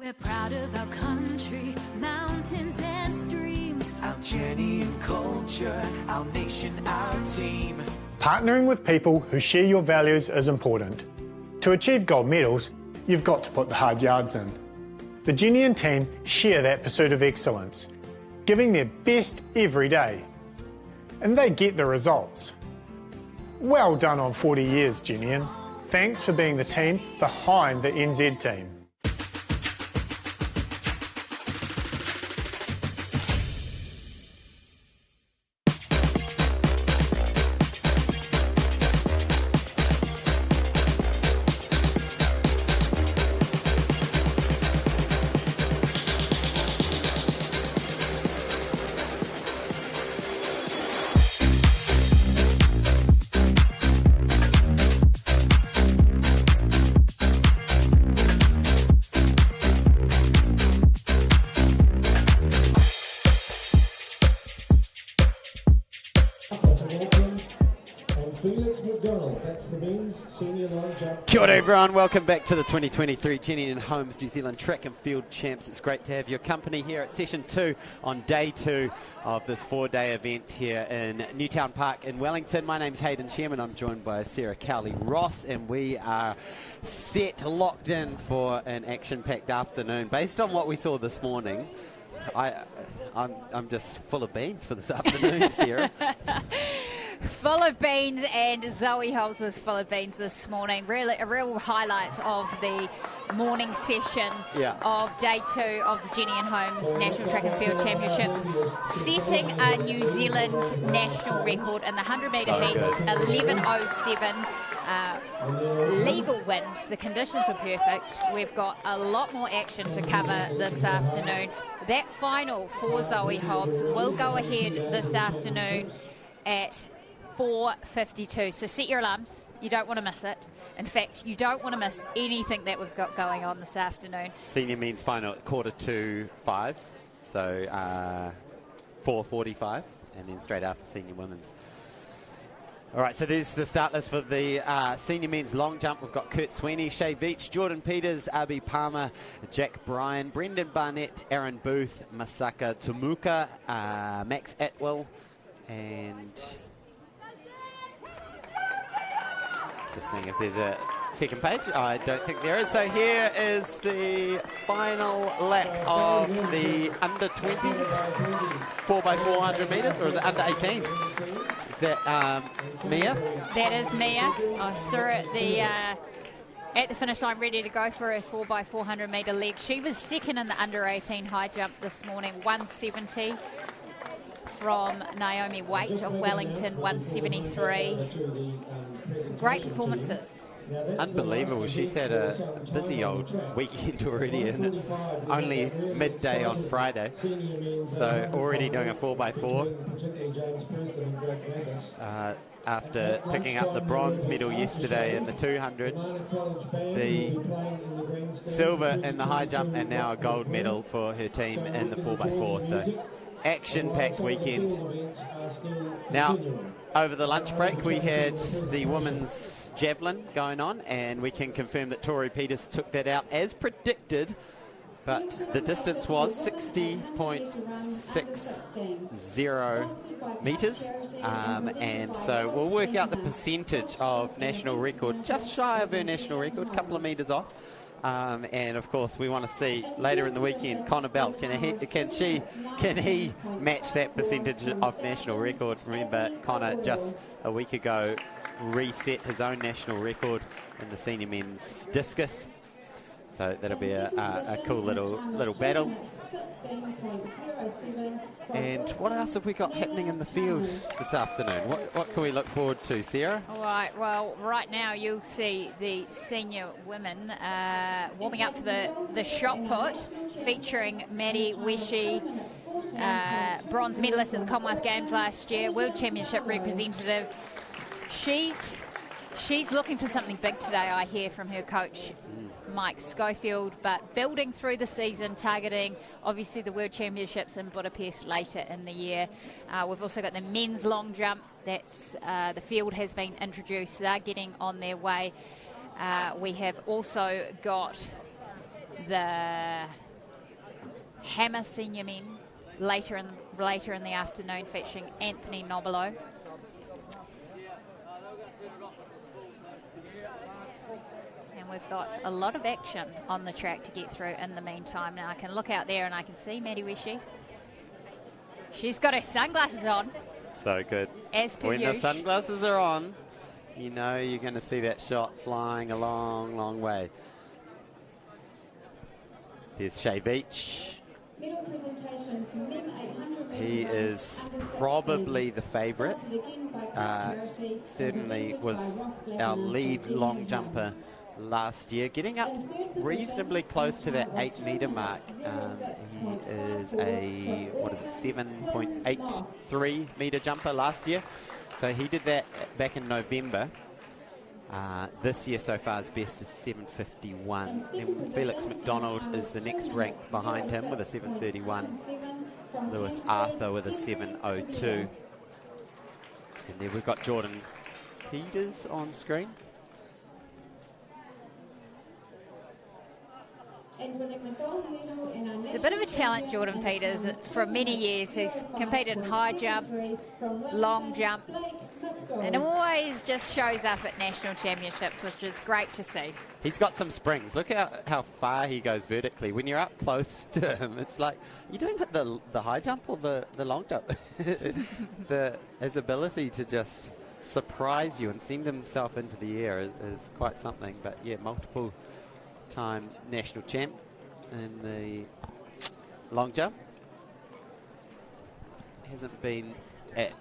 We're proud of our country, mountains and streams. Our Jennian culture, our nation, our team. Partnering with people who share your values is important. To achieve gold medals, you've got to put the hard yards in. The Jennian team share that pursuit of excellence, giving their best every day. And they get the results. Well done on 40 years, Jennian. Thanks for being the team behind the NZ team. Kia ora everyone, welcome back to the 2023 Jennian Homes New Zealand Track and Field Champs. It's great to have your company here at session 2 on day 2 of this 4-day event here in Newtown Park in Wellington. My name's Hayden Sherman. I'm joined by Sarah Cowley-Ross, and we are set, locked in for an action-packed afternoon. Based on what we saw this morning, I'm just full of beans for this afternoon, Sarah. Full of beans, and Zoe Holmes was full of beans this morning. Really, a real highlight of the morning session of day 2 of the Jennian Homes National Track and Field Championships, setting a New Zealand national record in the 100-metre heats, 11:07. Legal wind. The conditions were perfect. We've got a lot more action to cover this afternoon. That final for Zoe Hobbs will go ahead this afternoon at 4:52. So set your alarms. You don't want to miss it. In fact, you don't want to miss anything that we've got going on this afternoon. Senior men's final at 4:45, so 4:45, and then straight after senior women's. All right, so there's the start list for the senior men's long jump. We've got Kurt Sweeney, Shay Veach, Jordan Peters, Abi Palmer, Jack Bryan, Brendan Barnett, Aaron Booth, Masaka Tumuka, Max Atwell, and just seeing if there's a second page. I don't think there is. So here is the final lap of the under-20s 4x400 metres, or is it under-18s? Is that Mia? That is Mia. I saw her at the finish line ready to go for a 4x400 metre leg. She was second in the under-18 high jump this morning, 170 from Naomi Waite of Wellington, 173. Some great performances. Unbelievable. She's had a busy old weekend already, and it's only midday on Friday. So already doing a 4x4. After picking up the bronze medal yesterday in the 200, the silver in the high jump, and now a gold medal for her team in the 4x4. So action-packed weekend. Now, over the lunch break, we had the women's javelin going on, and we can confirm that Tori Peters took that out as predicted, but the distance was 60.60 metres, and so we'll work out the percentage of national record, just shy of her national record, a couple of metres off. And of course, we want to see later in the weekend, Connor Bell, can he match that percentage of national record? Remember, Connor just a week ago reset his own national record in the senior men's discus, so that'll be a cool little battle. And what else have we got happening in the field this afternoon? What can we look forward to, Sarah? All right, well, right now you'll see the senior women warming up for the shot put, featuring Maddie Weshi, bronze medalist at the Commonwealth Games last year, World Championship representative. She's looking for something big today, I hear from her coach, Mike Schofield, but building through the season, targeting obviously the World Championships in Budapest later in the year. We've also got the men's long jump. That's the field has been introduced. They're getting on their way. We have also got the Hammer Senior Men later in the afternoon, featuring Anthony Nobilo. And we've got a lot of action on the track to get through in the meantime. Now I can look out there and I can see Maddie Wishy. She's got her sunglasses on. So good. As per When the usual. sunglasses are on, you know you're going to see that shot flying a long, long way. There's Shea Beach. He is probably the favourite. Certainly was our lead long jumper last year, getting up reasonably close to that 8 metre mark. He is a 7.83 metre jumper last year, so he did that back in November. This year so far his best is 7.51. Then Felix McDonald is the next rank behind him with a 7.31. Lewis Arthur with a 7.02. And then we've got Jordan Peters on screen. He's a bit of a talent, Jordan Peters. For many years he's competed in high jump, long jump, and always just shows up at national championships, which is great to see. He's got some springs. Look how far he goes vertically. When you're up close to him, it's like, you're doing the high jump or the long jump? His ability to just surprise you and send himself into the air is quite something. But yeah, multiple time national champ in the long jump. Hasn't been at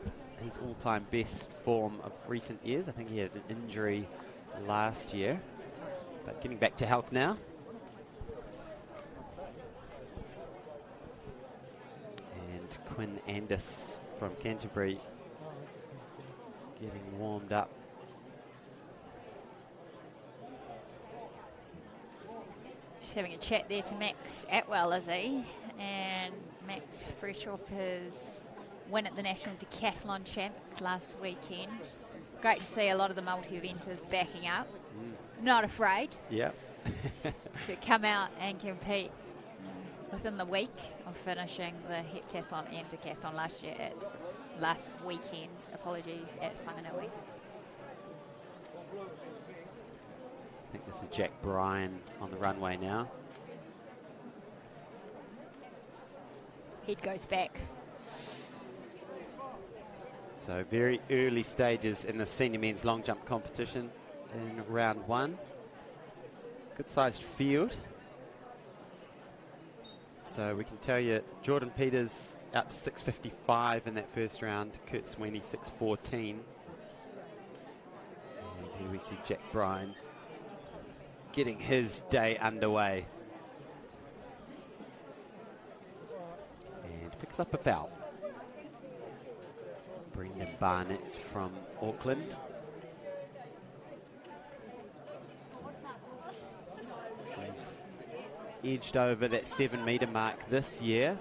his all-time best form of recent years. I think he had an injury last year, but getting back to health now. And Quinn Andis from Canterbury getting warmed up. Just having a chat there to Max Atwell, is he? And Max, fresh off his win at the National Decathlon Champs last weekend. Great to see a lot of the multi-eventers backing up. Not afraid Yeah. to come out and compete within the week of finishing the heptathlon and decathlon last weekend, at Whanganui. I think this is Jack Bryan on the runway now. Head goes back. So very early stages in the senior men's long jump competition in round one. Good sized field. So we can tell you Jordan Peters up 6.55 in that first round. Kurt Sweeney 6.14. And here we see Jack Bryan getting his day underway. And picks up a foul. Brendan Barnett from Auckland. He's edged over that 7 metre mark this year.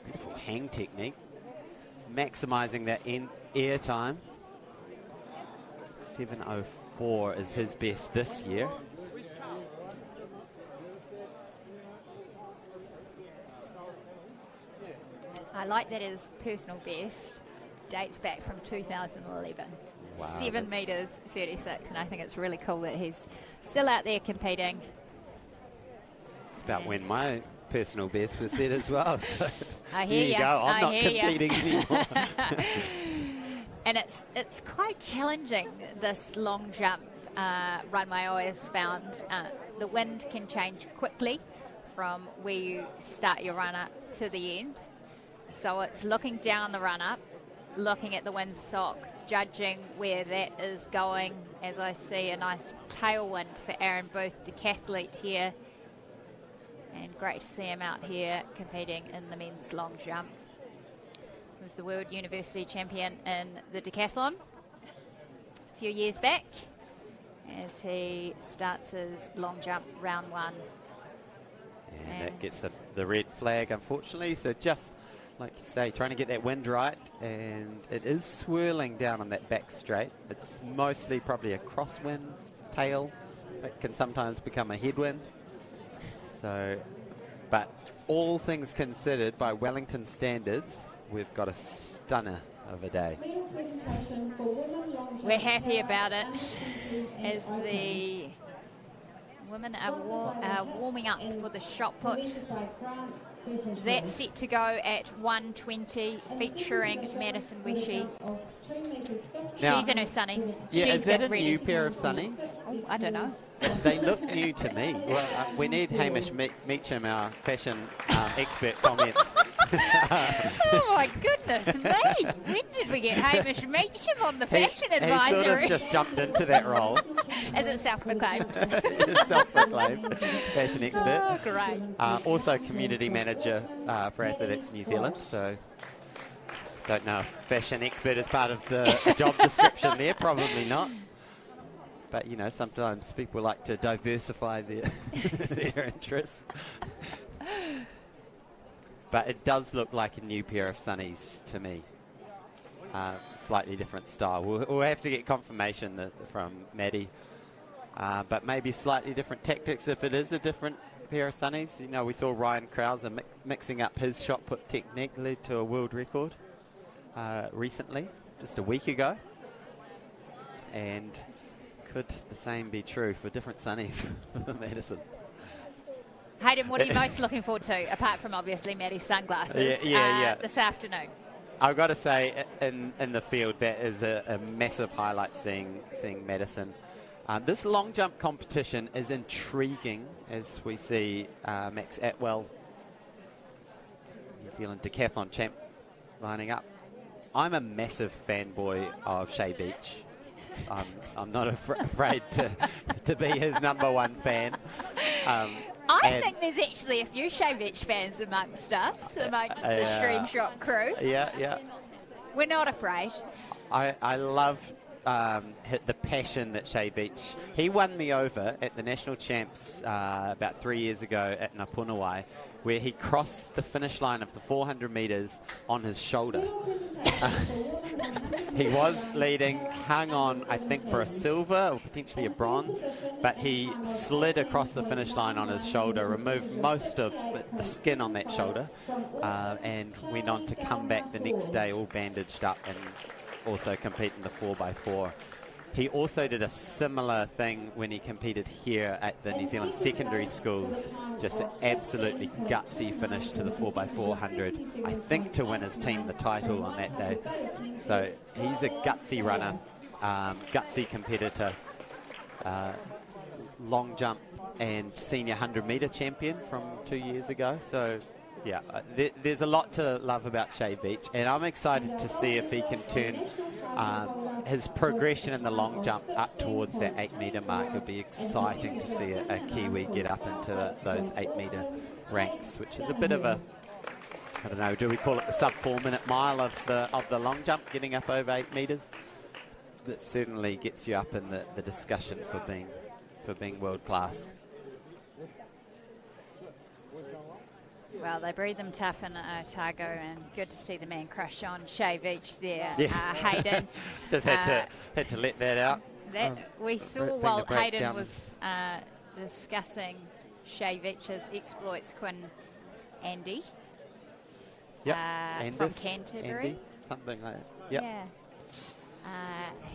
Beautiful hang technique. Maximising that air time. 7.04 is his best this year. I like that his personal best dates back from 2011. Wow, 7 metres 36, and I think it's really cool that he's still out there competing. It's about when my personal best was set as well. So I here hear you ya. go. I'm I not hear ya. competing anymore. And it's quite challenging, this long jump runway. I always found the wind can change quickly from where you start your run up to the end. So it's looking down the run up, looking at the windsock, judging where that is going. As I see a nice tailwind for Aaron Booth, decathlete here. And great to see him out here competing in the men's long jump. He was the World University Champion in the decathlon a few years back as he starts his long jump round one. And that gets the red flag, unfortunately. So just like you say, trying to get that wind right, and it is swirling down on that back straight. It's mostly probably a crosswind tail. It can sometimes become a headwind. So, but all things considered, by Wellington standards, we've got a stunner of a day. We're happy about it as the women are warming up for the shot put. That's set to go at 1:20, featuring Madison Wishy. Now, She's in her sunnies. Yeah, She's is that a getting ready. new pair of sunnies? Oh, I don't know. They look new to me. Well, we need Hamish Meacham, our fashion expert, comments. Oh my goodness me! When did we get Hamish Meacham on the fashion advisory? He sort of just jumped into that role. Is it self-proclaimed? Self-proclaimed fashion expert. Oh, great. Also community manager for Athletics New Zealand. So don't know if fashion expert is part of the job description there. Probably not. But, you know, sometimes people like to diversify their, their interests. But it does look like a new pair of sunnies to me. Slightly different style. We'll have to get confirmation from Maddie. But maybe slightly different tactics if it is a different pair of sunnies. You know, we saw Ryan Krauser mixing up his shot put technique, led to a world record recently, just a week ago. And could the same be true for different sunnies for Madison? Hayden, what are you most looking forward to, apart from obviously Maddie's sunglasses, this afternoon? I've got to say, in the field, that is a massive highlight seeing Madison. This long jump competition is intriguing as we see Max Atwell, New Zealand decathlon champ, lining up. I'm a massive fanboy of Shea Beach. I'm not afraid to be his #1 fan. I think there's actually a few Shea Beach fans amongst us, amongst the Stream Shop crew. Yeah. We're not afraid. I love the passion that Shea Beach. He won me over at the National Champs about 3 years ago at Napunawai, where he crossed the finish line of the 400 metres on his shoulder. He was leading, hung on, I think, for a silver or potentially a bronze, but he slid across the finish line on his shoulder, removed most of the skin on that shoulder, and went on to come back the next day all bandaged up and also compete in the 4x4. He also did a similar thing when he competed here at the New Zealand secondary schools. Just an absolutely gutsy finish to the 4x400, I think, to win his team the title on that day. So he's a gutsy runner, gutsy competitor, long jump and senior 100-metre champion from 2 years ago. So yeah, there's a lot to love about Shea Beach, and I'm excited to see if he can turn his progression in the long jump up towards that 8-metre mark. It'll be exciting to see a Kiwi get up into those 8-metre ranks, which is a bit of a, I don't know, do we call it the sub-4-minute mile of the long jump, getting up over 8 metres? That certainly gets you up in the discussion for being world class. Well, they breed them tough in Otago, and good to see the man crush on Shea Beach there, Yeah. Hayden. Just had to let that out. We saw bring while the break Hayden down. was discussing Shea Beach's exploits, Quinn Andy Yep. from Canterbury. Andy, something like that. Yep. Yeah.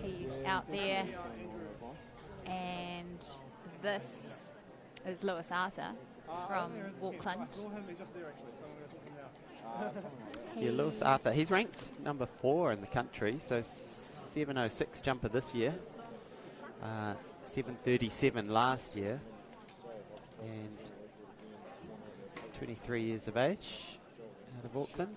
He's out there, and this is Lewis Arthur from Auckland. Yeah, Lewis Arthur. He's ranked #4 in the country, so 7:06 jumper this year, 7:37 last year, and 23 years of age, out of Auckland,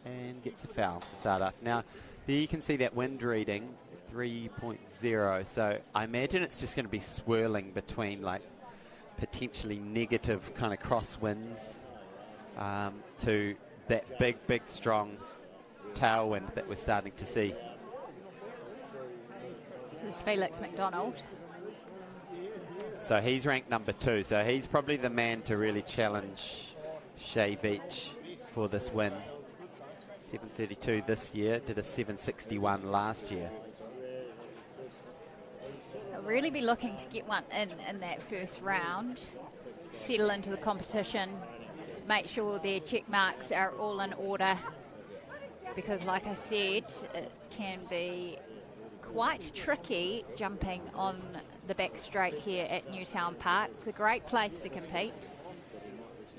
and gets a foul to start off. Now, there you can see that wind reading, 3.0, so I imagine it's just going to be swirling between like potentially negative kind of crosswinds to that big, strong tailwind that we're starting to see. This is Felix McDonald. So he's ranked #2, so he's probably the man to really challenge Shea Beach for this win. 7:32 this year, did a 7:61 last year. They'll really be looking to get one in that first round. settle into the competition, make sure their check marks are all in order, because like I said, it can be quite tricky jumping on the back straight here at Newtown Park. It's a great place to compete,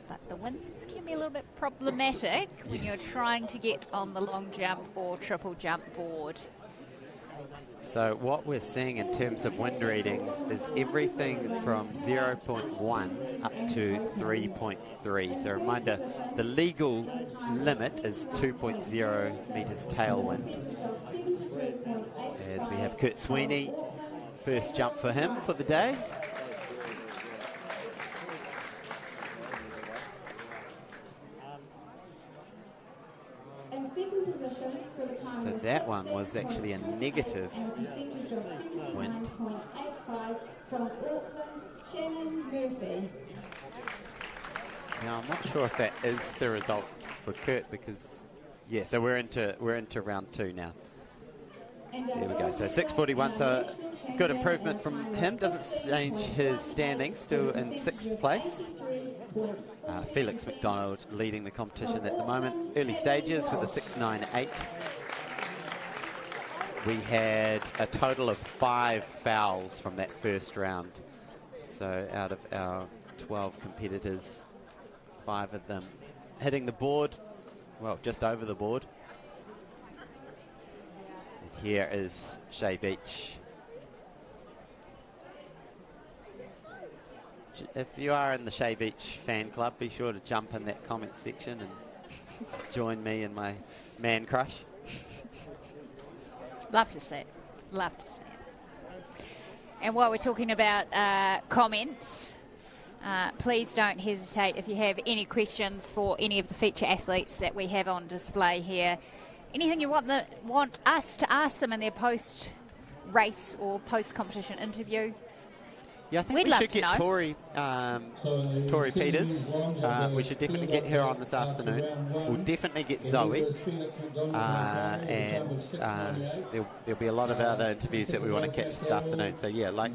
but the winds can be a little bit problematic when you're trying to get on the long jump or triple jump board. So what we're seeing in terms of wind readings is everything from 0.1 up to 3.3. So a reminder, the legal limit is 2.0 metres tailwind. As we have Kurt Sweeney, first jump for him for the day. So that one was actually a negative wind. Now I'm not sure if that is the result for Kurt, because yeah, so we're into round 2 now. There we go. So 6:41. So good improvement from him. Doesn't change his standing. Still in 6th place. Felix McDonald leading the competition at the moment. Early stages with a 6.98. We had a total of 5 fouls from that first round. So out of our 12 competitors, 5 of them hitting the board, well, just over the board. And here is Shay Beach. If you are in the Shay Beach fan club, be sure to jump in that comment section and join me in my man crush. Love to see it. Love to see it. And while we're talking about comments, please don't hesitate if you have any questions for any of the feature athletes that we have on display here. Anything you want us to ask them in their post-race or post-competition interview. Yeah, I think we should get Tori Peters. We should definitely get her on this afternoon. We'll definitely get Zoe. And there'll be a lot of other interviews that we want to catch this afternoon. So yeah, like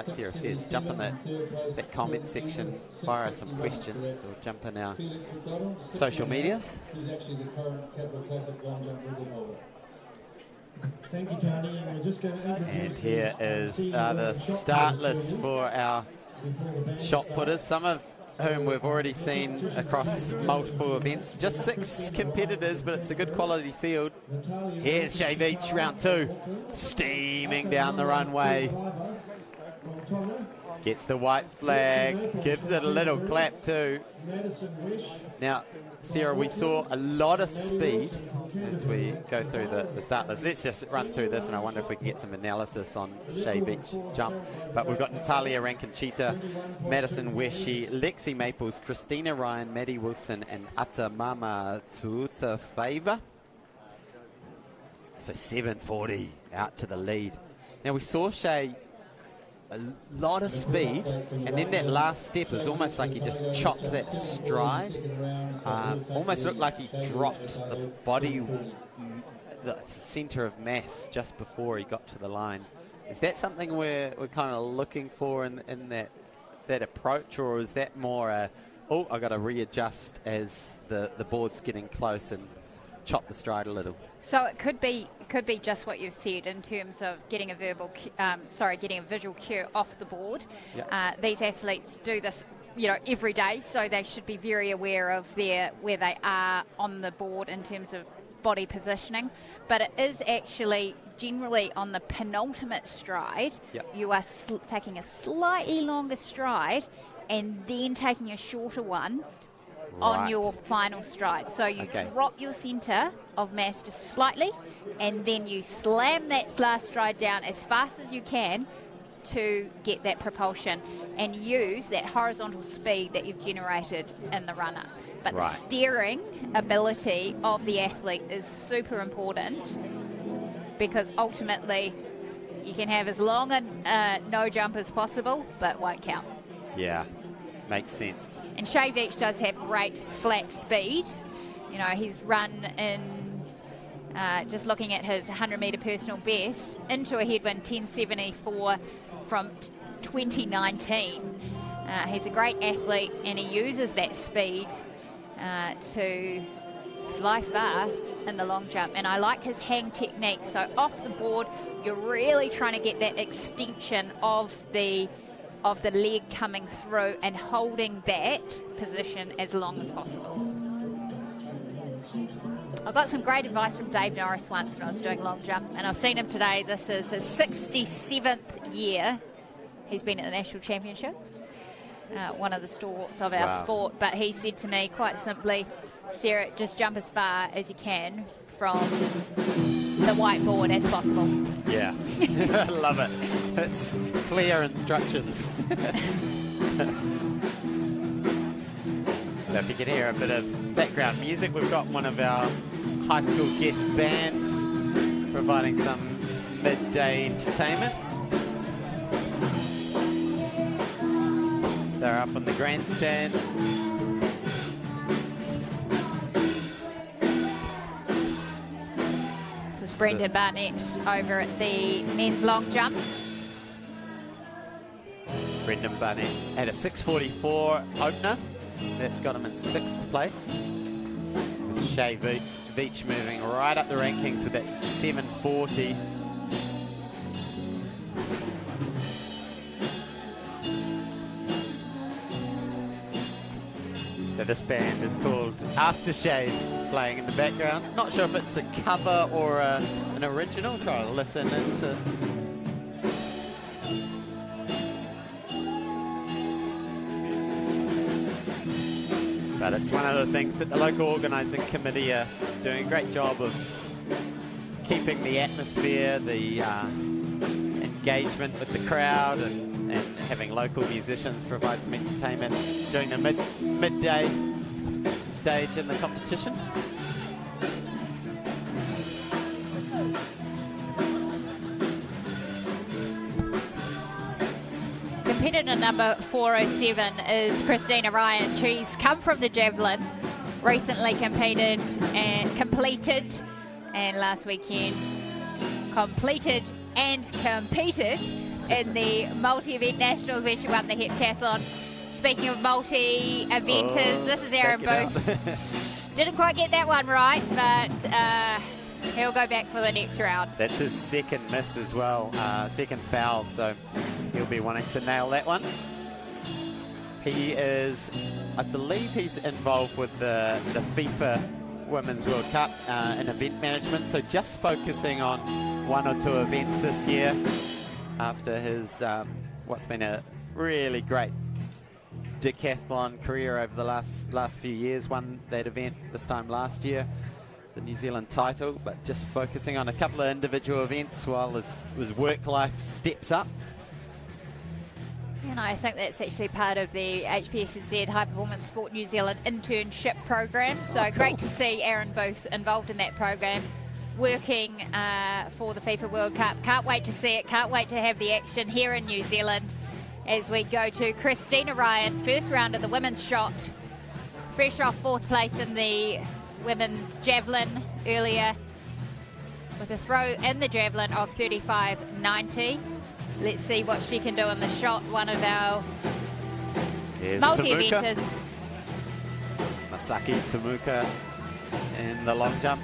Sarah says, jump in that comment section, fire us some questions, or jump in our social medias. Thank you, Johnny. And here is the start list for our shot putters, some of whom we've already seen across multiple events. Just 6 competitors, but it's a good quality field. Here's Shay Beach, round 2, steaming down the runway. Gets the white flag, gives it a little clap too. Now, Sarah, we saw a lot of speed as we go through the start list. Let's just run through this, and I wonder if we can get some analysis on Shay Beach's jump. But we've got Natalia Rankinchita, Madison Weshi, Lexi Maples, Christina Ryan, Maddie Wilson, and Atamama Tuutafava. So 7:40 out to the lead. Now, we saw Shay a lot of speed, and then that last step is almost like he just chopped that stride. Almost looked like he dropped the body, the centre of mass just before he got to the line. Is that something we're kind of looking for in that approach, or is that more a, oh, I got to readjust as the board's getting close and chop the stride a little? So it could be just what you've said in terms of getting a visual cue off the board. Yep. These athletes do this, every day, so they should be very aware of where they are on the board in terms of body positioning. But it is actually generally on the penultimate stride. Yep. You are taking a slightly longer stride and then taking a shorter one. Right. On your final stride. So you drop your centre of mass just slightly, and then you slam that last stride down as fast as you can to get that propulsion and use that horizontal speed that you've generated in the run-up. But the steering ability of the athlete is super important, because ultimately you can have as long a no jump as possible, but won't count. Yeah. Makes sense. And Shay Beach does have great flat speed. He's run in, just looking at his 100-metre personal best, into a headwind 10.74 from 2019. He's a great athlete, and he uses that speed to fly far in the long jump. And I like his hang technique. So off the board, you're really trying to get that extension of the leg coming through and holding that position as long as possible. I got some great advice from Dave Norris once when I was doing long jump, and I've seen him today. This is his 67th year. He's been at the National Championships, one of the stalwarts of our sport. But he said to me quite simply, Sarah, just jump as far as you can from the whiteboard as possible. Yeah, I love it. It's clear instructions. So if you can hear a bit of background music, we've got one of our high school guest bands providing some midday entertainment. They're up on the grandstand. This is Brendan Barnett over at the men's long jump. Brendan Barnett at a 6:44 opener. That's got him in 6th place. With Shay Veach moving right up the rankings with that 7:40. So this band is called Aftershave, playing in the background. Not sure if it's a cover or an original. Try to listen into. But it's one of the things that the local organising committee are doing a great job of keeping the atmosphere, the engagement with the crowd, and having local musicians provide some entertainment during the midday stage in the competition. Competitor number 407 is Christina Ryan. She's come from the javelin, recently completed, and last weekend completed and competed in the multi-event nationals where she won the heptathlon. Speaking of multi-eventers, this is Aaron Booth. Didn't quite get that one right, but he'll go back for the next round. That's his second miss as well, second foul, so he'll be wanting to nail that one. He is, I believe he's involved with the FIFA Women's World Cup in event management, so just focusing on 1 or 2 events this year after his, what's been a really great decathlon career over the last few years. Won that event this time last year, the New Zealand title, but just focusing on a couple of individual events while his work life steps up. And I think that's actually part of the HPSNZ High Performance Sport New Zealand internship program. So great to see Aaron Booth involved in that program, working for the FIFA World Cup. Can't wait to see it. Can't wait to have the action here in New Zealand as we go to Christina Ryan, first round of the women's shot. Fresh off 4th place in the women's javelin earlier with a throw in the javelin of 35.90. Let's see what she can do in the shot. One of our multi-eventers. Masaki Tamuka in the long jump.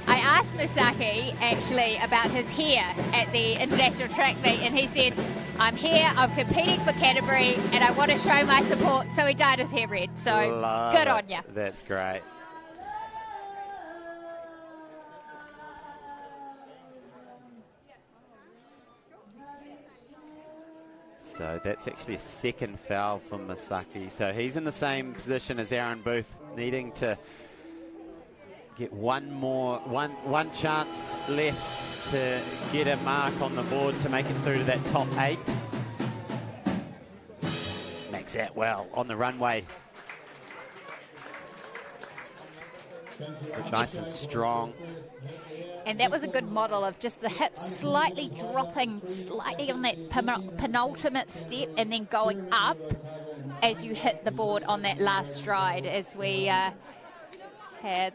I asked Masaki actually about his hair at the International Track Meet, and he said, I'm here, I'm competing for Canterbury, and I want to show my support, so he dyed his hair red. So good on you. That's great. So that's actually a second foul from Masaki. So he's in the same position as Aaron Booth, needing to get one chance left to get a mark on the board to make it through to that top 8. Makes that well on the runway. Nice and strong. And that was a good model of just the hips slightly dropping slightly on that penultimate step and then going up as you hit the board on that last stride. As we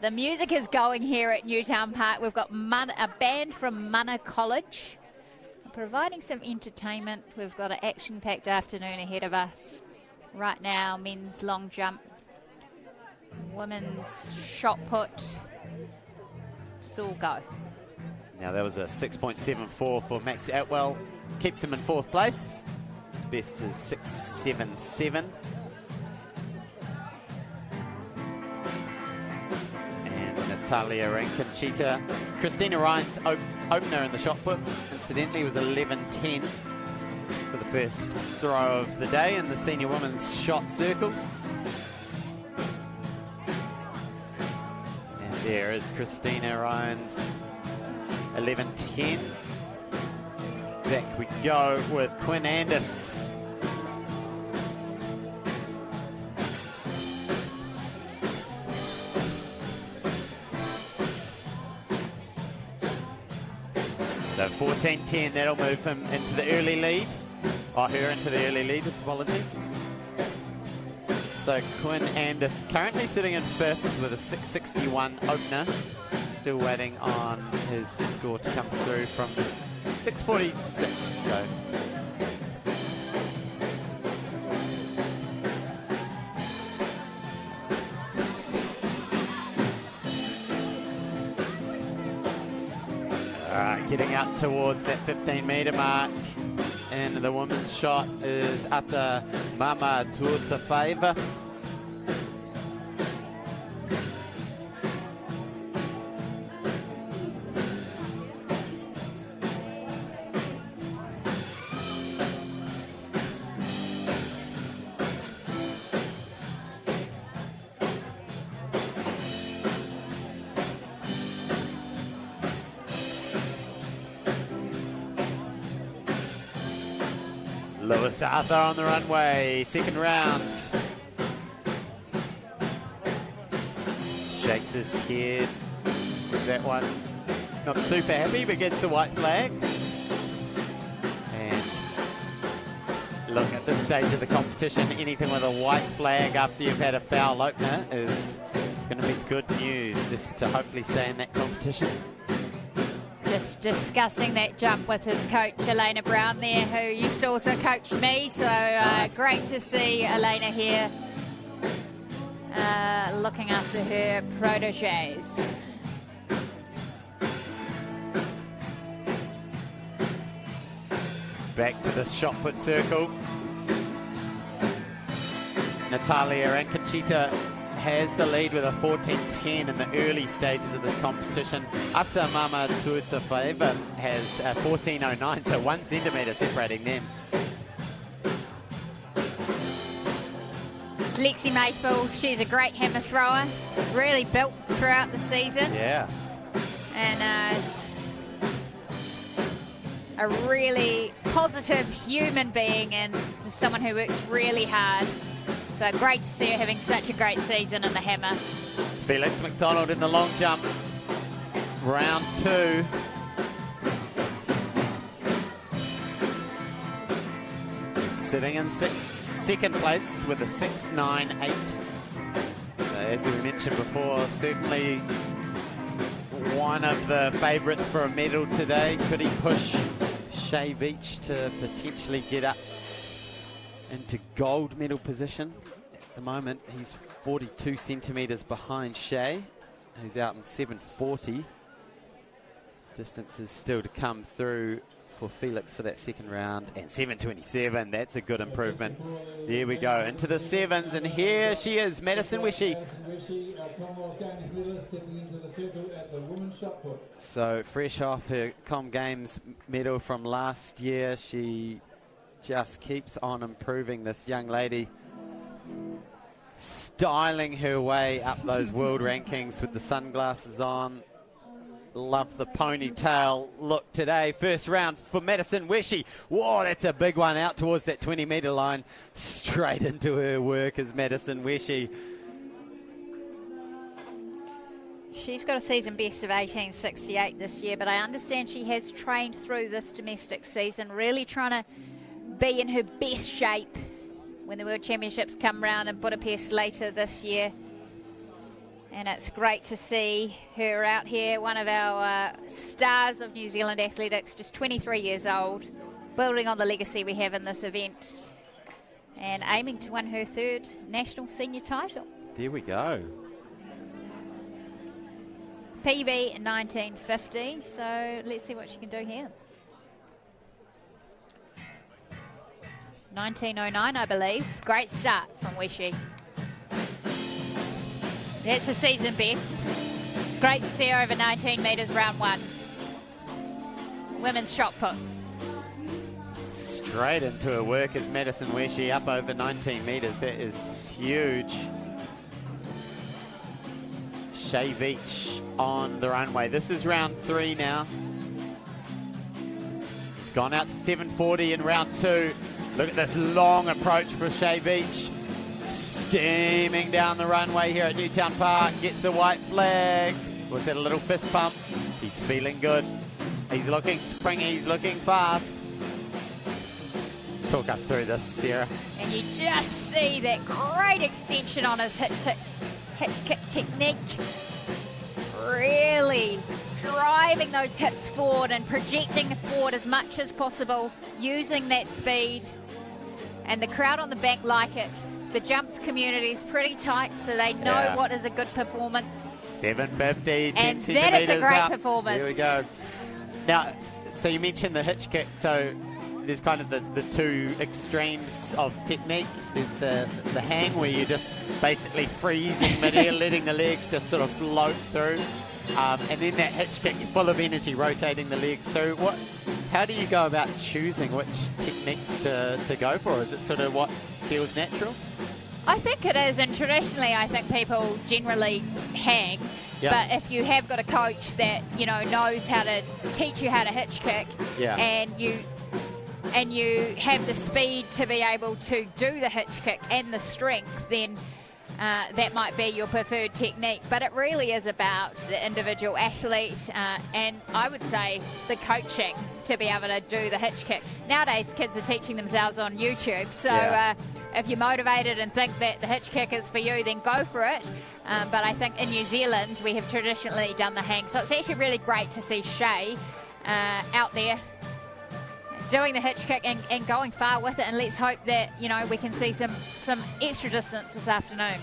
the music is going here at Newtown Park. We've got a band from Mana College providing some entertainment. We've got an action-packed afternoon ahead of us. Right now, men's long jump, women's shot put. It's all go. Now that was a 6.74 for Max Atwell. Keeps him in 4th place. His best is 6.77. And Natalia Rankinchita. Christina Ryan's opener in the shot put, incidentally, was 11.10 for the first throw of the day in the senior women's shot circle. And there is Christina Ryan's 11.10. Back we go with Quinn Anders. So 14.10, that'll move him into the early lead. Or her into the early lead, apologies. So Quinn Anders currently sitting in 5th with a 6.61 opener. Still waiting on his score to come through from 6.46. So getting out towards that 15-metre mark. And the women's shot is Ata Mama Tuatafaiva. Lewis Arthur on the runway, 2nd round. Shakes his head. That one not super happy, but gets the white flag. And look, at this stage of the competition, anything with a white flag after you've had a foul opener is going to be good news, just to hopefully stay in that competition. Just discussing that jump with his coach, Elena Brown there, who used to also coach me. So Nice. Great to see Elena here looking after her proteges. Back to the shot put circle. Natalia Rankinchita has the lead with a 14.10 in the early stages of this competition. Ata Mama Tuatafaiva has a 14.09, so 1 centimetre separating them. It's Lexi Maples, she's a great hammer thrower, really built throughout the season. Yeah. And it's a really positive human being and just someone who works really hard. So great to see her having such a great season in the hammer. Felix McDonald in the long jump. Round 2. Sitting in 2nd place with a 6.98. So as we mentioned before, certainly one of the favourites for a medal today. Could he push Shea Beach to potentially get up into gold medal position? At the moment, he's 42 centimetres behind Shea, who's out in 7.40. Distance is still to come through for Felix for that 2nd round. And 7.27, that's a good improvement. There we go, into the 7s, and here she is, Madison Wishy. So fresh off her Com Games medal from last year, she just keeps on improving, this young lady. Styling her way up those world rankings with the sunglasses on. Love the ponytail look today. First round for Madison Wishy. Whoa, that's a big one out towards that 20-metre line. Straight into her work is Madison Wishy. She's got a season best of 18.68 this year, but I understand she has trained through this domestic season, really trying to be in her best shape when the World Championships come round in Budapest later this year. And it's great to see her out here, one of our stars of New Zealand athletics, just 23 years old, building on the legacy we have in this event and aiming to win her 3rd national senior title. There we go. PB 1950, so let's see what she can do here. 1909, I believe. Great start from Weshi. That's a season best. Great to see her over 19 metres, round 1. Women's shot put. Straight into her work as Madison Weshi up over 19 metres. That is huge. Shea Veach on the runway. This is round 3 now. It's gone out to 740 in round 2. Look at this long approach for Shea Veach. Steaming down the runway here at Newtown Park. Gets the white flag. Was that a little fist pump? He's feeling good. He's looking springy. He's looking fast. Talk us through this, Sarah. And you just see that great extension on his hitch kick technique. Really driving those hips forward and projecting forward as much as possible, using that speed. And the crowd on the back like it. The jumps community is pretty tight, so they know what is a good performance. 750, 10 and centimetres that is a great up. performance. There we go. Now, so you mentioned the hitch kick, so there's kind of the 2 extremes of technique. There's the hang where you just basically freeze in midair, letting the legs just sort of float through. And then that hitch kick, you're full of energy, rotating the legs through. How do you go about choosing which technique to go for? Is it sort of what feels natural? I think it is, and traditionally I think people generally hang. Yep. But if you have got a coach that knows how to teach you how to hitch kick, and you have the speed to be able to do the hitch kick and the strength, then that might be your preferred technique. But it really is about the individual athlete, and I would say the coaching to be able to do the hitch kick. Nowadays kids are teaching themselves on YouTube, so if you're motivated and think that the hitch kick is for you, then go for it. But I think in New Zealand we have traditionally done the hang, so it's actually really great to see Shea out there doing the hitch kick and going far with it, and let's hope that we can see some extra distance this afternoon.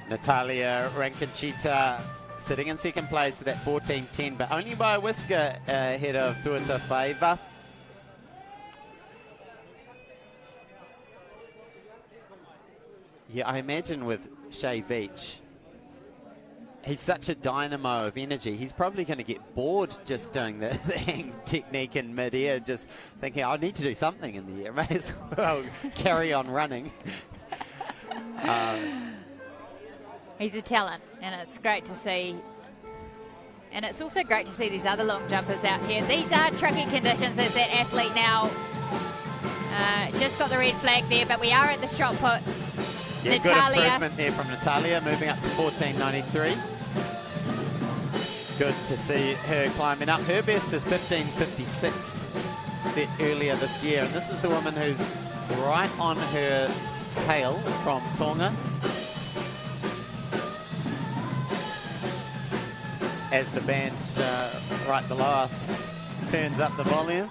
Natalia Rankinchita sitting in 2nd place with that 14.10, but only by a whisker ahead of Tuata Faiva. Yeah, I imagine with Shea Veach, he's such a dynamo of energy. He's probably going to get bored just doing the hang technique in mid-air, just thinking, I need to do something in the air. May as well carry on running. He's a talent, and it's great to see. And it's also great to see these other long jumpers out here. These are tricky conditions as that athlete now just got the red flag there, but we are at the shot put. Yeah, Natalia. Good improvement there from Natalia, moving up to 14.93. Good to see her climbing up. Her best is 15.56, set earlier this year. And this is the woman who's right on her tail from Tonga. As the band right below us turns up the volume.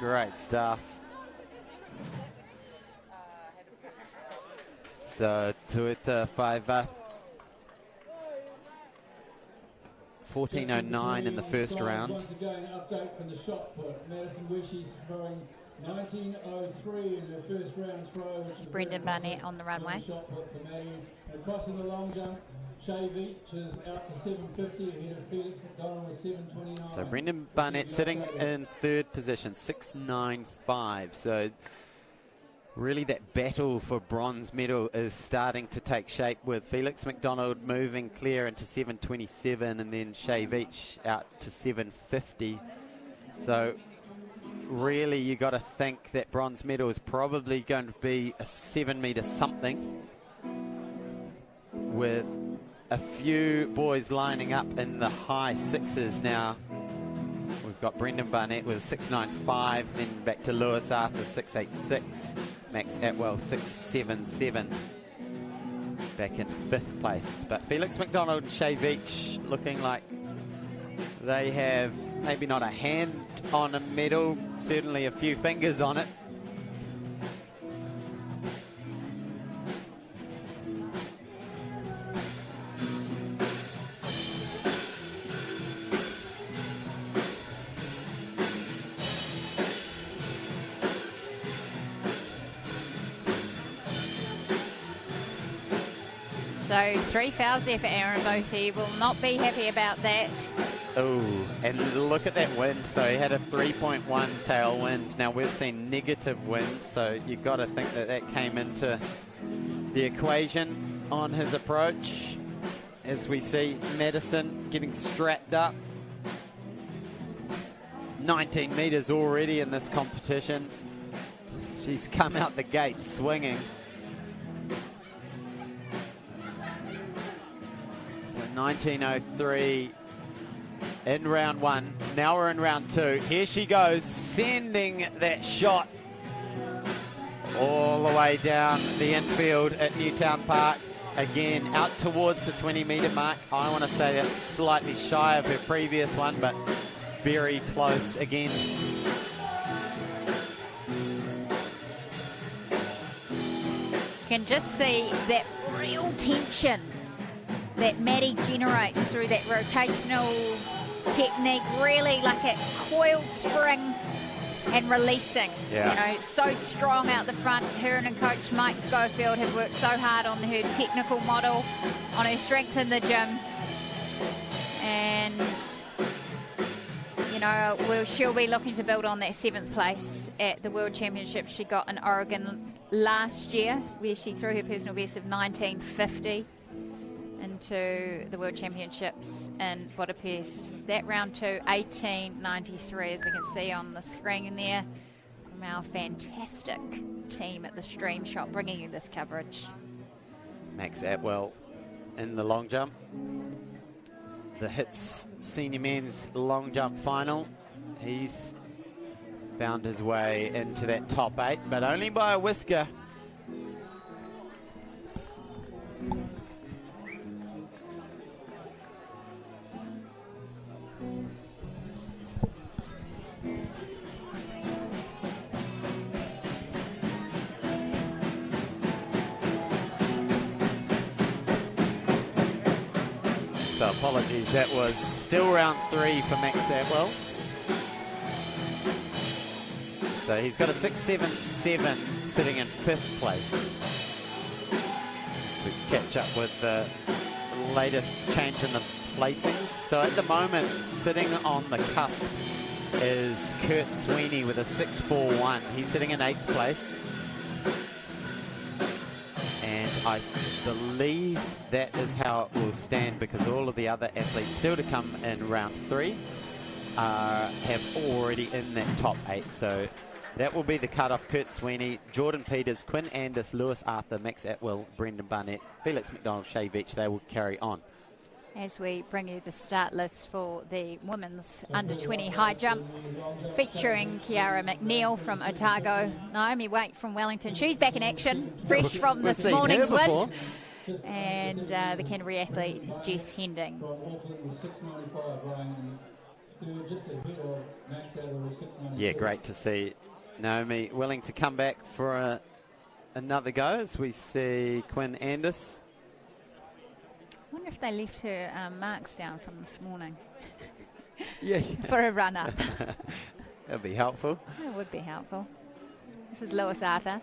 Great stuff. So Tuata Faiva, 14.09 in the first round. Once again, an update from the shot put. Madison Wishy's throwing 19.03 in her first round throw. This is Brendan Barnett on the runway. Shot put for Maddie. And crossing the long jump, Shea Veach is out to 7.50 ahead of Felix McDonald with 7.29. So Brendan Barnett sitting in 3rd position, 6.95. So really that battle for bronze medal is starting to take shape, with Felix McDonald moving clear into 7.27 and then Shea Veach out to 7.50. So really you got to think that bronze medal is probably going to be a 7 metre something, with a few boys lining up in the high 6s now. We've got Brendan Barnett with 6.95, then back to Lewis Arthur 6.86. Max Atwell 6.77 back in 5th place. But Felix McDonald and Shay Veach looking like they have maybe not a hand on a medal, certainly a few fingers on it. So 3 fouls there for Aaron Booth. He will not be happy about that. Oh, and look at that wind. So he had a 3.1 tailwind. Now we've seen negative winds, so you've got to think that that came into the equation on his approach. As we see Madison getting strapped up. 19 metres already in this competition. She's come out the gate swinging. So 19.03 in round 1. Now we're in round 2. Here she goes, sending that shot all the way down the infield at Newtown Park. Again, out towards the 20-metre mark. I want to say that's slightly shy of her previous one, but very close again. You can just see that real tension that Maddie generates through that rotational technique, really like a coiled spring and releasing. Yeah. You know, so strong out the front. Her and coach Mike Schofield have worked so hard on her technical model, on her strength in the gym. And, you know, she'll be looking to build on that 7th place at the World Championships she got in Oregon last year, where she threw her personal best of 19.50 into the World Championships in Budapest. That round 2, 18.93, as we can see on the screen there, from our fantastic team at the Stream Shop, bringing you this coverage. Max Atwell in the long jump. The HITS senior men's long jump final. He's found his way into that top 8, but only by a whisker. So apologies, that was still round 3 for Max Atwell. So he's got a 6.77 sitting in 5th place. So catch up with the latest change in the placings. So at the moment, sitting on the cusp is Kurt Sweeney with a 6.41. He's sitting in 8th place. And I believe that is how it will stand, because all of the other athletes still to come in round 3 have already in that top 8. So that will be the cut-off. Kurt Sweeney, Jordan Peters, Quinn Andis, Lewis Arthur, Max Atwell, Brendan Barnett, Felix McDonald, Shay Veach. They will carry on. As we bring you the start list for the women's under-20 high jump, featuring Kiara McNeil from Otago, Naomi Waite from Wellington. She's back in action, fresh from this morning's win. And the Canterbury athlete, Jess Hending. Yeah, great to see Naomi willing to come back for another go, as we see Quinn Andis. I wonder if they left her marks down from this morning. Yeah. For a run-up. That'd be helpful. That would be helpful. This is Lewis Arthur.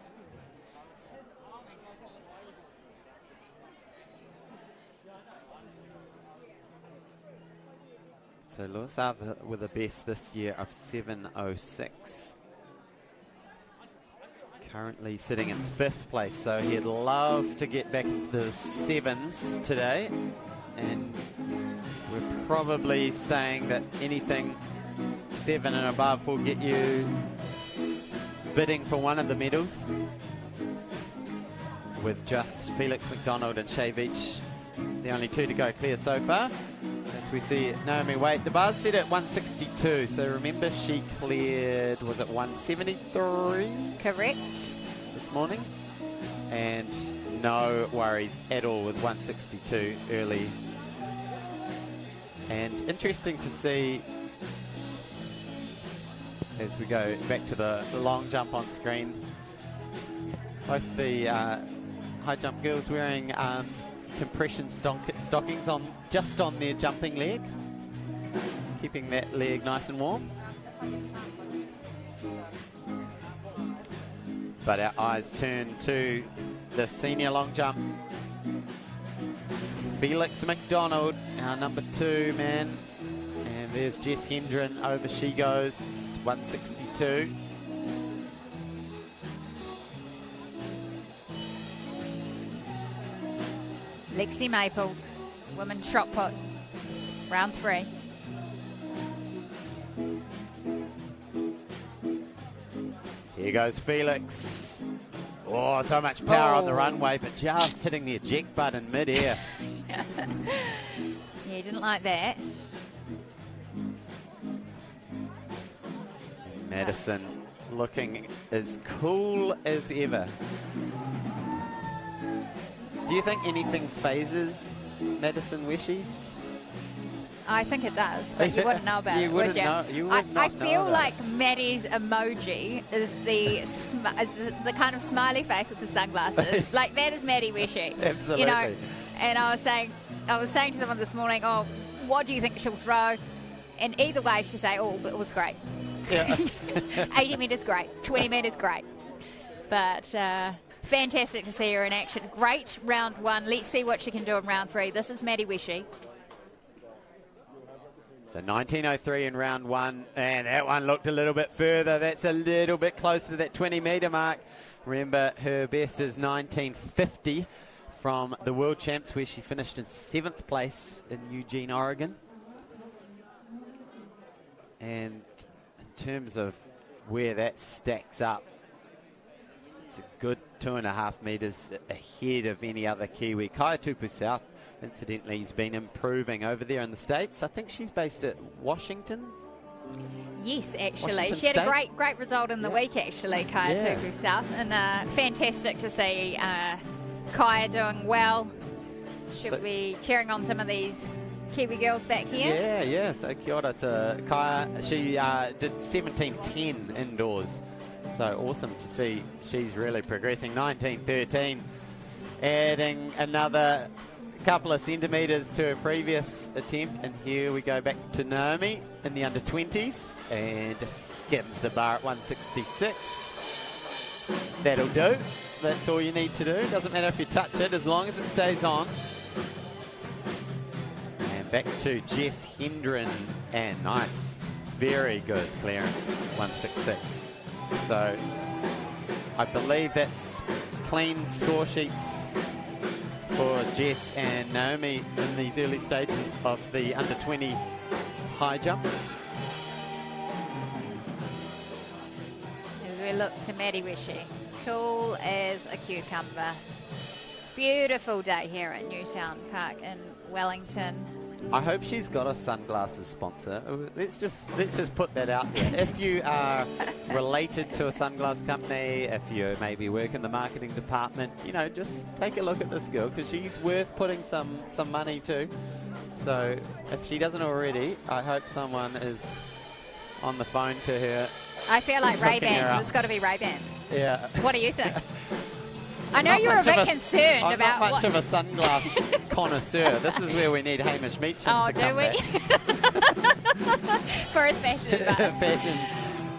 So Lewis Arthur with a best this year of 7.06. Currently sitting in 5th place, so he'd love to get back the 7s today. And we're probably saying that anything 7 and above will get you bidding for one of the medals, with just Felix McDonald and Shay Veach the only 2 to go clear so far. As we see Naomi Waite, the bar's set at 162, so remember she cleared, was it 173? Correct. this morning, and no worries at all with 162 early. And interesting to see as we go back to the long jump on screen, both the high jump girls wearing compression stockings on just on their jumping leg, keeping that leg nice and warm. But our eyes turn to the senior long jump. Felix McDonald, our number 2 man. And there's Jess Hendren, over she goes, 162. Lexi Maples, women's shot put, round 3. Here goes Felix. Oh, so much power on the runway, but just hitting the eject button mid-air. Yeah, didn't like that. Madison looking as cool as ever. Do you think anything phases Madison Wishy? I think it does, but you wouldn't know about You it, wouldn't would you? know. You would I not know feel about like Maddie's emoji is the kind of smiley face with the sunglasses. Like that is Maddie Wishy. Absolutely. You know, and I was saying to someone this morning, oh, what do you think she'll throw? And either way, she'll say, oh, it was great. Yeah. 80 metres great, 20 metres great. But fantastic to see her in action. Great round 1. Let's see what she can do in round 3. This is Maddie Wishy. So 19:03 in round 1, and that one looked a little bit further. That's a little bit closer to that 20-metre mark. Remember, her best is 19:50 from the World Champs, where she finished in 7th place in Eugene, Oregon. And in terms of where that stacks up, it's a good 2.5 metres ahead of any other Kiwi. Kaya Tupu South, incidentally, has been improving over there in the States. I think she's based at Washington. Yes, actually. Washington She had a State. great result in the week, actually, Kaya Tupu South. And fantastic to see Kaya doing well. Should be cheering on some of these Kiwi girls back here. Yeah. So kia ora to Kaya. She did 17:10 indoors. So awesome to see she's really progressing. 19:13, adding another couple of centimetres to her previous attempt. And here we go back to Naomi in the under-20s and just skims the bar at 166. That'll do. That's all you need to do. Doesn't matter if you touch it as long as it stays on. And back to Jess Hendren, and nice, very good clearance, 166. So I believe that's clean score sheets for Jess and Naomi in these early stages of the under-20 high jump. As we look to Maddie Wishy, cool as a cucumber. Beautiful day here at Newtown Park in Wellington. I hope she's got a sunglasses sponsor. Let's just put that out there. If you are related to a sunglass company, if you maybe work in the marketing department, you know, just take a look at this girl, because she's worth putting some money to. So if she doesn't already, I hope someone is on the phone to her. I feel like hooking her Ray-Bans. up. It's got to be Ray-Bans. Yeah. What do you think? I know you're a bit concerned I'm about not much what... of a sunglass connoisseur. This is where we need Hamish Meacham to come back. For his fashion advice.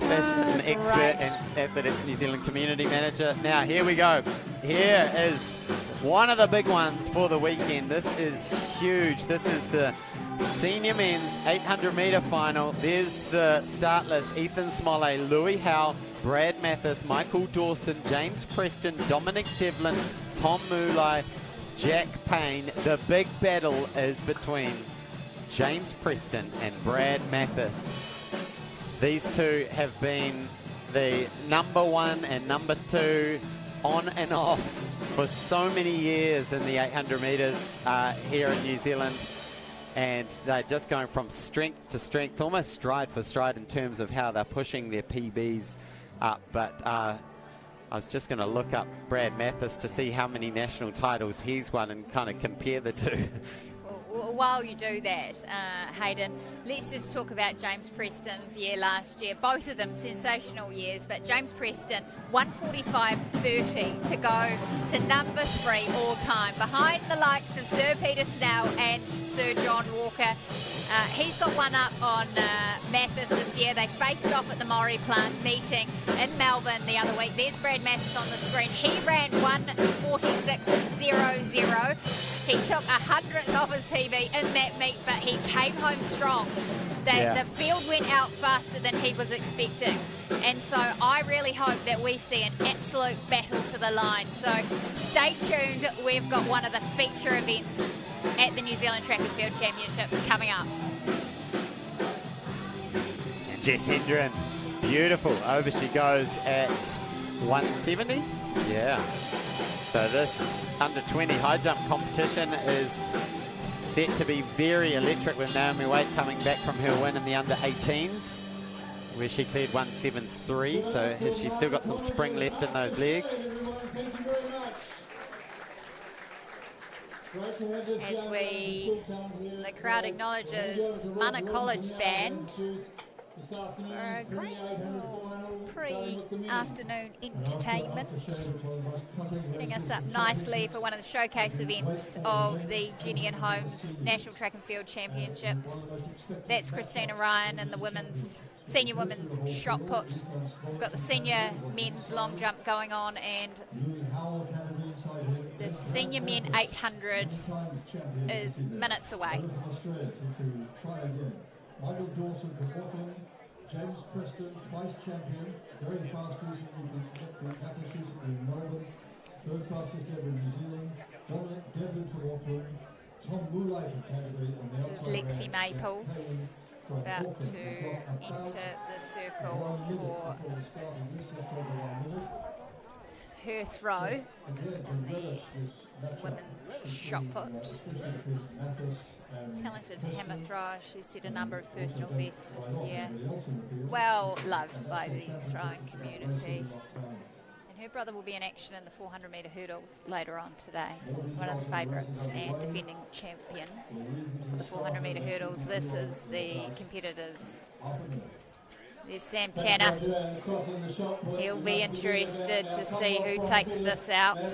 fashion expert right. and Athletics New Zealand community manager. Now, here we go. Here is one of the big ones for the weekend. This is huge. This is the senior men's 800 metre final. There's the start list. Ethan Smollett, Louis Howe, Brad Mathis, Michael Dawson, James Preston, Dominic Devlin, Tom Moulai, Jack Payne. The big battle is between James Preston and Brad Mathis. These two have been the number 1 and number 2 on and off for so many years in the 800 metres here in New Zealand. And they're just going from strength to strength, almost stride for stride in terms of how they're pushing their PBs up. But I was just going to look up Brad Mathis to see how many national titles he's won and kind of compare the two. While you do that, Hayden, let's just talk about James Preston's year last year. Both of them sensational years, but James Preston, 145.30 to go to number 3 all time, behind the likes of Sir Peter Snell and Sir John Walker. He's got one up on Mathis this year. They faced off at the Maury Plant meeting in Melbourne the other week. There's Brad Mathis on the screen. He ran 146.00. He took 100th off his PB in that meet, but he came home strong. The field went out faster than he was expecting. And so I really hope that we see an absolute battle to the line. So stay tuned. We've got one of the feature events at the New Zealand Track and Field Championships coming up. And Jess Hendren, beautiful. Over she goes at 170. Yeah. So this under 20 high jump competition is set to be very electric with Naomi Waite coming back from her win in the under 18s, where she cleared 173. So has she still got some spring left in those legs? As the crowd acknowledges Mana College Band for a great pre-afternoon entertainment, setting us up nicely for one of the showcase events of the Jennian Holmes National Track and Field Championships. That's Christina Ryan and the senior women's shot put. We've got the senior men's long jump going on, and the senior men 800 is minutes away. Michael Dawson for Auckland, James Preston, twice champion, very fast recently been in Melbourne, third fastest ever in New Zealand, Dominic Devlin for Auckland, Tom Moulay for Canterbury. This is Lexi Maples about to enter the circle for her throw on the women's shot put. Talented hammer thrower. She's set a number of personal bests this year. Well loved by the throwing community. And her brother will be in action in the 400-metre hurdles later on today. One of the favourites and defending champion for the 400-metre hurdles. This is the competitors. There's Sam Tanner. He'll be interested to see who takes this out.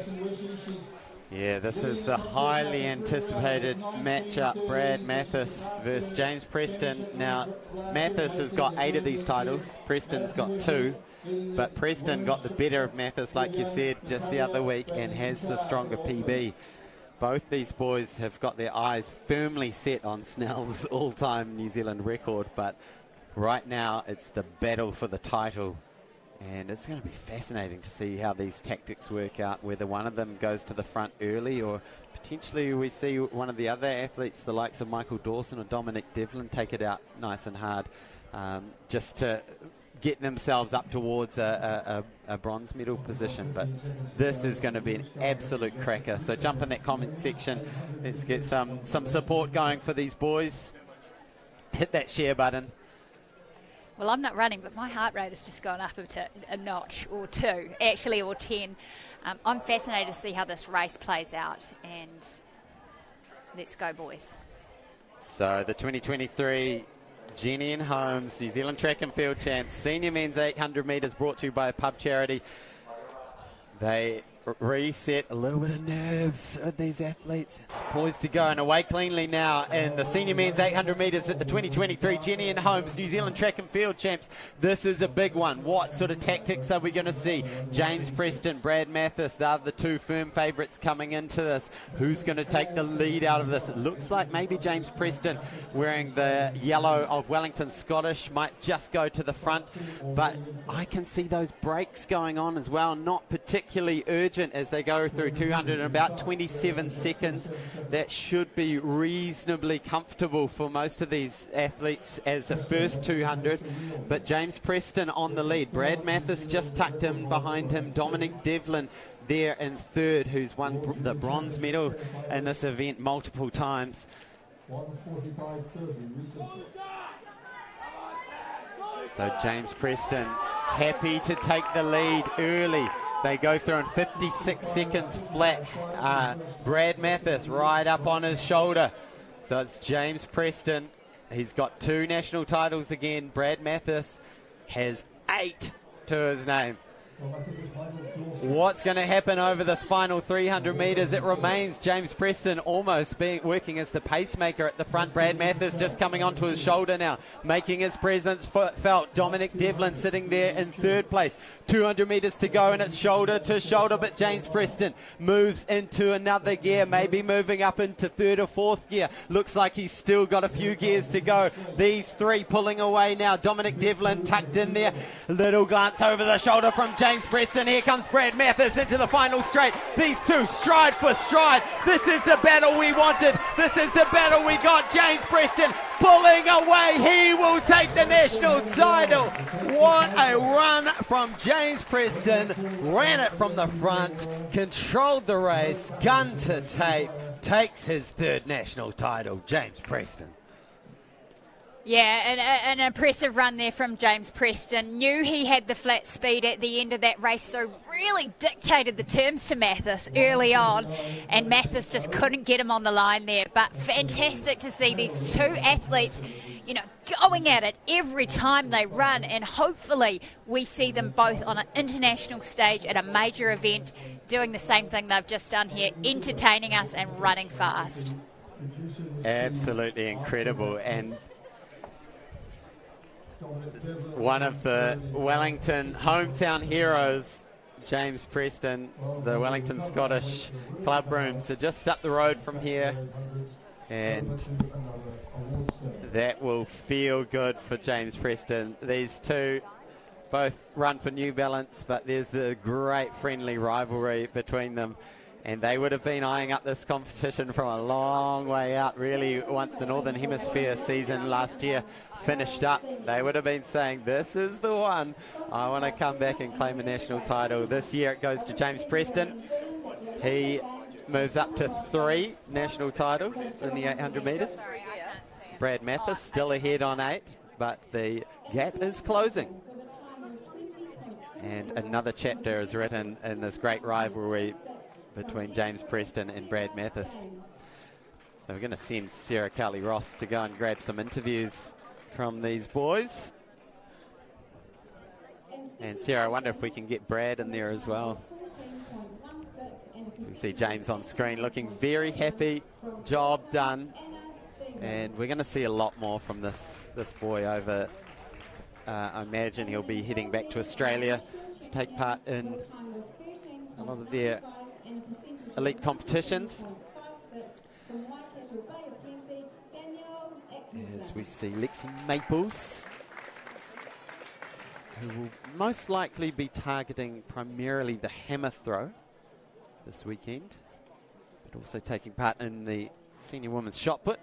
Yeah, this is the highly anticipated matchup, Brad Mathis versus James Preston. Now, Mathis has got 8 of these titles. Preston's got 2. But Preston got the better of Mathis, like you said, just the other week, and has the stronger PB. Both these boys have got their eyes firmly set on Snell's all-time New Zealand record, but right now it's the battle for the title. And it's going to be fascinating to see how these tactics work out, whether one of them goes to the front early or potentially we see one of the other athletes, the likes of Michael Dawson or Dominic Devlin, take it out nice and hard just to get themselves up towards a bronze medal position. But this is going to be an absolute cracker. So jump in that comment section. Let's get some support going for these boys. Hit that share button. Well, I'm not running, but my heart rate has just gone up a notch or 2, actually, or 10. I'm fascinated to see how this race plays out, and let's go, boys. So the 2023 Jennian Holmes New Zealand Track and Field Champs Senior Men's 800 metres, brought to you by a pub charity. They reset a little bit of nerves with these athletes. Poised to go and away cleanly now in the senior men's 800 metres at the 2023 Jennian Holmes New Zealand Track and Field Champs. This is a big one. What sort of tactics are we going to see? James Preston, Brad Mathis, they're the 2 firm favourites coming into this. Who's going to take the lead out of this? It looks like maybe James Preston, wearing the yellow of Wellington Scottish, might just go to the front, but I can see those breaks going on as well, not particularly urgent as they go through 200 in about 27 seconds. That should be reasonably comfortable for most of these athletes as the first 200. But James Preston on the lead. Brad Mathis just tucked in behind him. Dominic Devlin there in third, who's won the bronze medal in this event multiple times. So James Preston happy to take the lead early. They go through in 56 seconds flat. Brad Mathis right up on his shoulder. So it's James Preston. He's got 2 national titles again. Brad Mathis has 8 to his name. What's going to happen over this final 300 metres? It remains James Preston almost working as the pacemaker at the front. Brad Mathis just coming onto his shoulder now, making his presence felt. Dominic Devlin sitting there in 3rd place. 200 metres to go, and it's shoulder to shoulder, but James Preston moves into another gear, maybe moving up into 3rd or 4th gear. Looks like he's still got a few gears to go. These 3 pulling away now. Dominic Devlin tucked in there. Little glance over the shoulder from James Preston. Here comes Brad Mathis into the final straight. These 2 stride for stride. This is the battle we wanted. This is the battle we got. James Preston pulling away. He will take the national title. What a run from James Preston. Ran it from the front, controlled the race, gun to tape, takes his 3rd national title. James Preston. Yeah, an impressive run there from James Preston. Knew he had the flat speed at the end of that race, so really dictated the terms to Mathis early on, and Mathis just couldn't get him on the line there. But fantastic to see these 2 athletes, you know, going at it every time they run, and hopefully we see them both on an international stage at a major event doing the same thing they've just done here, entertaining us and running fast. Absolutely incredible. And one of the Wellington hometown heroes, James Preston, the Wellington Scottish club rooms are just up the road from here, and that will feel good for James Preston. These 2 both run for New Balance, but there's the great friendly rivalry between them. And they would have been eyeing up this competition from a long way out, really, once the Northern Hemisphere season last year finished up. They would have been saying, this is the one. I want to come back and claim a national title. This year it goes to James Preston. He moves up to 3 national titles in the 800 metres. Brad Mathis still ahead on 8, but the gap is closing. And another chapter is written in this great rivalry between James Preston and Brad Mathis. So we're going to send Sarah Carley-Ross to go and grab some interviews from these boys. And Sarah, I wonder if we can get Brad in there as well. We see James on screen looking very happy. Job done. And we're going to see a lot more from this boy over. I imagine he'll be heading back to Australia to take part in a lot of their elite competitions. As we see Lexi Maples, who will most likely be targeting primarily the hammer throw this weekend, but also taking part in the senior women's shot put,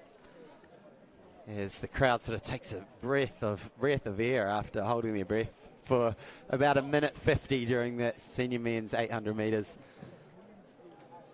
as the crowd sort of takes a breath of air after holding their breath for about 1:50 during that senior men's 800 metres.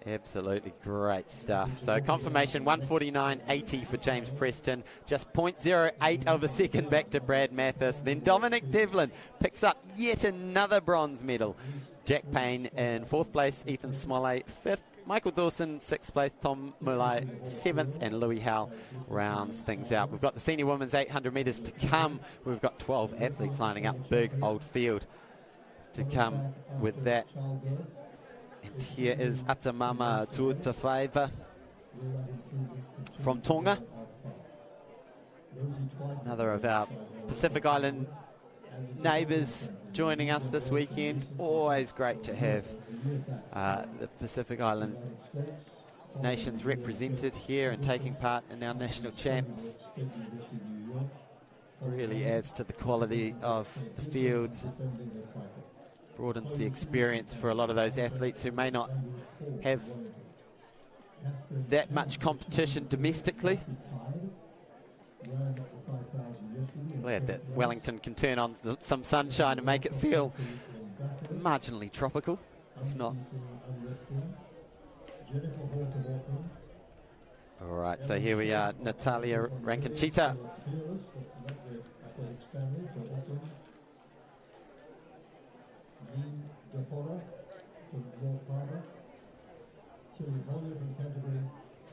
Absolutely great stuff. So confirmation 1:49.80 for James Preston, just 0.08 of a second back to Brad Mathis. Then Dominic Devlin picks up yet another bronze medal. Jack Payne in 4th place, Ethan Smollett 5th, Michael Dawson 6th place, Tom Mulai 7th, and Louis Howe rounds things out. We've got the senior women's 800 metres to come. We've got 12 athletes lining up, big old field to come with that. And here is Atamama Tuutafaiva from Tonga. Another of our Pacific Island neighbours joining us this weekend. Always great to have the Pacific Island nations represented here and taking part in our national champs. Really adds to the quality of the fields. Broadens the experience for a lot of those athletes who may not have that much competition domestically. Glad that Wellington can turn on some sunshine and make it feel marginally tropical, if not. All right, so here we are, Natalia Rankinchita.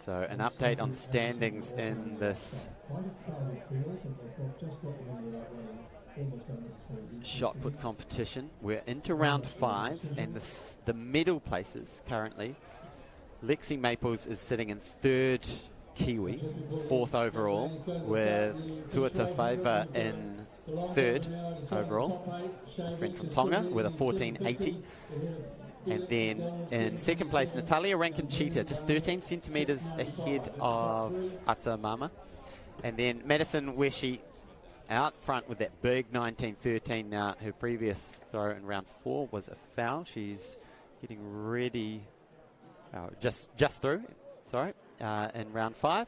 So an update on standings in this shot put competition. We're into round 5, and the medal places currently. Lexi Maples is sitting in 3rd Kiwi, 4th overall, with Tuata Faiva in 3rd overall, a friend from Tonga, with a 14.80. And then in 2nd place, Natalia Rankin-Cheetah, just 13 centimetres ahead of Ata Mama. And then Madison Weshi out front with that big 19.13 now. Her previous throw in round 4 was a foul. She's getting ready, just through, sorry, in round 5.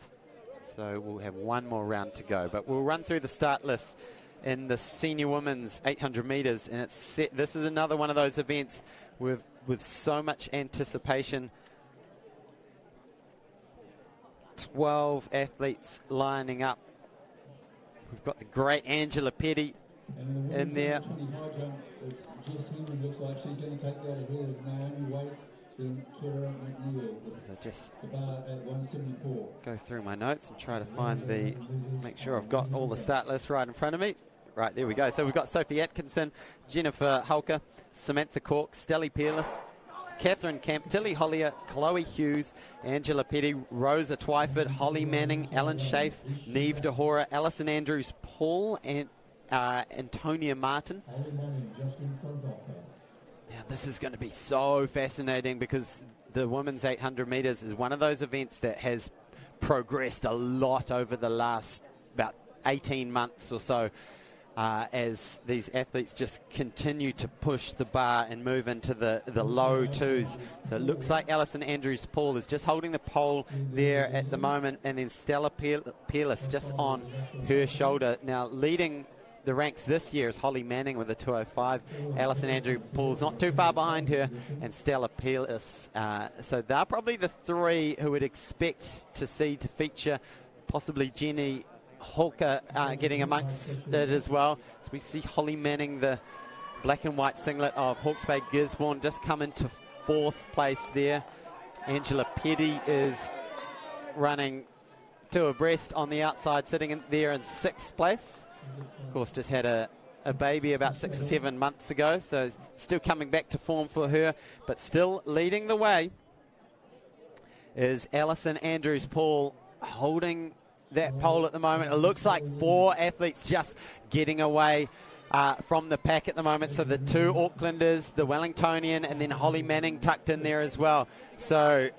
So we'll have one more round to go. But we'll run through the start list in the senior women's 800 metres. And this is another one of those events with so much anticipation. 12 athletes lining up. We've got the great Angela Petty in there. So just go through my notes and try to make sure I've got all the start list right in front of me. Right, there we go. So we've got Sophie Atkinson, Jennifer Hulker, Samantha Cork, Stelly Peerless, Catherine Camp, Tilly Hollier, Chloe Hughes, Angela Petty, Rosa Twyford, Holly Manning, Ellen Schaaf, Neve DeHora, Alison Andrews-Paul, and Antonia Martin. Now this is going to be so fascinating because the women's 800 metres is one of those events that has progressed a lot over the last about 18 months or so. As these athletes just continue to push the bar and move into the low 2s. So it looks like Alison Andrews-Paul is just holding the pole there at the moment, and then Stella Peerless just on her shoulder. Now leading the ranks this year is Holly Manning with a 2:05. Alison Andrews-Paul's not too far behind her, and Stella Peerless. So they're probably the 3 who would expect to feature, possibly Jenny Hawker getting amongst it as well. So we see Holly Manning, the black and white singlet of Hawke's Bay Gisborne, just come into 4th place there. Angela Petty is running 2 abreast on the outside, sitting there in 6th place. Of course, just had a baby about 6 or 7 months ago, so still coming back to form for her, but still leading the way is Alison Andrews-Paul, holding that pole at the moment. It looks like 4 athletes just getting away from the pack at the moment. So the 2 Aucklanders, the Wellingtonian, and then Holly Manning tucked in there as well. So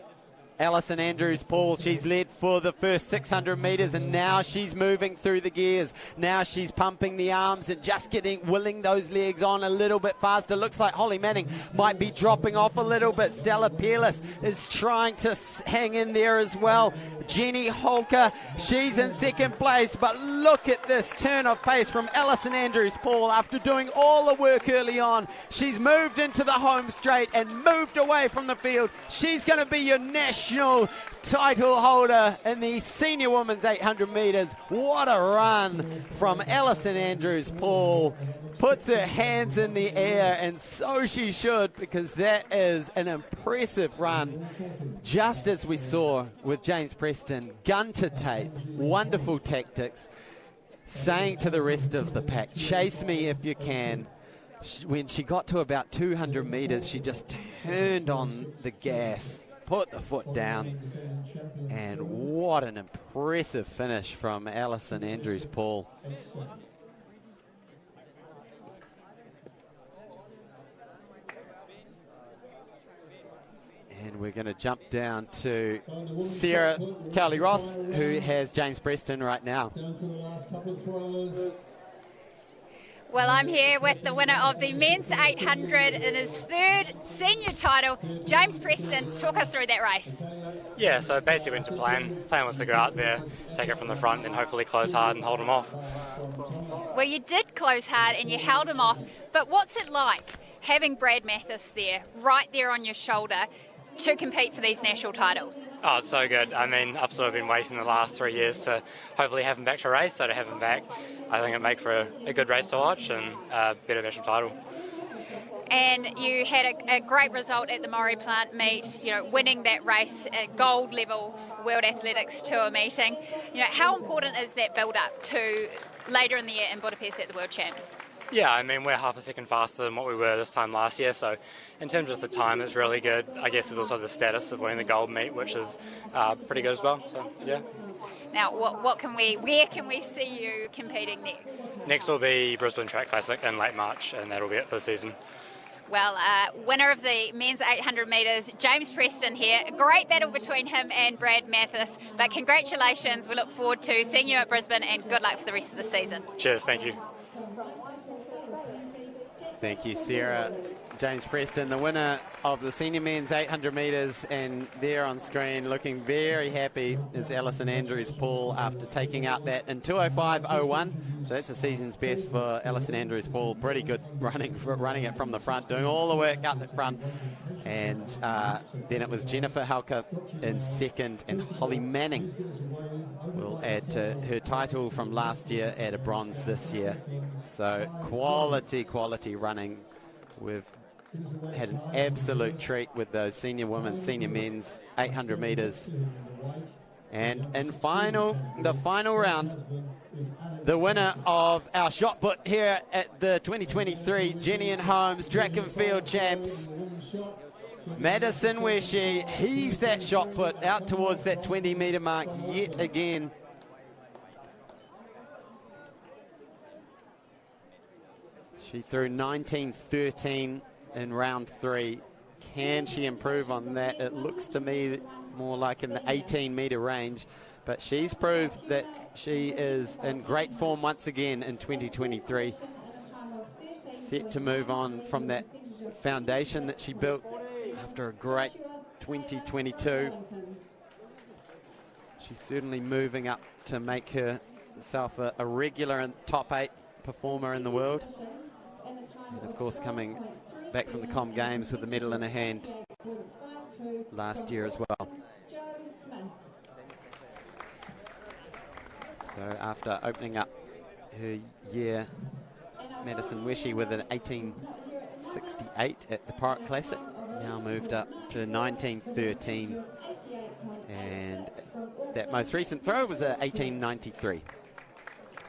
Alison Andrews-Paul, she's led for the first 600 metres, and now she's moving through the gears. Now she's pumping the arms and just willing those legs on a little bit faster. Looks like Holly Manning might be dropping off a little bit. Stella Peerless is trying to hang in there as well. Jenny Holker, she's in 2nd place, but look at this turn of pace from Alison Andrews-Paul after doing all the work early on. She's moved into the home straight and moved away from the field. She's going to be your national title holder in the senior women's 800 metres. What a run from Alison Andrews-Paul. Puts her hands in the air, and so she should, because that is an impressive run. Just as we saw with James Preston, gun to tape, wonderful tactics, saying to the rest of the pack, chase me if you can. When she got to about 200 metres, she just turned on the gas, put the foot down, and what an impressive finish from Alison Andrews-Paul. And we're going to jump down to Sarah Cowley-Ross, who has James Preston right now. Well, I'm here with the winner of the men's 800 in his 3rd senior title, James Preston. Talk us through that race. Yeah, so basically went to plan. Plan was to go out there, take it from the front, and hopefully close hard and hold them off. Well, you did close hard and you held him off, but what's it like having Brad Mathis there, right there on your shoulder, to compete for these national titles? Oh, it's so good. I mean, I've sort of been waiting the last 3 years to hopefully have him back to race, so to have him back, I think it'd make for a good race to watch and a better national title. And you had a great result at the Maury Plant meet, winning that race at gold level World Athletics Tour meeting. You know, how important is that build-up to later in the year in Budapest at the World Champs? Yeah, I mean, we're half a second faster than what we were this time last year, so in terms of the time, it's really good. I guess there's also the status of winning the gold meet, which is pretty good as well, so yeah. Now, where can we see you competing next? Next will be Brisbane Track Classic in late March, and that'll be it for the season. Well, winner of the men's 800 metres, James Preston here. A great battle between him and Brad Mathis, but congratulations. We look forward to seeing you at Brisbane, and good luck for the rest of the season. Cheers, thank you. Thank you, Sarah. James Preston, the winner of the senior men's 800 metres, and there on screen looking very happy is Alison Andrews-Paul after taking out that in 2:05.01. So that's a season's best for Alison Andrews-Paul. Pretty good running it from the front, doing all the work up the front. And then it was Jennifer Halker in second, and Holly Manning will add to her title from last year, add a bronze this year. So quality running. We've had an absolute treat with those senior women's, senior men's 800 metres. And in the final round, the winner of our shot put here at the 2023 Jennian Holmes Track and Field Champs, Madison, where she heaves that shot put out towards that 20-metre mark yet again. She threw 19.13 in round 3. Can she improve on that? It looks to me more like in the 18-metre range, but she's proved that she is in great form once again in 2023. Set to move on from that foundation that she built after a great 2022. She's certainly moving up to make herself a regular and top 8 performer in the world. And of course, coming back from the Com Games with the medal in her hand last year as well. So after opening up her year, Madison Wishy with an 18.68 at the Park Classic, now moved up to 19.13, and that most recent throw was a 18.93.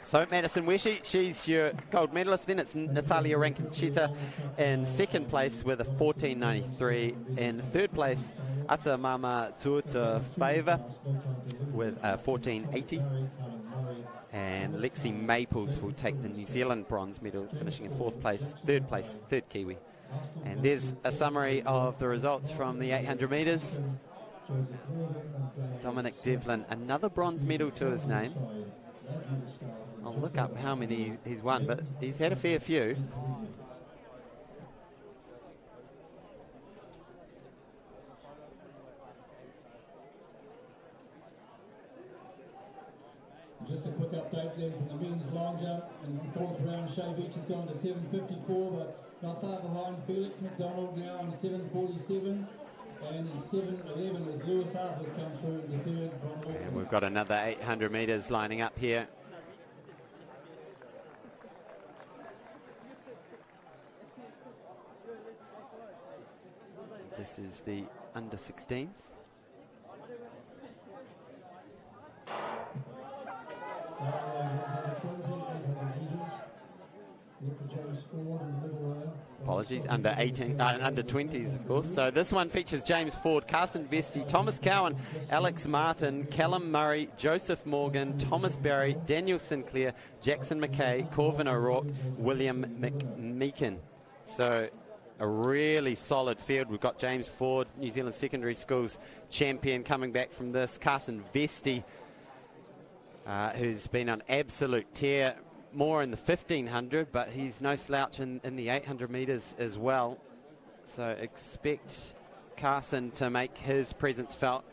So Madison Wishy, she's your gold medalist. Then it's Natalia Rankinchita in second place with a 14.93. In third place, Ata Mama Tuata Favour with a 14.80. And Lexi Maples will take the New Zealand bronze medal, finishing in fourth place, third Kiwi. And there's a summary of the results from the 800 metres. Dominic Devlin, another bronze medal to his name. I'll look up how many he's won, but he's had a fair few. Just a quick update there from the men's long jump. In the fourth round, Shea Beach has gone to 7.54, but not far behind Felix McDonald now in 7.47. And in 7.11 as Lewis Harper's come through in the third. And we've got another 800 metres lining up here. This is the under 16s. Apologies, under 20s, of course. So this one features James Ford, Carson Vesti, Thomas Cowan, Alex Martin, Callum Murray, Joseph Morgan, Thomas Barry, Daniel Sinclair, Jackson McKay, Corvin O'Rourke, William McMeekin. So a really solid field. We've got James Ford, New Zealand Secondary Schools champion, coming back from this. Carson Vesti, who's been on absolute tear, more in the 1500, but he's no slouch in the 800 metres as well. So expect Carson to make his presence felt.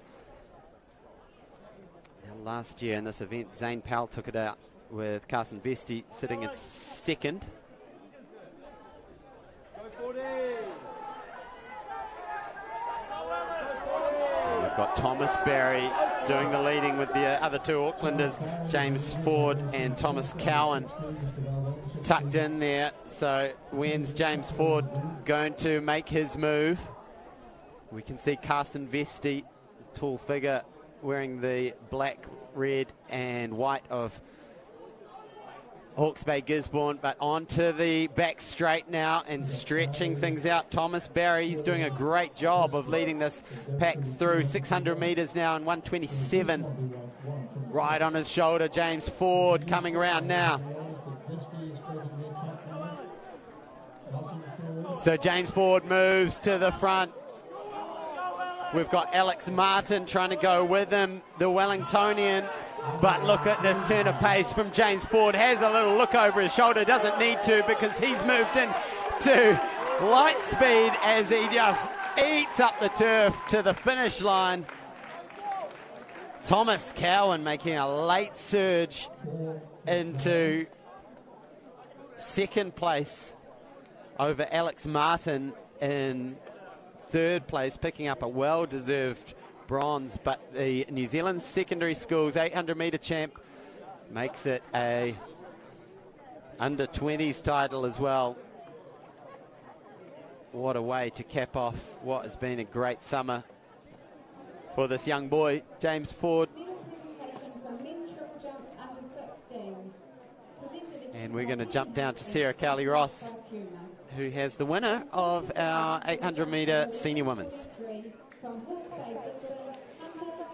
Now, last year in this event, Zane Powell took it out with Carson Vesti sitting in second. We've got Thomas Barry doing the leading with the other two Aucklanders, James Ford and Thomas Cowan, tucked in there. So when's James Ford going to make his move? We can see Carson Vesti, the tall figure, wearing the black, red and white of Hawke's Bay Gisborne, but onto the back straight now and stretching things out. Thomas Barry, he's doing a great job of leading this pack through 600 metres now in 1:27. Right on his shoulder, James Ford coming around now. So James Ford moves to the front. We've got Alex Martin trying to go with him, the Wellingtonian. But look at this turn of pace from James Ford. Has a little look over his shoulder. Doesn't need to because he's moved in to light speed as he just eats up the turf to the finish line. Thomas Cowan making a late surge into second place over Alex Martin in third place, picking up a well-deserved bronze, but the New Zealand Secondary Schools 800 metre champ makes it a under 20s title as well. What a way to cap off what has been a great summer for this young boy, James Ford. And we're going to jump down to Sarah Cowley-Ross, who has the winner of our 800 metre senior women's.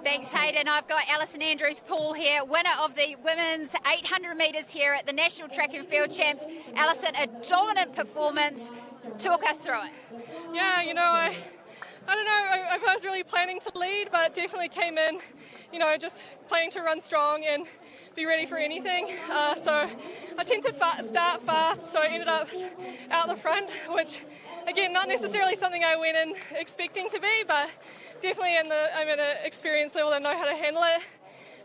Thanks, Hayden. I've got Alison Andrews-Paul here, winner of the women's 800 metres here at the National Track and Field Champs. Alison, a dominant performance. Talk us through it. Yeah, I don't know, I was really planning to lead, but definitely came in, just planning to run strong and be ready for anything. So I tend to start fast, so I ended up out the front, which, again, not necessarily something I went in expecting to be, but definitely I'm at an experience level that I know how to handle it.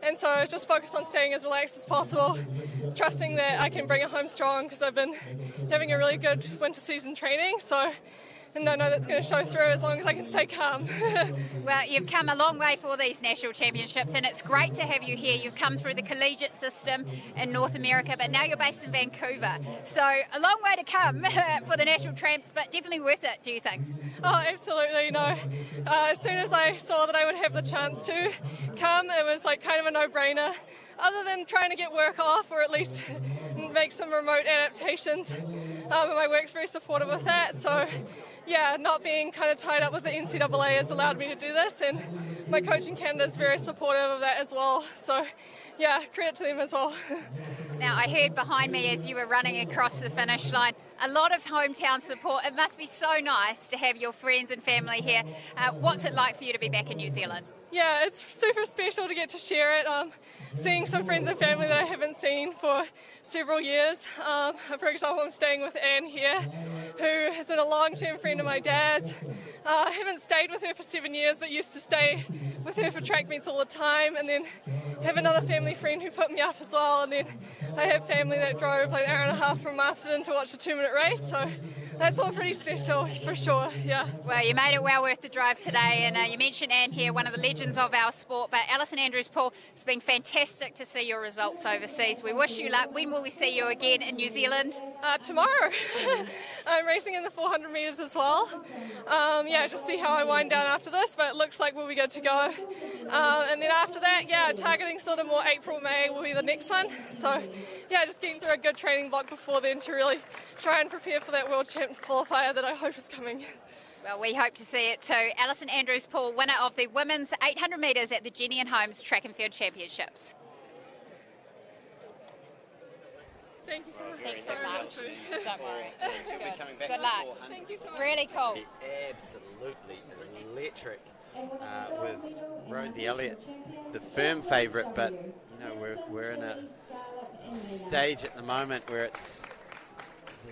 And so just focused on staying as relaxed as possible, trusting that I can bring it home strong because I've been having a really good winter season training. And I know that's going to show through as long as I can stay calm. Well, you've come a long way for these national championships, and it's great to have you here. You've come through the collegiate system in North America, but now you're based in Vancouver. So a long way to come for the national champs, but definitely worth it, do you think? Oh, absolutely, no. As soon as I saw that I would have the chance to come, it was like kind of a no-brainer. Other than trying to get work off, or at least make some remote adaptations. And my work's very supportive of that, so yeah, not being kind of tied up with the NCAA has allowed me to do this, and my coach in Canada is very supportive of that as well. So yeah, credit to them as well. Now, I heard behind me as you were running across the finish line, a lot of hometown support. It must be so nice to have your friends and family here. What's it like for you to be back in New Zealand? Yeah, it's super special to get to share it. Seeing some friends and family that I haven't seen for several years. For example, I'm staying with Anne here, who has been a long-term friend of my dad's. I haven't stayed with her for 7 years, but used to stay with her for track meets all the time. And then have another family friend who put me up as well. And then I have family that drove like an hour and a half from Masterton to watch a 2-minute race. So that's all pretty special for sure, yeah. Well, you made it well worth the drive today, and you mentioned Anne here, one of the legends of our sport, but Alison Andrews-Paul, it's been fantastic to see your results overseas. We wish you luck. When will we see you again in New Zealand? Tomorrow. I'm racing in the 400 metres as well. Yeah, just see how I wind down after this, but it looks like we'll be good to go. And then after that, yeah, targeting sort of more April, May will be the next one. So yeah, just getting through a good training block before then to really try and prepare for that World Champs qualifier that I hope is coming. Well, we hope to see it too. Alison Andrews-Paul, winner of the women's 800 metres at the Jennian Homes Track and Field Championships. Thank you so much. Thanks so much. Don't worry. Coming back Good luck. Thank you so much. Really cool. Absolutely electric with Rosie Elliott, the firm favourite, but we're in a stage at the moment where it's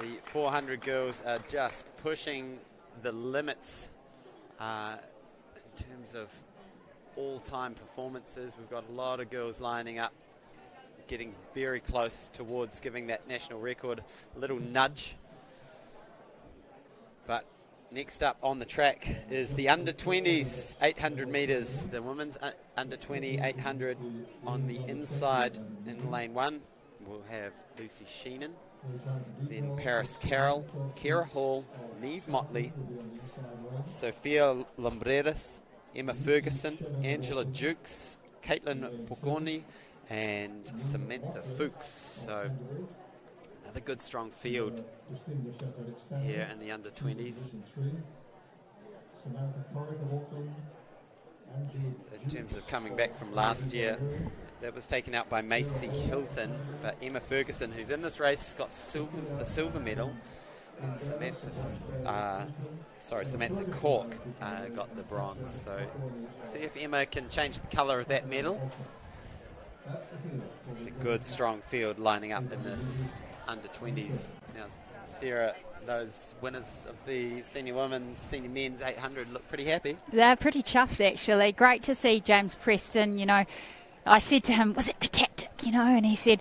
the 400 girls are just pushing the limits in terms of all-time performances. We've got a lot of girls lining up, getting very close towards giving that national record a little nudge. But next up on the track is the under-20s 800 metres. The women's under-20 800 on the inside in lane 1. We'll have Lucy Sheenan, then Paris Carroll, Kira Hall, Neve Motley, Sophia Lumbreras, Emma Ferguson, Angela Jukes, Caitlin Poconi and Samantha Fuchs. So another good strong field here in the under-20s. In terms of coming back from last year, that was taken out by Macy Hilton, but Emma Ferguson, who's in this race, got the silver medal, and Samantha Cork got the bronze. So see if Emma can change the colour of that medal. A good strong field lining up in this under-20s. Now, Sarah, those winners of the senior women's, senior men's 800 look pretty happy. They're pretty chuffed, actually. Great to see James Preston. You know, I said to him, was it the tactic, you know? And he said,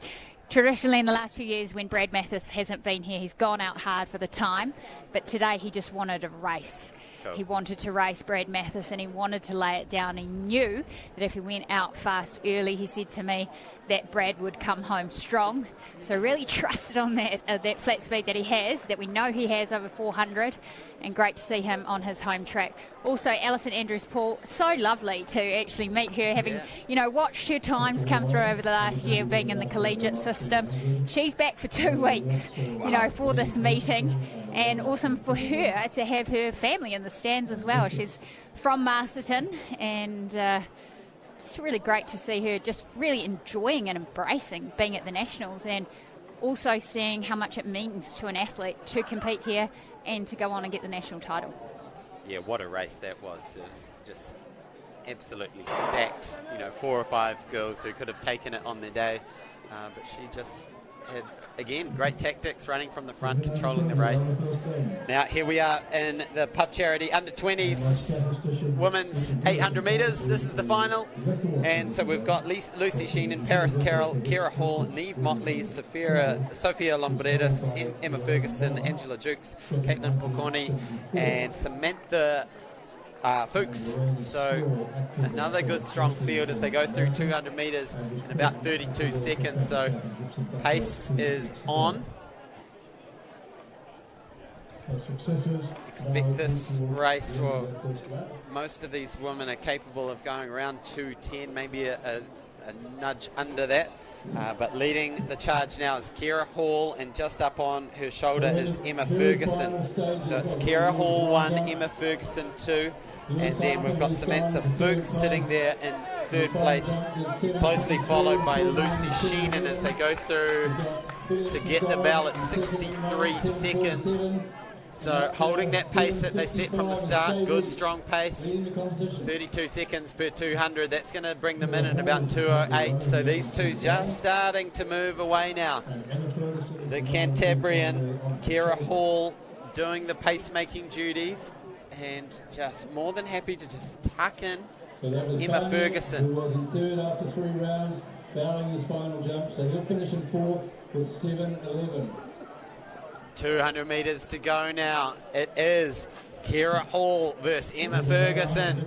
traditionally in the last few years when Brad Mathis hasn't been here, he's gone out hard for the time. But today he just wanted a race. Cool. He wanted to race Brad Mathis and he wanted to lay it down. He knew that if he went out fast early, he said to me, that Brad would come home strong. So really trusted on that flat speed that he has, that we know he has over 400, and great to see him on his home track. Also, Alison Andrews-Paul, so lovely to actually meet her, having watched her times come through over the last year, being in the collegiate system. She's back for 2 weeks, for this meeting, and awesome for her to have her family in the stands as well. She's from Masterton, and it's really great to see her just really enjoying and embracing being at the Nationals, and also seeing how much it means to an athlete to compete here and to go on and get the national title. Yeah, what a race that was. It was just absolutely stacked. 4 or 5 girls who could have taken it on their day, but she just had, again, great tactics, running from the front, controlling the race. Now, here we are in the pub charity under-20s women's 800 metres. This is the final. And so we've got Lucy Sheenan, Paris Carroll, Kira Hall, Neve Motley, Sophia Lombardidis, Emma Ferguson, Angela Jukes, Caitlin Poconi, and Samantha Fuchs. So another good strong field as they go through 200 metres in about 32 seconds. So pace is on. Expect this race, or most of these women are capable of going around 2:10, maybe a nudge under that. But leading the charge now is Kira Hall, and just up on her shoulder is Emma Ferguson. So it's Kira Hall 1, Emma Ferguson 2, and then we've got Samantha Fuchs sitting there in 3rd place, closely followed by Lucy Sheenan as they go through to get the bell at 63 seconds. So holding that pace that they set from the start, good strong pace, 32 seconds per 200, that's going to bring them in at about 2:08. So these two just starting to move away now. The Cantabrian, Kira Hall, doing the pacemaking duties, and just more than happy to just tuck in Emma Ferguson. Was in 3rd after 3 rounds, fouling his final jump, so he'll finish in 4th with 7:11. 200 metres to go now. It is Kira Hall versus Emma Ferguson.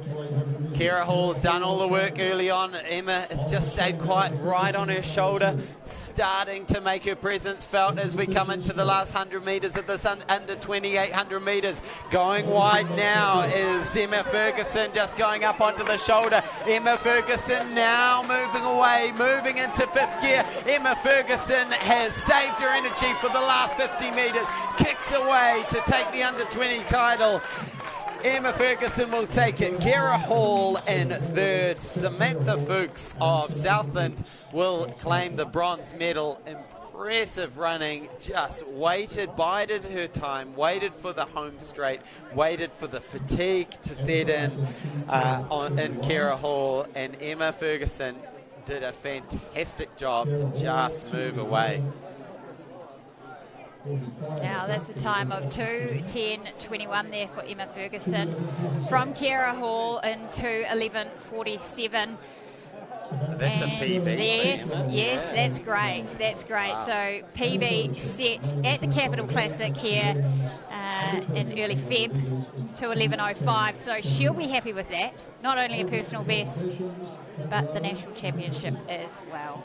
Kira Hall's done all the work early on. Emma has just stayed quite right on her shoulder, starting to make her presence felt as we come into the last 100 metres of this under 2800 metres. Going wide now is Emma Ferguson, just going up onto the shoulder. Emma Ferguson now moving away, moving into 5th gear. Emma Ferguson has saved her energy for the last 50 metres, kicks away to take the under 20 title. Emma Ferguson will take it. Kira Hall in 3rd. Samantha Fuchs of Southland will claim the bronze medal. Impressive running, just waited, bided her time, waited for the home straight, waited for the fatigue to set in Kira Hall, and Emma Ferguson did a fantastic job to just move away. Now that's a time of 2:10.21 there for Emma Ferguson. From Kira Hall in 2:11.47. So that's a PB. Yes, that's great. That's great. Wow. So PB set at the Capital Classic here in early Feb, 2:11.05. So she'll be happy with that. Not only a personal best, but the national championship as well.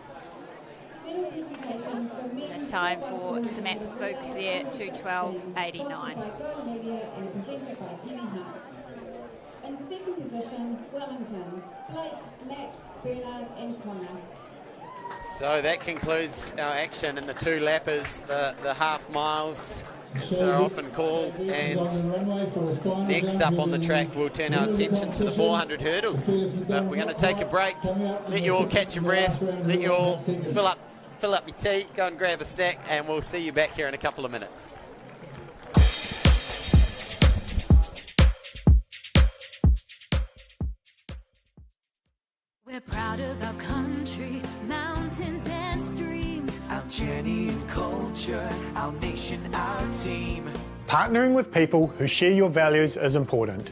And a time for Samantha Fuchs there, 2:12.89. second position, Wellington, Blake, Matt, Bernard and Connor. So that concludes our action in the two lappers, the half miles, as they're often called, and next up on the track we'll turn our attention to the 400 hurdles. But we're going to take a break, let you all catch your breath, let you all fill up your tea, go and grab a snack, and we'll see you back here in a couple of minutes. We're proud of our country, mountains and streams. Our Jennian culture, our nation, our team. Partnering with people who share your values is important.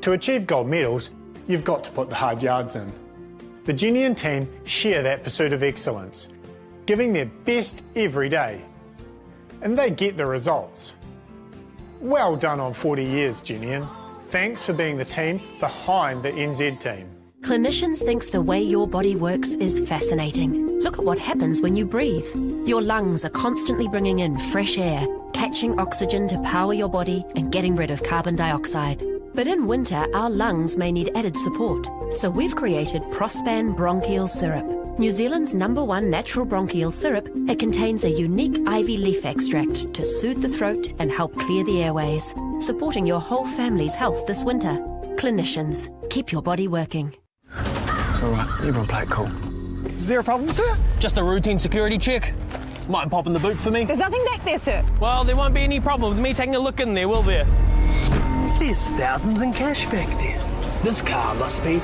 To achieve gold medals, you've got to put the hard yards in. The Jennian team share that pursuit of excellence, giving their best every day. And they get the results. Well done on 40 years, Jennian. Thanks for being the team behind the NZ team. Clinicians thinks the way your body works is fascinating. Look at what happens when you breathe. Your lungs are constantly bringing in fresh air, catching oxygen to power your body and getting rid of carbon dioxide. But in winter, our lungs may need added support. So we've created Prospan Bronchial Syrup. New Zealand's #1 natural bronchial syrup. It contains a unique ivy leaf extract to soothe the throat and help clear the airways, supporting your whole family's health this winter. Clinicians, keep your body working. All right, everyone play it cool. Is there a problem, sir? Just a routine security check. Might pop in the boot for me. There's nothing back there, sir. Well, there won't be any problem with me taking a look in there, will there? There's thousands in cash back there. This car must be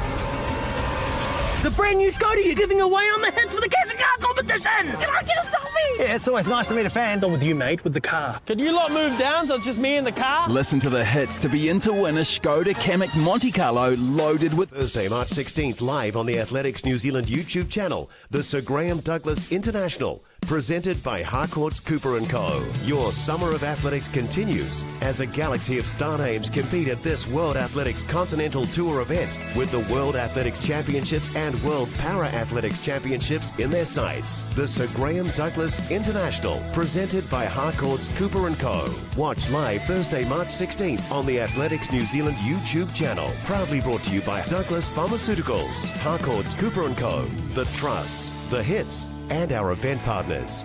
the brand new Skoda you're giving away on the Hits for the Cash and Car competition! Can I get a selfie? Yeah, it's always nice to meet a fan. Not with you, mate, with the car. Could you lot move down so it's just me and the car? Listen to the hits to be in to win a Skoda Kamiq Monte Carlo loaded with... Thursday, March 16th, live on the Athletics New Zealand YouTube channel, the Sir Graham Douglas International, presented by Harcourts Cooper & Co. Your summer of athletics continues as a galaxy of star names compete at this World Athletics Continental Tour event with the World Athletics Championships and World Para Athletics Championships in their sights. The Sir Graham Douglas International, presented by Harcourts Cooper & Co. Watch live Thursday, March 16th on the Athletics New Zealand YouTube channel. Proudly brought to you by Douglas Pharmaceuticals, Harcourts Cooper & Co., The Trusts, The Hits, and our event partners.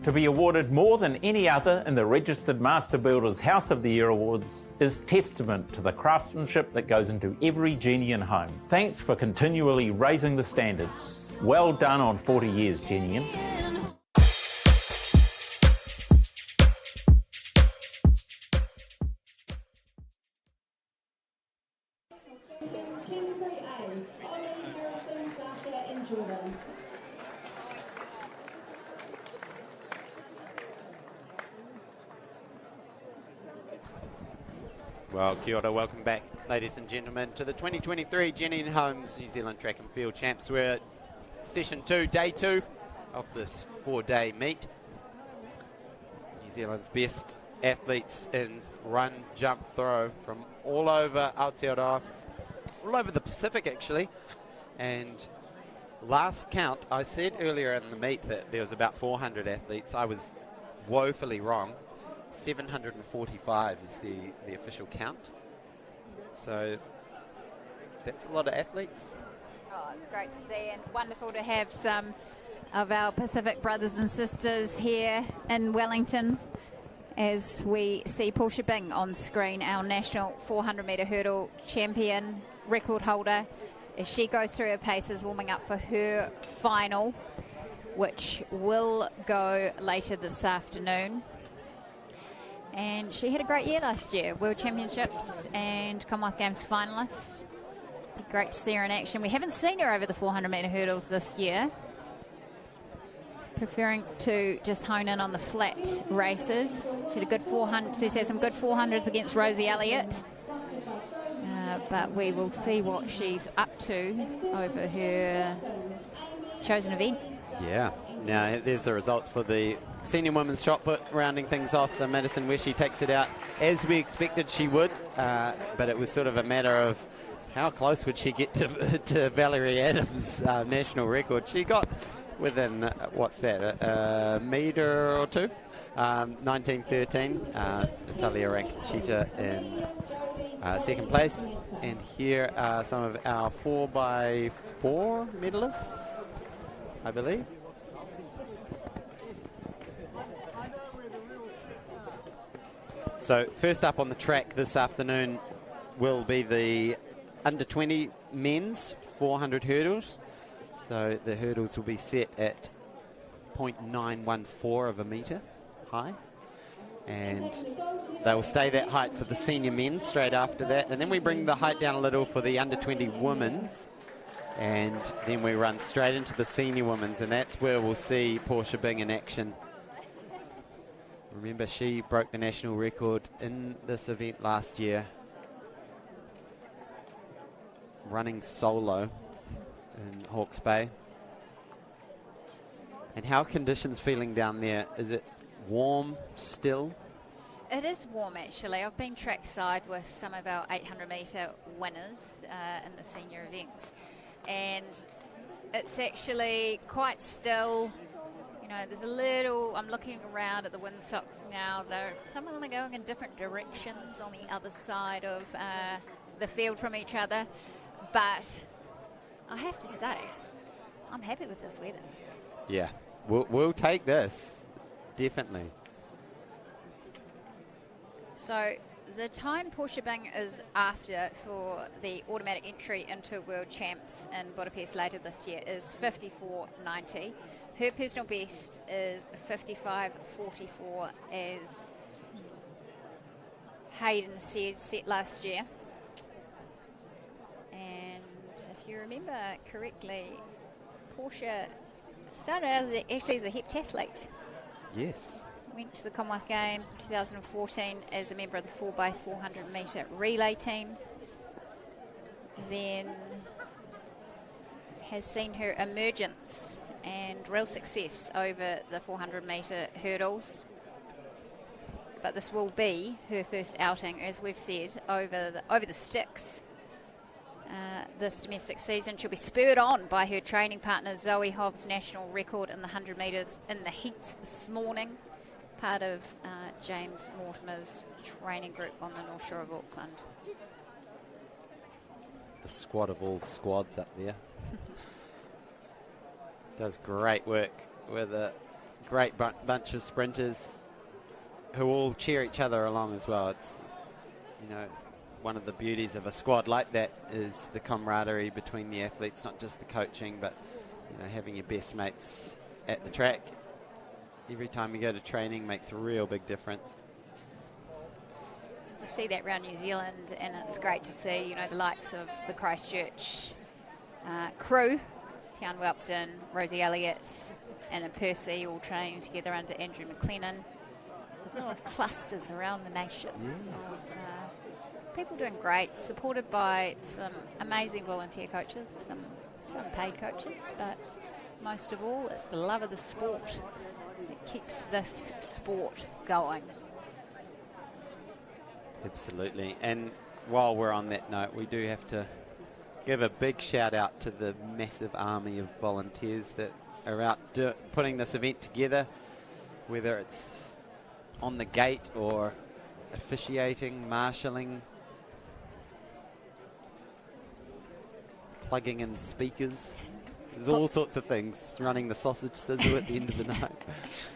To be awarded more than any other in the Registered Master Builders House of the Year Awards is testament to the craftsmanship that goes into every Jennian home. Thanks for continually raising the standards. Well done on 40 years, Jennian. Well, kia ora, welcome back, ladies and gentlemen, to the 2023 Jennian Homes New Zealand Track and Field Champs. We're at session 2, day 2 of this 4-day meet. New Zealand's best athletes in run, jump, throw from all over Aotearoa, all over the Pacific actually. And last count, I said earlier in the meet that there was about 400 athletes. I was woefully wrong. 745 is the official count. So that's a lot of athletes. Oh, it's great to see and wonderful to have some of our Pacific brothers and sisters here in Wellington as we see Portia Bing on screen, our national 400 metre hurdle champion, record holder, as she goes through her paces, warming up for her final, which will go later this afternoon. And she had a great year last year, World Championships and Commonwealth Games finalist. Be great to see her in action. We haven't seen her over the 400 metre hurdles this year, preferring to just hone in on the flat races. She had a good 400, she's had some good 400s against Rosie Elliott, but we will see what she's up to over her chosen event. Yeah, now there's the results for the senior women's shot put, rounding things off. So Madison Weshy takes it out as we expected she would, but it was sort of a matter of how close would she get to Valerie Adams' national record. She got within, what's that, a metre or two, 19:13. Natalia Rankin-Cheetah in second place, And here are some of our 4x4 medalists, I believe. So first up on the track this afternoon will be the under 20 men's 400 hurdles. So the hurdles will be set at 0.914 of a metre high. And they will stay that height for the senior men's straight after that. And then we bring the height down a little for the under 20 women's. And then we run straight into the senior women's. And that's where we'll see Portia Bing in action. Remember, she broke the national record in this event last year, running solo in Hawke's Bay. And how are conditions feeling down there? Is it warm still? It is warm, actually. I've been trackside with some of our 800-metre winners in the senior events, and it's actually quite still. You know, there's a little, I'm looking around at the windsocks now. Some of them are going in different directions on the other side of the field from each other. But I have to say, I'm happy with this weather. Yeah, we'll take this, definitely. So the time Portia Bing is after for the automatic entry into World Champs in Budapest later this year is 54.90. Her personal best is 55.44, as Hayden said, set last year. And if you remember correctly, Portia started out actually as a heptathlete. Yes. Went to the Commonwealth Games in 2014 as a member of the 4x400 metre relay team. Then has seen her emergence and real success over the 400 metre hurdles. But this will be her first outing, as we've said, over the sticks this domestic season. She'll be spurred on by her training partner Zoe Hobbs' national record in the 100 metres in the heats this morning, part of James Mortimer's training group on the North Shore of Auckland. The squad of all squads up there. Does great work with a great bunch of sprinters who all cheer each other along as well. It's, you know, one of the beauties of a squad like that is the camaraderie between the athletes, not just the coaching, but, you know, having your best mates at the track every time you go to training makes a real big difference. We see that around New Zealand, and it's great to see, you know, the likes of the Christchurch crew, Tian Welpton, Rosie Elliott, and Percy all training together under Andrew McLennan. Little clusters around the nation of people doing great, supported by some amazing volunteer coaches, some paid coaches, but most of all, it's the love of the sport that keeps this sport going. Absolutely. And while we're on that note, we do have to give a big shout out to the massive army of volunteers that are out putting this event together, whether it's on the gate or officiating, marshalling, plugging in speakers. There's all sorts of things. Running the sausage sizzle at the end of the night.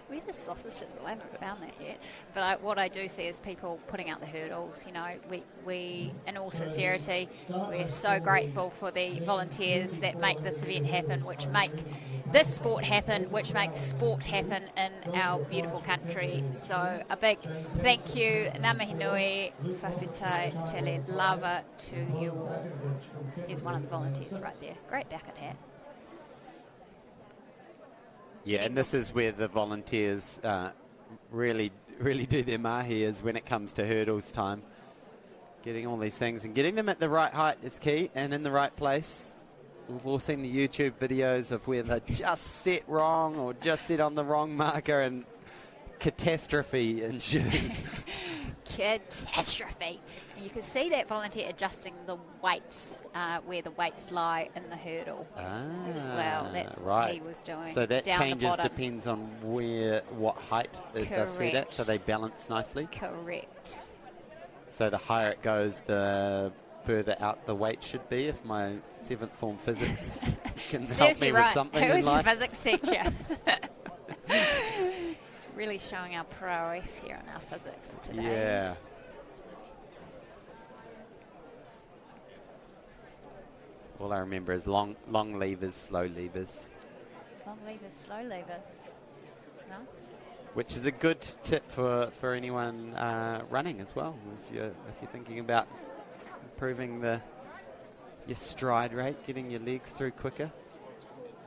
Where's the sausage sizzle? I haven't found that yet. But what I do see is people putting out the hurdles. You know, we in all sincerity, we're so grateful for the volunteers that make this event happen, which make this sport happen, which makes sport happen in our beautiful country. So a big thank you, ngā mihi nui, whawhitai tele lava to you all. Here's one of the volunteers right there. Great bucket hat. Yeah, and this is where the volunteers really do their mahi, is when it comes to hurdles time. Getting all these things and getting them at the right height is key, and in the right place. We've all seen the YouTube videos of where they're just set wrong or just set on the wrong marker and catastrophe ensues. Catastrophe. And you can see that volunteer adjusting the weights, where the weights lie in the hurdle as well. That's right. what he was doing. So that down changes, depends on what height it does set at, so they balance nicely. Correct. So the higher it goes, the further out the weight should be if my 7th form physics can help Serves me you with right. something Who in is your life. physics teacher? Really showing our prowess here in our physics today. Yeah. All I remember is long levers, slow levers. Long levers, slow levers. Nice. Which is a good tip for anyone running as well. If you're thinking about improving your stride rate, getting your legs through quicker,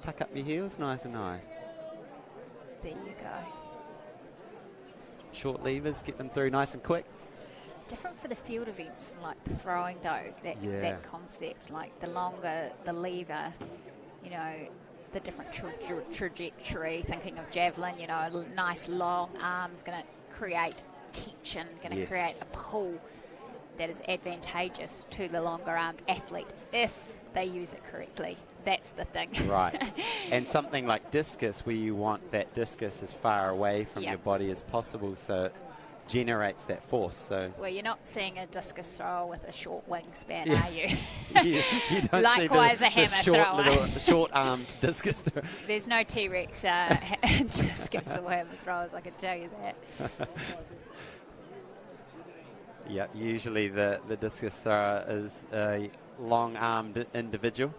tuck up your heels nice and high. There you go. Short levers, get them through nice and quick. Different for the field events, like the throwing though, that concept, like the longer the lever, you know, the different trajectory, thinking of javelin, you know, a nice long arm's going to create tension, going to create a pull that is advantageous to the longer armed athlete if they use it correctly. That's the thing. Right. And something like discus, where you want that discus as far away from your body as possible, so it generates that force. So well, you're not seeing a discus thrower with a short wingspan, yeah. are you? you don't Likewise, see a hammer thrower. Short-armed discus thrower. There's no T-Rex discus or hammer throwers, I can tell you that. Yeah, usually the discus thrower is a long-armed individual.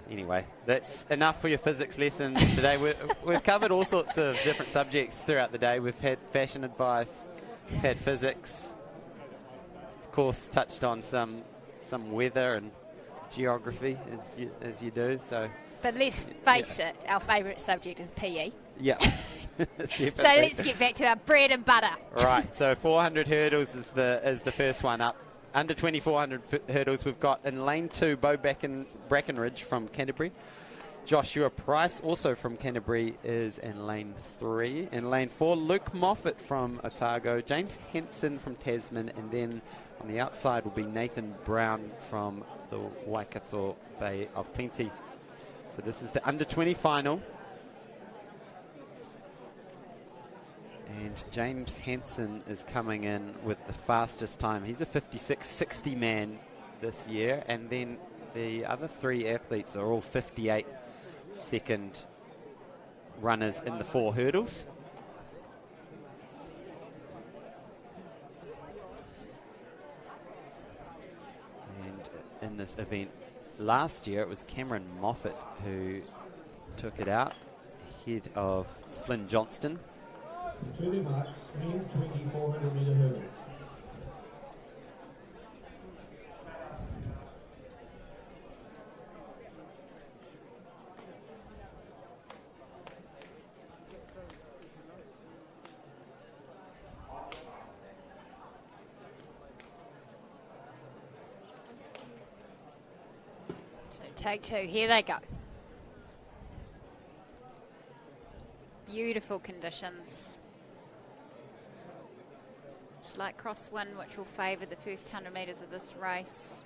Anyway, that's enough for your physics lessons today. We've covered all sorts of different subjects throughout the day. We've had fashion advice, we've had physics, of course touched on some weather and geography as you do. So, but let's face it, our favourite subject is PE. Yeah. So let's get back to our bread and butter. Right, so 400 hurdles is the first one up. Under 2,400 hurdles, we've got in lane 2, Bo Brackenridge from Canterbury. Joshua Price, also from Canterbury, is in lane 3. In lane 4, Luke Moffat from Otago, James Henson from Tasman, and then on the outside will be Nathan Brown from the Waikato Bay of Plenty. So this is the under 20 final. And James Henson is coming in with the fastest time. He's a 56.60 man this year, and then the other 3 athletes are all 58-second runners in the 4 hurdles. And in this event last year, it was Cameron Moffat who took it out ahead of Flynn Johnston. Including marks, men 2,400 metre hurdles. So take 2, here they go. Beautiful conditions. Slight crosswind, which will favour the first 100 metres of this race.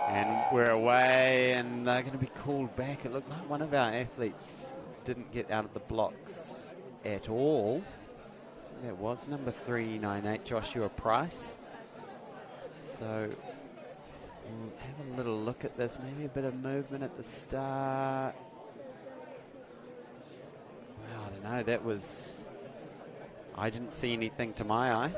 And we're away, and they're going to be called back. It looked like one of our athletes didn't get out of the blocks at all. That was number 398, Joshua Price. So we'll have a little look at this. Maybe a bit of movement at the start. Well, I don't know. That was... I didn't see anything to my eye.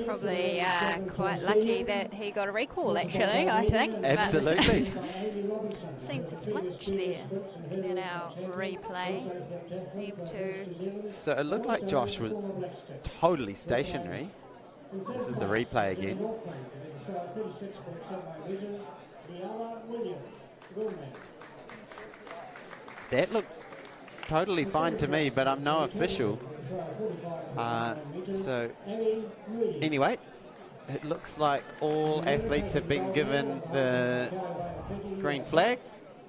Probably quite lucky that he got a recall, actually, I think. Absolutely. Seemed to flinch there in our replay. Seemed to... So it looked like Josh was totally stationary. This is the replay again. That looked totally fine to me, but I'm no official. So anyway, it looks like all athletes have been given the green flag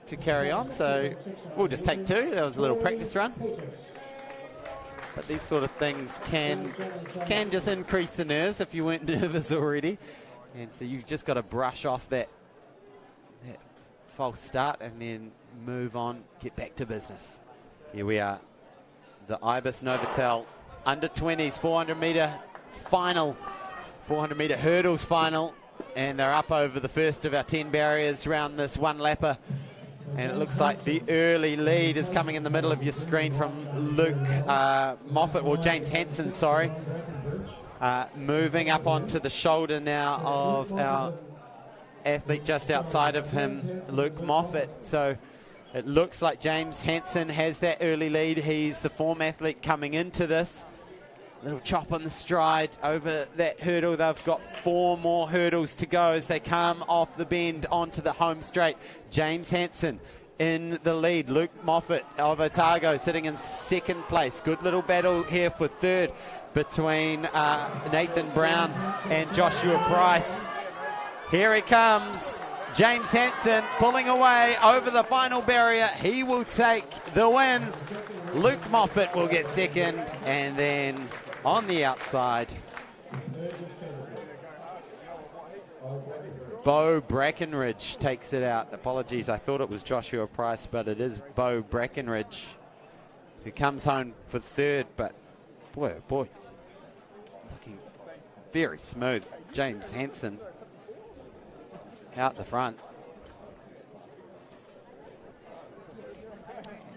to carry on, so we'll just take 2. That was a little practice run. But these sort of things can just increase the nerves if you weren't nervous already. And so you've just got to brush off that false start and then move on, get back to business. Here we are, the Ibis Novotel under 20s 400 metre final, 400 metre hurdles final, and they're up over the first of our 10 barriers around this one lapper. And it looks like the early lead is coming in the middle of your screen from Luke Moffat, or James Hansen, sorry. Moving up onto the shoulder now of our athlete just outside of him, Luke Moffat. So it looks like James Hansen has that early lead. He's the form athlete coming into this. Little chop on the stride over that hurdle. They've got 4 more hurdles to go as they come off the bend onto the home straight. James Hansen in the lead. Luke Moffat of Otago sitting in second place. Good little battle here for third between Nathan Brown and Joshua Price. Here he comes. James Hansen pulling away over the final barrier. He will take the win. Luke Moffat will get second, and then on the outside, Bo Brackenridge takes it out. Apologies, I thought it was Joshua Price, but it is Bo Brackenridge who comes home for third. But boy, oh boy, looking very smooth. James Hansen out the front.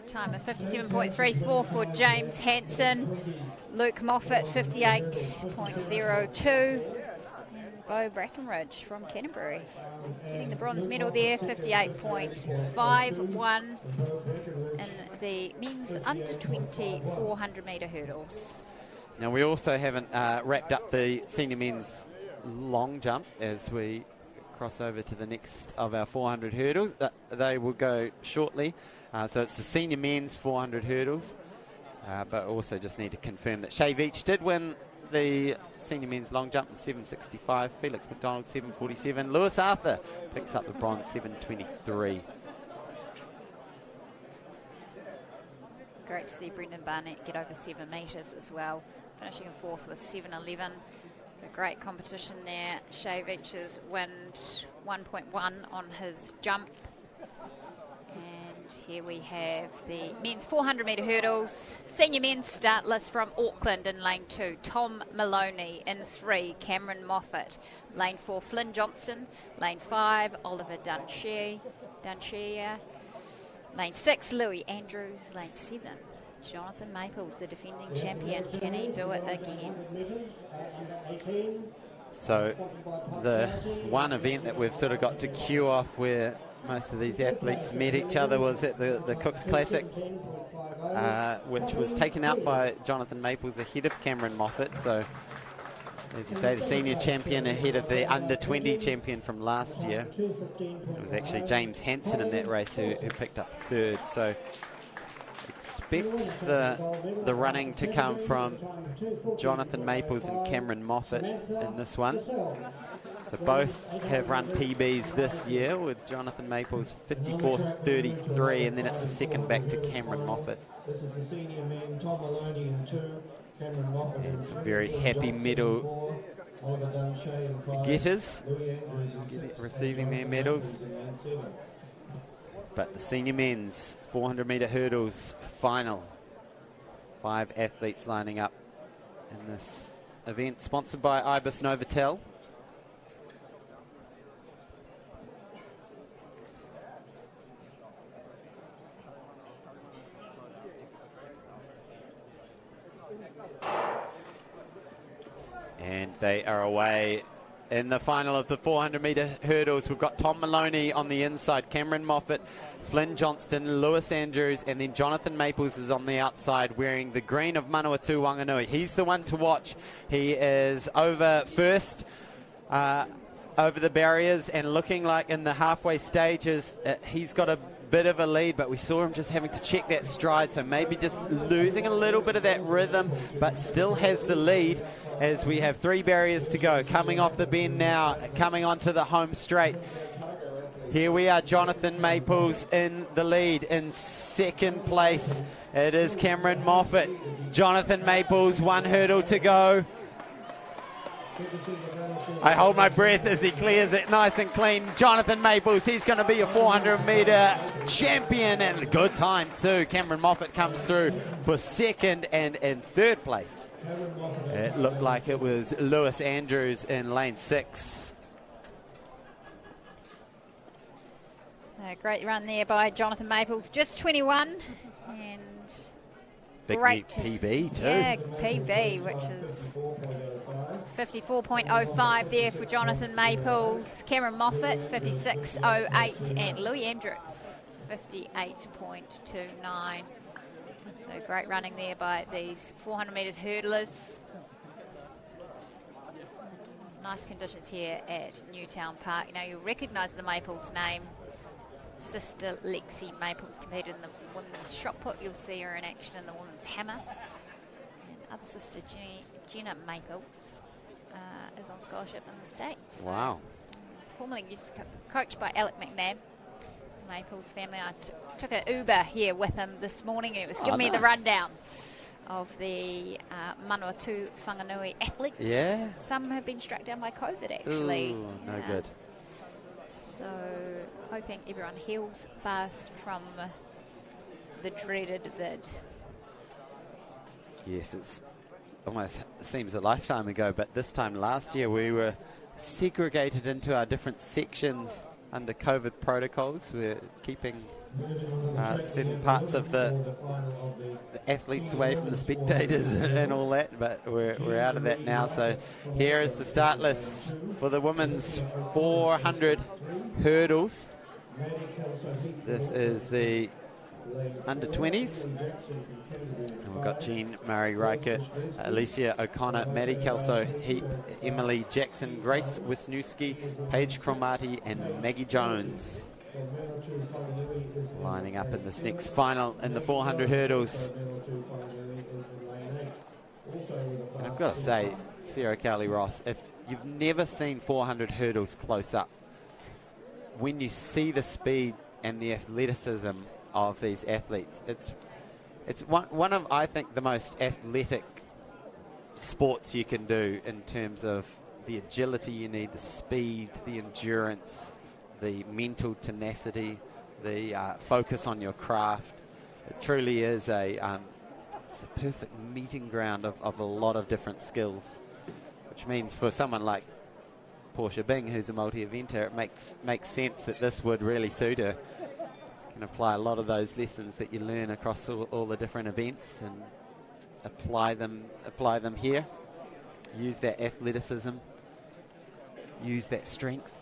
Time of 57.34 for James Hansen. Luke Moffat, 58.02. Bo Brackenridge from Canterbury getting the bronze medal there, 58.51 in the men's under 20 400 metre hurdles. Now we also haven't wrapped up the senior men's long jump as we cross over to the next of our 400 hurdles. They will go shortly. So it's the senior men's 400 hurdles. But also just need to confirm that Shay Veach did win the senior men's long jump, 7:65. Felix McDonald, 7:47. Lewis Arthur picks up the bronze, 7:23. Great to see Brendan Barnett get over 7 metres as well, finishing in fourth with 7:11. A great competition there. Shay Veach's winned 1.1 on his jump. And here we have the men's 400 metre hurdles. Senior men's start list from Auckland in lane 2. Tom Maloney in 3. Cameron Moffat. Lane 4, Flynn Johnston. Lane 5, Oliver Dunshire. Lane 6, Louis Andrews. Lane 7, Jonathan Maples, the defending champion. Can he do it again? So the one event that we've sort of got to queue off where most of these athletes met each other was at the Cooks Classic, which was taken out by Jonathan Maples ahead of Cameron Moffat. So, as you say, the senior champion ahead of the under-20 champion from last year. It was actually James Hansen in that race who picked up third. So, expect the running to come from Jonathan Maples and Cameron Moffat in this one. So both have run PBs this year, with Jonathan Maples 54.33, and then it's a second back to Cameron Moffat. And some very happy medal getters receiving their medals. But the senior men's 400 metre hurdles final. 5 athletes lining up in this event, sponsored by Ibis Novotel. And they are away in the final of the 400 metre hurdles. We've got Tom Maloney on the inside, Cameron Moffat, Flynn Johnston, Lewis Andrews, and then Jonathan Maples is on the outside wearing the green of Manawatu Wanganui. He's the one to watch. He is over first over the barriers and looking like in the halfway stages he's got a bit of a lead, but we saw him just having to check that stride, so maybe just losing a little bit of that rhythm, but still has the lead as we have 3 barriers to go. Coming off the bend now, coming onto the home straight. Here we are, Jonathan Maples in the lead. In second place, it is Cameron Moffat. Jonathan Maples, 1 hurdle to go. I hold my breath as he clears it nice and clean. Jonathan Maples, he's going to be a 400-metre champion, and a good time too. Cameron Moffat comes through for second and third place. It looked like it was Lewis Andrews in lane 6. A great run there by Jonathan Maples, just 21, and big great PB too. Yeah, PB, which is 54.05 there for Jonathan Maples. Cameron Moffat, 56.08, and Louis Andrews, 58.29. So great running there by these 400 metres hurdlers. Nice conditions here at Newtown Park. You know, you'll recognise the Maples name. Sister Lexi Maples competed in the women's shot put. You'll see her in action in the women's hammer. And other sister Jenna Maples is on scholarship in the States. Wow. Formerly coached by Alec McNabb. Maples family. I took an Uber here with him this morning, and it was giving me the rundown of the Manawatu Whanganui athletes. Yeah. Some have been struck down by COVID, actually. Ooh, no good. So hoping everyone heals fast from the dreaded vid. Yes, it's almost seems a lifetime ago, but this time last year we were segregated into our different sections under COVID protocols. We're keeping certain parts of the athletes away from the spectators and all that, but we're out of that now. So here is the start list for the women's 400 hurdles. This is the under 20s. And we've got Jean Murray Reichert, Alicia O'Connor, Maddie Kelso Heap, Emily Jackson, Grace Wisniewski, Paige Cromarty, and Maggie Jones lining up in this next final in the 400 hurdles. And I've got to say, Sarah Cowley Ross, if you've never seen 400 hurdles close up, when you see the speed and the athleticism of these athletes, it's one of, I think, the most athletic sports you can do in terms of the agility you need, the speed, the endurance, the mental tenacity, the focus on your craft. It truly is it's the perfect meeting ground of a lot of different skills, which means for someone like Portia Bing, who's a multi-eventer, it makes sense that this would really suit her. Can apply a lot of those lessons that you learn across all the different events and apply them here. Use that athleticism, use that strength.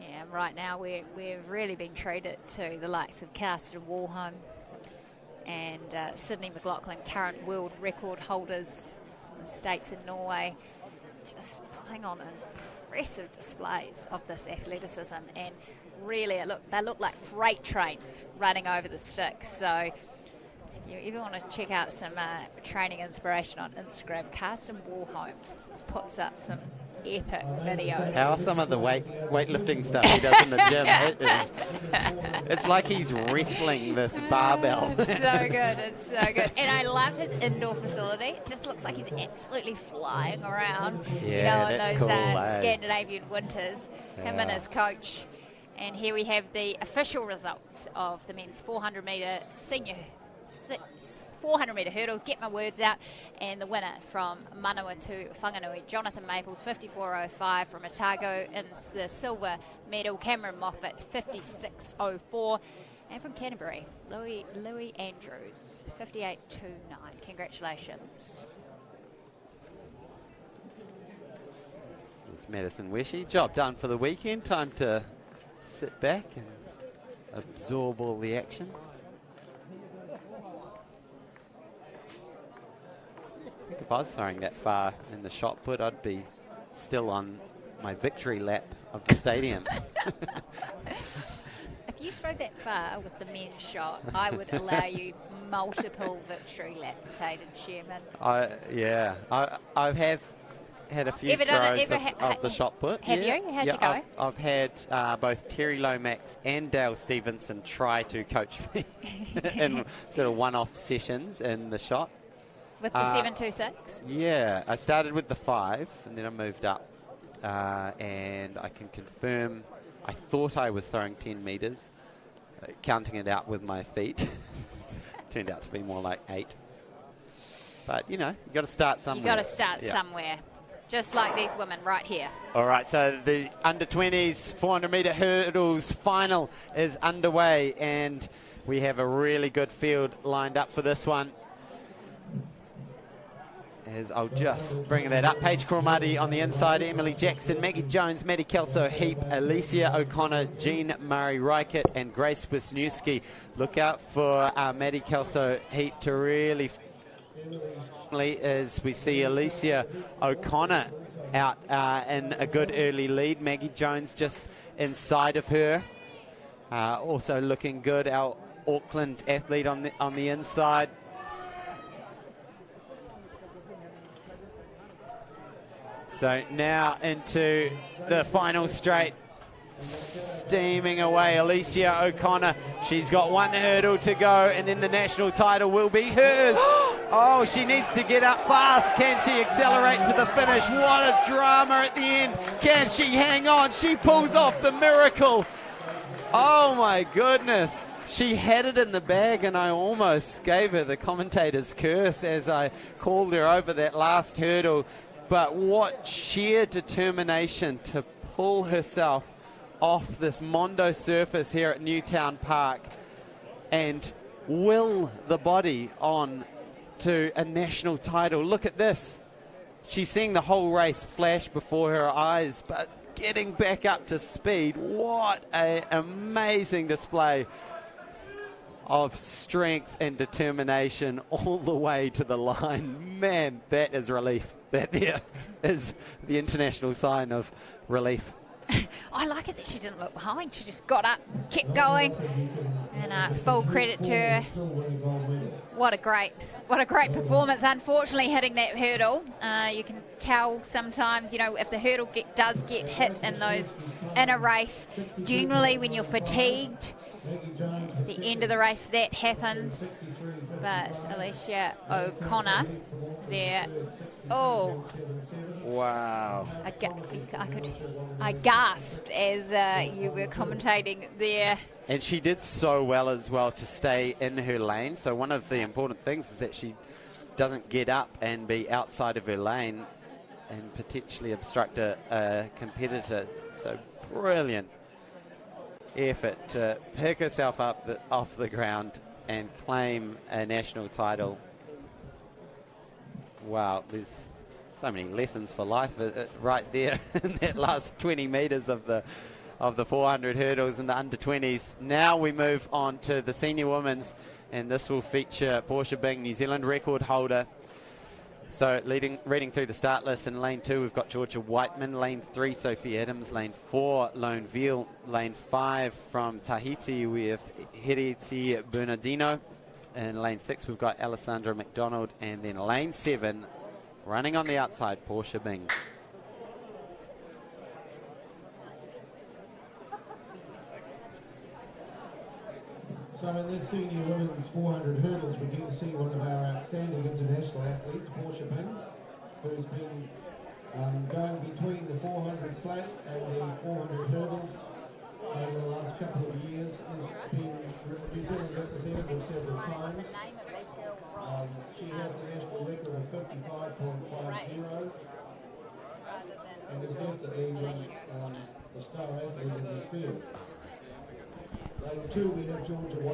Yeah, right now we're really being treated to the likes of Karsten Warholm and Sydney McLaughlin, current world record holders in the States and Norway, just putting on impressive displays of this athleticism, and really they look like freight trains running over the sticks. So if you ever want to check out some training inspiration on Instagram, Karsten Warholm puts up some epic videos. How are some of the weightlifting stuff he does in the gym? It's like he's wrestling this barbell. It's so good, it's so good. And I love his indoor facility. It just looks like he's absolutely flying around, yeah, in those cool, Scandinavian winters. Him and his coach. And here we have the official results of the men's 400 metre senior 400 metre hurdles. Get my words out. And the winner from Manawatu Whanganui, Jonathan Maples, 54.05 from Otago. And the silver medal, Cameron Moffat, 56.04. And from Canterbury, Louis Andrews, 58.29. Congratulations. It's Madison Weshy. Job done for the weekend. Time to sit back and absorb all the action. I think if I was throwing that far in the shot put, I'd be still on my victory lap of the stadium. If you throw that far with the men's shot, I would allow you multiple victory laps, Hayden Sherman. I have had a few throws of the shot put. Have you? How'd you go? I've had both Terry Lomax and Dale Stevenson try to coach me in sort of one-off sessions in the shot. With the 7.26? Yeah, I started with the 5 and then I moved up. And I can confirm I thought I was throwing 10 metres, counting it out with my feet. Turned out to be more like 8. But, you know, you've got to start somewhere. You've got to start somewhere. Just like these women right here. All right, so the under-20s 400-metre hurdles final is underway, and we have a really good field lined up for this one. As I'll just bring that up. Paige Cromartie on the inside, Emily Jackson, Maggie Jones, Maddie Kelso, Heap, Alicia O'Connor, Jean Murray Reichert, and Grace Wisniewski. Look out for Maddie Kelso, Heap to really as we see Alicia O'Connor out in a good early lead. Maggie Jones just inside of her. Also looking good, our Auckland athlete on the inside. So now into the final straight, steaming away, Alicia O'Connor. She's got one hurdle to go, and then the national title will be hers. Oh, she needs to get up fast. Can she accelerate to the finish? What a drama at the end. Can she hang on? She pulls off the miracle. Oh, my goodness. She had it in the bag, and I almost gave her the commentator's curse as I called her over that last hurdle. But what sheer determination to pull herself off this Mondo surface here at Newtown Park and will the body on to a national title. Look at this. She's seeing the whole race flash before her eyes, but getting back up to speed. What an amazing display of strength and determination all the way to the line. Man, that is relief. That there is the international sign of relief. I like it that she didn't look behind. She just got up, kept going, and full credit to her. What a great performance. Unfortunately, hitting that hurdle, you can tell sometimes, you know, if the hurdle does get hit in a race, generally when you're fatigued, at the end of the race that happens. But Alicia O'Connor there. Oh. Wow. I gasped as you were commentating there. And she did so well as well to stay in her lane. So one of the important things is that she doesn't get up and be outside of her lane and potentially obstruct a competitor. So brilliant effort to pick herself up off the ground and claim a national title. Wow, there's so many lessons for life right there in that last 20 metres of the 400 hurdles in the under-20s. Now we move on to the senior women's, and this will feature Portia Bing, New Zealand record holder. So reading through the start list, in lane 2 we've got Georgia Whiteman, lane 3 Sophie Adams, lane 4 Lone Veal, lane 5 from Tahiti we have Heriti Bernardino, and lane 6 we've got Alessandra McDonald, and then lane 7 running on the outside, Portia Bing. So in this senior women's 400 hurdles, we get to see one of our outstanding international athletes, Portia Bing, who's been going between the 400 flat and the 400 hurdles over the last couple of years. Has been New Zealand representative several times. She has the national record of 55.50 and is definitely the star athlete in this field.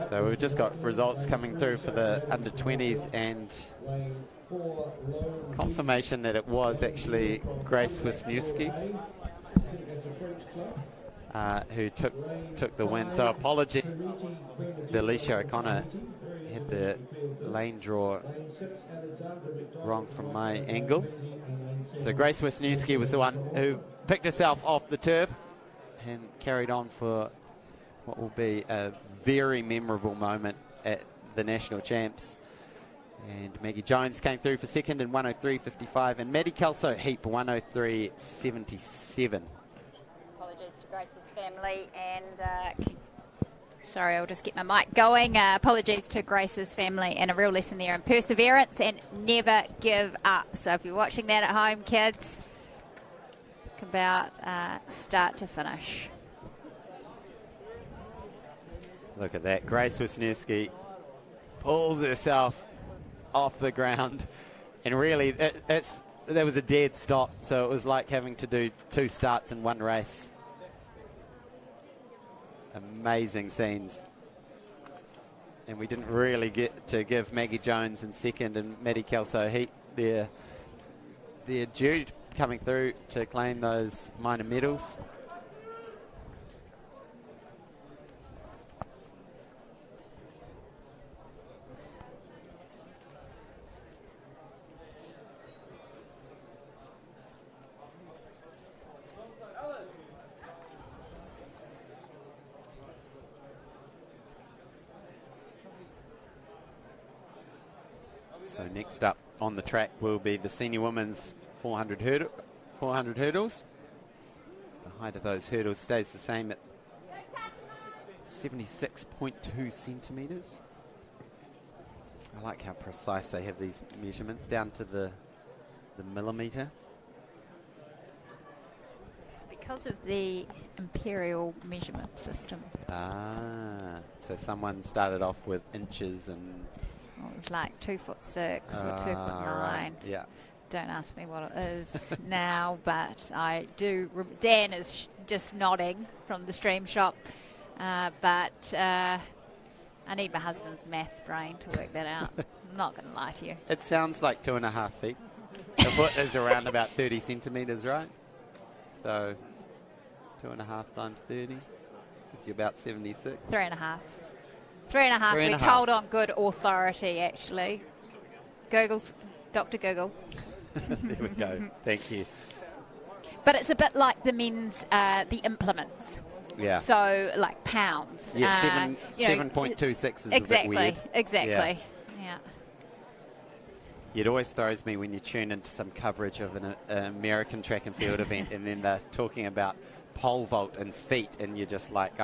So we've just got results coming through for the under-20s, and confirmation that it was actually Grace Wisniewski who took the win. So apologies, Alicia O'Connor had the lane draw wrong from my angle. So Grace Wisniewski was the one who picked herself off the turf and carried on for what will be a very memorable moment at the National Champs. And Maggie Jones came through for second in 103.55, and Maddie Kelso Heap 103.77. Apologies to Grace's family and Sorry, I'll just get my mic going. Apologies to Grace's family, and a real lesson there in perseverance and never give up. So if you're watching that at home, kids, think about start to finish. Look at that. Grace Wisniewski pulls herself off the ground. And really, there was a dead stop. So it was like having to do 2 starts in one race. Amazing scenes. And we didn't really get to give Maggie Jones in second and Maddie Kelso Heat their due coming through to claim those minor medals. So next up on the track will be the senior women's 400 hurdles. The height of those hurdles stays the same at 76.2 centimetres. I like how precise they have these measurements down to the millimetre. It's because of the imperial measurement system. So someone started off with inches and... Well, it was like 2'6" or 2'9". Right. Yeah. Don't ask me what it is now, but I do. Dan is just nodding from the stream shop, but I need my husband's maths brain to work that out. I'm not going to lie to you. It sounds like 2.5 feet. The foot is around about 30 centimetres, right? So 2.5 times 30 gives you about 76. 3.5. 3.5. We're told on good authority, actually. Google's Dr. Google. There we go. Thank you. But it's a bit like the men's the implements. Yeah. So like pounds. Yeah, 7.26 is a bit weird. Exactly. Yeah. It always throws me when you tune into some coverage of an American track and field event, and then they're talking about pole vault and feet, and you're just like,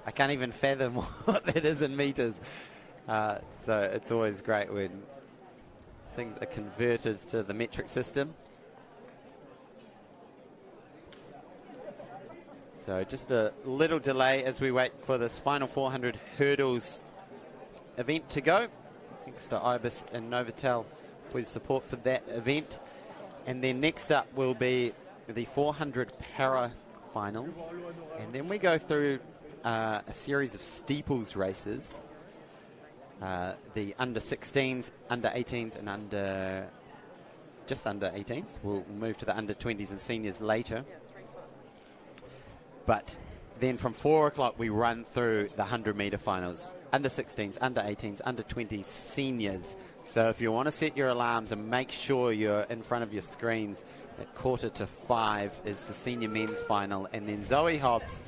I can't even fathom what that is in metres. So it's always great when things are converted to the metric system. So just a little delay as we wait for this final 400 hurdles event to go. Thanks to Ibis and Novotel for the support for that event. And then next up will be the 400 para finals. And then we go through a series of steeples races. The under 16s, under 18s, and just under 18s. We'll move to the under 20s and seniors later. But then from 4 o'clock we run through the 100-metre finals. Under 16s, under 18s, under 20s, seniors. So if you want to set your alarms and make sure you're in front of your screens, at 4:45 is the senior men's final. And then Zoe Hobbs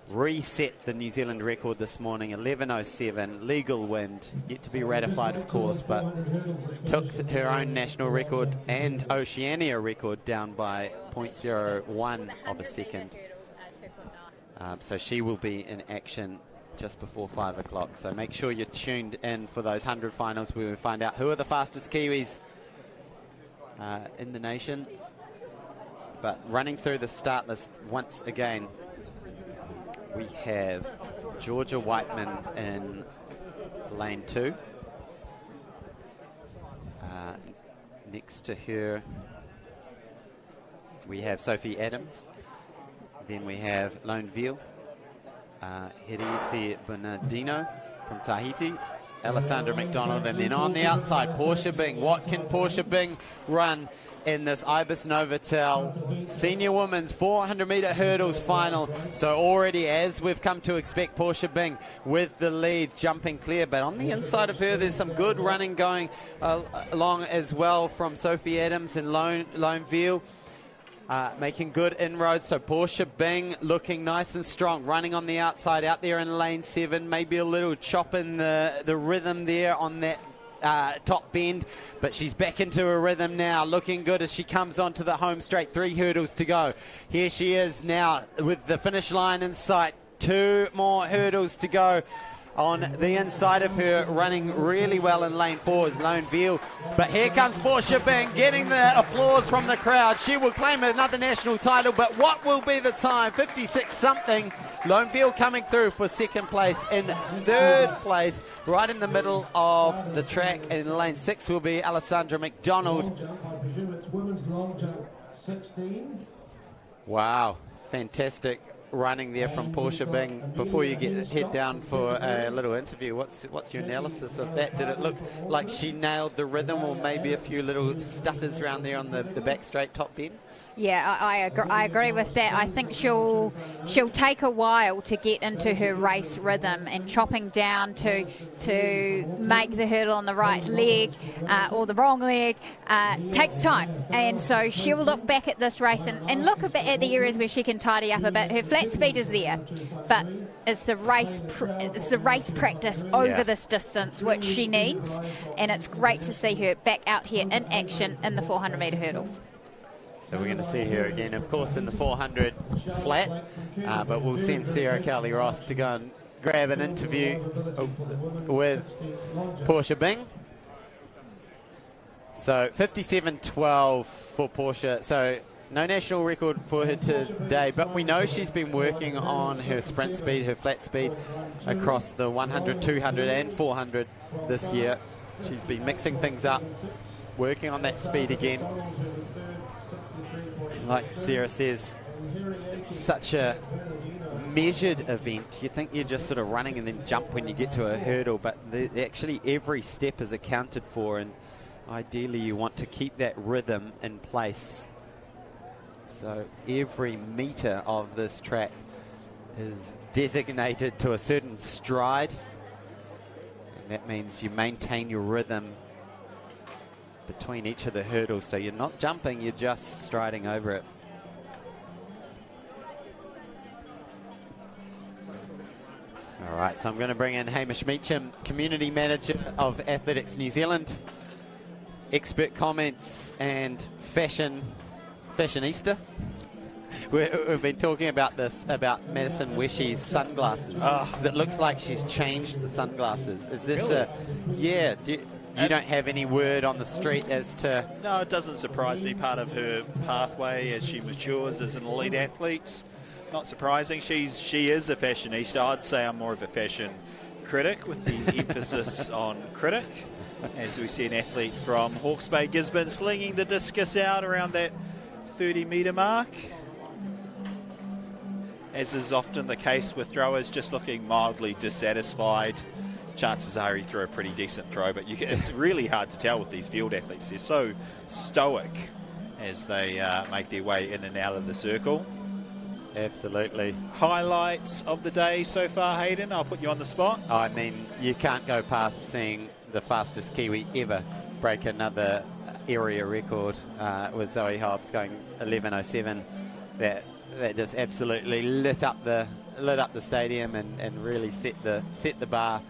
reset the New Zealand record this morning, 11:07, legal wind, yet to be ratified of course, but took her own national record and Oceania record down by 0.01 of a second. So she will be in action just before 5 o'clock. So make sure you're tuned in for those 100 finals where we find out who are the fastest Kiwis in the nation. But running through the start list once again, we have Georgia Whiteman in lane 2. Next to her, we have Sophie Adams. Then we have Lone Veal, Heriete Bernardino from Tahiti, Alessandra McDonald, and then on the outside, Portia Bing. What can Portia Bing run in this Ibis Novotel Senior Women's 400-metre hurdles final? So already, as we've come to expect, Portia Bing with the lead, jumping clear. But on the inside of her, there's some good running going along as well from Sophie Adams and Lone Veal. Making good inroads. So Portia Bing looking nice and strong, running on the outside out there in lane 7. Maybe a little chop in the rhythm there on that top bend, but she's back into her rhythm now, looking good as she comes onto the home straight. 3 hurdles to go. Here she is now with the finish line in sight. 2 more hurdles to go. On the inside of her, running really well in lane 4 is Lone Veal. But here comes Portia Bing, getting the applause from the crowd. She will claim another national title, but what will be the time? 56 something. Lone Veal coming through for second place. In third place, right in the middle of the track, in lane 6 will be Alessandra McDonald. Wow, fantastic running there from Portia Bing. Before you head down for a little interview, what's your analysis of that? Did it look like she nailed the rhythm, or maybe a few little stutters around there on the back straight top bend? Yeah, I agree with that. I think she'll take a while to get into her race rhythm, and chopping down to make the hurdle on the right leg or the wrong leg takes time. And so she'll look back at this race and look a bit at the areas where she can tidy up a bit. Her flat speed is there, but it's the race practice over this distance which she needs, and it's great to see her back out here in action in the 400 metre hurdles. So we're going to see her again, of course, in the 400 flat, but we'll send Sarah Cowley-Ross to go and grab an interview with Portia Bing. So 57.12 for Portia. So no national record for her today, but we know she's been working on her sprint speed, her flat speed across the 100, 200 and 400 this year. She's been mixing things up, working on that speed again. Like Sarah says, it's such a measured event. You think you're just sort of running and then jump when you get to a hurdle, but actually every step is accounted for, and ideally you want to keep that rhythm in place. So every metre of this track is designated to a certain stride, and that means you maintain your rhythm between each of the hurdles, so you're not jumping, you're just striding over it. All right, so I'm going to bring in Hamish Meacham, Community Manager of Athletics New Zealand. Expert comments and fashionista. We've been talking about this, about Madison Weshy's sunglasses, because it looks like she's changed the sunglasses. Is this yeah, you don't have any word on the street as to... No, it doesn't surprise me. Part of her pathway as she matures as an elite athlete. Not surprising. She is a fashionista. I'd say I'm more of a fashion critic, with the emphasis on critic. As we see an athlete from Hawke's Bay, Gisborne, slinging the discus out around that 30-metre mark. As is often the case with throwers, just looking mildly dissatisfied. Chances are he threw a pretty decent throw, but it's really hard to tell with these field athletes. They're so stoic as they make their way in and out of the circle. Absolutely. Highlights of the day so far, Hayden? I'll put you on the spot. I mean, you can't go past seeing the fastest Kiwi ever break another area record with Zoe Hobbs going 11:07. That just absolutely lit up the stadium and really set the bar.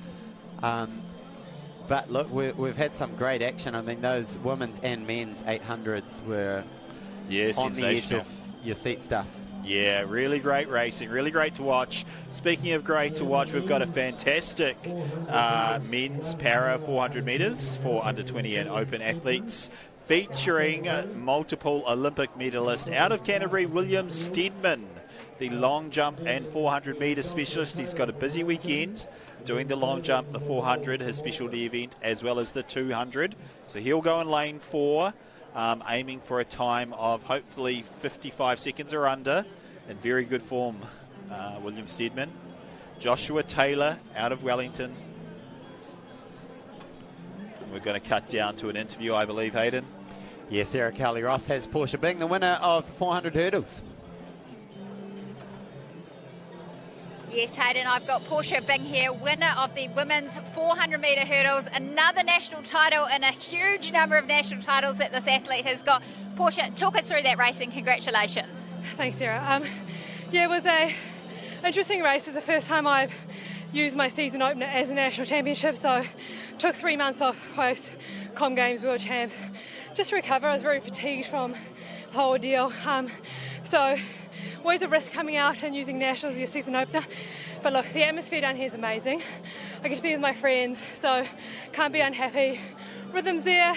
But look, we've had some great action. I mean, those women's and men's 800s were on the edge of your seat stuff. Yeah, really great racing, really great to watch. Speaking of great to watch, we've got a fantastic men's para 400 metres for under 20 and open athletes, featuring multiple Olympic medalist out of Canterbury, William Steedman, the long jump and 400 metre specialist. He's got a busy weekend doing the long jump, the 400, his specialty event, as well as the 200. So he'll go in lane 4, aiming for a time of hopefully 55 seconds or under. In very good form, William Steedman. Joshua Taylor out of Wellington. And we're going to cut down to an interview, I believe, Hayden. Yes, Sarah Cowley-Ross has Portia Bing, the winner of the 400 hurdles. Yes, Hayden, I've got Portia Bing here, winner of the women's 400 metre hurdles, another national title and a huge number of national titles that this athlete has got. Portia, talk us through that racing. Congratulations. Thanks, Sarah. Yeah, it was a interesting race. It's the first time I've used my season opener as a national championship, so took 3 months off post Com Games World Champs just to recover. I was very fatigued from the whole deal. So always a risk coming out and using nationals as your season opener. But look, the atmosphere down here is amazing. I get to be with my friends, so can't be unhappy. Rhythm's there.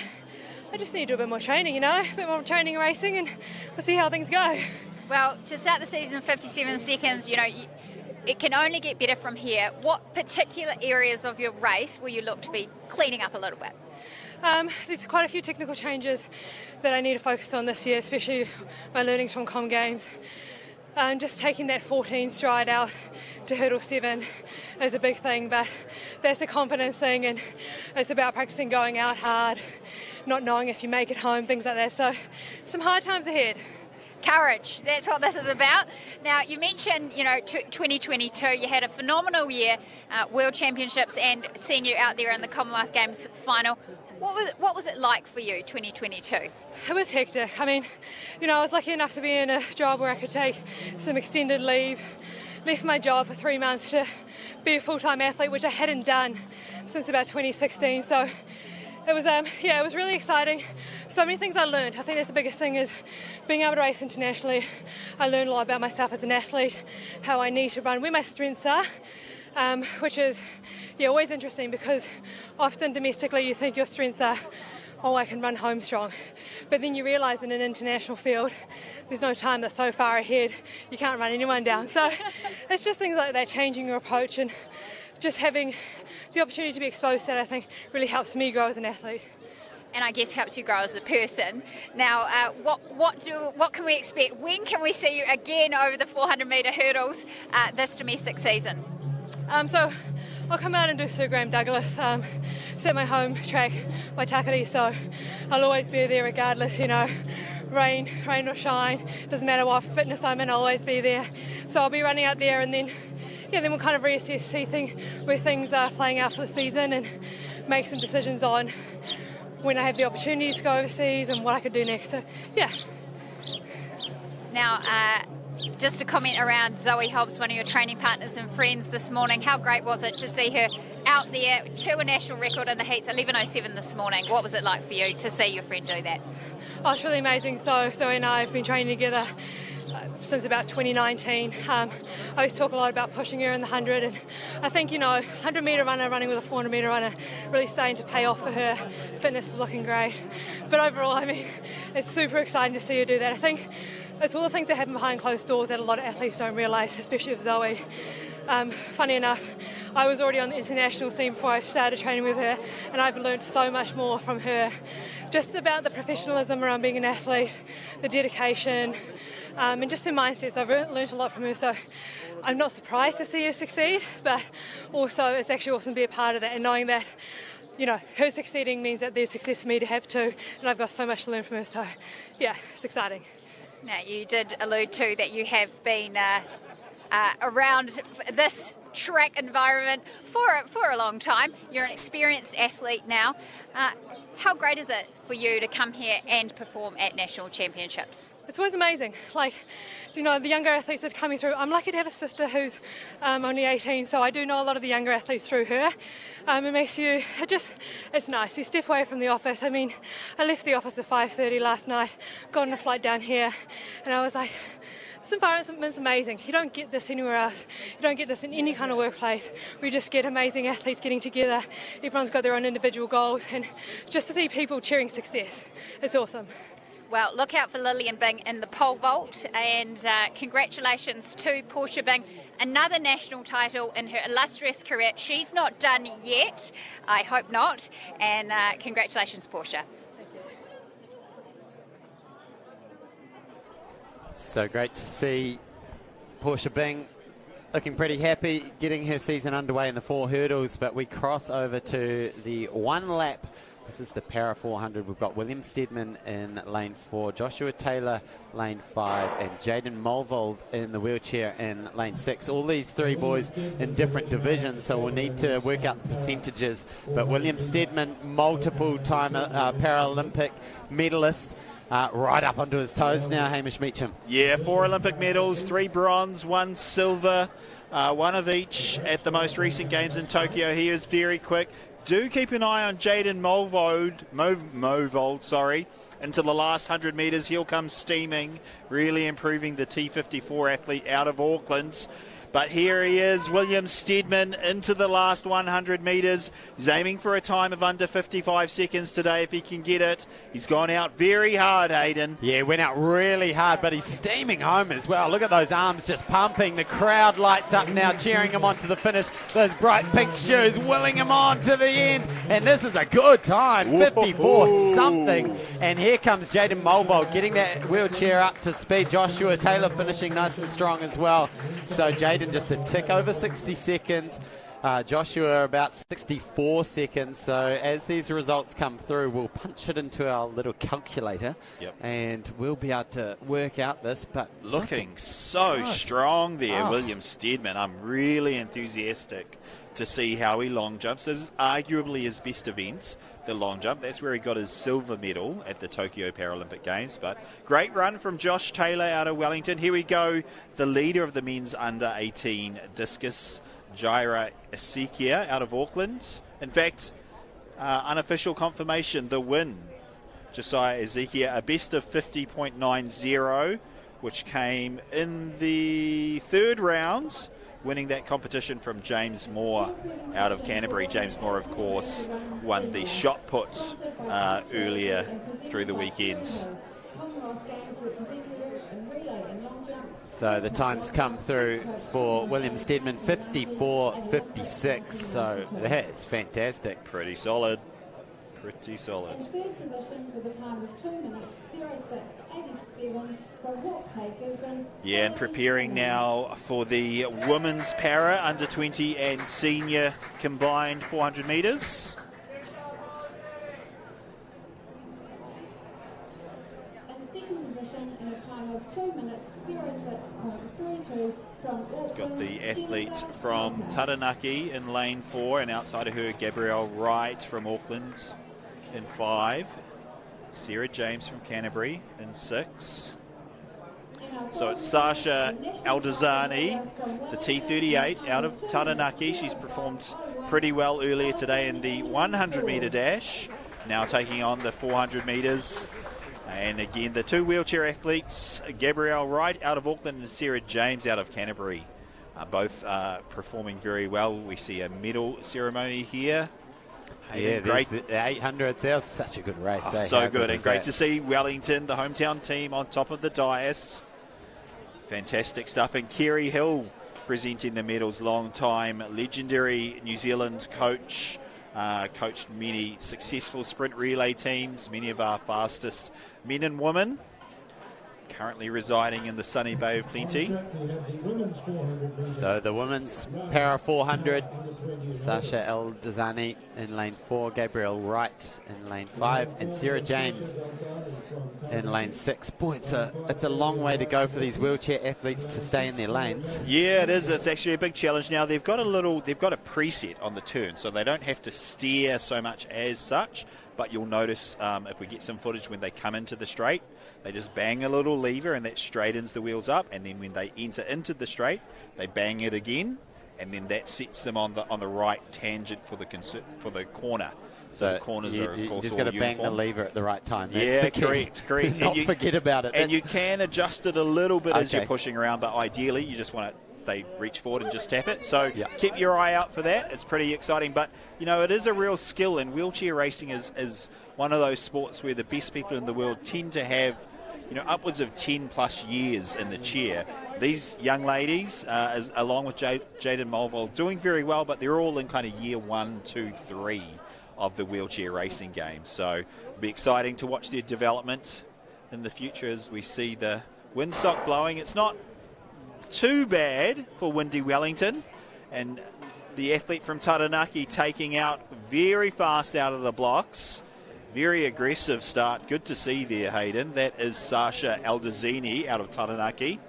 I just need to do a bit more training, a bit more training and racing, and we'll see how things go. Well, to start the season 57 seconds, it can only get better from here. What particular areas of your race will you look to be cleaning up a little bit? There's quite a few technical changes that I need to focus on this year, especially my learnings from Com Games. Just taking that 14 stride out to hurdle 7 is a big thing, but that's a confidence thing, and it's about practicing going out hard, not knowing if you make it home, things like that. So some hard times ahead. Courage, that's what this is about. Now, you mentioned, 2022, you had a phenomenal year, World Championships, and seeing you out there in the Commonwealth Games final. What was it like for you, 2022? It was hectic. I was lucky enough to be in a job where I could take some extended leave, left my job for 3 months to be a full-time athlete, which I hadn't done since about 2016. So it was really exciting. So many things I learned. I think that's the biggest thing, is being able to race internationally. I learned a lot about myself as an athlete, how I need to run, where my strengths are, which is always interesting, because often domestically you think your strengths are, I can run home strong. But then you realise in an international field, there's no time that's so far ahead, you can't run anyone down. So it's just things like that, changing your approach and just having the opportunity to be exposed to that, I think, really helps me grow as an athlete. And I guess helps you grow as a person. Now, what can we expect? When can we see you again over the 400-metre hurdles this domestic season? So I'll come out and do Sir Douglas, set my home track, my Takari, so I'll always be there regardless, rain or shine, doesn't matter what fitness I'm in, I'll always be there. So I'll be running out there, and then we'll kind of reassess, see where things are playing out for the season, and make some decisions on when I have the opportunity to go overseas and what I could do next. So, yeah. Now, just a comment around Zoe Hobbs, one of your training partners and friends this morning. How great was it to see her out there to a national record in the heats, 11:07 this morning? What was it like for you to see your friend do that? Oh, it's really amazing. So Zoe and I have been training together since about 2019. I always talk a lot about pushing her in the 100, and I think 100-metre runner running with a 400-metre runner really starting to pay off for her. Fitness is looking great, but overall, it's super exciting to see her do that. I think it's all the things that happen behind closed doors that a lot of athletes don't realise, especially with Zoe. Funny enough, I was already on the international scene before I started training with her, and I've learned so much more from her, just about the professionalism around being an athlete, the dedication, and just her mindset. So I've learned a lot from her, so I'm not surprised to see her succeed, but also it's actually awesome to be a part of that, and knowing that her succeeding means that there's success for me to have too, and I've got so much to learn from her, so it's exciting. Now, you did allude to that you have been around this track environment for a long time. You're an experienced athlete now. How great is it for you to come here and perform at national championships? It's always amazing. The younger athletes that are coming through. I'm lucky to have a sister who's only 18, so I do know a lot of the younger athletes through her. It makes you, it's nice. You step away from the office. I left the office at 5:30 last night, got on a flight down here, and I was like, this environment's amazing. You don't get this anywhere else. You don't get this in any kind of workplace. We just get amazing athletes getting together. Everyone's got their own individual goals, and just to see people cheering success, it's awesome. Well, look out for Lillian Bing in the pole vault, and congratulations to Portia Bing. Another national title in her illustrious career. She's not done yet, I hope not, and congratulations, Portia. So great to see Portia Bing looking pretty happy, getting her season underway in the 4 hurdles, but we cross over to the 1 lap. This is the Para 400. We've got William Steadman in lane 4, Joshua Taylor lane 5, and Jaden Mulvold in the wheelchair in lane 6. All these 3 boys in different divisions, so we'll need to work out the percentages. But William Steadman, multiple-time Paralympic medalist, right up onto his toes now, Hamish Meacham. Yeah, 4 Olympic medals, 3 bronze, 1 silver, 1 of each at the most recent games in Tokyo. He is very quick. do keep an eye on Jaden Movold, into the last 100 metres. He'll come steaming, really improving the T54 athlete out of Auckland. But here he is, William Steadman, into the last 100 metres. He's aiming for a time of under 55 seconds today if he can get it. He's gone out very hard, Hayden. Yeah, went out really hard, but he's steaming home as well. Look at those arms just pumping. The crowd lights up now, cheering him on to the finish. Those bright pink shoes willing him on to the end. And this is a good time, 54-something. And here comes Jaden Mulbold getting that wheelchair up to speed. Joshua Taylor finishing nice and strong as well. So Jaden just a tick over 60 seconds. Joshua about 64 seconds. So as these results come through, we'll punch it into our little calculator, and we'll be able to work out this. But looking so strong there, William Steadman. I'm really enthusiastic to see how he long jumps. This is arguably his best event, the long jump. That's where he got his silver medal at the Tokyo Paralympic Games. But great run from Josh Taylor out of Wellington. Here we go, the leader of the men's under 18 discus, Jaira Ezekia out of Auckland. In fact, unofficial confirmation, the win. Josiah Ezekia, a best of 50.90, which came in the third round, winning that competition from James Moore out of Canterbury. James Moore, of course, won the shot put earlier through the weekends. So the times come through for William Steadman, 54.56. So that's fantastic. Pretty solid. Pretty solid. Yeah, and preparing now for the women's para, under 20 and senior combined 400 metres. Got the athlete from Taranaki in lane 4, and outside of her, Gabrielle Wright from Auckland in 5. Sarah James from Canterbury in 6. So it's Sasha Aldazani, the T38 out of Taranaki. She's performed pretty well earlier today in the 100 metre dash, now taking on the 400 metres. And again, the two wheelchair athletes, Gabrielle Wright out of Auckland and Sarah James out of Canterbury, both performing very well. We see a medal ceremony here. Yeah, great. The 800s, that was such a good race. So good, and great to see Wellington, the hometown team, on top of the dais. Fantastic stuff. And Kerry Hill presenting the medals, long-time legendary New Zealand coach. Coached many successful sprint relay teams, many of our fastest men and women. Currently residing in the sunny Bay of Plenty. So the women's para 400, Sasha Eldazani in lane 4, Gabrielle Wright in lane 5, and Sarah James in lane 6. Boy, it's a long way to go for these wheelchair athletes to stay in their lanes. Yeah, it is. It's actually a big challenge. Now they've got a preset on the turn, so they don't have to steer so much as such. But you'll notice if we get some footage when they come into the straight, they just bang a little lever and that straightens the wheels up. And then when they enter into the straight, they bang it again, and then that sets them on the right tangent for the corner. So the corners are, of course, just got to bang the lever at the right time. That's yeah, the key. correct. Not forget about it. And you can adjust it a little bit as you're pushing around, but ideally you just want to. They reach forward and just tap it. So keep your eye out for that. It's pretty exciting. But, you know, it is a real skill, and wheelchair racing is one of those sports where the best people in the world tend to have, you know, upwards of 10 plus years in the chair. These young ladies, along with Jaden Mulville, doing very well, but they're all in kind of year 1, 2, 3 of the wheelchair racing game. So it'll be exciting to watch their development in the future as we see the windsock blowing. It's not too bad for windy Wellington, and the athlete from Taranaki taking out very fast out of the blocks. Very aggressive start. Good to see there, Hayden. That is Sasha Aldazini out of Taranaki.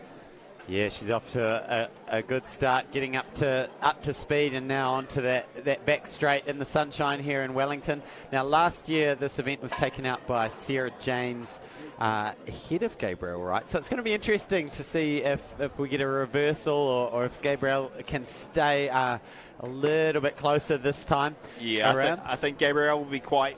Yeah, she's off to a good start, getting up to speed, and now onto that back straight in the sunshine here in Wellington. Now, last year this event was taken out by Sarah James ahead of Gabriel Wright. So it's going to be interesting to see if we get a reversal or if Gabriel can stay a little bit closer this time. Yeah, I think Gabriel will be quite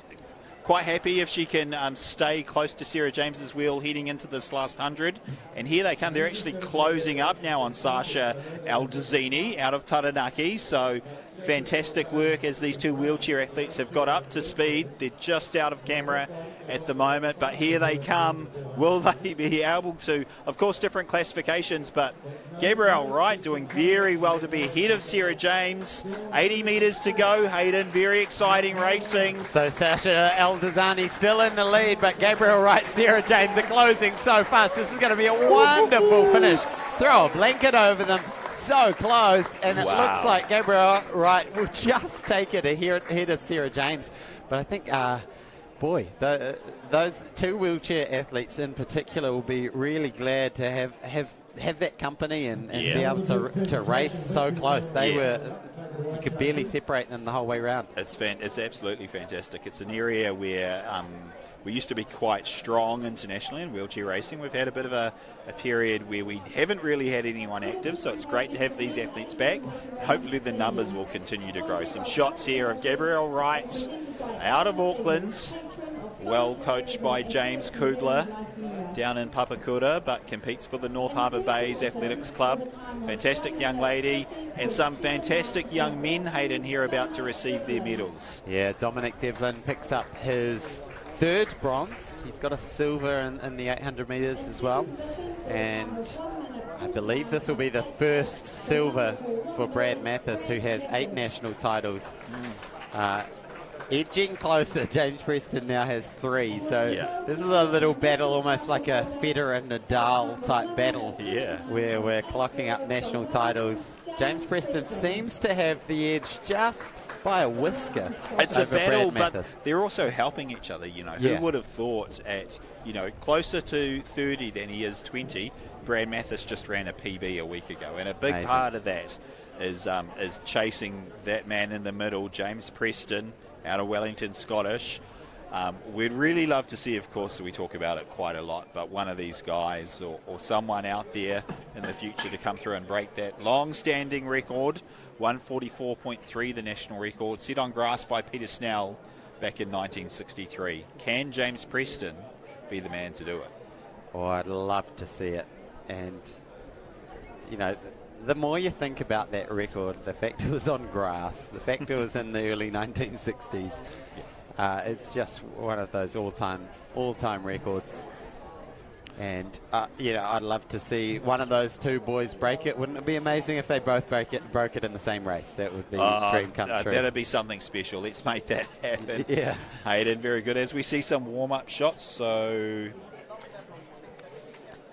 happy if she can stay close to Sarah James's wheel heading into this last 100. And here they come. They're actually closing up now on Sasha Aldazzini out of Taranaki. So fantastic work as these two wheelchair athletes have got up to speed. They're just out of camera at the moment, but here they come. Will they be able to? Of course, different classifications, but Gabrielle Wright doing very well to be ahead of Sarah James. 80 metres to go, Hayden. Very exciting racing. So Sasha Aldazzini still in the lead, but Gabrielle Wright, Sarah James are closing so fast. This is going to be a wonderful finish. Throw a blanket over them. So close, and it looks like Gabrielle Wright will just take it ahead of Sarah James. But I think, those two wheelchair athletes in particular will be really glad to have that company and be able to race so close. You could barely separate them the whole way around. It's absolutely fantastic. It's an area where we used to be quite strong internationally in wheelchair racing. We've had a bit of a period where we haven't really had anyone active, so it's great to have these athletes back. Hopefully the numbers will continue to grow. Some shots here of Gabrielle Wright out of Auckland, well coached by James Kugler down in Papakura, but competes for the North Harbour Bays Athletics Club. Fantastic young lady, and some fantastic young men, Hayden, here about to receive their medals. Yeah, Dominic Devlin picks up his third bronze. He's got a silver in the 800 metres as well, and I believe this will be the first silver for Brad Mathis, who has 8 national titles. Edging closer, James Preston now has 3, so this is a little battle, almost like a Federer and Nadal type battle, where we're clocking up national titles. James Preston seems to have the edge just by a whisker. It's a battle, Brad but they're also helping each other. Who would have thought at closer to 30 than he is 20? Brad Mathis just ran a PB a week ago, and a big part of that is chasing that man in the middle, James Preston, out of Wellington, Scottish. We'd really love to see, of course, we talk about it quite a lot, but one of these guys or someone out there in the future to come through and break that long-standing record. 144.3, the national record, set on grass by Peter Snell back in 1963. Can James Preston be the man to do it? Oh, I'd love to see it. And, the more you think about that record, the fact it was on grass, the fact it was in the early 1960s, it's just one of those all-time records. And, I'd love to see one of those two boys break it. Wouldn't it be amazing if they both broke it in the same race? That would be a dream come true. That'd be something special. Let's make that happen. Yeah. Hayden, very good. As we see some warm-up shots, so...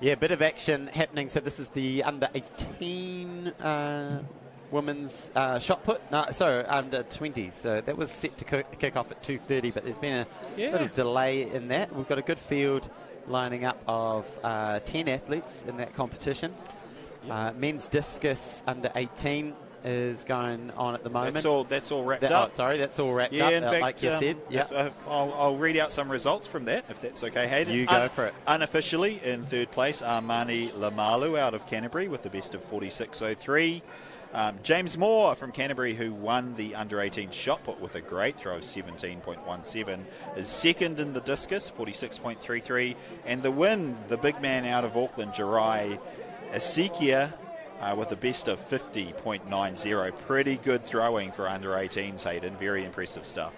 Yeah, a bit of action happening. So this is the under-18 women's shot put. No, sorry, under-20s. So that was set to kick off at 2:30, but there's been a little delay in that. We've got a good field lining up of 10 athletes in that competition. Men's discus under-18 is going on at the moment. That's all wrapped up. Sorry, that's all wrapped up, in fact, like you said. I'll read out some results from that, if that's okay, Hayden. You go for it. Unofficially, in third place, Armani Lamalu out of Canterbury with the best of 46.03. James Moore from Canterbury, who won the under-18 shot put with a great throw of 17.17, is second in the discus, 46.33. And the win, the big man out of Auckland, Jirai Asikia, with the best of 50.90. Pretty good throwing for under-18s, Hayden. Very impressive stuff.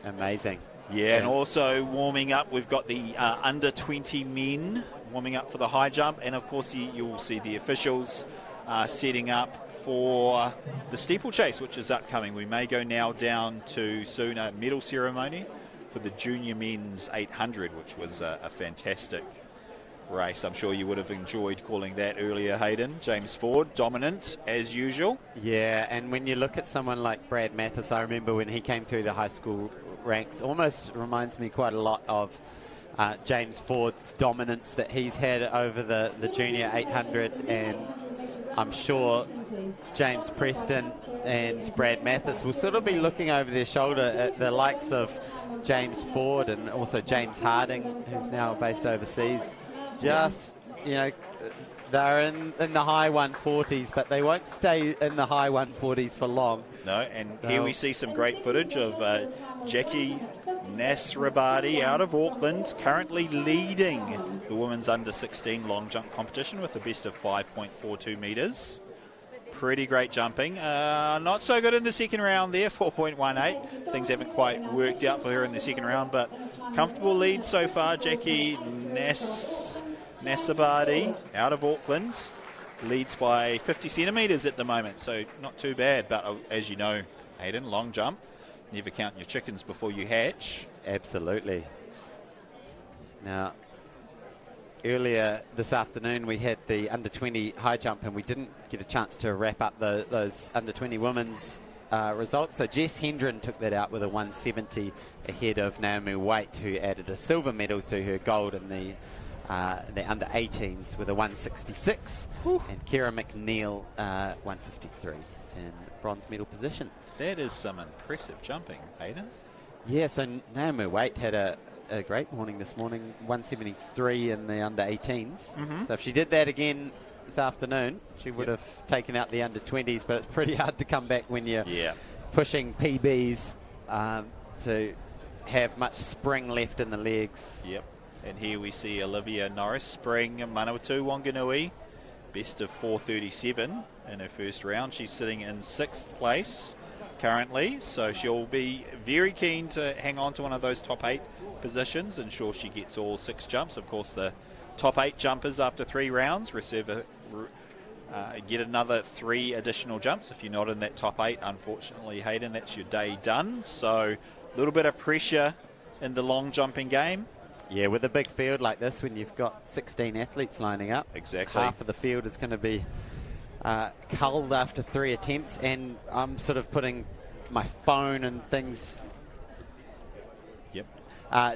Amazing. Yeah, and also warming up, we've got the under-20 men warming up for the high jump. And, of course, you'll see the officials setting up for the steeplechase, which is upcoming. We may go now down to soon a medal ceremony for the junior men's 800, which was a fantastic race. I'm sure you would have enjoyed calling that earlier, Hayden. James Ford, dominant as usual. Yeah, and when you look at someone like Brad Mathis, I remember when he came through the high school ranks, almost reminds me quite a lot of James Ford's dominance that he's had over the junior 800, and I'm sure James Preston and Brad Mathis will sort of be looking over their shoulder at the likes of James Ford and also James Harding, who's now based overseas. Just, you know, they're in the high 140s, but they won't stay in the high 140s for long. No, and here we see some great footage of Jackie Nasrabadi out of Auckland, currently leading the women's under-16 long jump competition with a best of 5.42 metres. Pretty great jumping. Not so good in the second round there, 4.18. Things haven't quite worked out for her in the second round, but comfortable lead so far. Jackie Nasrabadi out of Auckland leads by 50 centimetres at the moment, so not too bad. But as you know, Hayden, long jump, never count your chickens before you hatch. Absolutely. Now, earlier this afternoon we had the under-20 high jump, and we didn't get a chance to wrap up those under-20 women's results. So Jess Hendren took that out with a 170 ahead of Naomi Waite, who added a silver medal to her gold in the under-18s with a 166. Whew. And Kira McNeil 153 in bronze medal position. That is some impressive jumping, Hayden. Yeah, so Naomi Waite had a great morning this morning, 173 in the under-18s. Mm-hmm. So if she did that again this afternoon, she would have taken out the under-20s, but it's pretty hard to come back when you're pushing PBs to have much spring left in the legs. Yep. And here we see Olivia Norris spring Manawatu Wanganui, best of 4:37 in her first round. She's sitting in 6th place currently, so she'll be very keen to hang on to one of those top 8 positions, ensure she gets all 6 jumps. Of course, the top 8 jumpers after 3 rounds get another 3 additional jumps. If you're not in that top 8, unfortunately, Hayden, that's your day done. So a little bit of pressure in the long jumping game. Yeah, with a big field like this, when you've got 16 athletes lining up, exactly, half of the field is going to be culled after 3 attempts, and I'm sort of putting my phone and things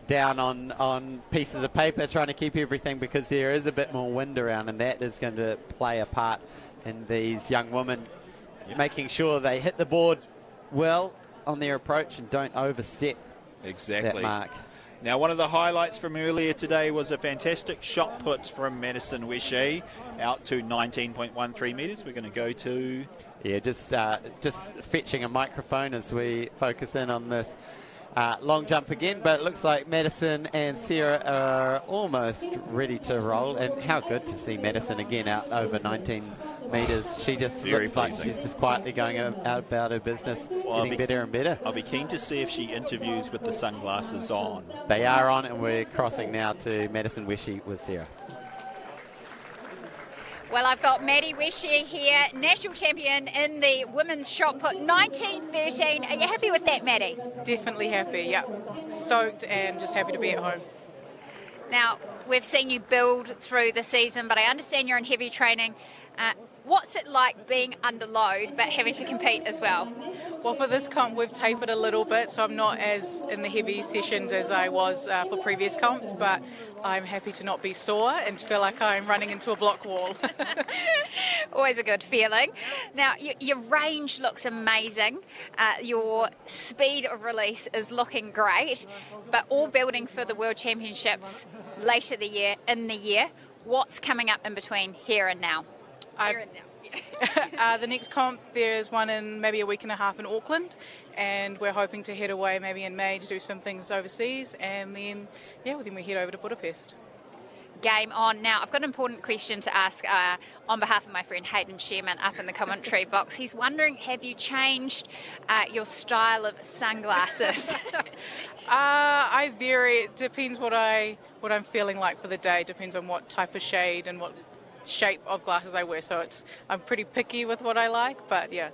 down on pieces of paper, trying to keep everything, because there is a bit more wind around, and that is going to play a part in these young women making sure they hit the board well on their approach and don't overstep that mark. Now, one of the highlights from earlier today was a fantastic shot put from Madison Weshe out to 19.13 metres. We're going to go to... Yeah, just fetching a microphone as we focus in on this long jump again, but it looks like Madison and Sarah are almost ready to roll, and how good to see Madison again out over 19 metres. She just looks like she's just quietly going out about her business, getting better and better. I'll be keen to see if she interviews with the sunglasses on. They are on, and we're crossing now to Madison Weshe with Sarah. Well, I've got Maddie Weshe here, national champion in the women's shot put, 1913. Are you happy with that, Maddie? Definitely happy, yeah. Stoked and just happy to be at home. Now, we've seen you build through the season, but I understand you're in heavy training. What's it like being under load but having to compete as well? Well, for this comp, we've tapered a little bit, so I'm not as in the heavy sessions as I was for previous comps, but I'm happy to not be sore and to feel like I'm running into a block wall. Always a good feeling. Now, your range looks amazing. Your speed of release is looking great, but all building for the World Championships later in the year. What's coming up in between here and now? The next comp, there's one in maybe a week and a half in Auckland, and we're hoping to head away maybe in May to do some things overseas, and then we head over to Budapest. Game on. Now, I've got an important question to ask on behalf of my friend Hayden Sherman up in the commentary box. He's wondering, have you changed your style of sunglasses? I vary. It depends what I'm feeling like for the day. Depends on what type of shade and what shape of glasses I wear, so I'm pretty picky with what I like, but yeah,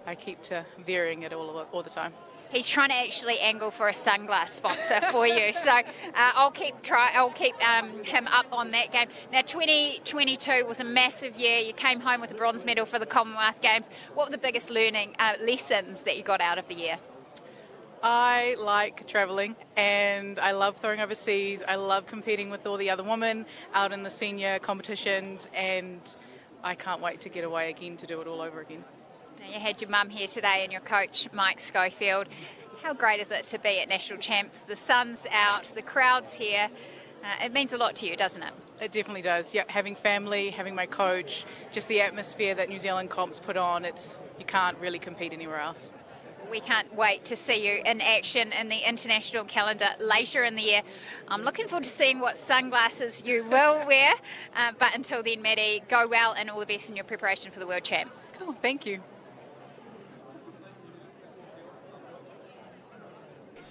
I keep to varying it all the time. He's trying to actually angle for a sunglass sponsor for you, so I'll keep him up on that game. Now, 2022 was a massive year. You came home with a bronze medal for the Commonwealth Games. What were the biggest lessons that you got out of the year? I like travelling and I love throwing overseas. I love competing with all the other women out in the senior competitions, and I can't wait to get away again to do it all over again. Now, you had your mum here today and your coach, Mike Schofield. How great is it to be at National Champs? The sun's out, the crowd's here. It means a lot to you, doesn't it? It definitely does. Yeah, having family, having my coach, just the atmosphere that New Zealand comps put on, you can't really compete anywhere else. We can't wait to see you in action in the international calendar later in the year. I'm looking forward to seeing what sunglasses you will wear. But until then, Maddie, go well and all the best in your preparation for the World Champs. Cool, thank you.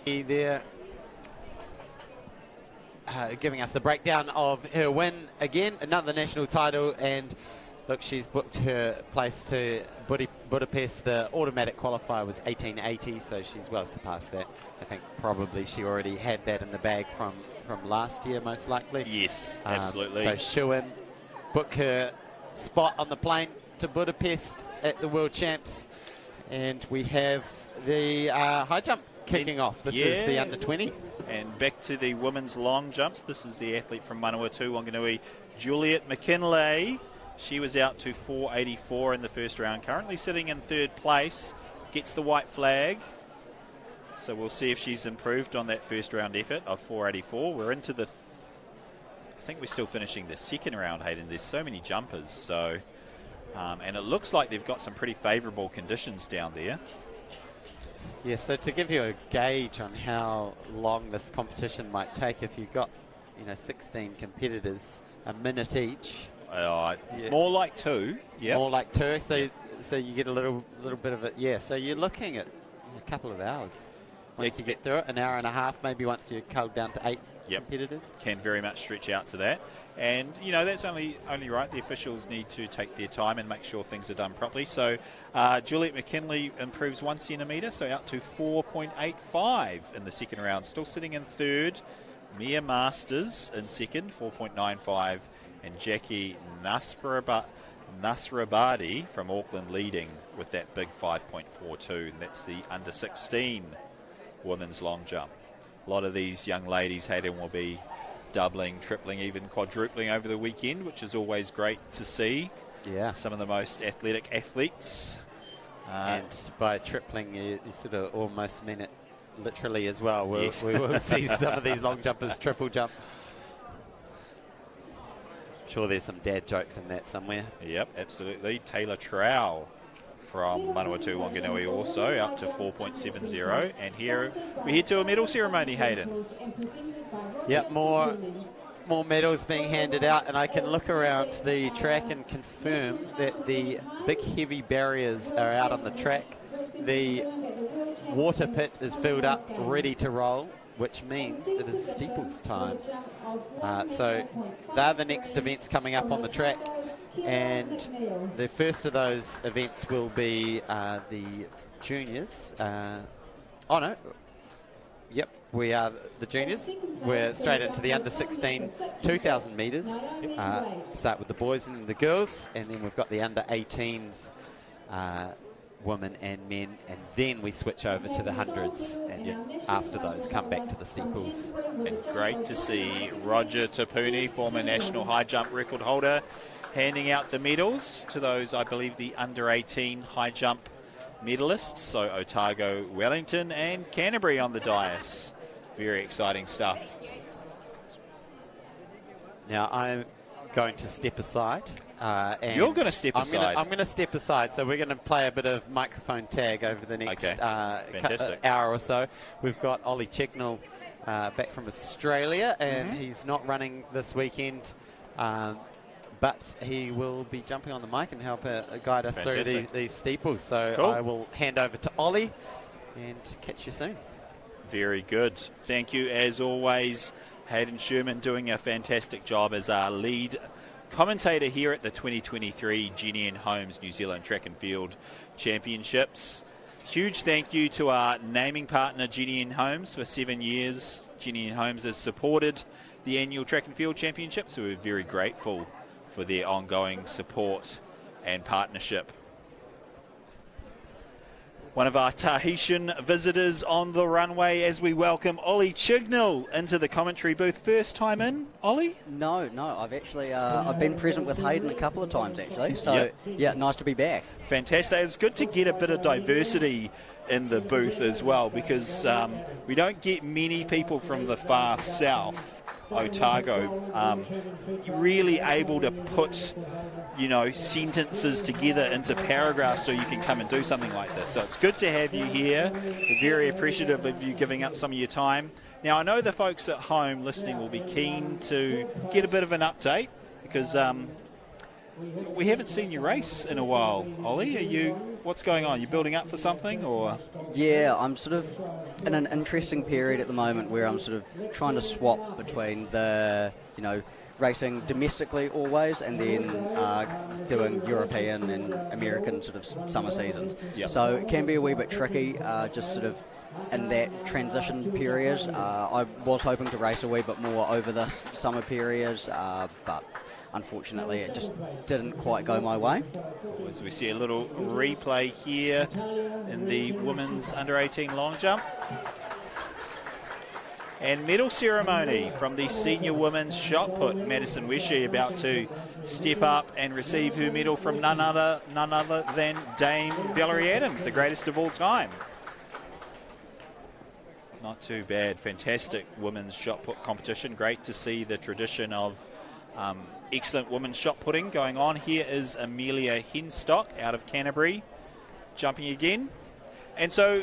There, giving us the breakdown of her win again, another national title, and look, she's booked her place to Budapest. The automatic qualifier was 1880, so she's well surpassed that. I think probably she already had that in the bag from last year, most likely. Yes, absolutely. So she'll book her spot on the plane to Budapest at the World Champs, and we have the high jump kicking off. This is the under 20. And back to the women's long jumps. This is the athlete from Manawatu, Wanganui, Juliet McKinley. She was out to 484 in the first round. Currently sitting in third place. Gets the white flag. So we'll see if she's improved on that first round effort of 484. We're into the... I think we're still finishing the second round, Hayden. There's so many jumpers. So, and it looks like they've got some pretty favourable conditions down there. Yeah, so to give you a gauge on how long this competition might take, if you've got, 16 competitors, a minute each. It's more like 2. Yeah, more like 2. So you get a little bit of it. Yeah, so you're looking at a couple of hours once you get through it. An hour and a half, maybe once you're culled down to 8 competitors. Can very much stretch out to that. And, that's only right. The officials need to take their time and make sure things are done properly. So Juliet McKinley improves 1 centimetre, so out to 4.85 in the second round. Still sitting in third. Mia Masters in second, 4.95. And Jackie Nasrabadi from Auckland leading with that big 5.42. And that's the under 16 women's long jump. A lot of these young ladies, Hayden, will be doubling, tripling, even quadrupling over the weekend, which is always great to see. Yeah. Some of the most athletic athletes. And by tripling, you sort of almost mean it literally as well. We will see some of these long jumpers triple jump. Sure, there's some dad jokes in that somewhere. Yep, absolutely. Taylor Trow from Manawatu Wanganui also up to 4.70. And here we head to a medal ceremony, Hayden. Yep, more medals being handed out, and I can look around the track and confirm that the big heavy barriers are out on the track. The water pit is filled up, ready to roll, which means it is steeples time. So they're the next events coming up on the track, and the first of those events will be the juniors. Yep, we are the juniors. We're straight into the under 16 2,000 metres. Start with the boys and the girls, and then we've got the under 18s, women and men, and then we switch over to the hundreds, and after those come back to the steeples. And great to see Roger Tapuni, former national high jump record holder, handing out the medals to those, I believe, the under 18 high jump medalists. So Otago, Wellington and Canterbury on the dais. Very exciting stuff. Now I'm going to step aside. And you're going to step aside? I'm going to step aside. So we're going to play a bit of microphone tag over the next hour or so. We've got Ollie Checknell back from Australia, and he's not running this weekend. But he will be jumping on the mic and help guide us through these steeples. So I will hand over to Ollie and catch you soon. Very good. Thank you, as always. Hayden Sherman doing a fantastic job as our lead commentator here at the 2023 Jennian Homes New Zealand Track and Field Championships. Huge thank you to our naming partner, Jennian Homes. For 7 years, Jennian Homes has supported the annual Track and Field Championships, so we're very grateful for their ongoing support and partnership. one of our Tahitian visitors on the runway as we welcome Ollie Chignell into the commentary booth. First time in, Ollie? No, I've actually I've been present with Hayden a couple of times actually. So yeah, nice to be back. Fantastic. It's good to get a bit of diversity in the booth as well, because we don't get many people from the far south, Otago, really able to put, sentences together into paragraphs so you can come and do something like this. So it's good to have you here. We're very appreciative of you giving up some of your time. Now, I know the folks at home listening will be keen to get a bit of an update, because we haven't seen you race in a while. Ollie, what's going on? Are you building up for something, or? Yeah, I'm sort of in an interesting period at the moment where I'm sort of trying to swap between the, racing domestically always, and then doing European and American sort of summer seasons. Yep. So it can be a wee bit tricky, just sort of in that transition period. I was hoping to race a wee bit more over this summer period, but unfortunately it just didn't quite go my way. As we see a little replay here in the women's under-18 long jump. And medal ceremony from the senior women's shot put. Madison Weshy about to step up and receive her medal from none other than Dame Valerie Adams, the greatest of all time. Not too bad. Fantastic women's shot put competition. Great to see the tradition of excellent women's shot putting going on. Here is Amelia Henstock out of Canterbury jumping again. And so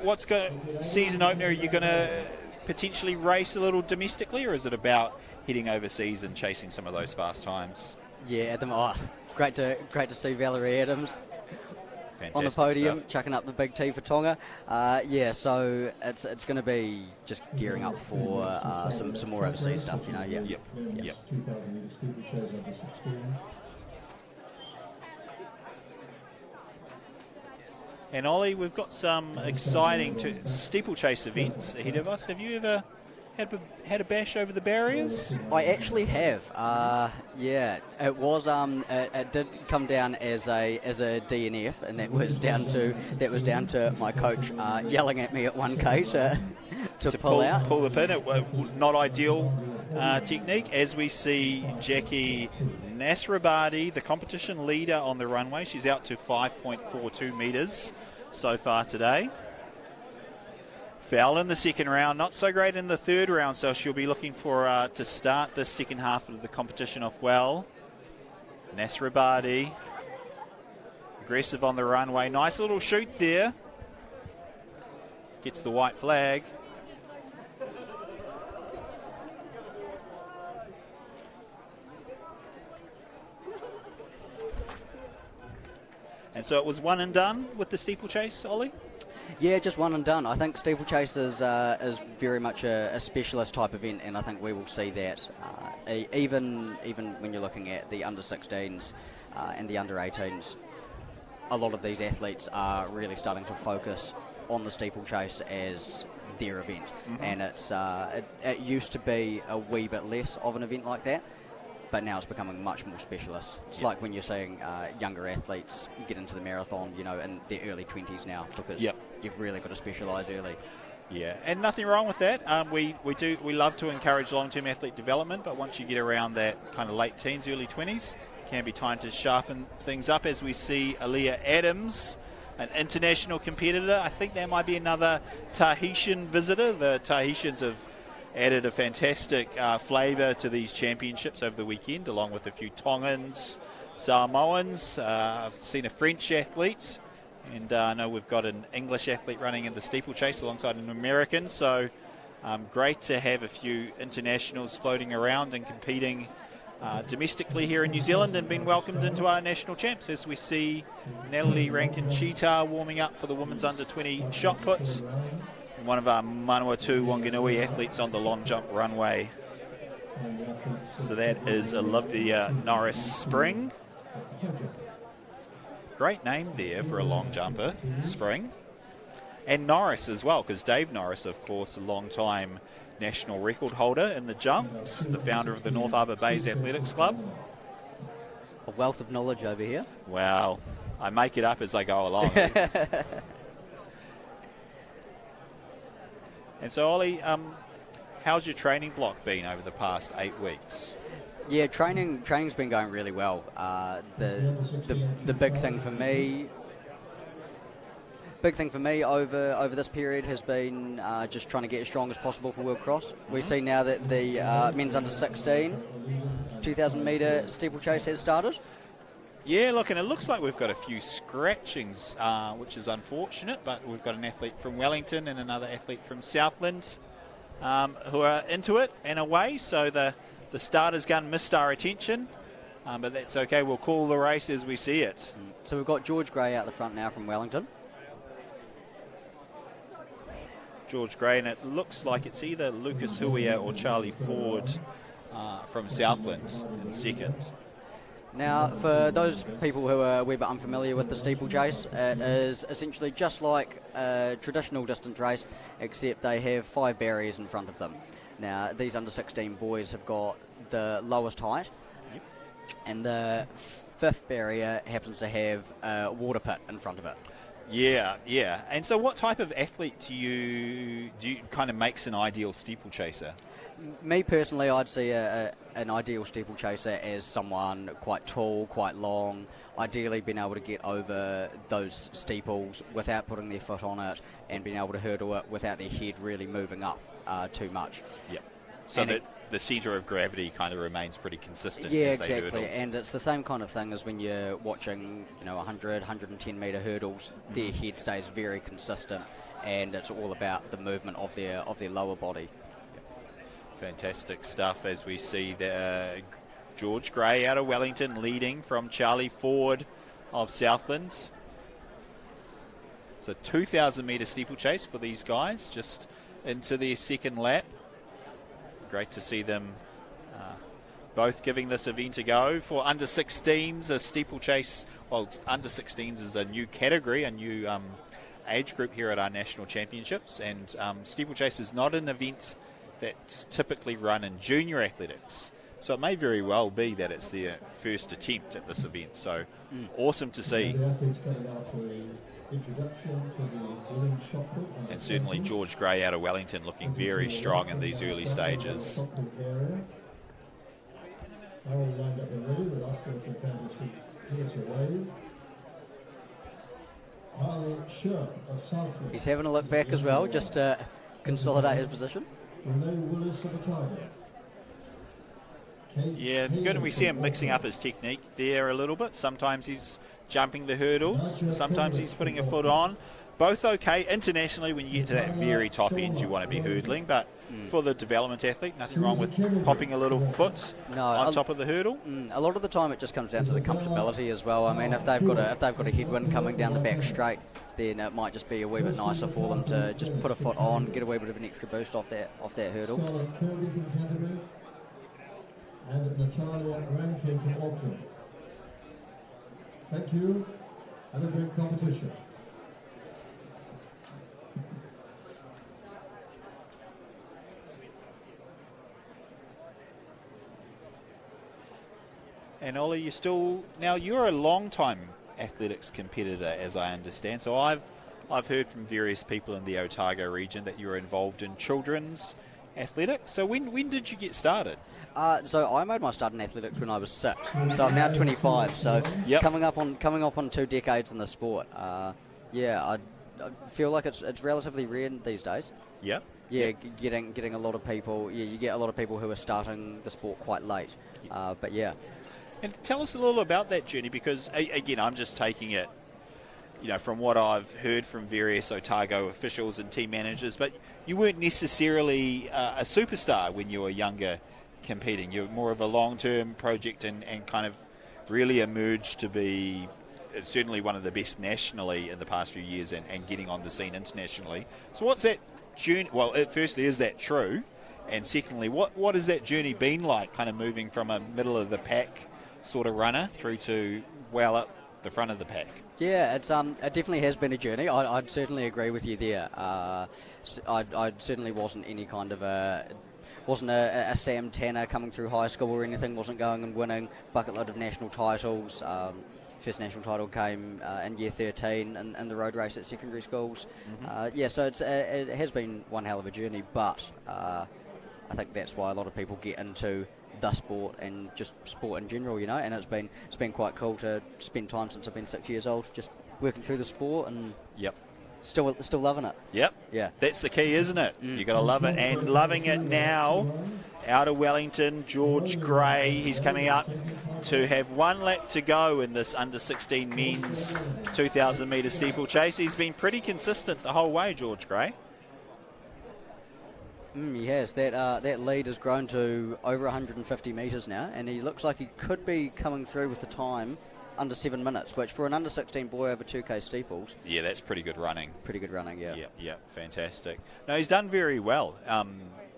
what's going season opener? Are you going to potentially race a little domestically, or is it about heading overseas and chasing some of those fast times? Yeah, great to see Valerie Adams Fantastic on the podium, stuff. chucking up the big T for Tonga. So it's going to be just gearing up for some more overseas stuff, Yep. And Ollie, we've got some exciting steeplechase events ahead of us. Have you ever had a bash over the barriers? I actually have. It was. It did come down as a DNF, and that was down to my coach yelling at me at 1K to pull out. Pull the pin. Not ideal technique. As we see Jackie Nasrabadi, the competition leader on the runway. She's out to 5.42 metres so far today. Foul in the second round, not so great in the third round, so she'll be looking for to start the second half of the competition off well. Nasrabadi, aggressive on the runway. Nice little shoot there. Gets the white flag. And so it was one and done with the steeplechase, Ollie? Yeah, just one and done. I think steeplechase is very much a specialist type event, and I think we will see that even when you're looking at the under-16s and the under-18s. A lot of these athletes are really starting to focus on the steeplechase as their event, and it used to be a wee bit less of an event like that. But now it's becoming much more specialist. It's like when you're seeing younger athletes get into the marathon, in their early 20s now, because you've really got to specialise early. Yeah, and nothing wrong with that. We love to encourage long-term athlete development, but once you get around that kind of late teens, early 20s, it can be time to sharpen things up, as we see Aaliyah Adams, an international competitor. I think there might be another Tahitian visitor. The Tahitians have added a fantastic flavour to these championships over the weekend, along with a few Tongans, Samoans. I've seen a French athlete, and I know we've got an English athlete running in the steeplechase alongside an American. So great to have a few internationals floating around and competing domestically here in New Zealand, and being welcomed into our national champs, as we see Natalie Rankin-Cheetah warming up for the women's under-20 shot puts. One of our Manawatu Wanganui athletes on the long jump runway. So that is Olivia Norris-Spring. Great name there for a long jumper, Spring. And Norris as well, because Dave Norris, of course, a long-time national record holder in the jumps, the founder of the North Harbour Bays Athletics Club. A wealth of knowledge over here. Well, I make it up as I go along. And so, Ollie, how's your training block been over the past 8 weeks? Yeah, training's been going really well. The big thing for me over this period has been just trying to get as strong as possible for World Cross. We see now that the men's under 16 2,000 metre steeplechase has started. Yeah, look, and it looks like we've got a few scratchings, which is unfortunate, but we've got an athlete from Wellington and another athlete from Southland who are into it and away, so the starter's gun missed our attention, but that's okay. We'll call the race as we see it. So we've got George Gray out the front now from Wellington. George Gray, and it looks like it's either Lucas Huia or Charlie Ford from Southland in second. Now, for those people who are a wee bit unfamiliar with the steeplechase, it is essentially just like a traditional distance race, except they have 5 barriers in front of them. Now, these under 16 boys have got the lowest height, and the 5th barrier happens to have a water pit in front of it. Yeah. And so what type of athlete do you kind of makes an ideal steeplechaser? Me personally, I'd see an ideal steeplechaser as someone quite tall, quite long, ideally being able to get over those steeples without putting their foot on it and being able to hurdle it without their head really moving up too much. Yep. So that the centre of gravity kind of remains pretty consistent. Yeah, as they exactly. hurdle. And it's the same kind of thing as when you're watching, 100, 110 metre hurdles. Their head stays very consistent, and it's all about the movement of their lower body. Fantastic stuff as we see the George Gray out of Wellington leading from Charlie Ford of Southland. So 2,000 metre steeplechase for these guys, just into their second lap. Great to see them both giving this event a go. For under 16s, a steeplechase, well, under 16s is a new category, a new age group here at our national championships, and steeplechase is not an event that's typically run in junior athletics. So it may very well be that it's their first attempt at this event. So awesome to see. And certainly George Gray out of Wellington looking very strong in these early stages. He's having a look back as well, just to consolidate his position. Yeah, good. And we see him mixing up his technique there a little bit. Sometimes he's jumping the hurdles. Sometimes he's putting a foot on. Both okay. Internationally, when you get to that very top end, you want to be hurdling. But for the development athlete, nothing wrong with popping a little foot on top of the hurdle. A lot of the time, it just comes down to the comfortability as well. I mean, if they've got a headwind coming down the back straight, then it might just be a wee bit nicer for them to just put a foot on, get a wee bit of an extra boost off that hurdle. And Natalia Rankin from Auckland. Thank you, and a great competition. And Ollie, you're a long-time athletics competitor, as I understand. So I've heard from various people in the Otago region that you're involved in children's athletics. So when did you get started? So I made my start in athletics when I was 6. So I'm now 25. So coming up on 2 decades in the sport. I feel like it's relatively rare these days. Yep. Yeah, getting a lot of people. Yeah, you get a lot of people who are starting the sport quite late. But yeah. And tell us a little about that journey, because again, I'm just taking it, from what I've heard from various Otago officials and team managers. But you weren't necessarily a superstar when you were younger competing. You're more of a long-term project and kind of really emerged to be certainly one of the best nationally in the past few years and getting on the scene internationally. So what's that journey? Well, firstly, is that true? And secondly, what has that journey been like, kind of moving from a middle of the pack sort of runner through to well up the front of the pack? Yeah, it definitely has been a journey. I'd certainly agree with you there. I certainly wasn't any kind of a Sam Tanner coming through high school or anything. Wasn't going and winning bucket load of national titles. First national title came in year 13 in the road race at secondary schools. So it has been one hell of a journey, but I think that's why a lot of people get into the sport and just sport in general, and it's been quite cool to spend time since I've been 6 years old just working through the sport and still loving it. Yeah, that's the key, isn't it? You got to love it, and loving it now. Out of Wellington, George Gray, he's coming up to have 1 lap to go in this under-16 men's 2,000 metre steeplechase. He's been pretty consistent the whole way, George Gray. He has. That lead has grown to over 150 metres now, and he looks like he could be coming through with the time under 7 minutes, which for an under-16 boy over 2K steeples... Yeah, that's pretty good running. Pretty good running, yeah. Yeah, fantastic. No, he's done very well.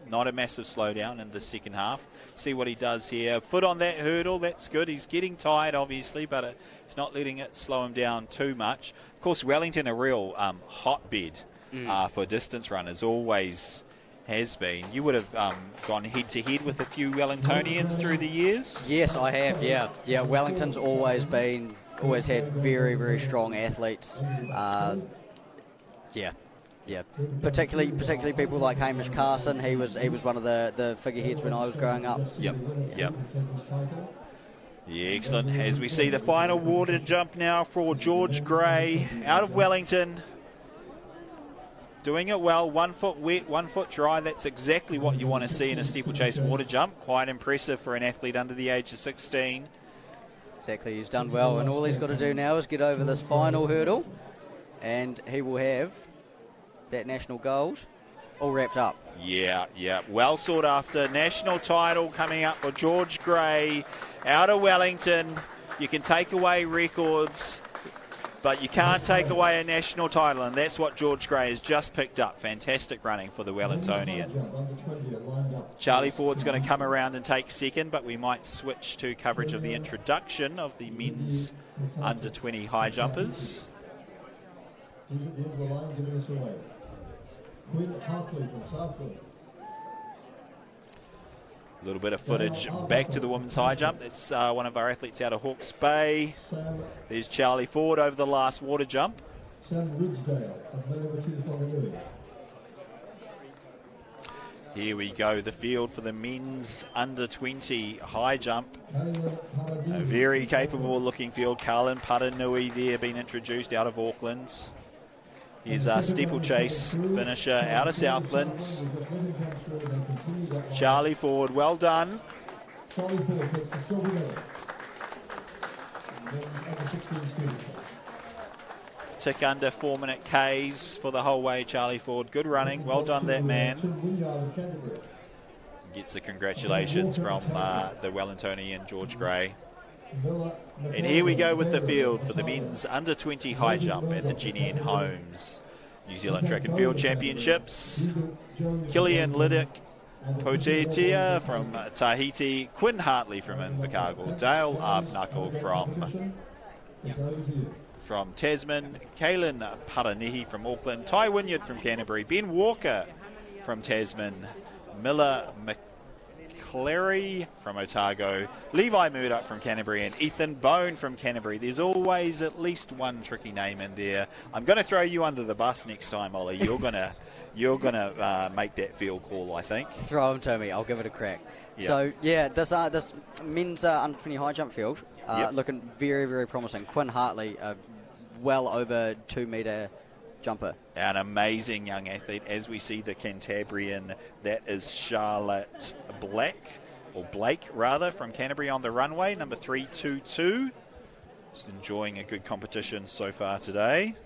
Not a massive slowdown in the second half. See what he does here. Foot on that hurdle, that's good. He's getting tired, obviously, but it's not letting it slow him down too much. Of course, Wellington, a real hotbed for distance runners, always has been. You would have gone head-to-head with a few Wellingtonians through the years? Yes, I have, yeah. Yeah, Wellington's always had very, very strong athletes. Yeah, particularly people like Hamish Carson. He was one of the figureheads when I was growing up. Yep. Yeah, excellent. As we see the final water jump now for George Gray out of Wellington. Doing it well, 1 foot wet, 1 foot dry. That's exactly what you want to see in a steeplechase water jump. Quite impressive for an athlete under the age of 16. Exactly, he's done well, and all he's got to do now is get over this final hurdle, and he will have that national gold all wrapped up. Yeah. Well sought after. National title coming up for George Gray out of Wellington. You can take away records, but you can't take away a national title, and that's what George Gray has just picked up. Fantastic running for the Wellingtonian. Charlie Ford's going to come around and take second, but we might switch to coverage of the introduction of the men's under 20 high jumpers. A little bit of footage back to the women's high jump. That's one of our athletes out of Hawke's Bay. There's Charlie Ford over the last water jump. Here we go, the field for the men's under 20 high jump. A very capable looking field. Carlin Paranui there being introduced out of Auckland. Here's our steeplechase finisher out of Southland. Charlie Ford, well done. Tick under 4 minute Ks for the whole way, Charlie Ford. Good running, well done that man. Gets the congratulations from the Wellingtonian George Gray. And here we go with the field for the men's under 20 high jump at the Jennian Homes New Zealand Track and Field Championships. Killian Liddick Potetia from Tahiti, Quinn Hartley from Invercargill, Dale Arbknuckle from Tasman, Kaylin Paranihi from Auckland, Ty Wynyard from Canterbury, Ben Walker from Tasman, Miller McClary from Otago, Levi Murdoch from Canterbury, and Ethan Bone from Canterbury. There's always at least one tricky name in there. I'm going to throw you under the bus next time, Ollie. You're gonna make that field call, I think. Throw them to me. I'll give it a crack. Yeah. So yeah, this men's under 20 high jump field looking very, very promising. Quinn Hartley, well over 2 metre jumper. An amazing young athlete. As we see the Cantabrian, that is Charlotte Blake rather, from Canterbury on the runway, number 322. Just enjoying a good competition so far today.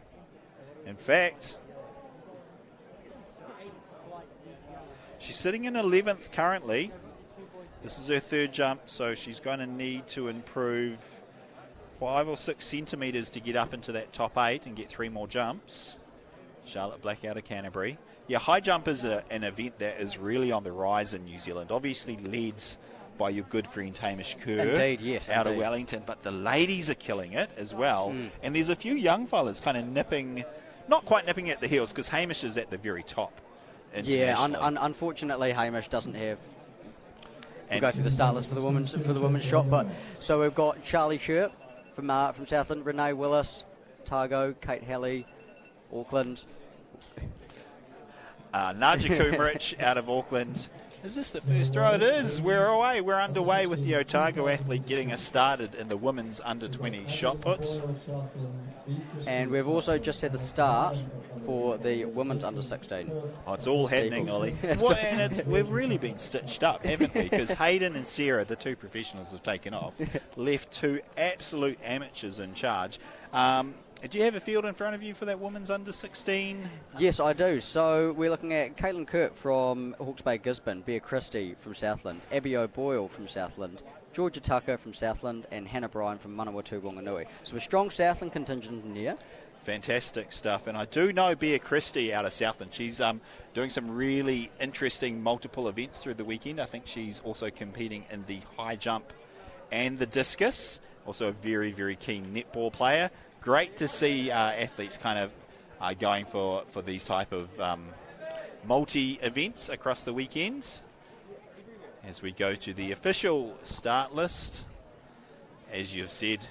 In fact, she's sitting in 11th currently. This is her third jump, so she's going to need to improve 5 or 6 centimetres to get up into that top 8 and get 3 more jumps. Charlotte Black out of Canterbury. Yeah, high jump is an event that is really on the rise in New Zealand. Obviously led by your good friend Hamish Kerr. Indeed, yes. Out of Wellington, but the ladies are killing it as well. And there's a few young fellas kind of not quite nipping at the heels, because Hamish is at the very top. Yeah, unfortunately Hamish doesn't have. We'll go through the start list for the women's shot, but so we've got Charlie Sherp from Southland, Renee Willis, Targo, Kate Halley, Auckland. Naja Kumrich out of Auckland. Is this the first row? It is. We're away. We're underway with the Otago athlete getting us started in the women's under-20 shot puts. And we've also just had the start for the women's under-16. Oh, it's all happening, Ollie. Well, and we've really been stitched up, haven't we? Because Hayden and Sarah, the two professionals, have taken off, left two absolute amateurs in charge. Do you have a field in front of you for that women's under-16? Yes, I do. So we're looking at Caitlin Kirk from Hawke's Bay Gisborne, Bea Christie from Southland, Abby O'Boyle from Southland, Georgia Tucker from Southland, and Hannah Bryan from Manawatu Wanganui. So a strong Southland contingent in here. Fantastic stuff. And I do know Bea Christie out of Southland. She's doing some really interesting multiple events through the weekend. I think she's also competing in the high jump and the discus. Also a very, very keen netball player. Great to see athletes kind of going for these type of multi-events across the weekends. As we go to the official start list, as you've said,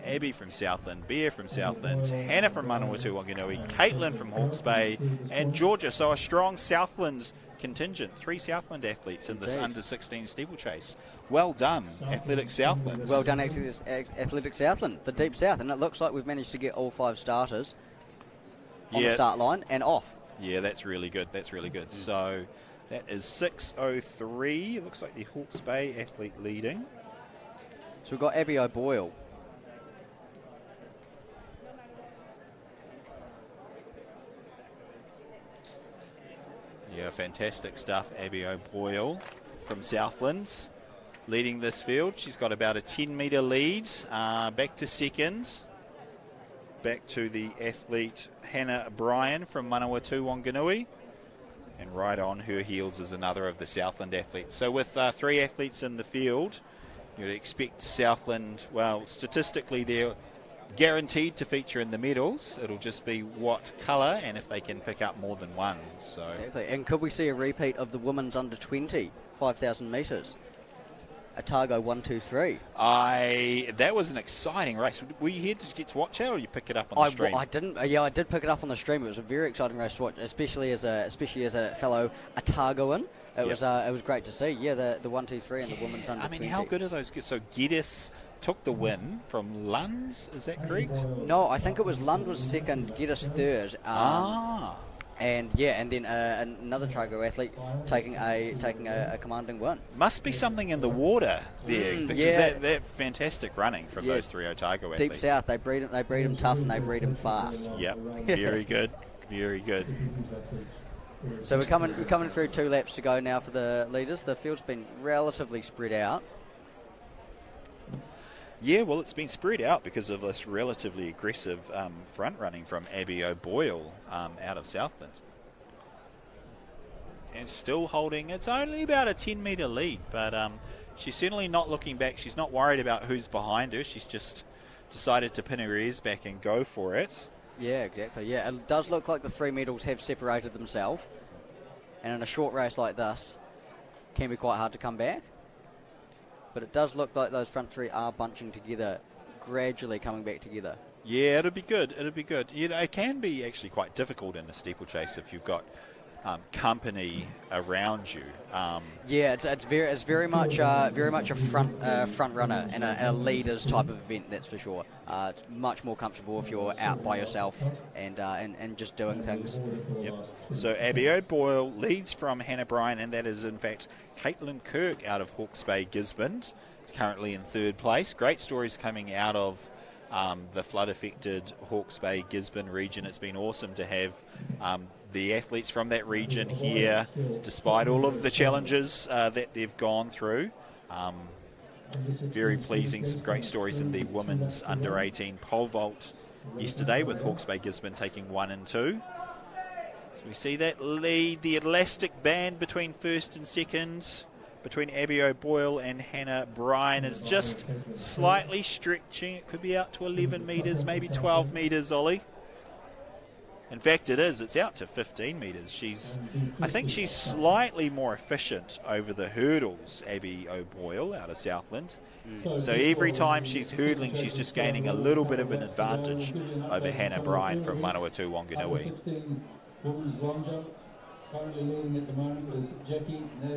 Abby from Southland, Bea from Southland, Hannah from Manawatu Wanganui, Caitlin from Hawke's Bay, and Georgia. So a strong Southlands contingent, 3 Southland athletes in this under-16 steeplechase. Well done, Athletic Southlands. Well done, Athletic Southland, the Deep South. And it looks like we've managed to get all 5 starters on the start line and off. Yeah, that's really good. That's really good. So that is 6:03. It looks like the Hawke's Bay athlete leading. So we've got Abby O'Boyle. Yeah, fantastic stuff. Abby O'Boyle from Southlands leading this field. She's got about a 10-metre lead. Back to seconds. Back to the athlete Hannah Bryan from Manawatu Wanganui. And right on her heels is another of the Southland athletes. So with 3 athletes in the field, you'd expect Southland, well, statistically they're guaranteed to feature in the medals. It'll just be what colour and if they can pick up more than one. So exactly. And could we see a repeat of the women's under-20, 5,000 metres? Otago 1, 2, 3. That was an exciting race. Were you here to get to watch it, or you pick it up on the stream? I didn't. I did pick it up on the stream. It was a very exciting race to watch, especially as a fellow Otagoan. It was great to see. Yeah, the 1, 2, 3 and the women's under-20. I mean, how good are those? So Geddes took the win from Lund. Is that correct? No, I think it was Lund was second, Geddes third. And then another Otago athlete taking a commanding win. Must be something in the water there, because that fantastic running from those 3 Otago athletes. Deep South, they breed them tough and they breed them fast. Yep, very good, very good. So we're coming through 2 laps to go now for the leaders. The field's been relatively spread out. Yeah, well, it's been spread out because of this relatively aggressive front running from Abby O'Boyle out of Southland. And still holding, it's only about a 10-metre lead, but she's certainly not looking back. She's not worried about who's behind her. She's just decided to pin her ears back and go for it. Yeah, exactly. Yeah, it does look like the 3 medals have separated themselves. And in a short race like this, it can be quite hard to come back. But it does look like those front 3 are bunching together, gradually coming back together. Yeah, it'll be good. It'll be good. You know, it can be actually quite difficult in a steeplechase if you've got company around you. Yeah, it's very much a front runner and a leaders type of event. That's for sure. It's much more comfortable if you're out by yourself and just doing things. Yep. So Abby O'Boyle leads from Hannah Bryan, and that is in fact Caitlin Kirk out of Hawke's Bay Gisborne, currently in 3rd place. Great stories coming out of the flood-affected Hawke's Bay Gisborne region. It's been awesome to have the athletes from that region here, despite all of the challenges that they've gone through. Very pleasing, some great stories in the women's under-18 pole vault yesterday, with Hawke's Bay Gisborne taking 1 and 2. So we see that lead, the elastic band between first and second, between Abby O'Boyle and Hannah Bryan, is just slightly stretching. It could be out to 11 metres, maybe 12 metres, Ollie. In fact, it's out to 15 metres. I think she's slightly more efficient over the hurdles, Abby O'Boyle out of Southland. So every time she's hurdling, she's just gaining a little bit of an advantage over Hannah Bryan from Manawatu Wanganui.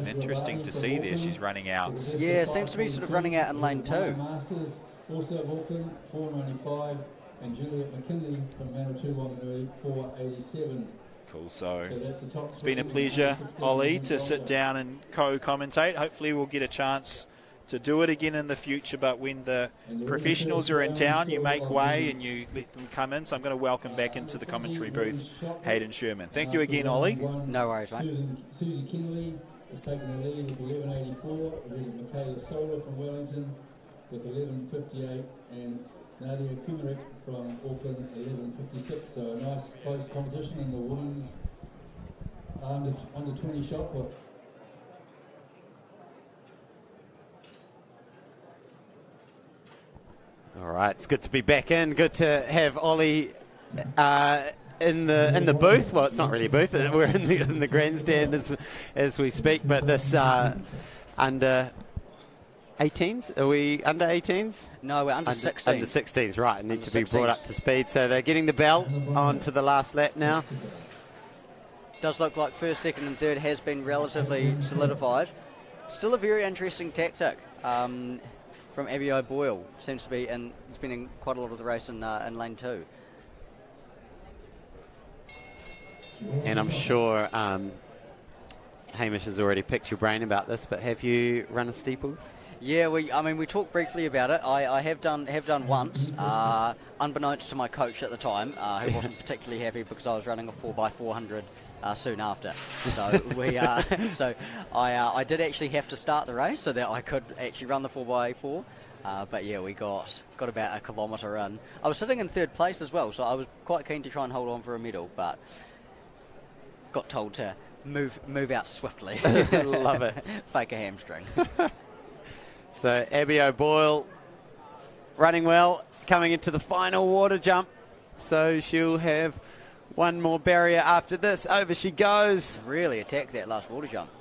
Interesting to see there, she's running out. Yeah, seems to be sort of running out in lane 2. Also Auckland, 495, and Juliet McKinley from Manawatu Wanganui, 487. Cool, so it's been a pleasure, Ollie, to sit down and co-commentate. Hopefully we'll get a chance to do it again in the future, but when the professionals are in town, you make way and you let them come in. So I'm going to welcome back into the commentary booth Hayden Sherman. Thank you again, Ollie. No worries, mate. Susie Kinley has taken the lead with 1184, then Michaela Sola from Wellington with 1158, and Nadia Kumarik from Auckland 1156. So a nice close competition in the women's under 20 shot put. All right, it's good to be back in. Good to have Ollie in the booth. Well, it's not really a booth. We're in the grandstand as we speak. But this under 18s? Are we under 18s? No, we're under 16s. Under 16s, right. Need to be brought up to speed. So they're getting the bell on to the last lap now. Does look like first, second and third has been relatively solidified. Still a very interesting tactic from Abby O'Boyle. Seems to be spending quite a lot of the race in lane 2. And I'm sure Hamish has already picked your brain about this, but have you run a steeples? Yeah, we talked briefly about it. I have done once, unbeknownst to my coach at the time, who wasn't particularly happy because I was running a 4x400 soon after. So I did actually have to start the race so that I could actually run the 4x4. But yeah, we got about a kilometre in. I was sitting in third place as well, so I was quite keen to try and hold on for a medal, but got told to move out swiftly. Love it. Fake a hamstring. So Abby O'Boyle running well, coming into the final water jump. So she'll have one more barrier after this. Over she goes. Really attacked that last water jump.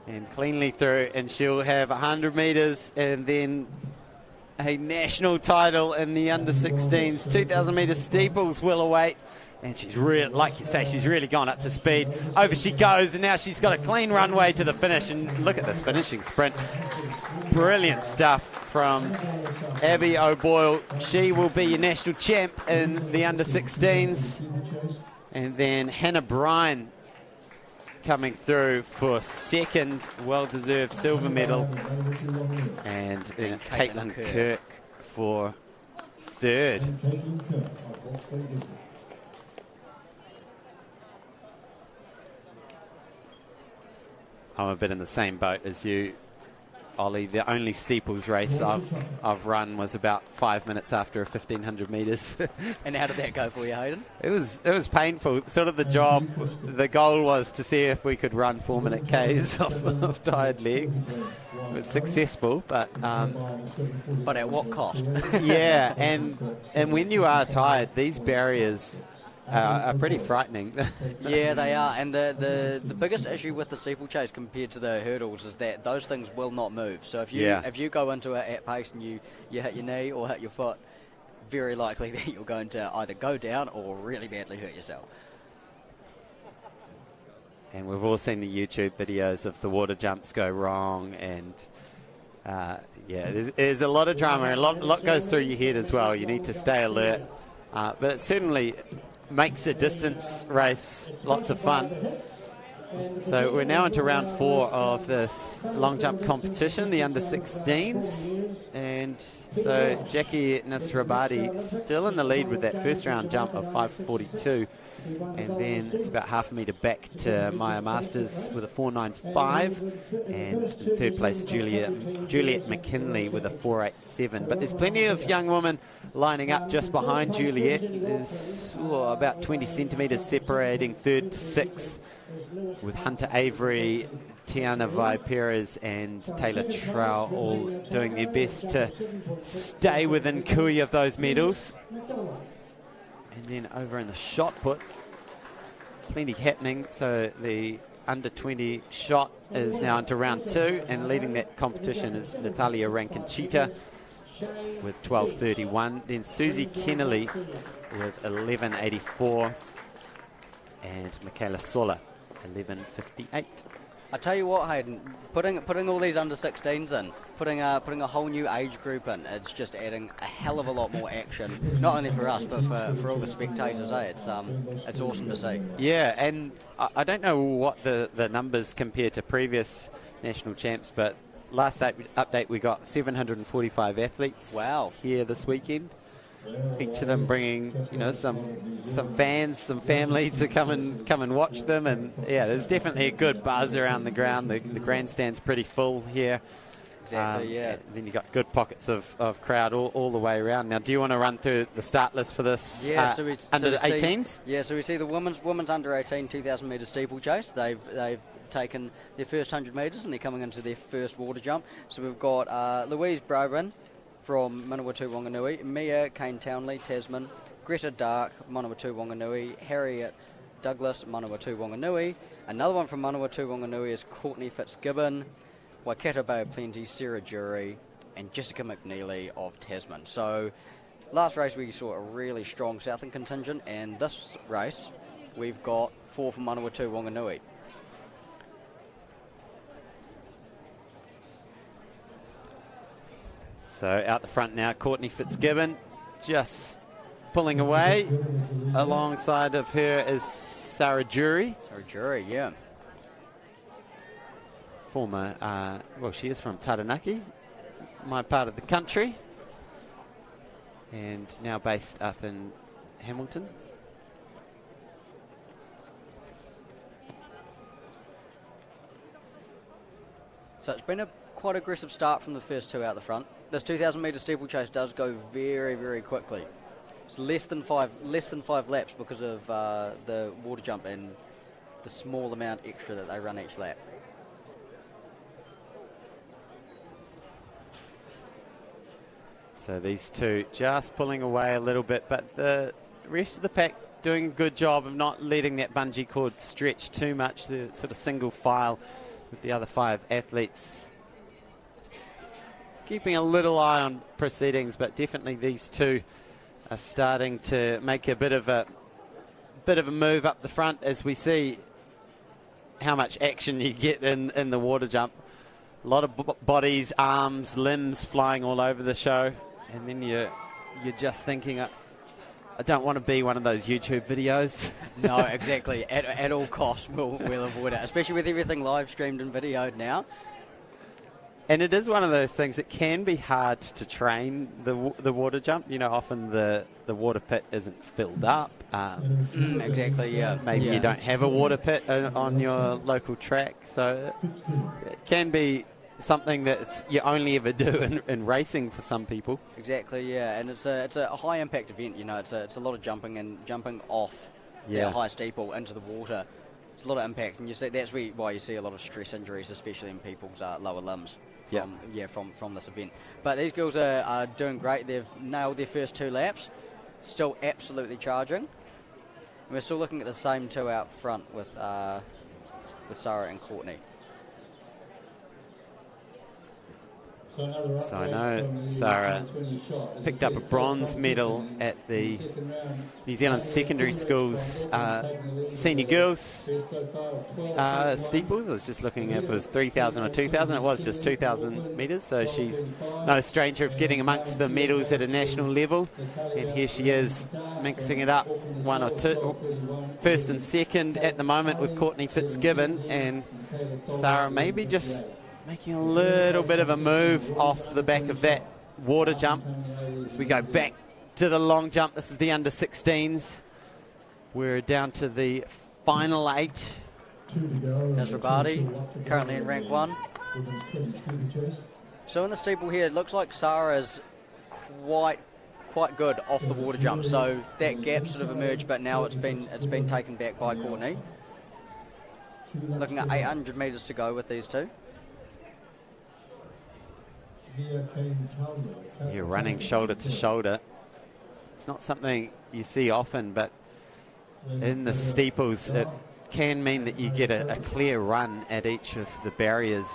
And cleanly through, and she'll have 100 metres and then a national title in the under-16s. 2,000 metre steeples will await. And she's really, like you say, she's really gone up to speed. Over she goes, and now she's got a clean runway to the finish. And look at this finishing sprint. Brilliant stuff from Abby O'Boyle. She will be your national champ in the under-16s. And then Hannah Bryan coming through for second, well-deserved silver medal. And then it's Caitlin Kirk for third. I'm a bit in the same boat as you, Ollie. The only steeples race I've run was about 5 minutes after 1,500 metres. And how did that go for you, Hayden? It was painful. Sort of the goal was to see if we could run 4-minute Ks off tired legs. It was successful, but at what cost? Yeah, and when you are tired, these barriers are pretty frightening. Yeah, they are. And the biggest issue with the steeplechase compared to the hurdles is that those things will not move. So if you go into it at pace and you hit your knee or hit your foot, very likely that you're going to either go down or really badly hurt yourself. And we've all seen the YouTube videos of the water jumps go wrong, and there's a lot of drama, and a lot goes through your head as well. You need to stay alert, but it certainly makes a distance race lots of fun. So we're now into round 4 of this long jump competition, the under-16s, and so Jackie Nasrabadi still in the lead with that first round jump of 5:42, and then it's about half a metre back to Maya Masters with a 4.95, and in third place Juliet McKinley with a 4.87. But there's plenty of young women lining up just behind Juliet. There's about 20 centimetres separating third to sixth, with Hunter Avery, Tiana Vai Perez and Taylor Trow all doing their best to stay within cooey of those medals. And then over in the shot put, plenty happening. So the under 20 shot is now into round 2, and leading that competition is Natalia Rankinchita with 12.31. Then Susie Kennelly with 11.84, and Michaela Sola 11.58. I tell you what, Hayden, putting all these under 16s in, putting a whole new age group in, it's just adding a hell of a lot more action, not only for us but for all the spectators. It's awesome to see. Yeah, and I don't know what the numbers compare to previous national champs, but last update we got 745 athletes. Wow. Here this weekend. Each of them bringing, some fans, some family to come and watch them, and yeah, there's definitely a good buzz around the ground. The grandstand's pretty full here. Exactly, yeah. And then you got good pockets of crowd all the way around. Now, do you want to run through the start list for this under 18s? Yeah, so we see the women's under 18 2,000 metre steeplechase. They've taken their first 100 metres and they're coming into their first water jump. So we've got Louise Brobin from Manawatu Wanganui, Mia Kane Townley, Tasman, Greta Dark, Manawatu Wanganui, Harriet Douglas, Manawatu Wanganui. Another one from Manawatu Wanganui is Courtney Fitzgibbon, Waikato Bay of Plenty, Sarah Jury, and Jessica McNeely of Tasman. So last race we saw a really strong Southern contingent, and this race we've got 4 from Manawatu Wanganui. So out the front now, Courtney Fitzgibbon just pulling away. Alongside of her is Sarah Jury. Sarah Jury, yeah. Former, she is from Taranaki, my part of the country, and now based up in Hamilton. So it's been a quite aggressive start from the first 2 out the front. This 2,000 metre steeplechase does go very, very quickly. It's less than five laps because of the water jump and the small amount extra that they run each lap. So these two just pulling away a little bit, but the rest of the pack doing a good job of not letting that bungee cord stretch too much. The sort of single file with the other 5 athletes keeping a little eye on proceedings, but definitely these two are starting to make a bit of a move up the front as we see how much action you get in the water jump. A lot of bodies, arms, limbs flying all over the show, and then you're just thinking, I don't want to be one of those YouTube videos. No, exactly. At all costs, we'll avoid it, especially with everything live streamed and videoed now. And it is one of those things, it can be hard to train the water jump. Often the water pit isn't filled up. Exactly, yeah. Maybe you don't have a water pit on your local track. So it can be something that you only ever do in racing for some people. Exactly, yeah. And it's a high impact event, it's a lot of jumping off that high steeple into the water. It's a lot of impact, and that's why you see a lot of stress injuries, especially in people's lower limbs. From this event. But these girls are doing great. They've nailed their first 2 laps, still absolutely charging. And we're still looking at the same 2 out front with Sarah and Courtney. So I know Sarah picked up a bronze medal at the New Zealand Secondary Schools Senior Girls Steeples. I was just looking if it was 3,000 or 2,000. It was just 2,000 metres, so she's no stranger of getting amongst the medals at a national level. And here she is mixing it up, 1 or 2. First and second at the moment with Courtney Fitzgibbon, and Sarah maybe just making a little bit of a move off the back of that water jump. As we go back to the long jump, this is the under 16s. We're down to the final 8. There's Rabati, currently in rank 1. So in the steeple here, it looks like Sarah's quite good off the water jump. So that gap sort of emerged, but now it's been taken back by Courtney. Looking at 800 metres to go with these two. You're running shoulder to shoulder. It's not something you see often, but in the steeples it can mean that you get a clear run at each of the barriers,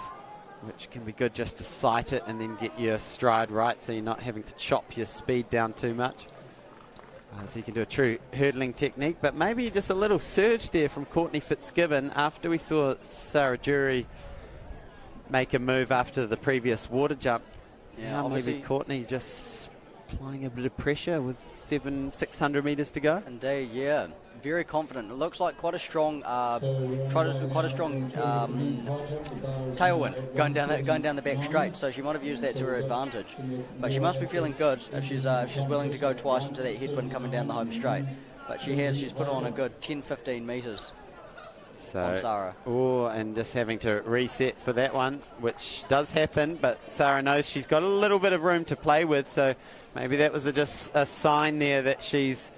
which can be good just to sight it and then get your stride right so you're not having to chop your speed down too much. So you can do a true hurdling technique, but maybe just a little surge there from Courtney Fitzgibbon after we saw Sarah Jury make a move after the previous water jump. Yeah, maybe Courtney just applying a bit of pressure with 600 metres to go. Indeed, yeah. Very confident. It looks like quite a strong, tailwind going down the back straight. So she might have used that to her advantage. But she must be feeling good if she's willing to go twice into that headwind coming down the home straight. But she's put on a good 10-15 metres. On Sarah. Oh, and just having to reset for that one, which does happen, but Sarah knows she's got a little bit of room to play with, so maybe that was just a sign there that she's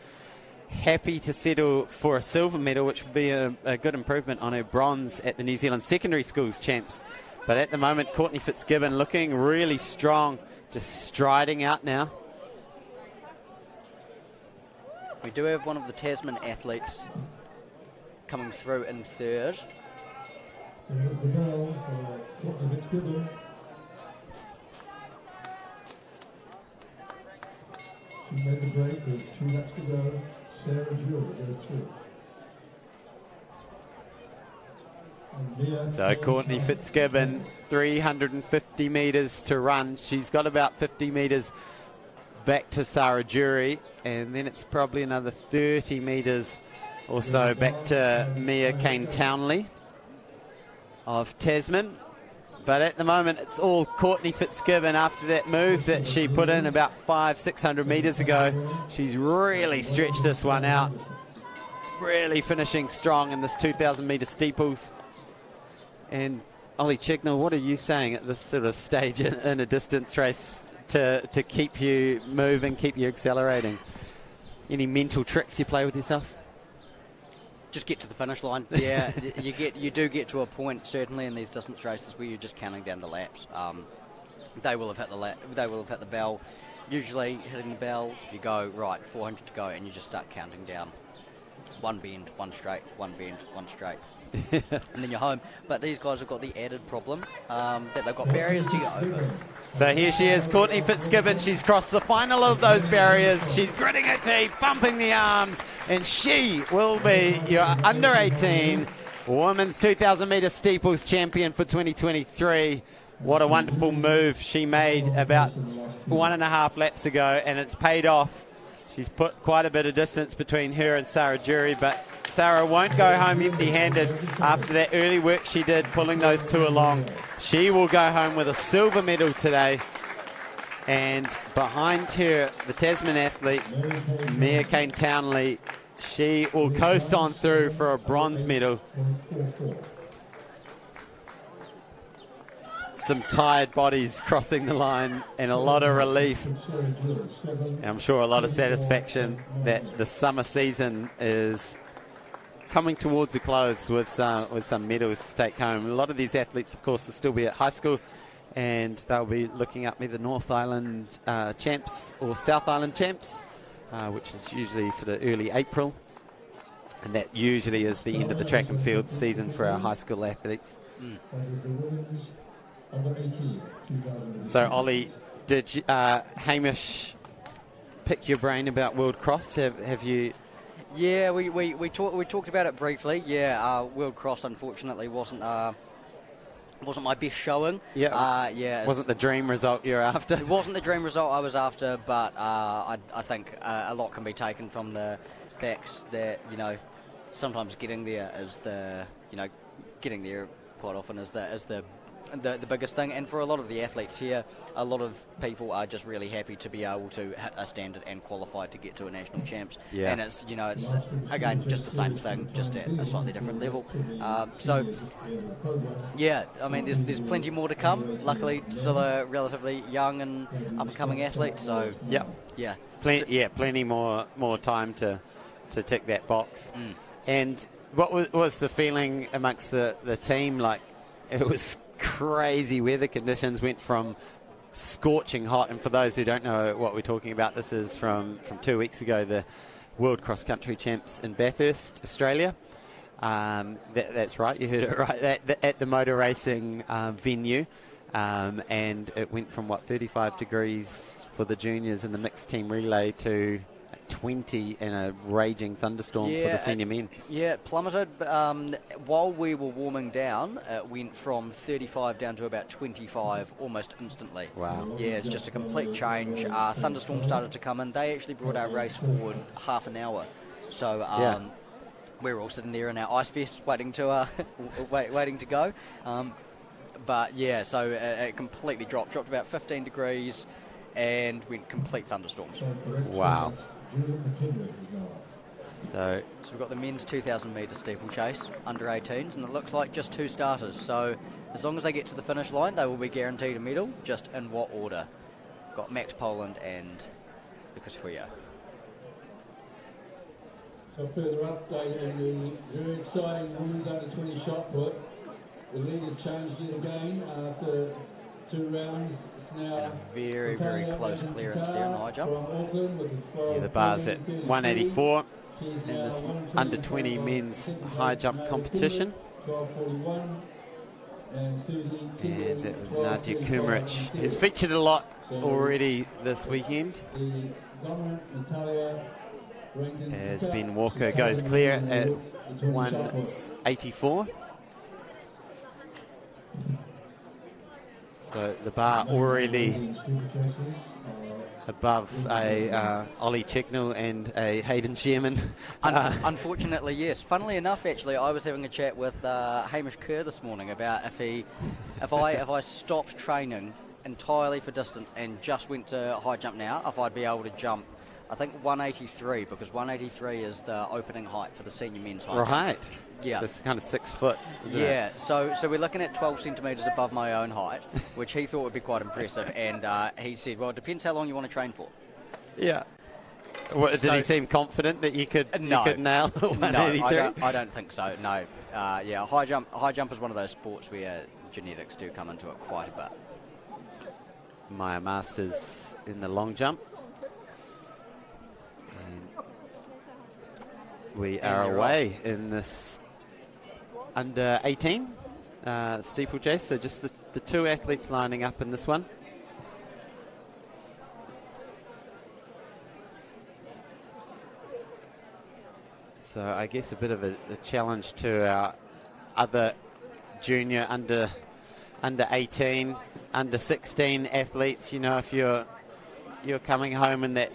happy to settle for a silver medal, which would be a good improvement on her bronze at the New Zealand Secondary Schools Champs. But at the moment, Courtney Fitzgibbon looking really strong, just striding out now. We do have one of the Tasman athletes coming through in third. She made the break with 2 laps to go. Sarah Jewell goes through. So Courtney Fitzgibbon, 350 metres to run. She's got about 50 metres back to Sarah Jury, and then it's probably another 30 metres or so back to Mia Kane-Townley of Tasman. But at the moment, it's all Courtney Fitzgibbon after that move that she put in about 500-600 metres ago. She's really stretched this one out, really finishing strong in this 2,000 metre steeples. And Ollie Chignall, what are you saying at this sort of stage in a distance race to keep you moving, keep you accelerating? Any mental tricks you play with yourself? Just get to the finish line. Yeah, you do get to a point certainly in these distance races where you're just counting down the laps. They will have hit the bell. Usually hitting the bell, you go right 400 to go, and you just start counting down. One bend, one straight, one bend, one straight, and then you're home. But these guys have got the added problem that they've got barriers to get over. So here she is, Courtney Fitzgibbon. She's crossed the final of those barriers. She's gritting her teeth, bumping the arms, and she will be your under-18 Women's 2,000 metre steeples champion for 2023. What a wonderful move she made about 1.5 laps ago, and it's paid off. She's put quite a bit of distance between her and Sarah Jury, but Sarah won't go home empty-handed after that early work she did pulling those two along. She will go home with a silver medal today. And behind her, the Tasman athlete, Mia Kane-Townley, she will coast on through for a bronze medal. Some tired bodies crossing the line and a lot of relief. And I'm sure a lot of satisfaction that the summer season is coming towards a close with some medals to take home. A lot of these athletes, of course, will still be at high school, and they'll be looking up either North Island champs or South Island champs, which is usually sort of early April. And that usually is the end of the track and field season for our high school athletes. So, Ollie, did Hamish pick your brain about World Cross? Have you? Yeah, we talked about it briefly. Yeah, World Cross unfortunately wasn't my best showing. Yeah. Wasn't the dream result you're after? It wasn't the dream result I was after, but I think a lot can be taken from the facts that sometimes getting there is getting there quite often is the biggest thing. And for a lot of the athletes here, a lot of people are just really happy to be able to hit a standard and qualify to get to a national champs. Yeah. And it's again just the same thing, just at a slightly different level. So yeah, I mean there's plenty more to come. Luckily, still a relatively young and up and coming athlete. So yeah, plenty more time to tick that box. And what was the feeling amongst the team like? It was crazy weather conditions, went from scorching hot, and for those who don't know what we're talking about, this is from 2 weeks ago, World Cross Country champs in Bathurst, Australia. That's right, you heard it right, at the motor racing venue. And it went from, 35 degrees for the juniors in the mixed team relay to 20 in a raging thunderstorm for the senior men. Yeah, it plummeted. While we were warming down, it went from 35 down to about 25 almost instantly. Wow. Yeah, it's just a complete change. Thunderstorms started to come in. They actually brought our race forward half an hour. So we were all sitting there in our ice vests waiting to waiting to go. But yeah, so it completely dropped about 15 degrees and went complete thunderstorms. Wow. So we've got the men's 2,000 metre steeplechase, under 18s, and it looks like just 2 starters. So as long as they get to the finish line, they will be guaranteed a medal. Just in what order? Got Max Poland and Lucas Huya. So further update on the very exciting women's under 20 shot put. The lead has changed it again after 2 rounds. It's now very, very close clearance there in the high jump. Yeah, the bar's at 184 in this under 20 men's high jump competition. And that was Nadia Kumaric, who's featured a lot already this weekend. As Ben Walker goes clear at 184. So the bar already above a Ollie Chicknell and a Hayden Sherman. Unfortunately, yes. Funnily enough, actually, I was having a chat with Hamish Kerr this morning about if I stopped training entirely for distance and just went to high jump now, if I'd be able to jump, I think 183, because 183 is the opening height for the senior men's high jump. Right. Yeah. So it's kind of 6 foot, isn't it? Yeah, so we're looking at 12 centimetres above my own height, which he thought would be quite impressive. And he said, well, it depends how long you want to train for. Yeah. Did he seem confident that you could nail 183? No, I don't think so, no. Yeah, high jump is one of those sports where genetics do come into it quite a bit. Maya Masters in the long jump. And we are away in this under 18 steeplechase, so just the 2 athletes lining up in this one. So I guess a bit of a challenge to our other junior under 18, under 16 athletes. You know, if you're coming home in that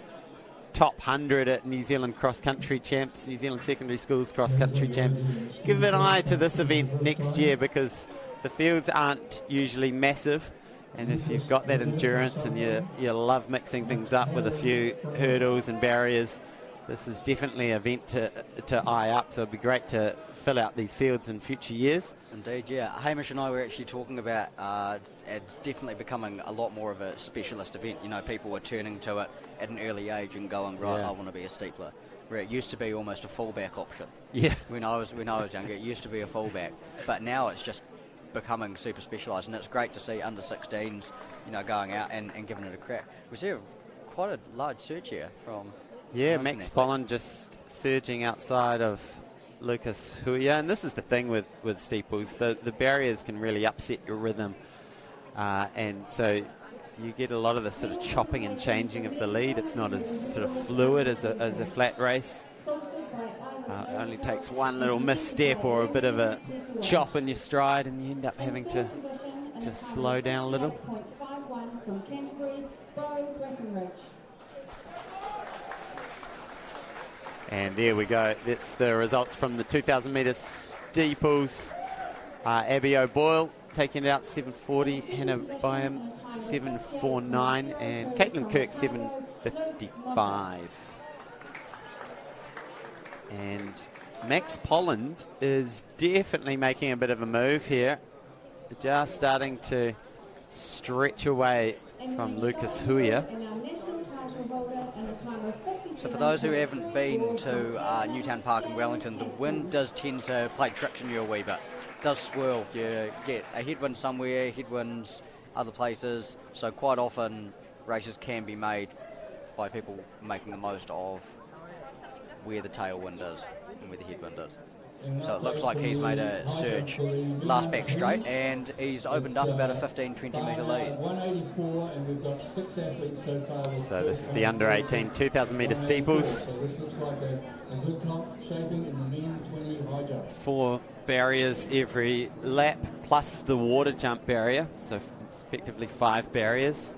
top 100 at New Zealand cross-country champs, New Zealand secondary schools cross-country champs, give an eye to this event next year, because the fields aren't usually massive, and if you've got that endurance and you love mixing things up with a few hurdles and barriers, this is definitely an event to eye up. So it'd be great to fill out these fields in future years. Indeed, yeah. Hamish and I were actually talking about it's definitely becoming a lot more of a specialist event. You know, people were turning to it at an early age and going, right, I want to be a steepler. Where it used to be almost a fullback option. Yeah. When I was younger, it used to be a fullback, but now it's just becoming super specialised, and it's great to see under 16s, you know, going out and giving it a crack. Was there quite a large surge here from? Yeah, Max Pollan just surging outside of Lucas Huya, and this is the thing with steeples, the barriers can really upset your rhythm, and so you get a lot of the sort of chopping and changing of the lead. It's not as sort of fluid as a flat race. It only takes one little misstep or a bit of a chop in your stride and you end up having to slow down a little. And there we go. That's the results from the 2,000 metre steeples. Abby O'Boyle taking it out 7:40, Hannah Byam 7:49, and Caitlin Kirk 7:55. And Max Polland is definitely making a bit of a move here, just starting to stretch away from Lucas Huya. So for those who haven't been to Newtown Park in Wellington, the wind does tend to play tricks on you a wee bit. It does swirl. You get a headwind somewhere, headwinds other places, so quite often races can be made by people making the most of where the tailwind is and where the headwind is. So it looks like he's made a surge last back straight, and he's opened up about a 15-20 metre lead. 184, and we've got 6 athletes so far. So this is the under 18 2,000 metre steeples. So this looks like a good comp shaping in the men 20 high jump. 4 barriers every lap, plus the water jump barrier, so effectively 5 barriers.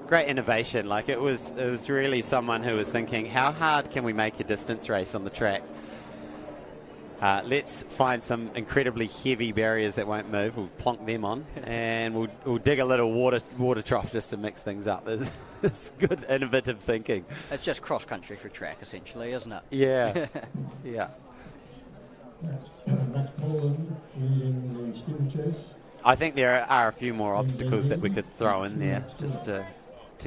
Great innovation. Like it was really someone who was thinking, how hard can we make a distance race on the track? Let's find some incredibly heavy barriers that won't move. We'll plonk them on, and we'll dig a little water trough just to mix things up. It's good innovative thinking. It's just cross country for track, essentially, isn't it? Yeah, yeah. Max Poland leading the Steeplechase. I think there are a few more obstacles that we could throw in there just to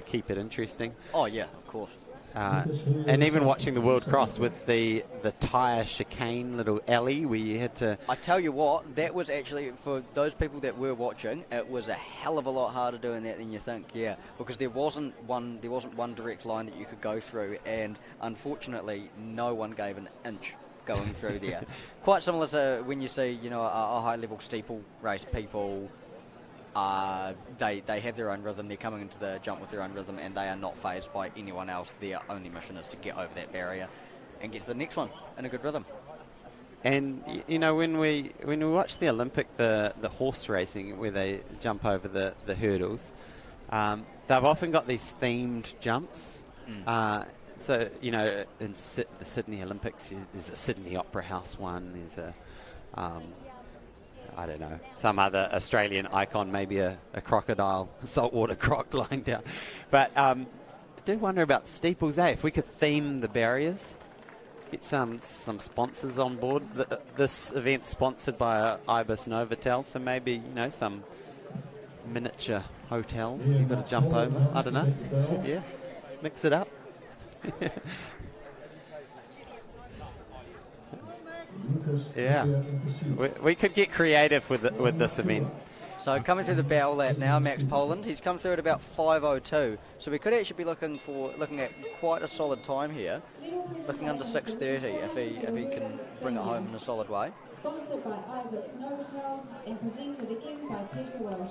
keep it interesting. Oh yeah, of course. And even watching the World Cross with the tyre chicane little alley where you had to... I tell you what, that was actually, for those people that were watching, it was a hell of a lot harder doing that than you think, yeah. Because there wasn't one direct line that you could go through, and unfortunately no one gave an inch going through there. Quite similar to when you see, you know, a high-level steeple race people... They have their own rhythm, they're coming into the jump with their own rhythm, and they are not fazed by anyone else. Their only mission is to get over that barrier and get to the next one in a good rhythm. And you know, when we watch the Olympic, the horse racing where they jump over the hurdles, they've often got these themed jumps. So you know, in the Sydney Olympics, there's a Sydney Opera House one. There's a I don't know, some other Australian icon, maybe a crocodile, a saltwater croc lying down. But I do wonder about the steeples, if we could theme the barriers, get some sponsors on board. This event's sponsored by Ibis Novotel, so maybe, you know, some miniature hotels you've got to jump over. I don't know. Yeah, mix it up. Yeah, we could get creative with this event. So coming through the bow lap now, Max Poland. He's come through at about 5:02. So we could actually be looking at quite a solid time here, looking under 6:30 if he can bring it home in a solid way. Sponsored by Ibis Novotel and presented again by Peter Welsh.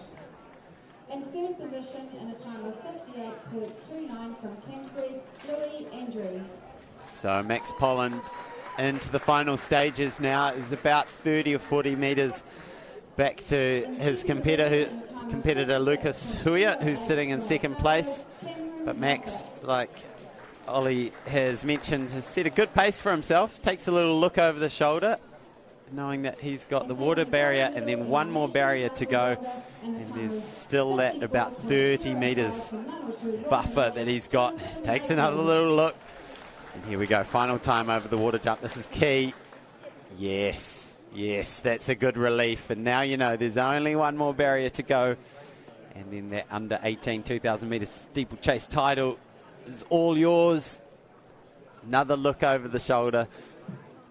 In third position in a time of 58.29 from Canterbury, Louis Andrews. So Max Poland into the final stages now, is about 30 or 40 metres back to his competitor Lucas Huya, who's sitting in second place. But Max, like Ollie has mentioned, has set a good pace for himself, takes a little look over the shoulder, knowing that he's got the water barrier and then one more barrier to go, and there's still that about 30 metres buffer that he's got. Takes another little look. And here we go, final time over the water jump. This is key. Yes, that's a good relief. And now you know there's only one more barrier to go. And then that under 18 2,000 metres steeplechase title is all yours. Another look over the shoulder.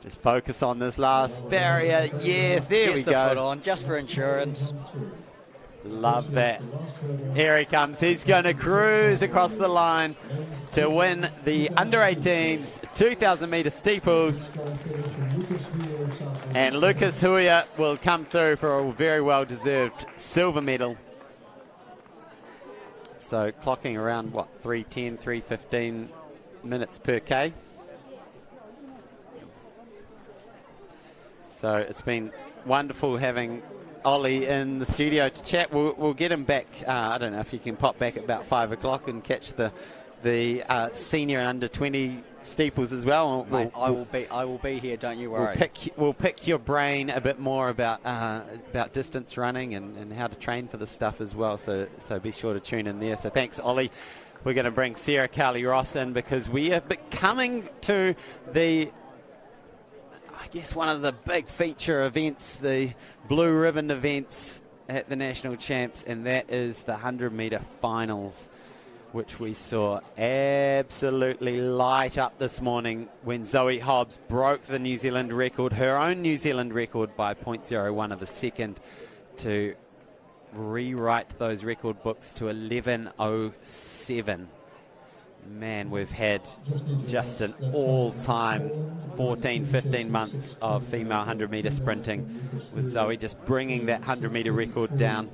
Just focus on this last barrier. Yes, there we go. Gets the foot on, just for insurance. Love that. Here he comes. He's going to cruise across the line to win the under-18s 2,000 metre steeples. And Lucas Huya will come through for a very well-deserved silver medal. So clocking around, 3:10, 3:15 minutes per K. So it's been wonderful having Ollie in the studio to chat. We'll get him back. I don't know if you can pop back at about 5 o'clock and catch the senior and under 20 steeples as well. Mate, I will be here. Don't you worry. We'll pick your brain a bit more about distance running and how to train for this stuff as well. So be sure to tune in there. So thanks, Ollie. We're going to bring Sarah Carley-Ross in because we are coming to the, I guess, one of the big feature events, the blue ribbon events at the National Champs, and that is the 100-metre finals, which we saw absolutely light up this morning when Zoe Hobbs broke the New Zealand record, her own New Zealand record, by 0.01 of a second to rewrite those record books to 11:07. Man, we've had just an all-time 14, 15 months of female 100-metre sprinting, with Zoe just bringing that 100-metre record down.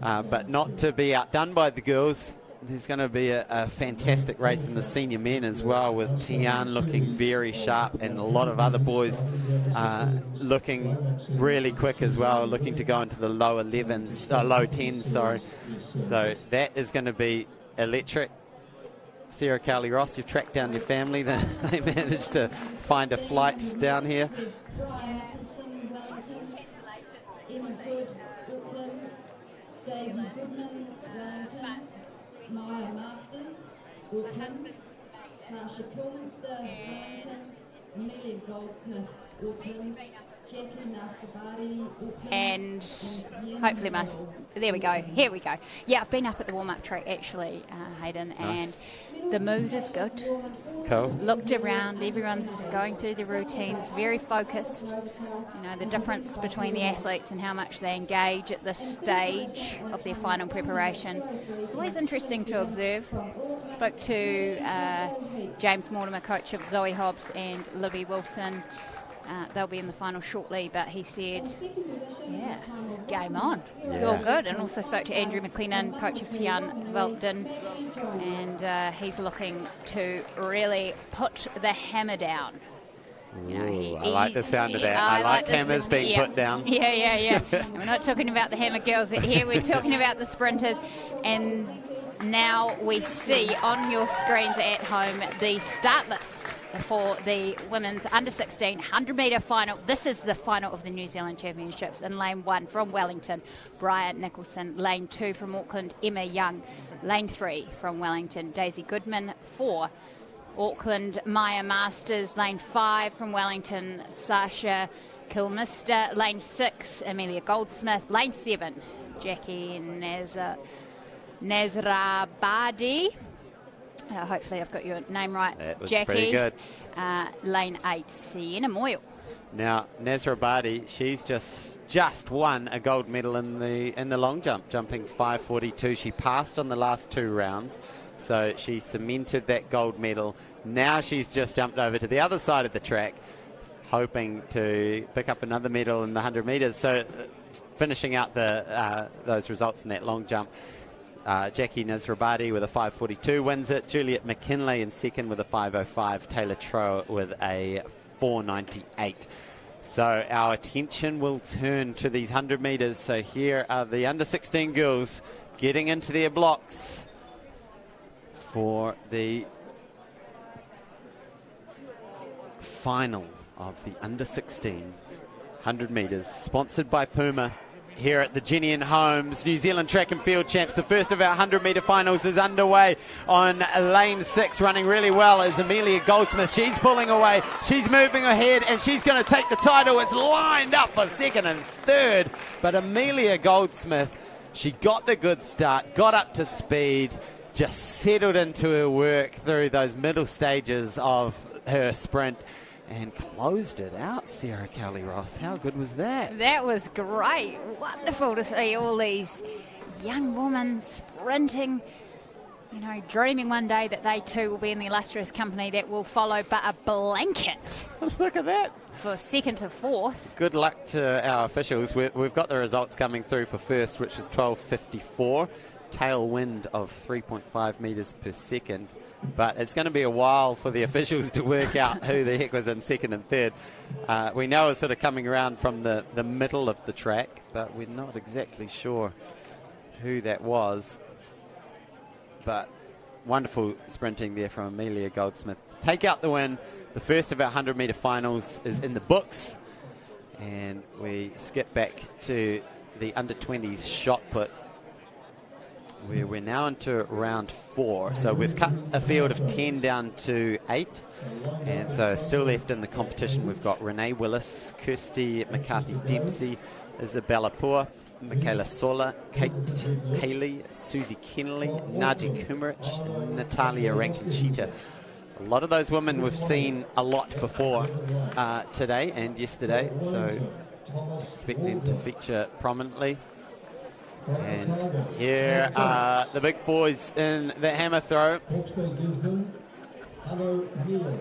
But not to be outdone by the girls. There's going to be a fantastic race in the senior men as well, with Tian looking very sharp and a lot of other boys looking really quick as well, looking to go into the low 10s, sorry. So that is going to be electric. Sarah Cowley-Ross, you've tracked down your family. They managed to find a flight down here. And hopefully there we go. Here we go. Yeah, I've been up at the warm-up track actually, Hayden, Nice. and the mood is good. Cool. Looked around, everyone's just going through the routines, very focused. You know, the difference between the athletes and how much they engage at this stage of their final preparation. It's always interesting to observe. Spoke to James Mortimer, coach of Zoe Hobbs and Libby Wilson. They'll be in the final shortly, but he said, yeah, it's game on. It's all good. And also spoke to Andrew McLennan, coach of Tian Wellington, and he's looking to really put the hammer down. You know, I like the sound of that. I like hammers being put down. Yeah. We're not talking about the hammer girls here. We're talking about the sprinters. And now we see on your screens at home the start list for the women's under-16 100-metre final. This is the final of the New Zealand Championships. In lane 1 from Wellington, Brian Nicholson. Lane 2 from Auckland, Emma Young. Lane 3 from Wellington, Daisy Goodman. 4, Auckland, Maya Masters. Lane 5 from Wellington, Sasha Kilmister. Lane 6, Amelia Goldsmith. Lane 7, Jackie Nazrabadi. Hopefully I've got your name right, That was Jackie. pretty good. Lane 8, Sienna Moyle. Now, Nazrabadi, she's just won a gold medal in the long jump, jumping 5:42. She passed on the last 2 rounds, so she cemented that gold medal. Now she's just jumped over to the other side of the track, hoping to pick up another medal in the 100 metres. So finishing out those results in that long jump. Jackie Nazrabadi with a 5:42 wins it. Juliet McKinley in second with a 5:05. Taylor Trower with a 4:98. So our attention will turn to these 100 metres. So here are the under-16 girls getting into their blocks for the final of the under-16s 100 metres, sponsored by Puma. Here at the Jennian Homes, New Zealand Track and Field Champs. The first of our 100-metre finals is underway. On lane 6, running really well, is Amelia Goldsmith. She's pulling away, she's moving ahead, and she's going to take the title. It's lined up for second and third, but Amelia Goldsmith, she got the good start, got up to speed, just settled into her work through those middle stages of her sprint, and closed it out. Sarah Cowley-Ross, how good was that? That was great. Wonderful to see all these young women sprinting, you know, dreaming one day that they too will be in the illustrious company that will follow, but a blanket. Look at that. For second to fourth. Good luck to our officials. We've got the results coming through for first, which is 12:54. Tailwind of 3.5 metres per second. But it's going to be a while for the officials to work out who the heck was in second and third. We know it's sort of coming around from the middle of the track, but we're not exactly sure who that was. But wonderful sprinting there from Amelia Goldsmith. Take out the win. The first of our 100-metre finals is in the books. And we skip back to the under-20s shot put, where we're now into round 4. So we've cut a field of 10 down to 8. And so still left in the competition, we've got Renee Willis, Kirsty McCarthy-Dempsey, Isabella Poor, Michaela Sola, Kate Haley, Susie Kennelly, Naji Kumarich, and Natalia Rankin-Cheetah. A lot of those women we've seen a lot before today and yesterday, so expect them to feature prominently. And here are the big boys in the hammer throw. Hello, Neil.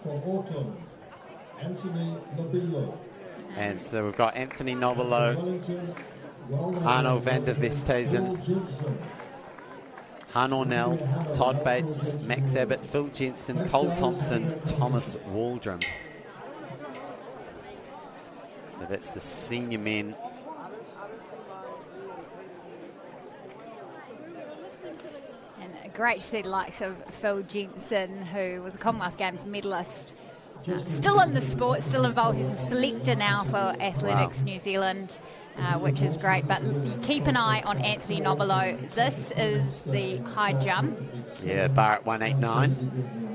From Auckland, Anthony Nobilo. And so we've got Anthony Nobilo, Arno van der Vesthuizen, Han Ornell, Todd Bates, Max Abbott, Phil Jensen, Cole Thompson, Thomas Waldron. So that's the senior men. And great to see the likes of Phil Jensen, who was a Commonwealth Games medalist, still in the sport, still involved. He's a selector now for Athletics New Zealand, which is great. But you keep an eye on Anthony Nobilo. This is the high jump. Yeah, bar at 189.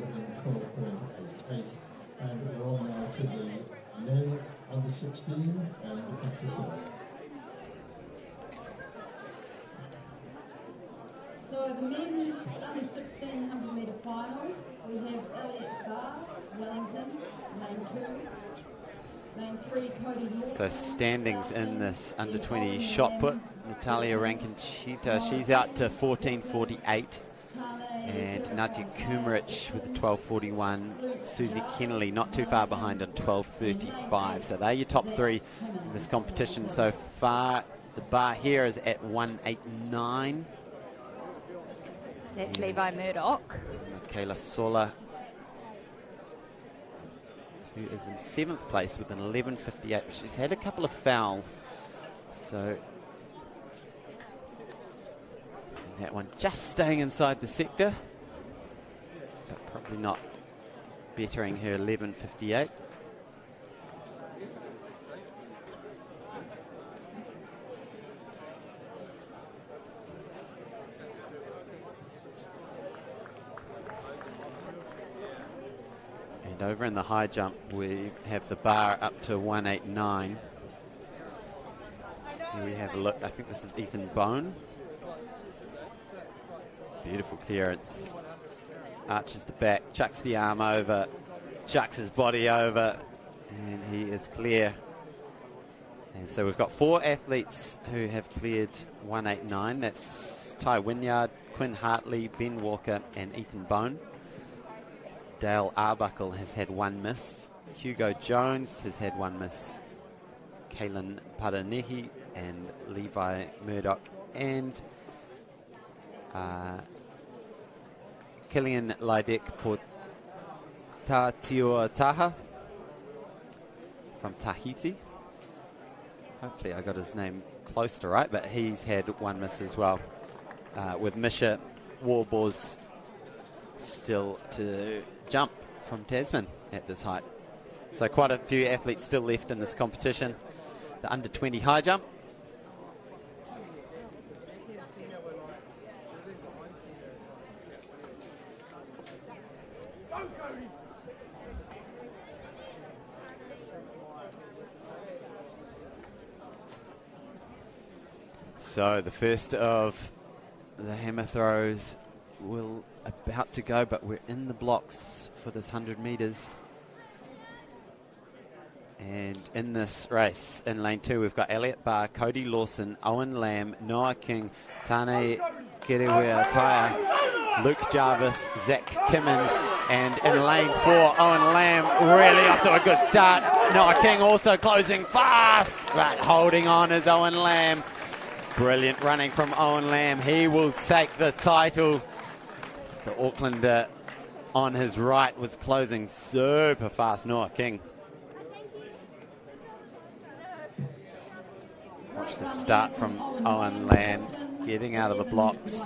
So the men's under 16 100-metre final, we have Elliot Barr, Wellington, lane 2, lane 3, Cody Hill. So standings in this under 20 shot put. Natalia Rankinchita, she's out to 14:48. And Nadia Kumaric with a 12:41. Susie Kennelly not too far behind on 12:35. So they're your top three in this competition so far. The bar here is at 189. That's Levi Murdoch. Michaela Sola, who is in 7th place with an 11:58. She's had a couple of fouls, so that one just staying inside the sector, but probably not bettering her 11:58. And over in the high jump, we have the bar up to 189. Here we have a look. I think this is Ethan Bone. Beautiful clearance. Arches the back, chucks the arm over, chucks his body over, and he is clear. And so we've got 4 athletes who have cleared 189. That's Ty Wynyard, Quinn Hartley, Ben Walker, and Ethan Bone. Dale Arbuckle has had 1 miss. Hugo Jones has had 1 miss. Kaylin Paranehi and Levi Murdoch and Killian Lydek Potatiuataha from Tahiti. Hopefully I got his name close to right, but he's had 1 miss as well. With Misha Warbours still to jump from Tasman at this height. So quite a few athletes still left in this competition. The under 20 high jump. So the first of the hammer throws will about to go, but we're in the blocks for this 100 metres. And in this race, in lane 2, we've got Elliot Barr, Cody Lawson, Owen Lamb, Noah King, Tane Kerewea-Taya, Luke Jarvis, Zach Kimmins, and in lane 4, Owen Lamb really off to a good start. Noah King also closing fast, but holding on is Owen Lamb. Brilliant running from Owen Lamb. He will take the title. The Aucklander on his right was closing super fast. Noah King. Watch the start from Owen Lamb, getting out of the blocks,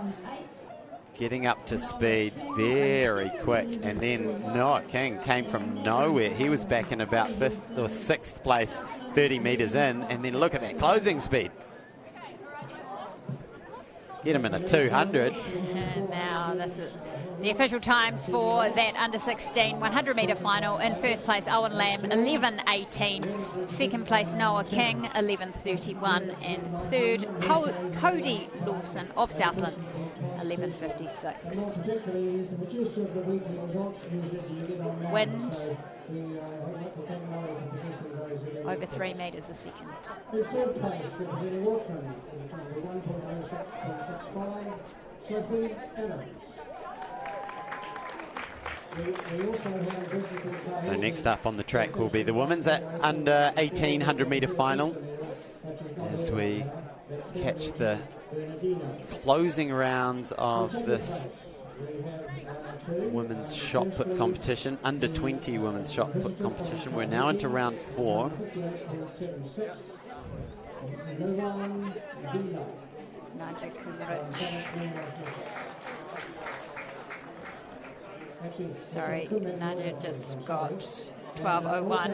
getting up to speed very quick, and then Noah King came from nowhere. He was back in about 5th or 6th place, 30 metres in, and then look at that closing speed. Get him in a 200. And now this is the official times for that under 16 100 metre final. In first place, Owen Lamb, 11:18. Second place, Noah King, 11:31. And third, Cody Lawson of Southland, 11:56. Wind over 3 metres a second. In third place, representing Auckland, is number 1.06.65, Sophie Adams. So next up on the track will be the women's under 1800 metre final, as we catch the closing rounds of this women's shot put competition, under 20 women's shot put competition. We're now into round 4. Sorry, Nadia just got 12.01,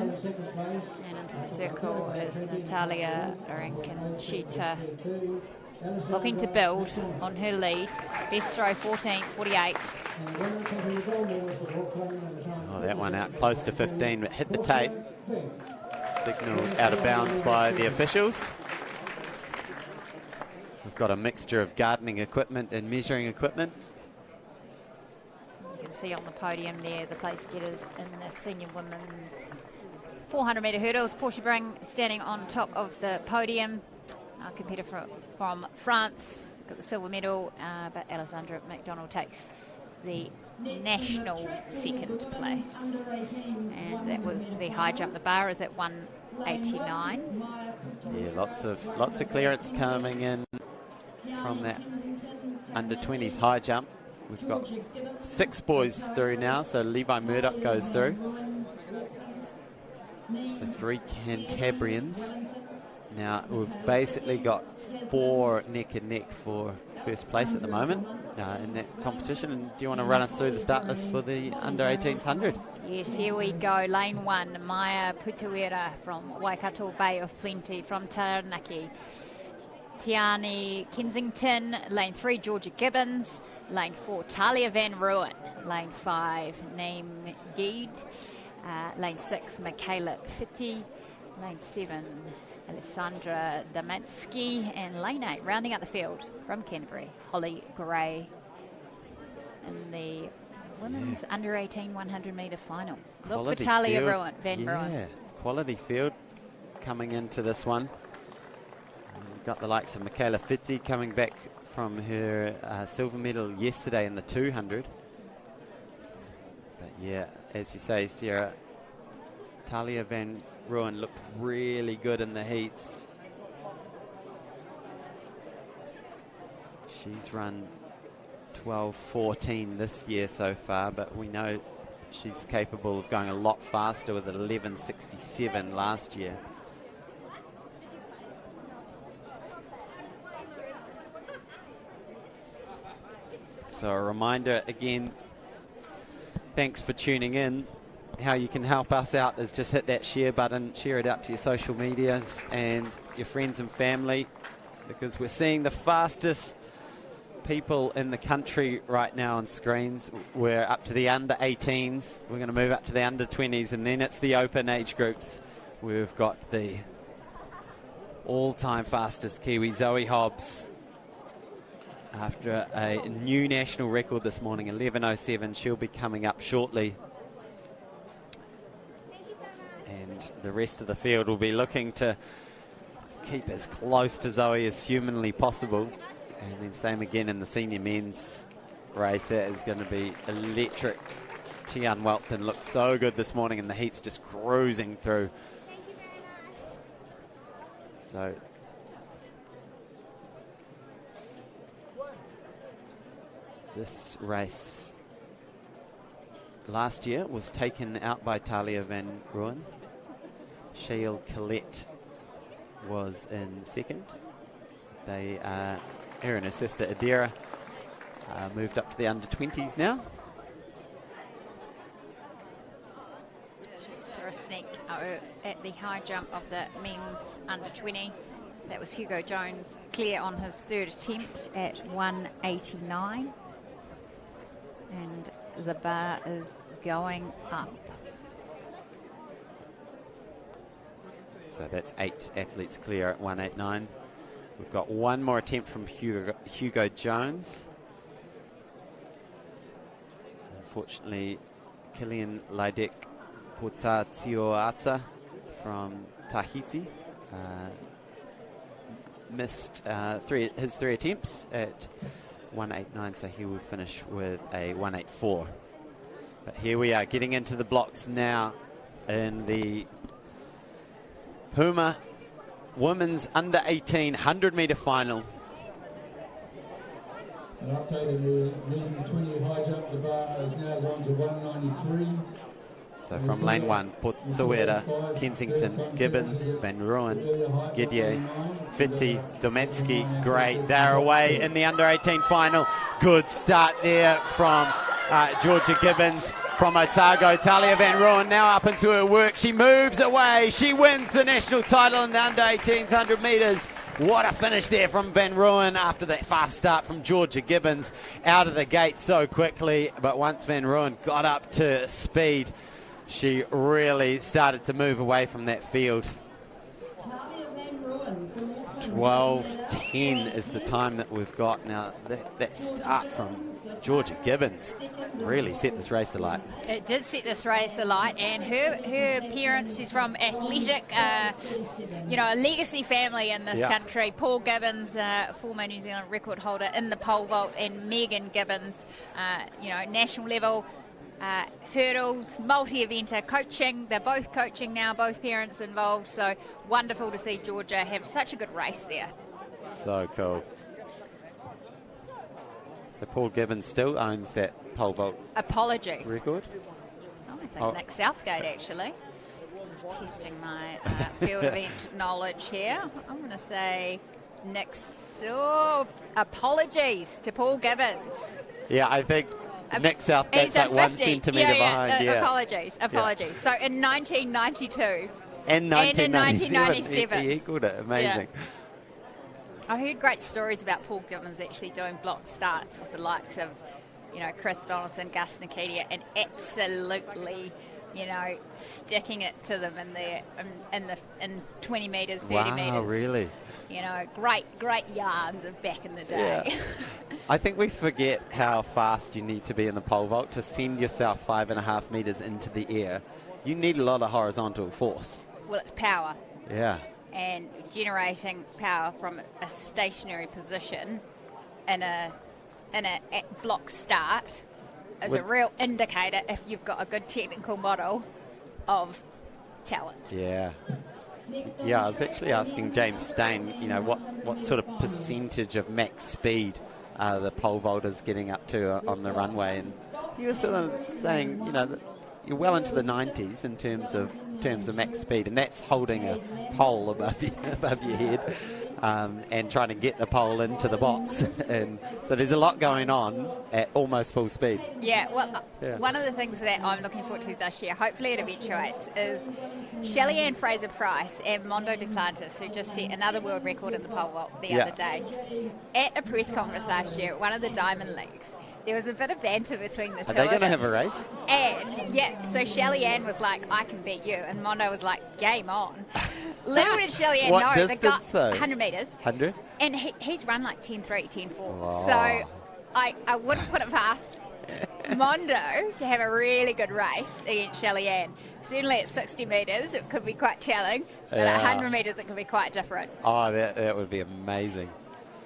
and into the circle is Natalia Arancanchita, looking to build on her lead. Best throw 14.48. Oh, that one out close to 15, but hit the tape. Signalled out of bounds by the officials. We've got a mixture of gardening equipment and measuring equipment. You can see on the podium there the place getters in the senior women's 400 metre hurdles. Portia Bring standing on top of the podium. Our competitor from France got the silver medal, but Alessandra McDonald takes the national second place. And that was the high jump. The bar is at 189. Yeah, lots of clearance coming in from that under 20s high jump. We've got 6 boys through now, so Levi Murdoch goes through. So 3 Cantabrians. Now we've basically got 4 neck and neck for first place at the moment in that competition. And do you want to run us through the start list for the under 1800? Yes, here we go. Lane 1, Maya Putuera from Waikato Bay of Plenty, from Taranaki. Tiani Kensington. Lane 3, Georgia Gibbons. Lane 4, Talia Van Ruin. Lane 5, Naeem Geed. Lane 6, Michaela Fitti. Lane 7, Alessandra Damansky. And lane 8, rounding out the field from Canterbury, Holly Gray. In the women's under 18 100 metre final. Look Quality for Talia field. Van Ruin. Yeah, quality field coming into this one. We've got the likes of Michaela Fitti coming back from her silver medal yesterday in the 200. But yeah, as you say, Sarah, Talia Van Ruin looked really good in the heats. She's run 12.14 this year so far, but we know she's capable of going a lot faster with 11.67 last year. So a reminder again, thanks for tuning in. How you can help us out is just hit that share button, share it out to your social medias and your friends and family, because we're seeing the fastest people in the country right now on screens. We're up to the under 18s, we're going to move up to the under 20s, and then it's the open age groups. We've got the all-time fastest Kiwi, Zoe Hobbs, after a new national record this morning, 11.07. She'll be coming up shortly. And the rest of the field will be looking to keep as close to Zoe as humanly possible. And then same again in the senior men's race. That is going to be electric. Tian Welton looked so good this morning, and the heat's just cruising through. So this race last year was taken out by Talia Van Ruin. Shail Collette was in second. They, her and her sister Adira moved up to the under 20s now. Sarah Sneak at the high jump of the men's under 20. That was Hugo Jones, clear on his third attempt at 189. And the bar is going up. So that's 8 athletes clear at 189. We've got one more attempt from Hugo Jones. Unfortunately, Kilian Laidek Potatioata from Tahiti. Missed his 3 attempts at 189, so he will finish with a 184. But here we are getting into the blocks now in the Puma Women's Under 18 100-metre final. An update on the leading 20 high jump, the bar has now gone to 193. So from lane 1, Potsuera, Kensington, Gibbons, Van Rooyen, Gidier, Fitzy, Dometsky, great. They're away in the under-18 final. Good start there from Georgia Gibbons. From Otago, Talia Van Rooyen now up into her work. She moves away. She wins the national title in the under-18s 100 metres. What a finish there from Van Rooyen after that fast start from Georgia Gibbons. Out of the gate so quickly, but once Van Rooyen got up to speed, she really started to move away from that field. 12:10 is the time that we've got now. That start from Georgia Gibbons really set this race alight. It did set this race alight, and her parents is from athletic, a legacy family in this country. Paul Gibbons, former New Zealand record holder in the pole vault, and Megan Gibbons, national level hurdles, multi-eventer coaching. They're both coaching now, both parents involved, so wonderful to see Georgia have such a good race there. So cool. So Paul Gibbons still owns that pole vault Apologies. record. I think Nick Southgate, actually. Just testing my field event knowledge here. I'm going to say apologies to Paul Gibbons. Yeah, I think Nick Southgate's like 1 centimetre behind. Apologies. So in 1992 and 1997, he equaled it. Amazing. Yeah. I heard great stories about Paul Gibbons actually doing block starts with the likes of, Chris Donaldson, Gus Nikitia, and absolutely, sticking it to them in 20 metres, 30 metres. Wow, really? Great yarns of back in the day. Yeah. I think we forget how fast you need to be in the pole vault to send yourself 5.5 metres into the air. You need a lot of horizontal force. Well, it's power. Yeah. And generating power from a stationary position in a block start is a real indicator if you've got a good technical model of talent. Yeah. Yeah, I was actually asking James Stain, what sort of percentage of max speed the pole vaulters getting up to on the runway, and he was sort of saying, that you're well into the 90s in terms of max speed, and that's holding a pole above your head and trying to get the pole into the box. And so there's a lot going on at almost full speed. Yeah, one of the things that I'm looking forward to this year, hopefully it eventuates, is Shelly-Ann Fraser-Price and Mondo Duplantis, who just set another world record in the pole vault the other day. At a press conference last year at one of the Diamond Leagues, there was a bit of banter between the two of them. Are they going to have a race? And, so Shelly-Ann was like, I can beat you. And Mondo was like, game on. Little did Shelly-Ann know. What distance, though? 100 metres. 100? And he's run like 10.3, 10.4. Oh. So I wouldn't put it past Mondo to have a really good race against Shelly-Ann. Certainly at 60 metres, it could be quite telling. But at 100 metres, it could be quite different. Oh, that would be amazing.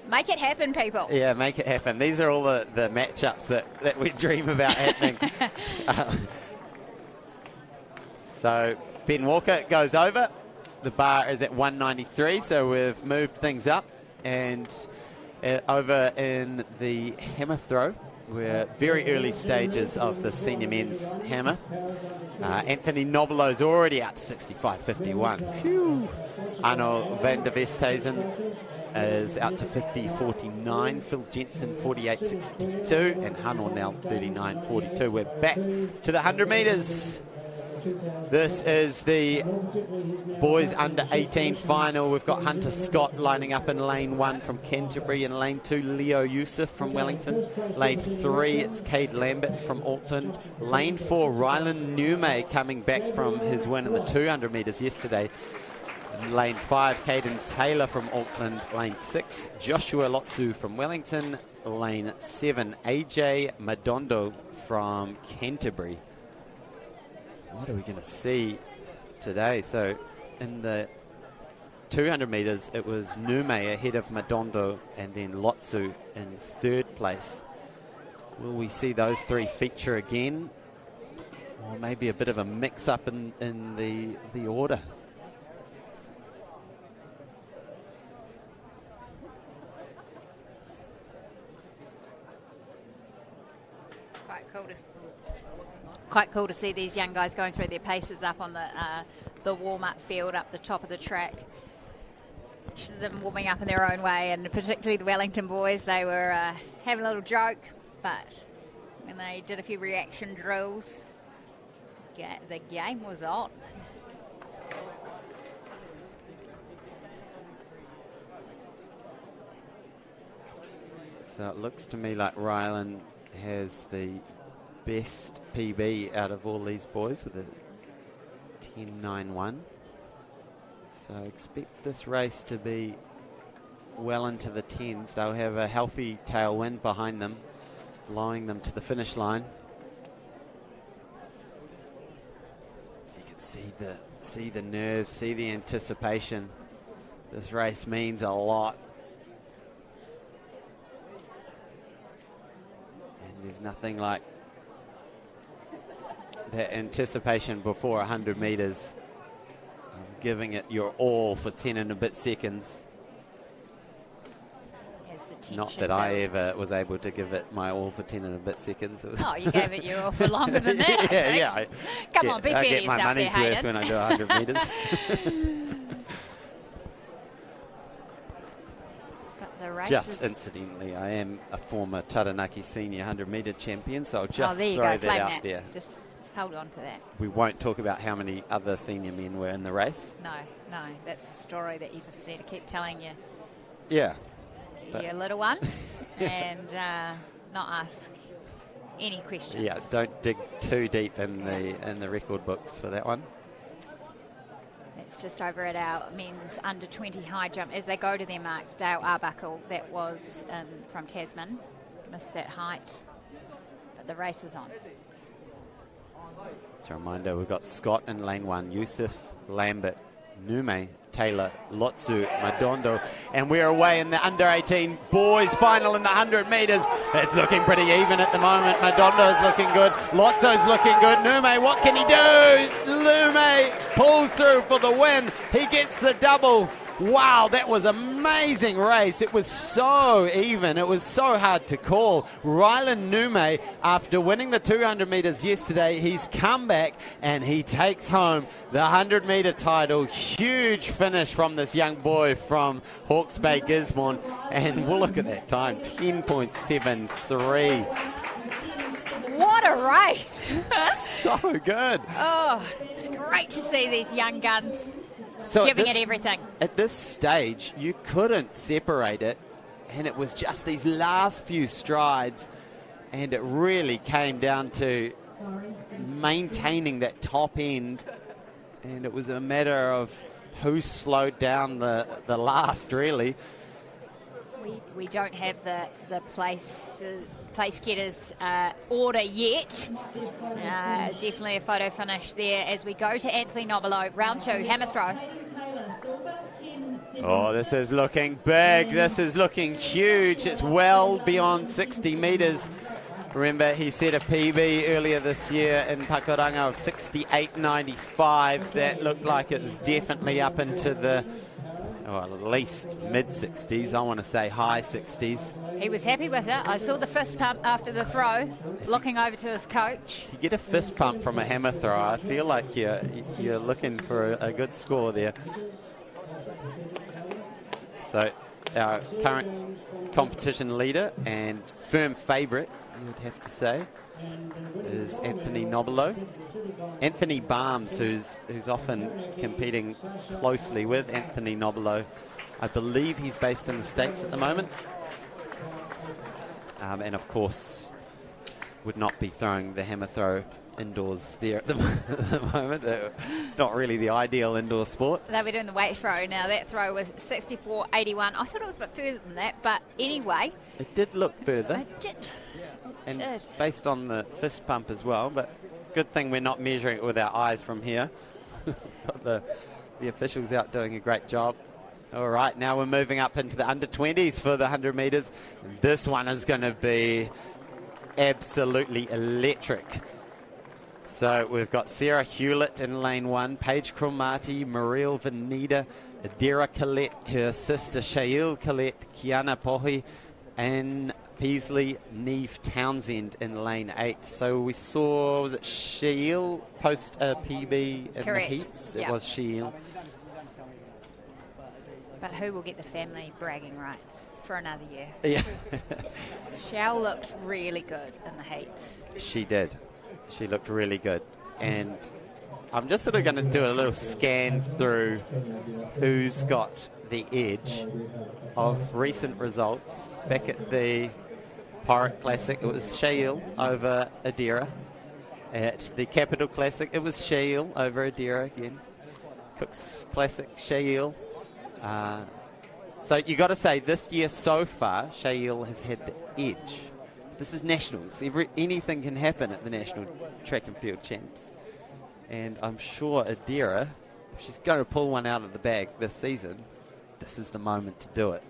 Make it happen, people. Yeah, make it happen. These are all the matchups that we dream about happening. So Ben Walker goes over. The bar is at 193, so we've moved things up. And over in the hammer throw, we're very early stages of the senior men's hammer. Anthony Nobelo's already out to 65.51. Phew. Arno van der Westhuizen is out to 50.49. Phil Jensen 48.62, and Hanor now 39.42. We're back to the 100 metres. This is the boys under 18 final. We've got Hunter Scott lining up in lane 1 from Canterbury. In lane 2, Leo Youssef from Wellington. Lane 3, it's Cade Lambert from Auckland. Lane 4, Rylan Newmay coming back from his win in the 200 metres yesterday. Lane 5, Caden Taylor from Auckland. Lane 6, Joshua Lotsu from Wellington. Lane 7, AJ Madondo from Canterbury. What are we going to see today? So in the 200 metres, it was Nume ahead of Madondo and then Lotsu in third place. Will we see those three feature again? Or maybe a bit of a mix-up in the order? Quite cool to see these young guys going through their paces up on the warm-up field up the top of the track. Each of them warming up in their own way, and particularly the Wellington boys, they were having a little joke, but when they did a few reaction drills, the game was on. So it looks to me like Ryland has the best PB out of all these boys with a 10.91. So expect this race to be well into the 10s. They'll have a healthy tailwind behind them, allowing them to the finish line. So you can see the nerves, see the anticipation. This race means a lot. And there's nothing like that anticipation before 100 metres of giving it your all for 10 and a bit seconds. Not that I ever was able to give it my all for 10 and a bit seconds. Oh, you gave it your all for longer than that. Yeah. Come on, be fair to I get my yourself money's there, worth Hayden. when I do 100 metres. But the race Just is... incidentally, I am a former Taranaki senior 100 metre champion, so I'll just there you throw go. that Claim out that. there. Just hold on to that. We won't talk about how many other senior men were in the race. No, that's a story that you just need to keep telling Yeah. your little one and not ask any questions. Yeah, don't dig too deep in the record books for that one. It's just over at our men's under 20 high jump as they go to their marks. Dale Arbuckle, that was from Tasman, missed that height, but the race is on. As a reminder, we've got Scott in lane 1, Yusuf, Lambert, Nume, Taylor, Lotsu, Madondo, and we're away in the under-18 boys final in the 100 metres. It's looking pretty even at the moment. Madondo's looking good. Lotso's looking good. Nume, what can he do? Nume pulls through for the win. He gets the double. Wow, that was an amazing race. It was so even. It was so hard to call. Ryland Nume, after winning the 200 metres yesterday, he's come back and he takes home the 100 metre title. Huge finish from this young boy from Hawke's Bay, Gisborne. And we'll look at that time, 10.73. What a race! So good. Oh, it's great to see these young guns So giving it everything. At this stage, you couldn't separate it, and it was just these last few strides, and it really came down to maintaining that top end, and it was a matter of who slowed down the last, really. We don't have the place getters order yet. Definitely a photo finish there as we go to Anthony Nobilo, round 2, hammer throw. Oh, this is looking big. This is looking huge. It's well beyond 60 metres. Remember, he set a PB earlier this year in Pakuranga of 68.95. That looked like it was definitely up into the, at least mid-60s. I want to say high 60s. He was happy with it. I saw the fist pump after the throw, looking over to his coach. If you get a fist pump from a hammer throw, I feel like you're looking for a good score there. So our current competition leader and firm favourite, you would have to say, is Anthony Nobilo. Anthony Barnes, who's often competing closely with Anthony Nobilo. I believe he's based in the States at the moment. And of course, would not be throwing the hammer throw indoors there at the moment. It's not really the ideal indoor sport. They'll be doing the weight throw now. That throw was 64.81. I thought it was a bit further than that, but anyway. It did look further. It did. And based on the fist pump as well, but good thing we're not measuring it with our eyes from here. We've got the The officials out doing a great job. All right, now we're moving up into the under-20s for the 100 metres. This one is going to be absolutely electric. So we've got Sarah Hewlett in lane 1, Paige Cromarty, Mariel Venida, Adira Collette, her sister Shail Collette, Kiana Pohi, and Peasley Neve Townsend in lane 8. So we saw, was it Shail post a PB in Correct. the heats? It Yep. was Shail. But who will get the family bragging rights for another year? Yeah. Shell looked really good in the heats. She did. She looked really good. And I'm just sort of going to do a little scan through who's got the edge of recent results. Back at the Pirate Classic, it was Shail over Adira. At the Capital Classic, it was Shail over Adira again. Cook's Classic, Shail. So you got to say, this year so far, Shail has had the edge. This is nationals. Anything can happen at the National Track and Field Champs. And I'm sure Adira, if she's going to pull one out of the bag this season, this is the moment to do it.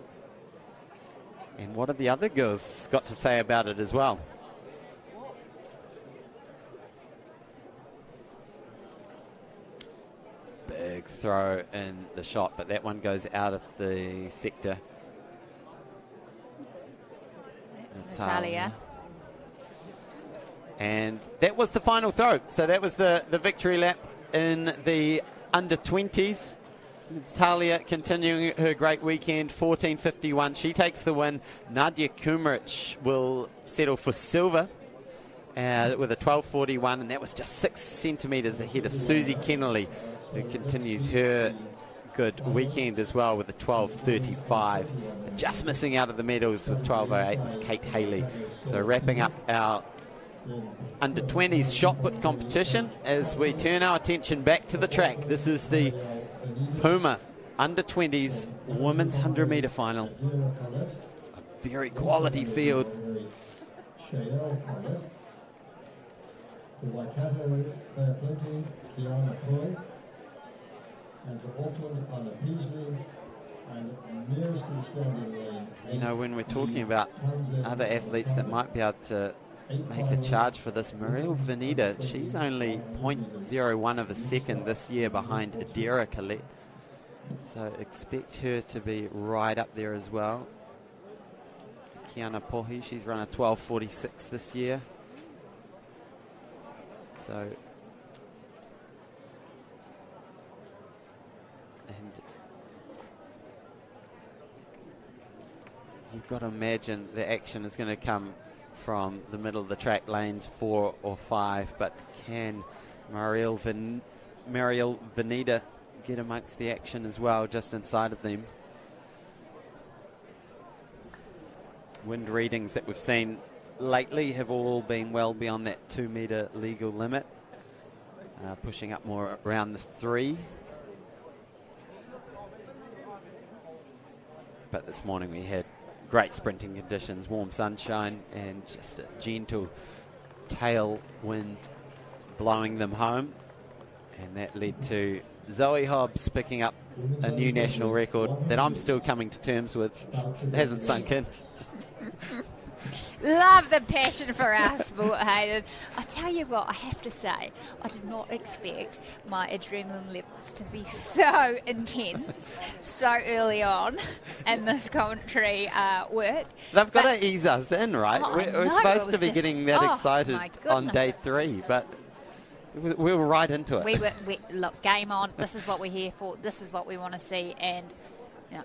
And what have the other girls got to say about it as well? Big throw in the shot, but that one goes out of the sector. Natalia. And that was the final throw. So that was the victory lap in the under-20s. Natalia continuing her great weekend, 14.51. She takes the win. Nadia Kumaric will settle for silver with a 12.41, and that was just 6 centimetres ahead of Susie Kennelly, who continues her good weekend as well with a 12.35. Just missing out of the medals with 12.08 was Kate Haley. So wrapping up our under-20s shot put competition as we turn our attention back to the track. This is the Puma under-20s women's 100-metre final. A very quality field. You know, when we're talking about other athletes that might be able to make a charge for this, Mariel Venida, she's only 0.01 of a second this year behind Adira Collette. So expect her to be right up there as well. Kiana Pohi, she's run a 12.46 this year. So, and you've got to imagine the action is going to come from the middle of the track, lanes 4 or 5, but can Mariel Venida get amongst the action as well, just inside of them? Wind readings that we've seen lately have all been well beyond that 2 metre legal limit, pushing up more around the 3. But this morning we had great sprinting conditions, warm sunshine, and just a gentle tailwind blowing them home. And that led to Zoe Hobbs picking up a new national record that I'm still coming to terms with. It hasn't sunk in. Love the passion for our sport, Hayden. I tell you what, I have to say, I did not expect my adrenaline levels to be so intense so early on in this commentary work. They've got to ease us in, right? Oh, we're supposed to be getting that excited on day 3, but we were right into it. Look, game on. This is what we're here for. This is what we want to see, and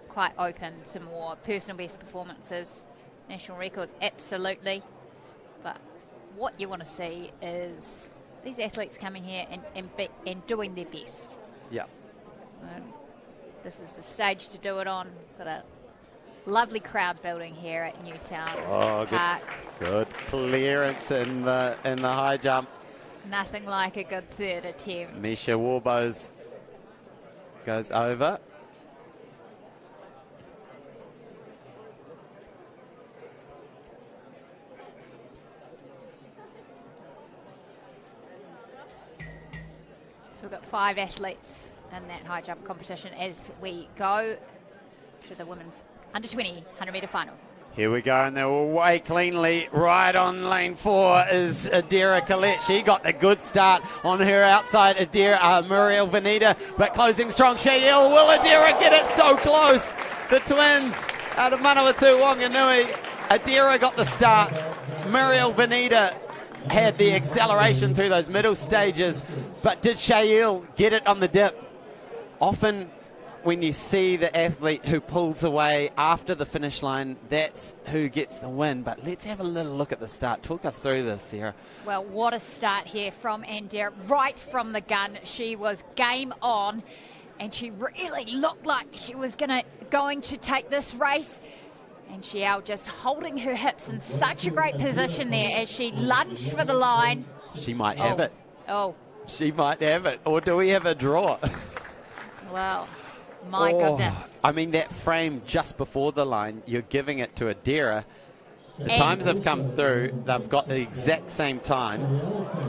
quite open to more personal best performances. National records, absolutely. But what you want to see is these athletes coming here and doing their best. Yeah. This is the stage to do it on. Got a lovely crowd building here at Newtown Park. Good clearance in the high jump. Nothing like a good third attempt. Misha Warbos goes over. So we've got 5 athletes in that high jump competition as we go to the women's under 20 100 metre final. Here we go, and they're away cleanly. Right on lane 4 is Adira Collette. She got the good start on her outside, Muriel Venita, but closing strong. Shael, will Adira get it? So close. The twins out of Manawatu Wanganui. Adira got the start. Muriel Venita had the acceleration through those middle stages, but did Shael get it on the dip? Often when you see the athlete who pulls away after the finish line, that's who gets the win. But let's have a little look at the start. Talk us through this, Sarah. Well, what a start here from Andera. Right from the gun, she was game on, and she really looked like she was going to take this race. And Xiao just holding her hips in such a great position there as she lunged for the line. She might have it. Oh. She might have it. Or do we have a draw? Well, my goodness. I mean, that frame just before the line, you're giving it to Adira. The times have come through. They've got the exact same time.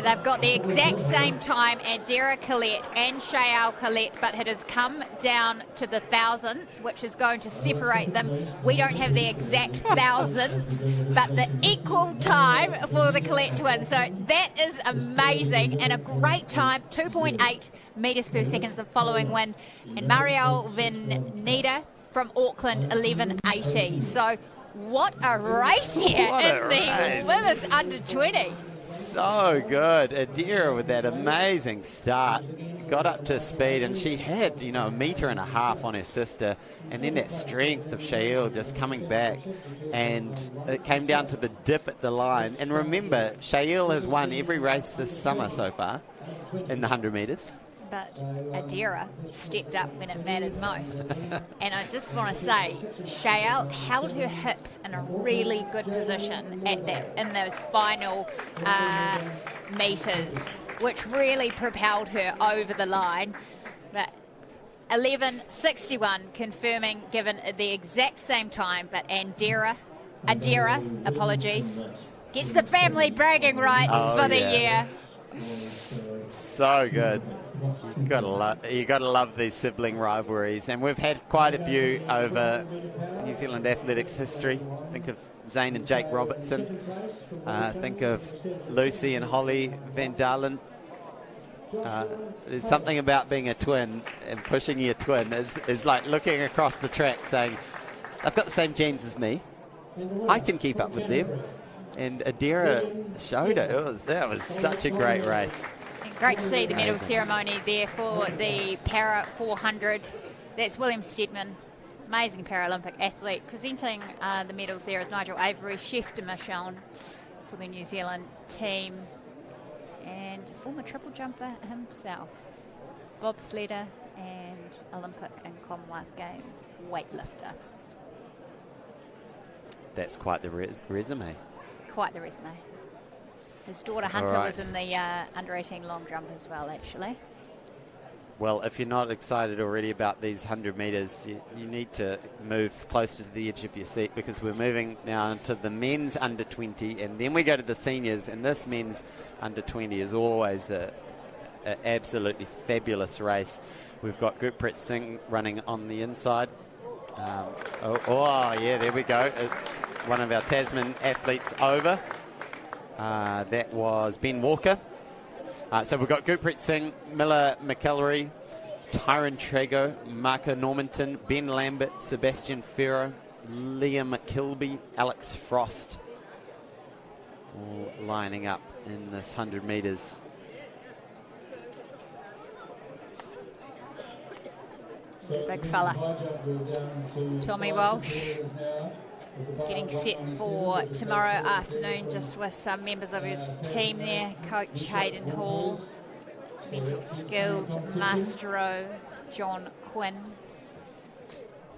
They've got the exact same time, Adira Collette and Shael Collette, but it has come down to the thousandths, which is going to separate them. We don't have the exact thousandths, but the equal time for the Collette twins. So that is amazing and a great time, 2.8 metres per second, the following win. And Marielle Venida from Auckland, 11.80. So what a race here in the women's under 20. So good. Adira with that amazing start. Got up to speed, and she had, a metre and a half on her sister, and then that strength of Shael just coming back, and it came down to the dip at the line. And remember, Shael has won every race this summer so far in the 100 metres. But Adira stepped up when it mattered most. And I just want to say, Shael held her hips in a really good position in those final metres, which really propelled her over the line. But 11.61 confirming, given the exact same time, but Adira, gets the family bragging rights for the year. So good. You gotta love these sibling rivalries, and we've had quite a few over New Zealand athletics history. Think of Zane and Jake Robertson. Think of Lucy and Holly Van Dalen. There's something about being a twin and pushing your twin is like looking across the track saying, "I've got the same genes as me. I can keep up with them." And Adira showed it. That was such a great race. Great to see the medal ceremony there for the Para 400. That's William Steadman, amazing Paralympic athlete. Presenting the medals there is Nigel Avery, chef de mission for the New Zealand team, and former triple jumper himself, bobsledder and Olympic and Commonwealth Games weightlifter. That's quite the resume. Quite the resume. His daughter Hunter was in the under-18 long jump as well, actually. Well, if you're not excited already about these 100 metres, you need to move closer to the edge of your seat, because we're moving now into the men's under 20, and then we go to the seniors, and this men's under 20 is always an absolutely fabulous race. We've got Gurpreet Singh running on the inside. There we go. One of our Tasman athletes over. That was Ben Walker. So we've got Gurpreet Singh, Miller McElroy, Tyron Trago, Marco Normanton, Ben Lambert, Sebastian Ferro, Liam Kilby, Alex Frost, all lining up in this 100 metres. Big fella. Tommy Walsh getting set for tomorrow afternoon, just with some members of his team there. Coach Hayden Hall, mental skills maestro John Quinn,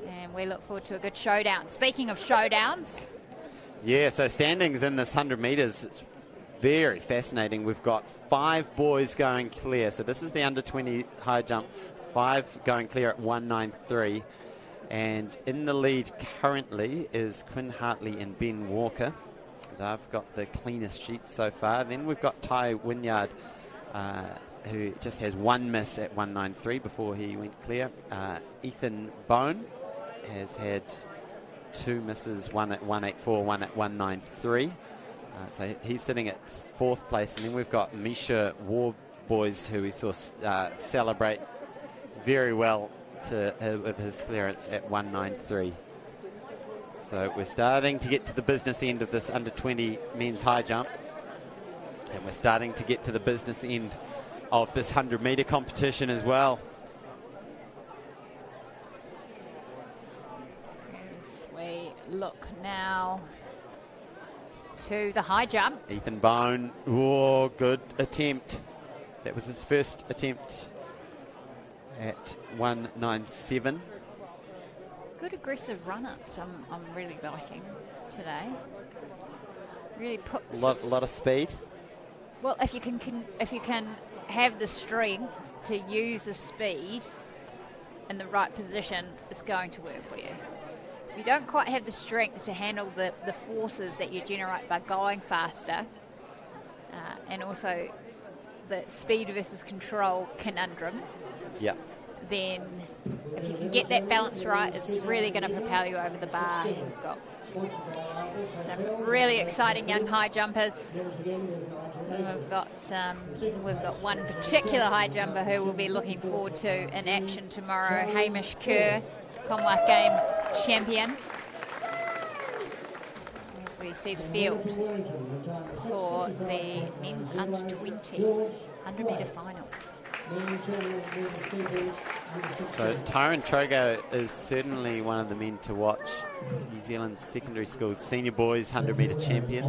and we look forward to a good showdown. Speaking of showdowns, so standings in this 100 metres, it's very fascinating. We've got 5 boys going clear, so this is the under 20 high jump, 5 going clear at 193. And in the lead currently is Quinn Hartley and Ben Walker. They've got the cleanest sheets so far. Then we've got Ty Wynyard, who just has one miss at 193 before he went clear. Ethan Bone has had two misses, one at 184, one at 193. So he's sitting at 4th place. And then we've got Misha Warboys, who we saw celebrate very well with his clearance at 193. So we're starting to get to the business end of this under 20 men's high jump. And we're starting to get to the business end of this 100-metre competition as well. As we look now to the high jump. Ethan Bone, oh, good attempt. That was his first attempt at 197. Good aggressive run-ups I'm really liking today. Really puts... A lot of speed. Well, if you can have the strength to use the speed in the right position, it's going to work for you. If you don't quite have the strength to handle the forces that you generate by going faster, and also the speed versus control conundrum, yeah, then if you can get that balance right, it's really going to propel you over the bar. You've got some really exciting young high jumpers. We've got one particular high jumper who we'll be looking forward to in action tomorrow, Hamish Kerr, Commonwealth Games champion. As we see the field for the men's under 20 100-metre final. So Tyron Trago is certainly one of the men to watch. New Zealand's secondary school's senior boys 100-metre champion.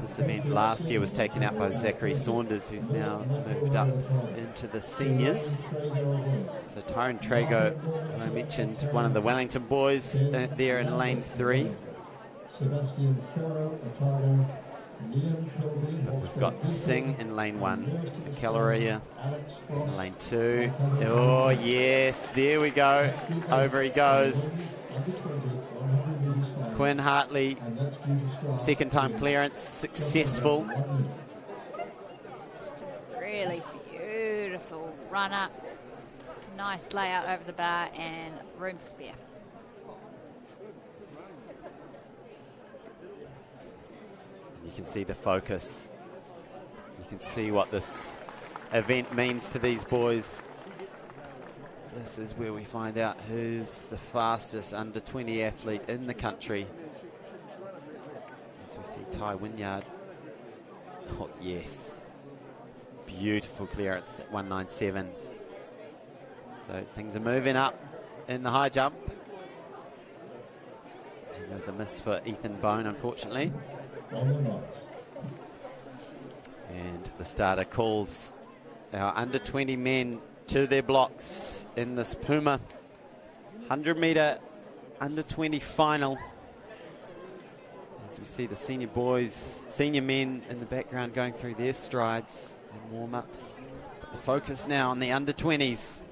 This event last year was taken out by Zachary Saunders, who's now moved up into the seniors. So Tyron Trago, I mentioned, one of the Wellington boys there in lane 3. But we've got Singh in lane 1, Caloria in lane 2. Oh yes, there we go. Over he goes. Quinn Hartley, second time clearance, successful. Just a really beautiful run up. Nice layout over the bar and room to spare. You can see the focus. You can see what this event means to these boys. This is where we find out who's the fastest under 20 athlete in the country. As we see Ty Wynyard. Oh yes. Beautiful clearance at 197. So things are moving up in the high jump. And there's a miss for Ethan Bone, unfortunately. And the starter calls our under 20 men to their blocks in this Puma 100-metre under 20 final. As we see the senior boys, senior men in the background going through their strides and warm-ups. But the focus now on the under 20s.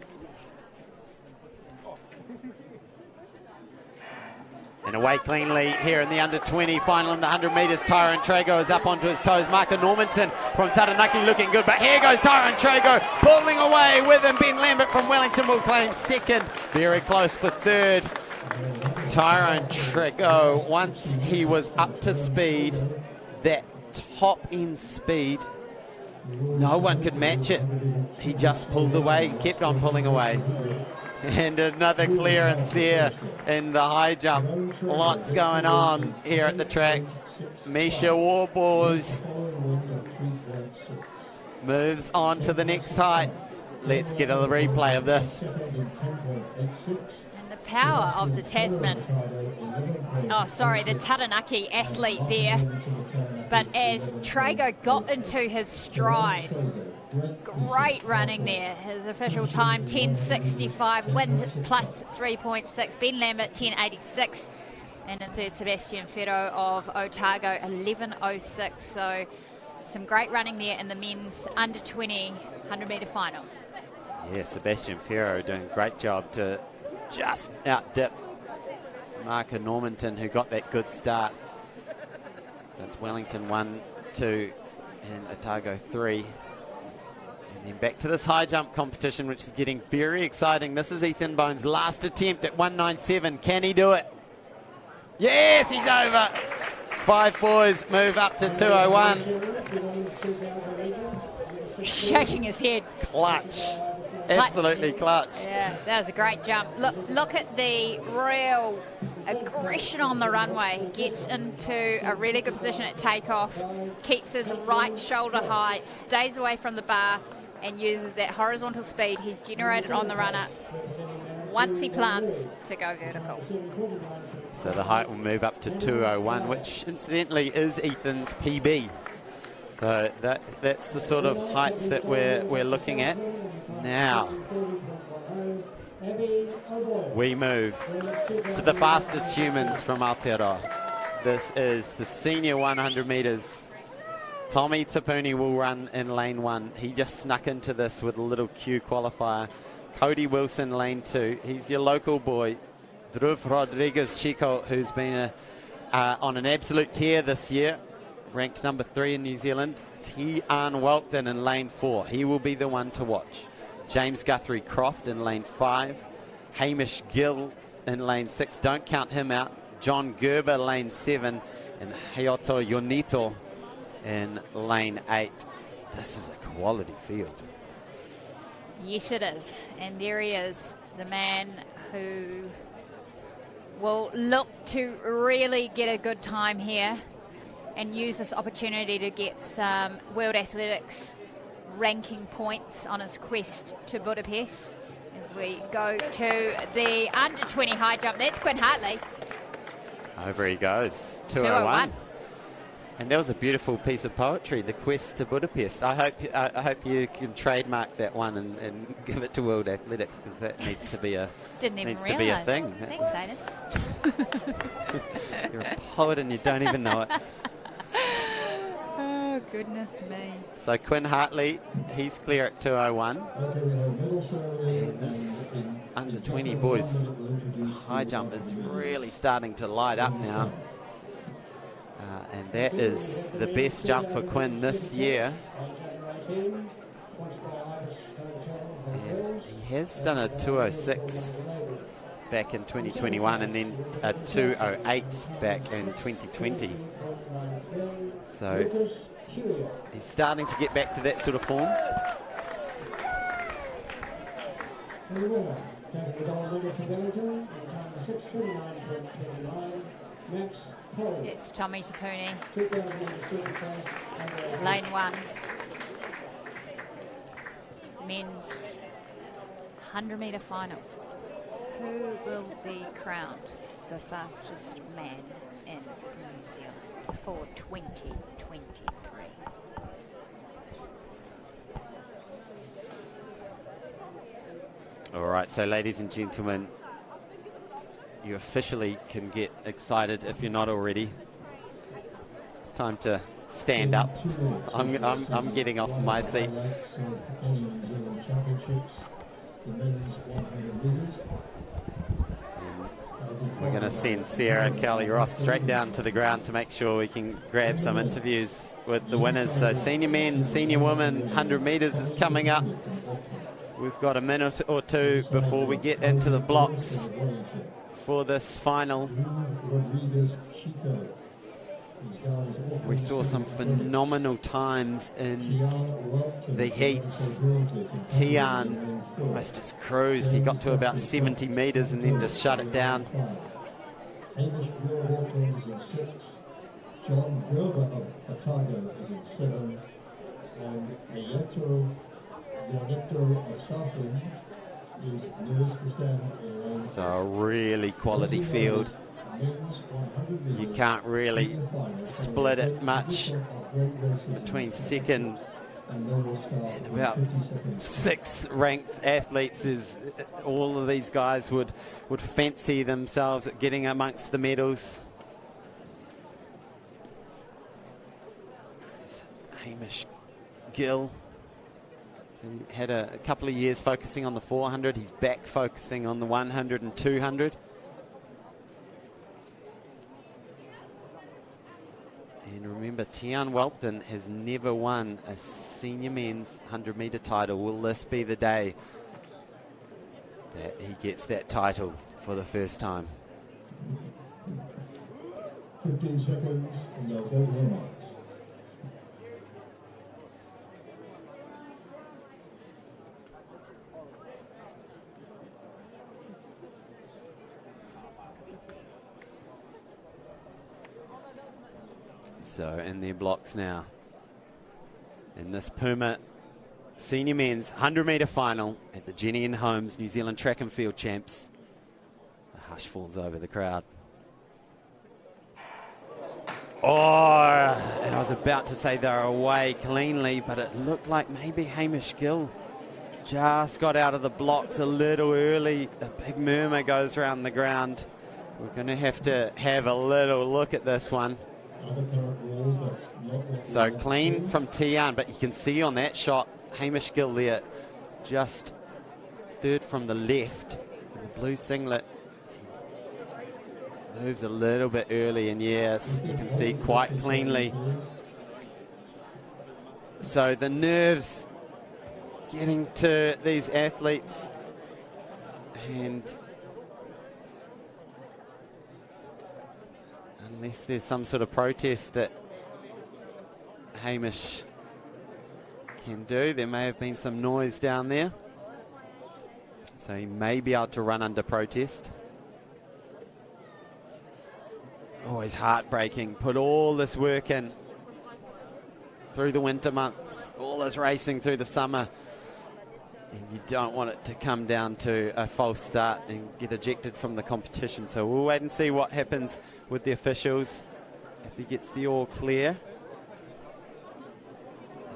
And away cleanly here in the under 20 final in the 100 metres. Tyron Trago is up onto his toes. Marco Normanton from Taranaki looking good. But here goes Tyron Trago pulling away with him. Ben Lambert from Wellington will claim second. Very close for third. Tyron Trago, once he was up to speed, that top end speed, no one could match it. He just pulled away and kept on pulling away. And another clearance there in the high jump. Lots going on here at the track. Misha Warboys moves on to the next height. Let's get a replay of this. And the power of the Tasman, the Taranaki athlete there. But as Trago got into his stride, great running there. His official time 10:65, wind plus 3.6. Ben Lambert 10:86, and in third Sebastian Ferro of Otago 11:06. So some great running there in the men's under 20 100-metre final. Yeah, Sebastian Ferro doing a great job to just outdip Marco Normanton, who got that good start. So it's Wellington 1, 2, and Otago 3. And then back to this high jump competition, which is getting very exciting. This is Ethan Bone's last attempt at 197. Can he do it? Yes, he's over. 5 boys move up to 201. Shaking his head. Clutch. Absolutely clutch. Yeah, that was a great jump. Look at the real aggression on the runway. Gets into a really good position at takeoff, keeps his right shoulder high, stays away from the bar, and uses that horizontal speed he's generated on the run-up once he plants to go vertical. So the height will move up to 201, which incidentally is Ethan's PB. So that's the sort of heights that we're looking at. Now, we move to the fastest humans from Aotearoa. This is the senior 100 metres. Tommy Tapuni will run in lane 1. He just snuck into this with a little Q qualifier. Cody Wilson, lane 2. He's your local boy. Dhruv Rodriguez Chico, who's been on an absolute tear this year, ranked number 3 in New Zealand. Tian Walton in lane 4. He will be the one to watch. James Guthrie Croft in lane 5. Hamish Gill in lane 6. Don't count him out. John Gerber, lane 7. And Hayato Yonito in lane 8. This is a quality field. Yes, it is. And there he is, the man who will look to really get a good time here and use this opportunity to get some World Athletics ranking points on his quest to Budapest. As we go to the under 20 high jump, that's Quinn Hartley. Over he goes, 201. And that was a beautiful piece of poetry, the quest to Budapest. I hope you can trademark that one and give it to World Athletics, because that needs to be a to be a thing. Thanks, Anus. You're a poet and you don't even know it. Oh, goodness me. So Quinn Hartley, he's clear at 201. And this under 20 boys high jump is really starting to light up now. And that is the best jump for Quinn this year. And he has done a 206 back in 2021 and then a 208 back in 2020. So he's starting to get back to that sort of form. It's Tommy Tapuni, lane 1. Men's 100 metre final. Who will be crowned the fastest man in New Zealand for 2023? All right, so ladies and gentlemen, you officially can get excited if you're not already. It's time to stand up. I'm getting off my seat. We're going to send Sarah Kelly-Roth straight down to the ground to make sure we can grab some interviews with the winners. So senior men, senior women, 100 metres is coming up. We've got a minute or two before we get into the blocks for this final. We saw some phenomenal times in the heats. Tian almost just cruised. He got to about 70 metres and then just shut it down. John Gerber of Otago is in 7, and Hayato of Southland is nearest to stand in lane. So a really quality field. You can't really split it much between second and about 6th ranked athletes. Is all of these guys would fancy themselves at getting amongst the medals. Hamish Gill, who had a couple of years focusing on the 400. He's back focusing on the 100 and 200. And Remember, Tian Whelpton has never won a senior men's 100-metre title. Will this be the day that he gets that title for the first time? 15 seconds, and they'll go to the marks. So in their blocks now. In this Puma senior men's 100-metre final at the Jennian Homes New Zealand Track and Field Champs. The hush falls over the crowd. Oh, and I was about to say they're away cleanly, but it looked like maybe Hamish Gill just got out of the blocks a little early. A big murmur goes around the ground. We're going to have a little look at this one. So clean from Tian, but you can see on that shot, Hamish Gill there, just third from the left in the blue singlet. He moves a little bit early, and yes, you can see quite cleanly. So the nerves getting to these athletes, and unless there's some sort of protest that Hamish can do, there may have been some noise down there. So he may be able to run under protest. Always heartbreaking. Put all this work in through the winter months, all this racing through the summer, and you don't want it to come down to a false start and get ejected from the competition. So we'll wait and see what happens with the officials, if he gets the all clear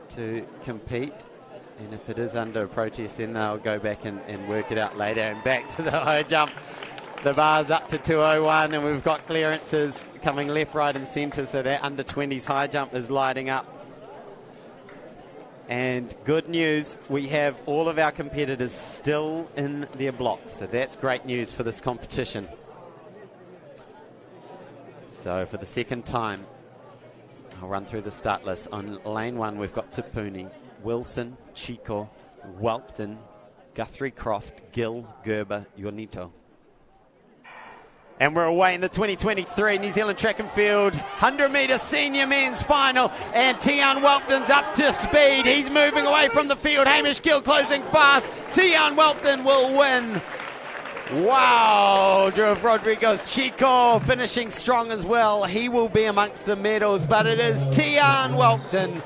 to compete, and if it is under protest, then they'll go back and work it out later. And back to the high jump. The bar's up to 2:01, and we've got clearances coming left, right and centre, so that under 20s high jump is lighting up. And good news, we have all of our competitors still in their blocks, so that's great news for this competition. So for the second time, I'll run through the start list. On lane 1, we've got Tipuni, Wilson, Chico, Whelpton, Guthrie Croft, Gill, Gerber, Yonito. And we're away in the 2023 New Zealand Track and Field 100-metre senior men's final. And Tian Whelpton's up to speed. He's moving away from the field. Hamish Gill closing fast. Tian Whelpton will win. Wow, Drew Rodriguez Chico finishing strong as well. He will be amongst the medals, but it is Tian Whelpton.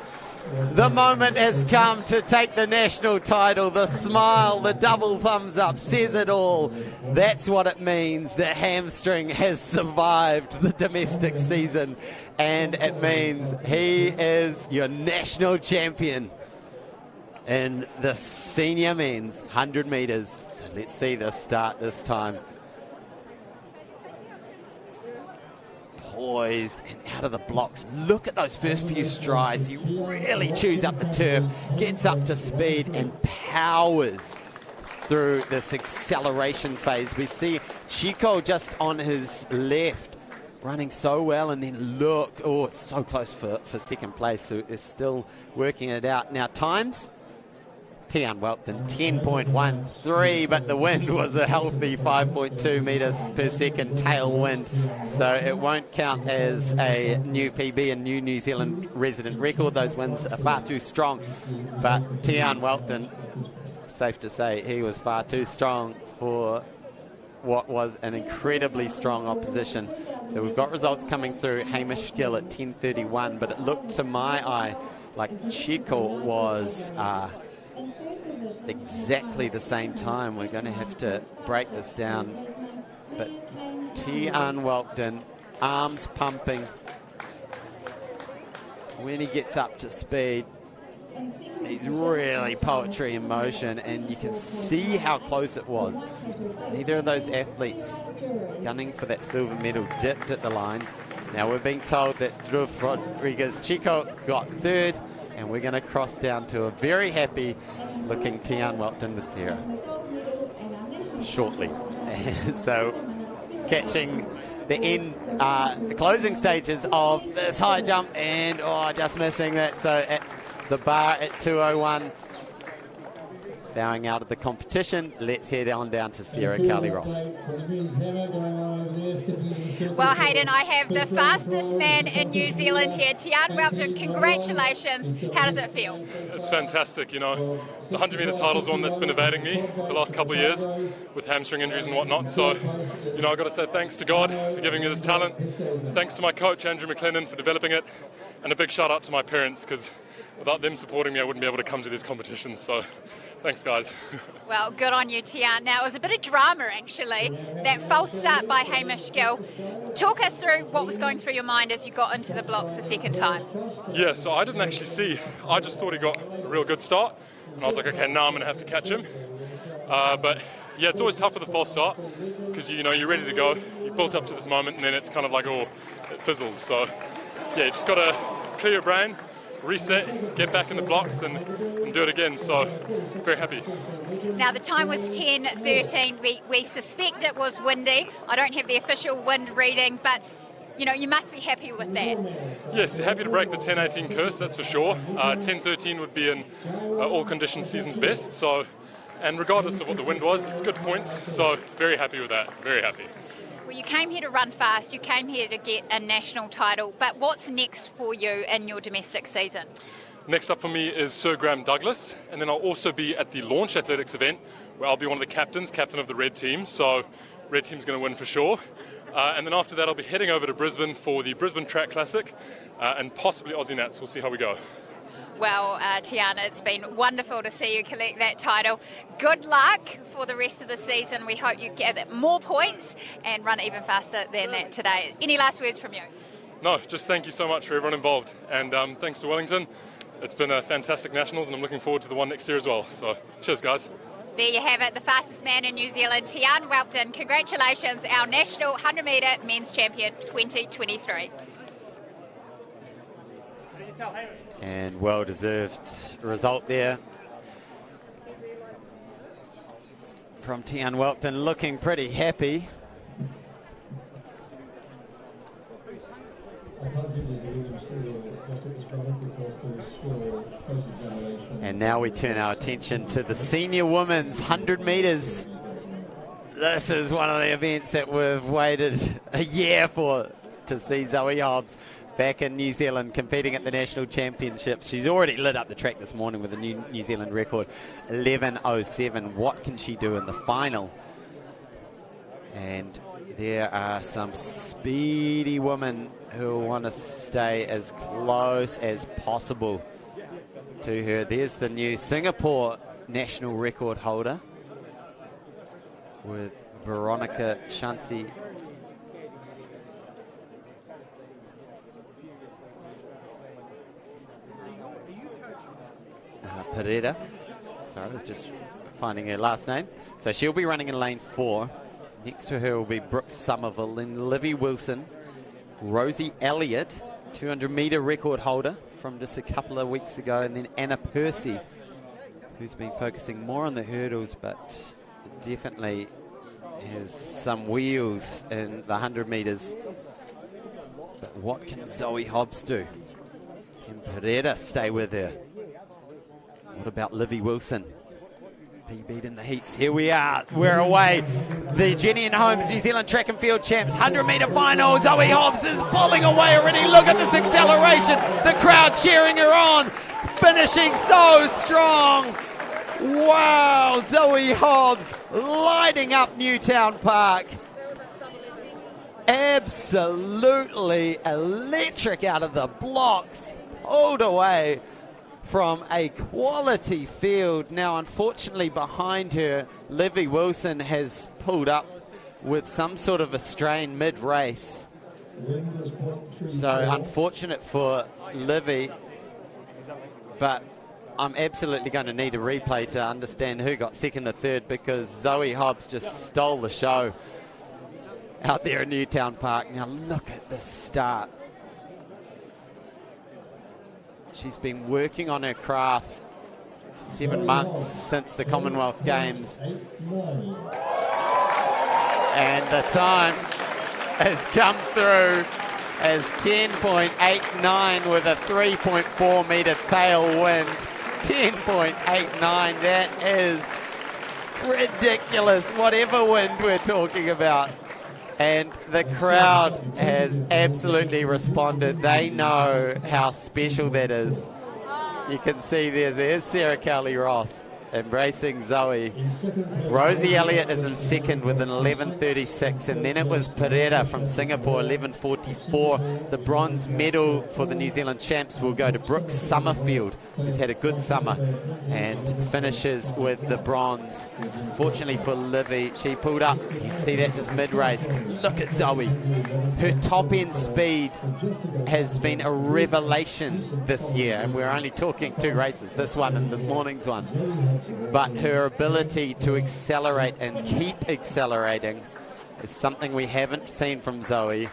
The moment has come to take the national title. The smile, the double thumbs up says it all. That's what it means. The hamstring has survived the domestic season, and it means he is your national champion in the senior men's 100 metres. So let's see the start this time. Poised and out of the blocks. Look at those first few strides. He really chews up the turf, gets up to speed and powers through this acceleration phase. We see Chico just on his left running so well, and then look, oh, it's so close for second place, so is still working it out. Now times, Tian Whelpton 10.13, but the wind was a healthy 5.2 metres per second tailwind, so it won't count as a new PB and new New Zealand resident record. Those winds are far too strong, but Tian Whelpton, safe to say, he was far too strong for what was an incredibly strong opposition. So we've got results coming through. Hamish Gill at 10.31, but it looked to my eye like Chico was exactly the same time. We're going to have to break this down, but Tian Whelpton, arms pumping when he gets up to speed. He's really poetry in motion, and you can see how close it was. Neither of those athletes gunning for that silver medal dipped at the line. Now we're being told that Drew Rodriguez Chico got third, and we're going to cross down to a very happy looking Tian Whelpton with Sarah shortly. And so catching the closing stages of this high jump, and just missing that. So at the bar at 2:01, bowing out of the competition. Let's head on down to Sarah Carly-Ross. Well, Hayden, I have the fastest man in New Zealand here, Tian Wellington. Congratulations. How does it feel? It's fantastic. You know, the 100-metre title's one that's been evading me the last couple of years with hamstring injuries and whatnot. So, you know, I've got to say thanks to God for giving me this talent. Thanks to my coach, Andrew McLennan, for developing it. And a big shout out to my parents, because without them supporting me, I wouldn't be able to come to these competitions. So, thanks, guys. Well, good on you, Tian. Now, it was a bit of drama, actually, that false start by Hamish Gill. Talk us through what was going through your mind as you got into the blocks the second time. Yeah, so I didn't actually see. I just thought he got a real good start. And I was like, okay, now I'm going to have to catch him. But, yeah, it's always tough with the false start because, you know, you're ready to go. You've built up to this moment, and then it's kind of like, it fizzles. So, yeah, you just got to clear your brain, reset, get back in the blocks and do it again. So, very happy. Now, the time was 10:13. We suspect it was windy. I don't have the official wind reading, but, you know, you must be happy with that. Yes, happy to break the 10:18 curse, that's for sure. 10:13 would be in all conditions season's best. So, and regardless of what the wind was, it's good points. So, very happy with that. Very happy. Well, you came here to run fast. You came here to get a national title. But what's next for you in your domestic season? Next up for me is Sir Graham Douglas, and then I'll also be at the Launch Athletics event where I'll be one of the captain of the red team, so red team's going to win for sure. And then after that I'll be heading over to Brisbane for the Brisbane Track Classic and possibly Aussie Nats. We'll see how we go. Well, Tiana, it's been wonderful to see you collect that title. Good luck for the rest of the season. We hope you gather more points and run even faster than that today. Any last words from you? No, just thank you so much for everyone involved, and thanks to Wellington. It's been a fantastic Nationals, and I'm looking forward to the one next year as well. So, cheers, guys. There you have it, the fastest man in New Zealand, Tian Wellington. Congratulations, our national 100-metre men's champion 2023. And well-deserved result there from Tian Wellington, looking pretty happy. And now we turn our attention to the senior women's 100 metres. This is one of the events that we've waited a year for, to see Zoe Hobbs back in New Zealand competing at the National Championships. She's already lit up the track this morning with a new New Zealand record, 11:07. What can she do in the final? And there are some speedy women who want to stay as close as possible to her. There's the new Singapore national record holder with Veronica Shanti. Pereira. Sorry, I was just finding her last name. So she'll be running in lane 4. Next to her will be Brooke Somerville and Livy Wilson. Rosie Elliott, 200-metre record holder from just a couple of weeks ago. And then Anna Percy, who's been focusing more on the hurdles, but definitely has some wheels in the 100 metres. But what can Zoe Hobbs do? Can Pereira stay with her? What about Livy Wilson? PB'd in the heats. Here we are. We're away. The Jennian Holmes New Zealand Track and Field Champs 100-metre final. Zoe Hobbs is pulling away already. Look at this acceleration. The crowd cheering her on. Finishing so strong. Wow. Zoe Hobbs lighting up Newtown Park. Absolutely electric out of the blocks. Pulled away from a quality field. Now, unfortunately, behind her, Livy Wilson has pulled up with some sort of a strain mid-race. So, unfortunate for Livy, but I'm absolutely going to need a replay to understand who got second or third, because Zoe Hobbs just stole the show out there in Newtown Park. Now, look at this start. She's been working on her craft for 7 months since the Commonwealth Games. And the time has come through as 10.89 with a 3.4 metre tailwind. 10.89, that is ridiculous, whatever wind we're talking about. And the crowd has absolutely responded. They know how special that is. You can see there's Sarah Cowley-Ross embracing Zoe. Rosie Elliott is in second with an 11.36, and then it was Pereira from Singapore, 11.44. The bronze medal for the New Zealand champs will go to Brooke Summerfield, who's had a good summer, and finishes with the bronze. Fortunately for Livy, she pulled up. You can see that just mid-race. Look at Zoe. Her top-end speed has been a revelation this year, and we're only talking 2 races, this one and this morning's one. But her ability to accelerate and keep accelerating is something we haven't seen from Zoe.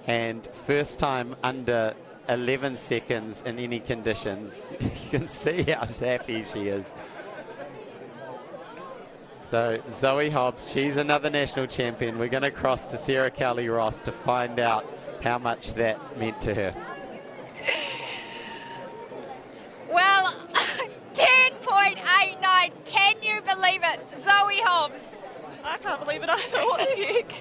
And first time under 11 seconds in any conditions. You can see how happy she is. So Zoe Hobbs, she's another national champion. We're going to cross to Sarah Cowley-Ross to find out how much that meant to her. Well, 10.89, can you believe it? Zoe Hobbs. I can't believe it either. What the heck?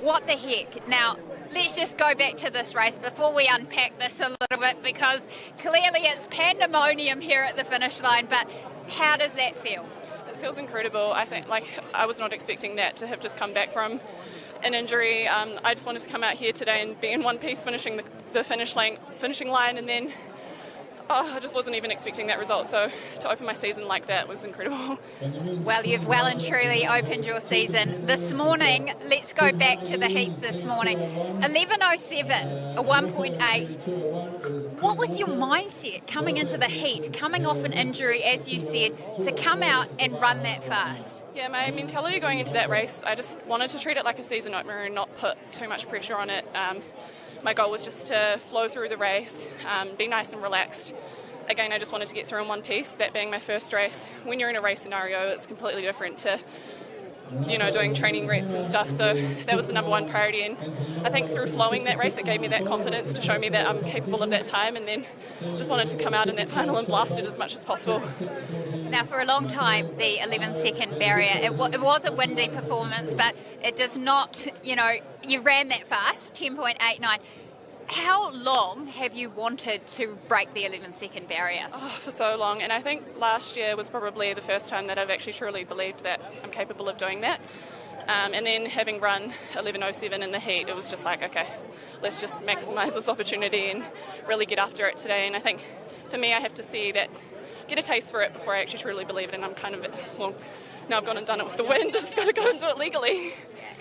What the heck? Now, let's just go back to this race before we unpack this a little bit, because clearly it's pandemonium here at the finish line, but how does that feel? It feels incredible. I think, I was not expecting that to have just come back from an injury. I just wanted to come out here today and be in one piece finishing the finishing line, and then I just wasn't even expecting that result, so to open my season like that was incredible. Well, you've well and truly opened your season. This morning, let's go back to the heats this morning. 11.07, a 1.8. What was your mindset coming into the heat, coming off an injury, as you said, to come out and run that fast? Yeah, my mentality going into that race, I just wanted to treat it like a season opener and not put too much pressure on it. My goal was just to flow through the race, be nice and relaxed. Again, I just wanted to get through in one piece, that being my first race. When you're in a race scenario, it's completely different to, doing training reps and stuff. So that was the number one priority. And I think through flowing that race, it gave me that confidence to show me that I'm capable of that time. And then just wanted to come out in that final and blast it as much as possible. Now, for a long time, the 11-second barrier, it was a windy performance, but it does not, you ran that fast, 10.89. How long have you wanted to break the 11-second barrier? Oh, for so long. And I think last year was probably the first time that I've actually truly believed that I'm capable of doing that. And then having run 11.07 in the heat, it was just like, okay, let's just maximise this opportunity and really get after it today. And I think for me, I have to see that, get a taste for it before I actually truly believe it. And I'm kind of, now I've gone and done it with the wind. I've just got to go and do it legally.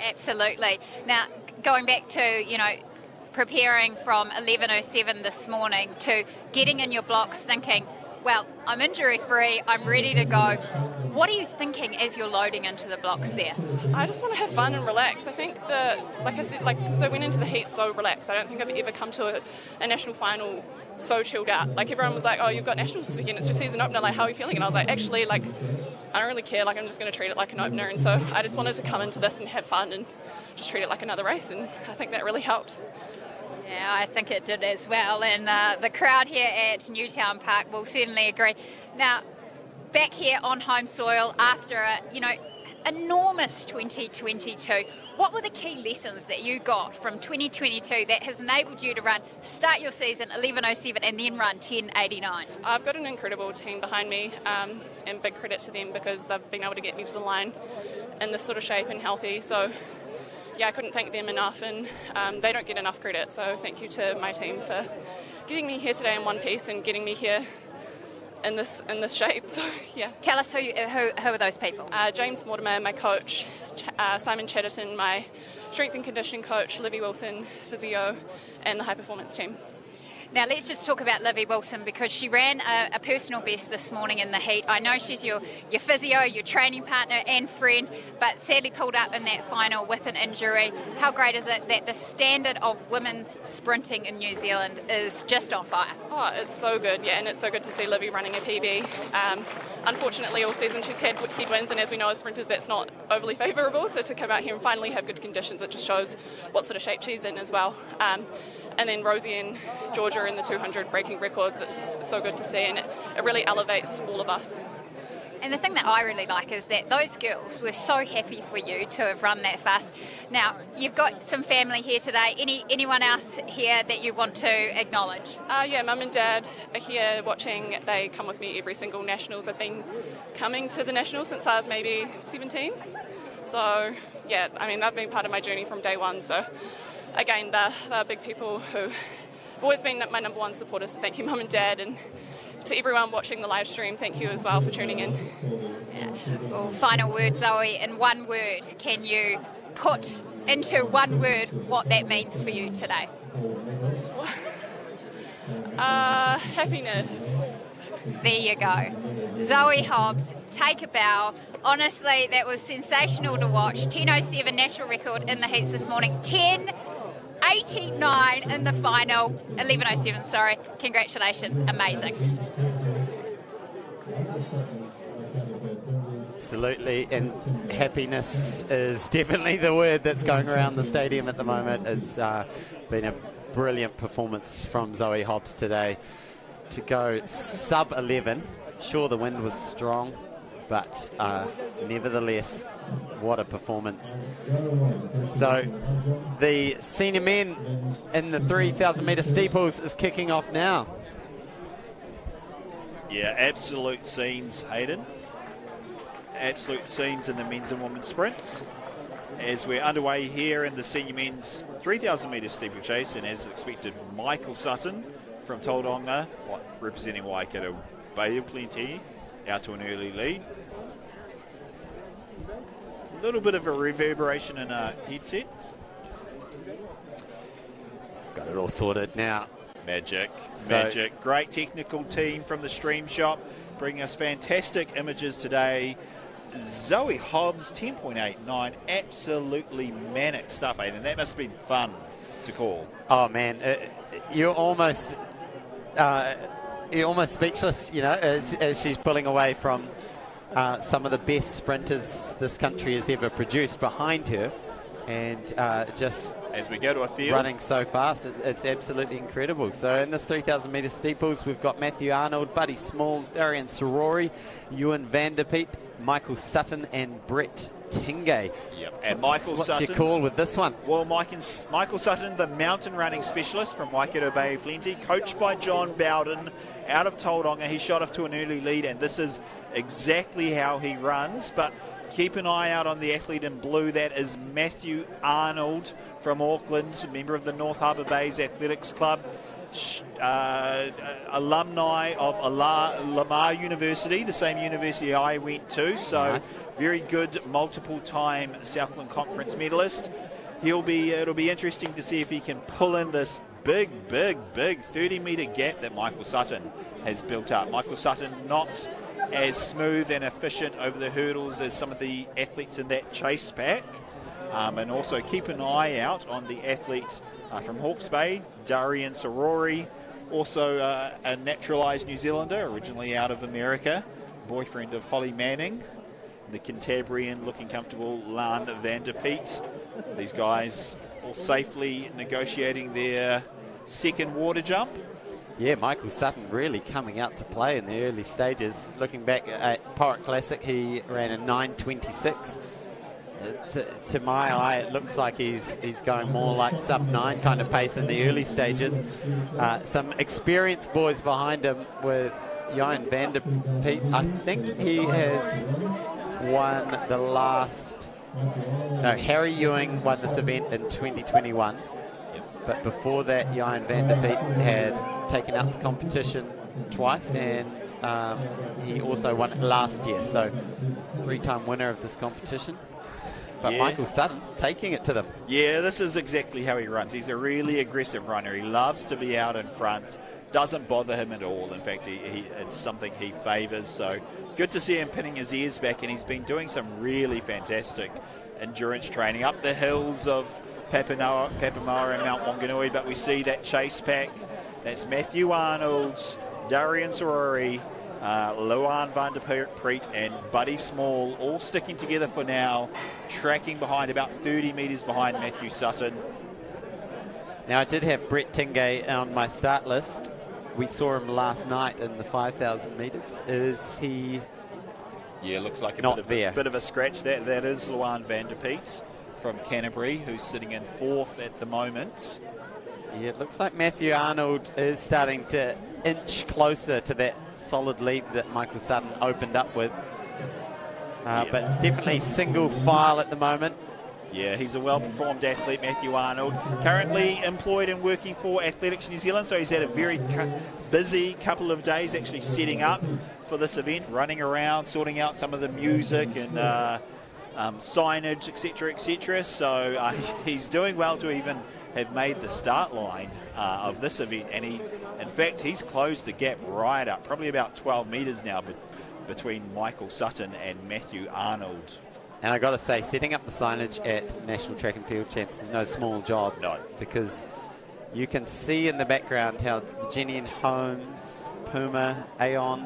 Absolutely. Now, going back to, preparing from 11.07 this morning to getting in your blocks thinking, well, I'm injury free, I'm ready to go. What are you thinking as you're loading into the blocks there? I just want to have fun and relax. I think like I said, because I went into the heat so relaxed, I don't think I've ever come to a national final so chilled out. Like, everyone was like, oh, you've got nationals this weekend, it's your season opener, how are you feeling? And I was like, actually, I don't really care, I'm just going to treat it like an opener. And so I just wanted to come into this and have fun and just treat it like another race, and I think that really helped. Yeah, I think it did as well, and the crowd here at Newtown Park will certainly agree. Now, back here on home soil after a, enormous 2022, what were the key lessons that you got from 2022 that has enabled you to start your season 11.07 and then run 10.89? I've got an incredible team behind me, and big credit to them because they've been able to get me to the line in this sort of shape and healthy. So yeah, I couldn't thank them enough, and they don't get enough credit, so thank you to my team for getting me here today in one piece and getting me here in this shape. So yeah. Tell us who are those people? James Mortimer, my coach, Simon Chatterton, my strength and conditioning coach, Livy Wilson, physio, and the high performance team. Now let's just talk about Livy Wilson, because she ran a personal best this morning in the heat. I know she's your physio, your training partner and friend, but sadly pulled up in that final with an injury. How great is it that the standard of women's sprinting in New Zealand is just on fire? Oh, it's so good, yeah, and it's so good to see Livy running a PB. Unfortunately, all season she's had headwinds, and as we know as sprinters, that's not overly favourable, so to come out here and finally have good conditions, it just shows what sort of shape she's in as well. And then Rosie and Georgia in the 200 breaking records, it's so good to see, and it really elevates all of us. And the thing that I really like is that those girls were so happy for you to have run that fast. Now, you've got some family here today. Anyone else here that you want to acknowledge? Yeah, Mum and Dad are here watching. They come with me every single Nationals. I've been coming to the Nationals since I was maybe 17. So, yeah, I mean, they've been part of my journey from day one. So, again, they're big people who have always been my number one supporters. So thank you, Mum and Dad. And to everyone watching the live stream, thank you as well for tuning in. Yeah. Well, final word, Zoe. In one word, can you put into one word what that means for you today? Happiness. There you go. Zoe Hobbs, take a bow. Honestly, that was sensational to watch. 10:07 national record in the heats this morning. 10:89 in the final. 11:07, sorry. Congratulations. Amazing. Absolutely, and happiness is definitely the word that's going around the stadium at the moment. It's been a brilliant performance from Zoe Hobbs today. To go sub 11, sure the wind was strong, but nevertheless, what a performance. So the senior men in the 3,000 metre steeples is kicking off now. Yeah, absolute scenes, Hayden. Absolute scenes in the men's and women's sprints. As we're underway here in the senior men's 3,000 metre steeplechase, and as expected, Michael Sutton from Tauranga, representing Waikato Bay Plenty, out to an early lead. A little bit of a reverberation in a headset. Got it all sorted now. Magic. Great technical team from the Stream Shop, bringing us fantastic images today. Zoe Hobbs, 10.89, absolutely manic stuff, Aiden. That must have been fun to call. Oh man, you're almost speechless, you know, as she's pulling away from some of the best sprinters this country has ever produced behind her, and just as we go to a field running so fast, it's absolutely incredible. So in this 3,000 metre steeples, we've got Matthew Arnold, Buddy Small, Darian Sorori, Ewan Vanderpeet, Michael Sutton and Brett Tingay. Yep. And Michael What's Sutton, your call with this one? Well, Michael Sutton, the mountain running specialist from Waikato Bay Plenty, coached by John Bowden out of Tauranga. He shot off to an early lead, and this is exactly how he runs. But keep an eye out on the athlete in blue. That is Matthew Arnold from Auckland, member of the North Harbour Bays Athletics Club. Alumni of Lamar University, the same university I went to, so nice. Very good multiple-time Southland Conference medalist. It'll be interesting to see if he can pull in this big 30-metre gap that Michael Sutton has built up. Michael Sutton not as smooth and efficient over the hurdles as some of the athletes in that chase pack. And also keep an eye out on the athletes from Hawke's Bay, Darian Sorori, also a naturalised New Zealander, originally out of America, boyfriend of Holly Manning, the Cantabrian looking comfortable Lan Vanderpeet. These guys all safely negotiating their second water jump. Yeah, Michael Sutton really coming out to play in the early stages. Looking back at Pirate Classic, he ran a 9:26. To my eye, it looks like he's going more like sub-9 kind of pace in the early stages. Some experienced boys behind him with Johan Vanderpeet. I think he has won the last... No, Harry Ewing won this event in 2021. But before that, Johan Vanderpeet had taken up the competition twice, and he also won it last year. So, 3-time winner of this competition. but Yeah. Michael Sutton taking it to them. Yeah, this is exactly how he runs. He's a really aggressive runner. He loves to be out in front. Doesn't bother him at all. In fact, it's something he favours. So good to see him pinning his ears back, and he's been doing some really fantastic endurance training up the hills of Papamoa and Mount Wanganui. But we see that chase pack. That's Matthew Arnold, Darian Sorori, Luan van der Preet and Buddy Small all sticking together for now, tracking behind, about 30 metres behind Matthew Sutton. Now, I did have Brett Tingay on my start list. We saw him last night in the 5,000 metres. Is he looks like not a there? bit of a scratch. That is Luan van der Preet from Canterbury, who's sitting in 4th at the moment. Yeah, it looks like Matthew Arnold is starting to inch closer to that solid lead that Michael Sutton opened up with. But it's definitely single file at the moment. Yeah, he's a well-performed athlete, Matthew Arnold. Currently employed and working for Athletics New Zealand, so he's had a very busy couple of days actually setting up for this event, running around, sorting out some of the music and signage, etc., etc. So he's doing well to even have made the start line of this event, and in fact, he's closed the gap right up, probably about 12 metres now between Michael Sutton and Matthew Arnold. And I got to say, setting up the signage at National Track and Field Champs is no small job. No. Because you can see in the background how Jennian Holmes, Puma, Aon,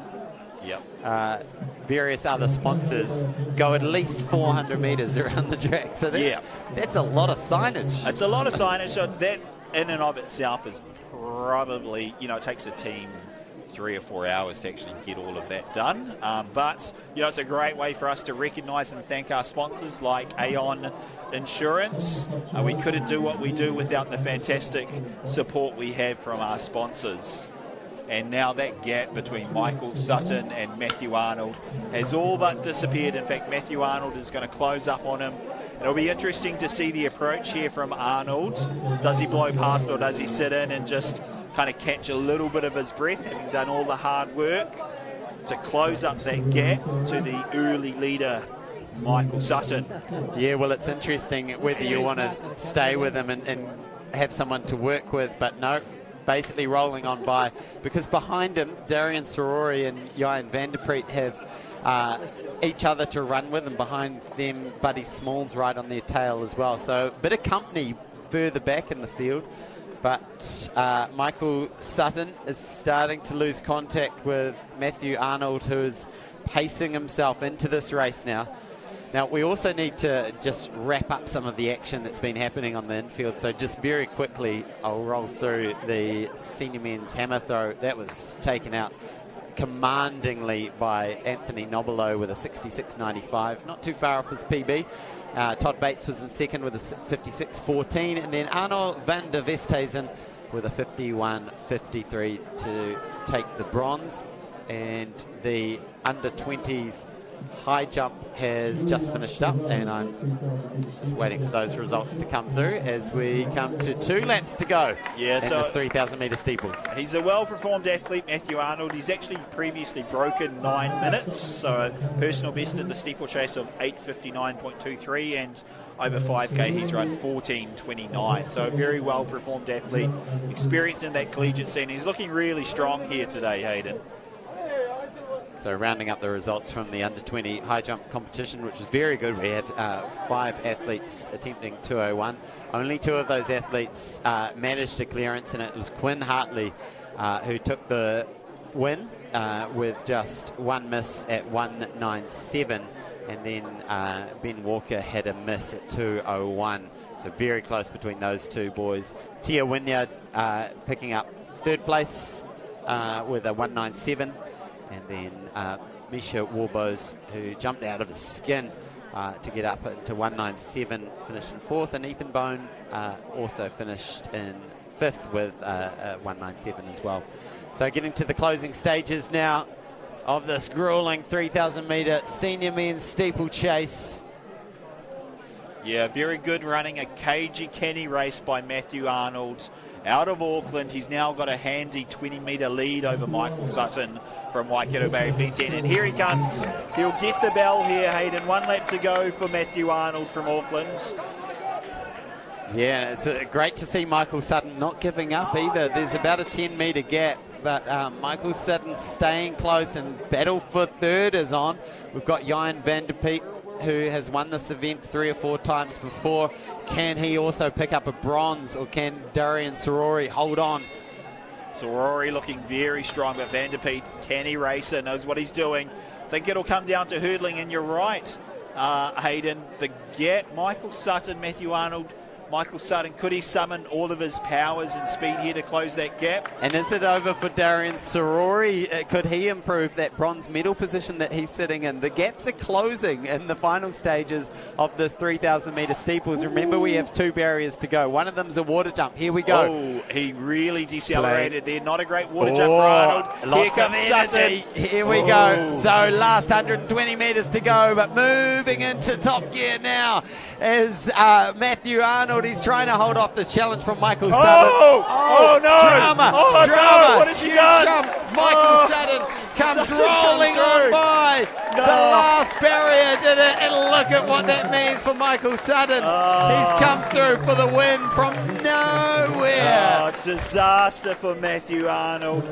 various other sponsors go at least 400 metres around the track. So that's a lot of signage. It's a lot of signage. So that in and of itself is probably, it takes a team 3 or 4 hours to actually get all of that done. But, it's a great way for us to recognise and thank our sponsors like Aon Insurance. We couldn't do what we do without the fantastic support we have from our sponsors. And now that gap between Michael Sutton and Matthew Arnold has all but disappeared. In fact, Matthew Arnold is going to close up on him. It'll be interesting to see the approach here from Arnold. Does he blow past, or does he sit in and just kind of catch a little bit of his breath, having done all the hard work to close up that gap to the early leader, Michael Sutton? Yeah, well, it's interesting whether you want to stay with him and have someone to work with, but no, basically rolling on by, because behind him, Darian Sorori and Johan van der Preet have each other to run with, and behind them, Buddy Small's right on their tail as well. So a bit of company further back in the field. But Michael Sutton is starting to lose contact with Matthew Arnold, who is pacing himself into this race now. Now, we also need to just wrap up some of the action that's been happening on the infield. So just very quickly, I'll roll through the senior men's hammer throw. That was taken out commandingly by Anthony Nobilo with a 66.95, not too far off his PB. Todd Bates was in second with a 56.14, and then Arno van der Westhuizen with a 51.53 to take the bronze. And the under-20s high jump has just finished up, and I'm just waiting for those results to come through as we come to 2 laps to go in this 3,000 metre steeples. He's a well-performed athlete, Matthew Arnold. He's actually previously broken 9 minutes, so a personal best in the steeplechase of 8:59.23, and over 5K he's run 14:29. So a very well-performed athlete, experienced in that collegiate scene. He's looking really strong here today, Hayden. So rounding up the results from the under-20 high jump competition, which was very good. We had 5 athletes attempting 2:01. Only 2 of those athletes managed a clearance, and it was Quinn Hartley who took the win with just 1 miss at 1:97, and then Ben Walker had a miss at 2:01. So very close between those 2 boys. Tia Wynyard picking up 3rd place with a 1:97. And then Misha Warbos, who jumped out of his skin to get up into 1:97, finished in 4th. And Ethan Bone also finished in 5th with 1:97 as well. So getting to the closing stages now of this grueling 3,000 metre senior men's steeplechase. Yeah, very good running, a cagey, canny race by Matthew Arnold out of Auckland. He's now got a handy 20-metre lead over Michael Sutton from Waikato Bay B10. And here he comes. He'll get the bell here, Hayden. 1 lap to go for Matthew Arnold from Auckland. Yeah, it's great to see Michael Sutton not giving up either. There's about a 10-metre gap, but Michael Sutton staying close, and battle for third is on. We've got Jan van der Peek, who has won this event 3 or 4 times before. Can he also pick up a bronze, or can Darian Sorori hold on? Sorori looking very strong, but Van der Peek, can he race it? Knows what he's doing. I think it'll come down to hurdling, and you're right, Hayden. The gap, Michael Sutton, Matthew Arnold. Michael Sutton, could he summon all of his powers and speed here to close that gap? And is it over for Darian Sorori? Could he improve that bronze medal position that he's sitting in? The gaps are closing in the final stages of this 3,000-metre steeples. Remember, we have 2 barriers to go. One of them is a water jump. Here we go. Oh, he really decelerated there. Not a great water jump for Arnold. Here comes Sutton. Here we go. So last 120 metres to go, but moving into top gear now is Matthew Arnold. He's trying to hold off this challenge from Michael Sutton. Oh, no. Drama. Oh, drama. no. What has he done? Michael Sutton comes rolling on by. The last barrier did it, and look at what that means for Michael Sutton. He's come through for the win from nowhere. Disaster for Matthew Arnold.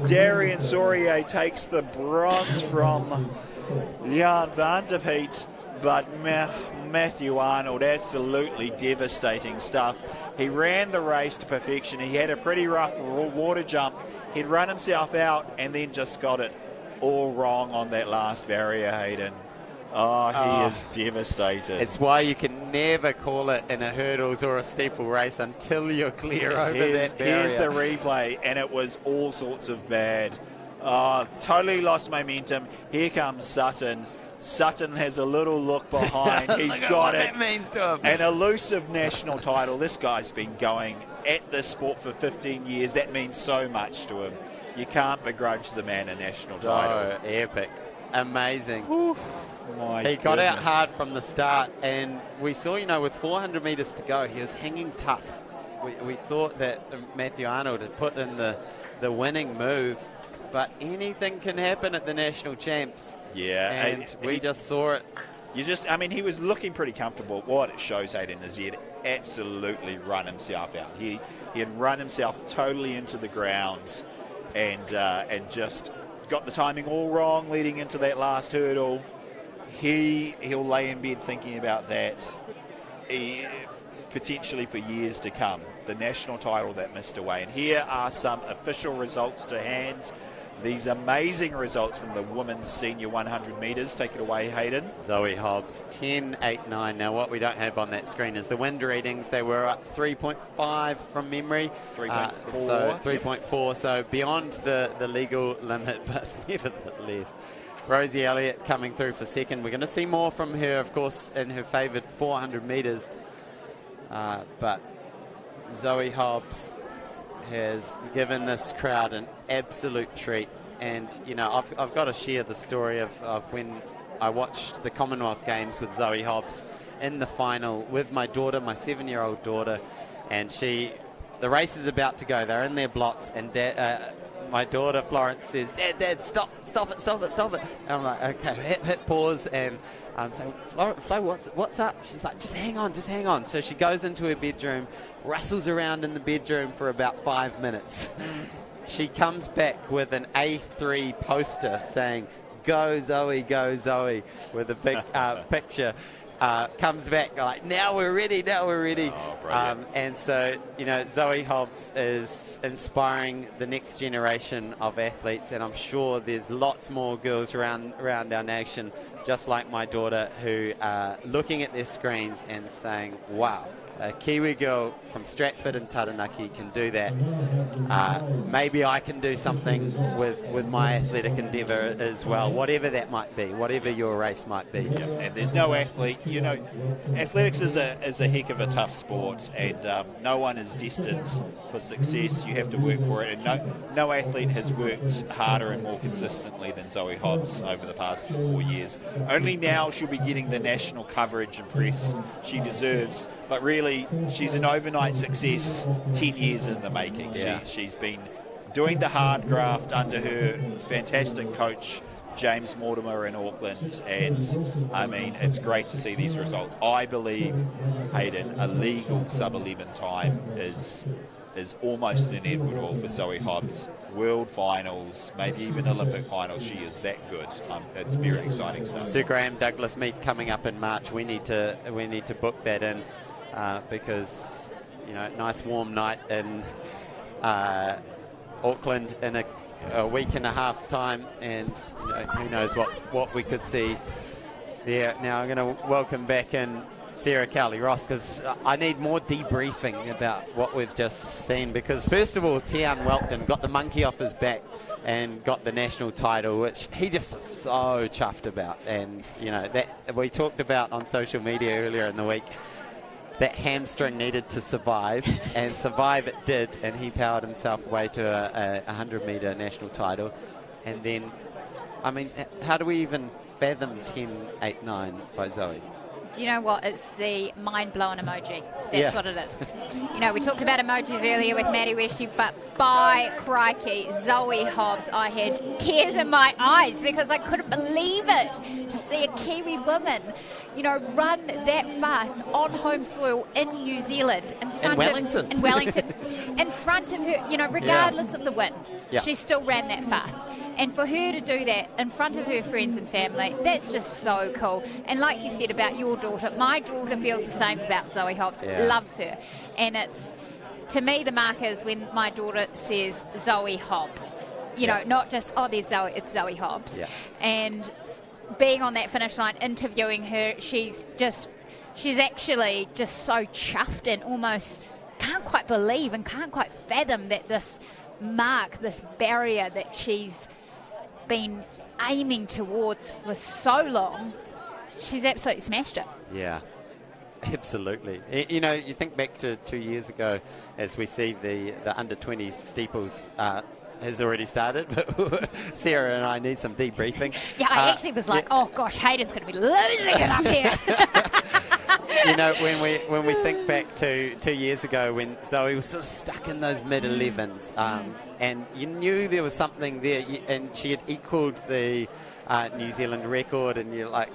Darian Sorori takes the bronze from Jan van der Peek, but Matthew Arnold, absolutely devastating stuff. He ran the race to perfection. He had a pretty rough water jump. He'd run himself out and then just got it all wrong on that last barrier, Hayden. He is devastated. It's why you can never call it in a hurdles or a steeple race until you're clear over that barrier. Here's the replay, and it was all sorts of bad. Totally lost momentum. Here comes Sutton. Sutton has a little look behind. He's got it. That means to him. An elusive national title. This guy's been going at this sport for 15 years. That means so much to him. You can't begrudge the man a national title. So epic. Amazing. He got out hard from the start, and we saw, with 400 metres to go, he was hanging tough. We thought that Matthew Arnold had put in the winning move, but anything can happen at the national champs. Yeah. And we just saw it. He was looking pretty comfortable. What it shows, Hayden, is he had absolutely run himself out. He had run himself totally into the grounds and just got the timing all wrong leading into that last hurdle. He'll lay in bed thinking about that potentially for years to come. The national title that missed away. And here are some official results to hand. These amazing results from the women's senior 100 metres. Take it away, Hayden. Zoe Hobbs, 10.89. Now, what we don't have on that screen is the wind readings. They were up 3.5 from memory. 3.4. So 3.4, so beyond the legal limit, but nevertheless. Rosie Elliott coming through for second. We're going to see more from her, of course, in her favoured 400 metres. But Zoe Hobbs has given this crowd an absolute treat. And, I've got to share the story of when I watched the Commonwealth Games with Zoe Hobbs in the final with my daughter, my 7-year-old daughter. And the race is about to go. They're in their blocks, and my daughter Florence says, Dad, stop it. And I'm like, okay, hit pause. And I'm saying, Flo, what's up? She's like, just hang on. So she goes into her bedroom, rustles around in the bedroom for about 5 minutes. She comes back with an A3 poster saying, go Zoe, with a big picture. Comes back like, now we're ready. And so, Zoe Hobbs is inspiring the next generation of athletes, and I'm sure there's lots more girls around our nation, just like my daughter, who are looking at their screens and saying, wow, a Kiwi girl from Stratford and Taranaki can do that. Maybe I can do something with my athletic endeavour as well, whatever that might be, whatever your race might be. Yeah, and there's no athlete, athletics is a heck of a tough sport, and no one is destined for success. You have to work for it, and no athlete has worked harder and more consistently than Zoe Hobbs over the past 4 years. Only now she'll be getting the national coverage and press she deserves, but really she's an overnight success 10 years in the making. Yeah. She's been doing the hard graft under her fantastic coach, James Mortimer in Auckland, and I mean, it's great to see these results. I believe, Hayden, a legal sub-11 time is almost inevitable for Zoe Hobbs. World finals, maybe even Olympic finals. She is that good. It's very exciting stuff. Sir Graham Douglas meet coming up in March. We need to book that in because nice warm night in Auckland in a week and a half's time, and who knows what we could see there. Now I'm going to welcome back in Sarah Cowley-Ross because I need more debriefing about what we've just seen, because first of all, Tian Welton got the monkey off his back and got the national title, which he just looks so chuffed about. And that we talked about on social media earlier in the week, that hamstring needed to survive, and survive it did, and he powered himself away to a 100-metre national title. And then, I mean, how do we even fathom 10.89 by Zoe? Do you know what? It's the mind-blowing emoji. That's what it is. We talked about emojis earlier with Maddie Weshy, but by crikey, Zoe Hobbs, I had tears in my eyes because I couldn't believe it to see a Kiwi woman, run that fast on home soil in New Zealand. In Wellington, in front of her, regardless of the wind, she still ran that fast. And for her to do that in front of her friends and family, that's just so cool. And like you said about your daughter, my daughter feels the same about Zoe Hobbs, loves her. And it's, to me, the marker is when my daughter says Zoe Hobbs. Not just, there's Zoe, it's Zoe Hobbs. Yeah. And being on that finish line, interviewing her, she's actually just so chuffed and almost can't quite believe and can't quite fathom that this mark, this barrier that she's been aiming towards for so long, she's absolutely smashed it. Yeah, absolutely. You think back to 2 years ago as we see the under-20 steeples has already started, but Sarah and I need some debriefing. Yeah, I actually was like, oh gosh, Hayden's going to be losing it up here. When we think back to 2 years ago when Zoe was sort of stuck in those mid-11s, and you knew there was something there, and she had equalled the New Zealand record, and you're like,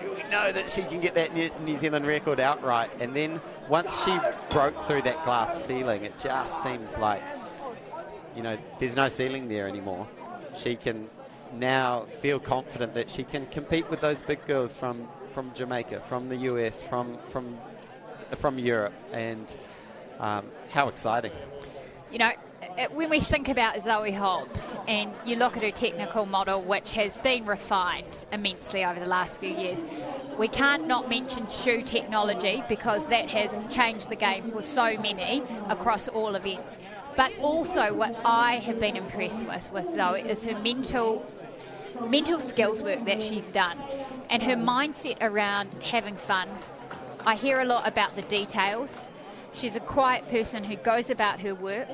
we know that she can get that New Zealand record outright. And then once she broke through that glass ceiling, it just seems like, there's no ceiling there anymore. She can now feel confident that she can compete with those big girls from Jamaica, from the US, from Europe, and how exciting. When we think about Zoe Hobbs and you look at her technical model, which has been refined immensely over the last few years, we can't not mention shoe technology because that has changed the game for so many across all events. But also what I have been impressed with Zoe is her mental skills work that she's done and her mindset around having fun. I hear a lot about the details. She's a quiet person who goes about her work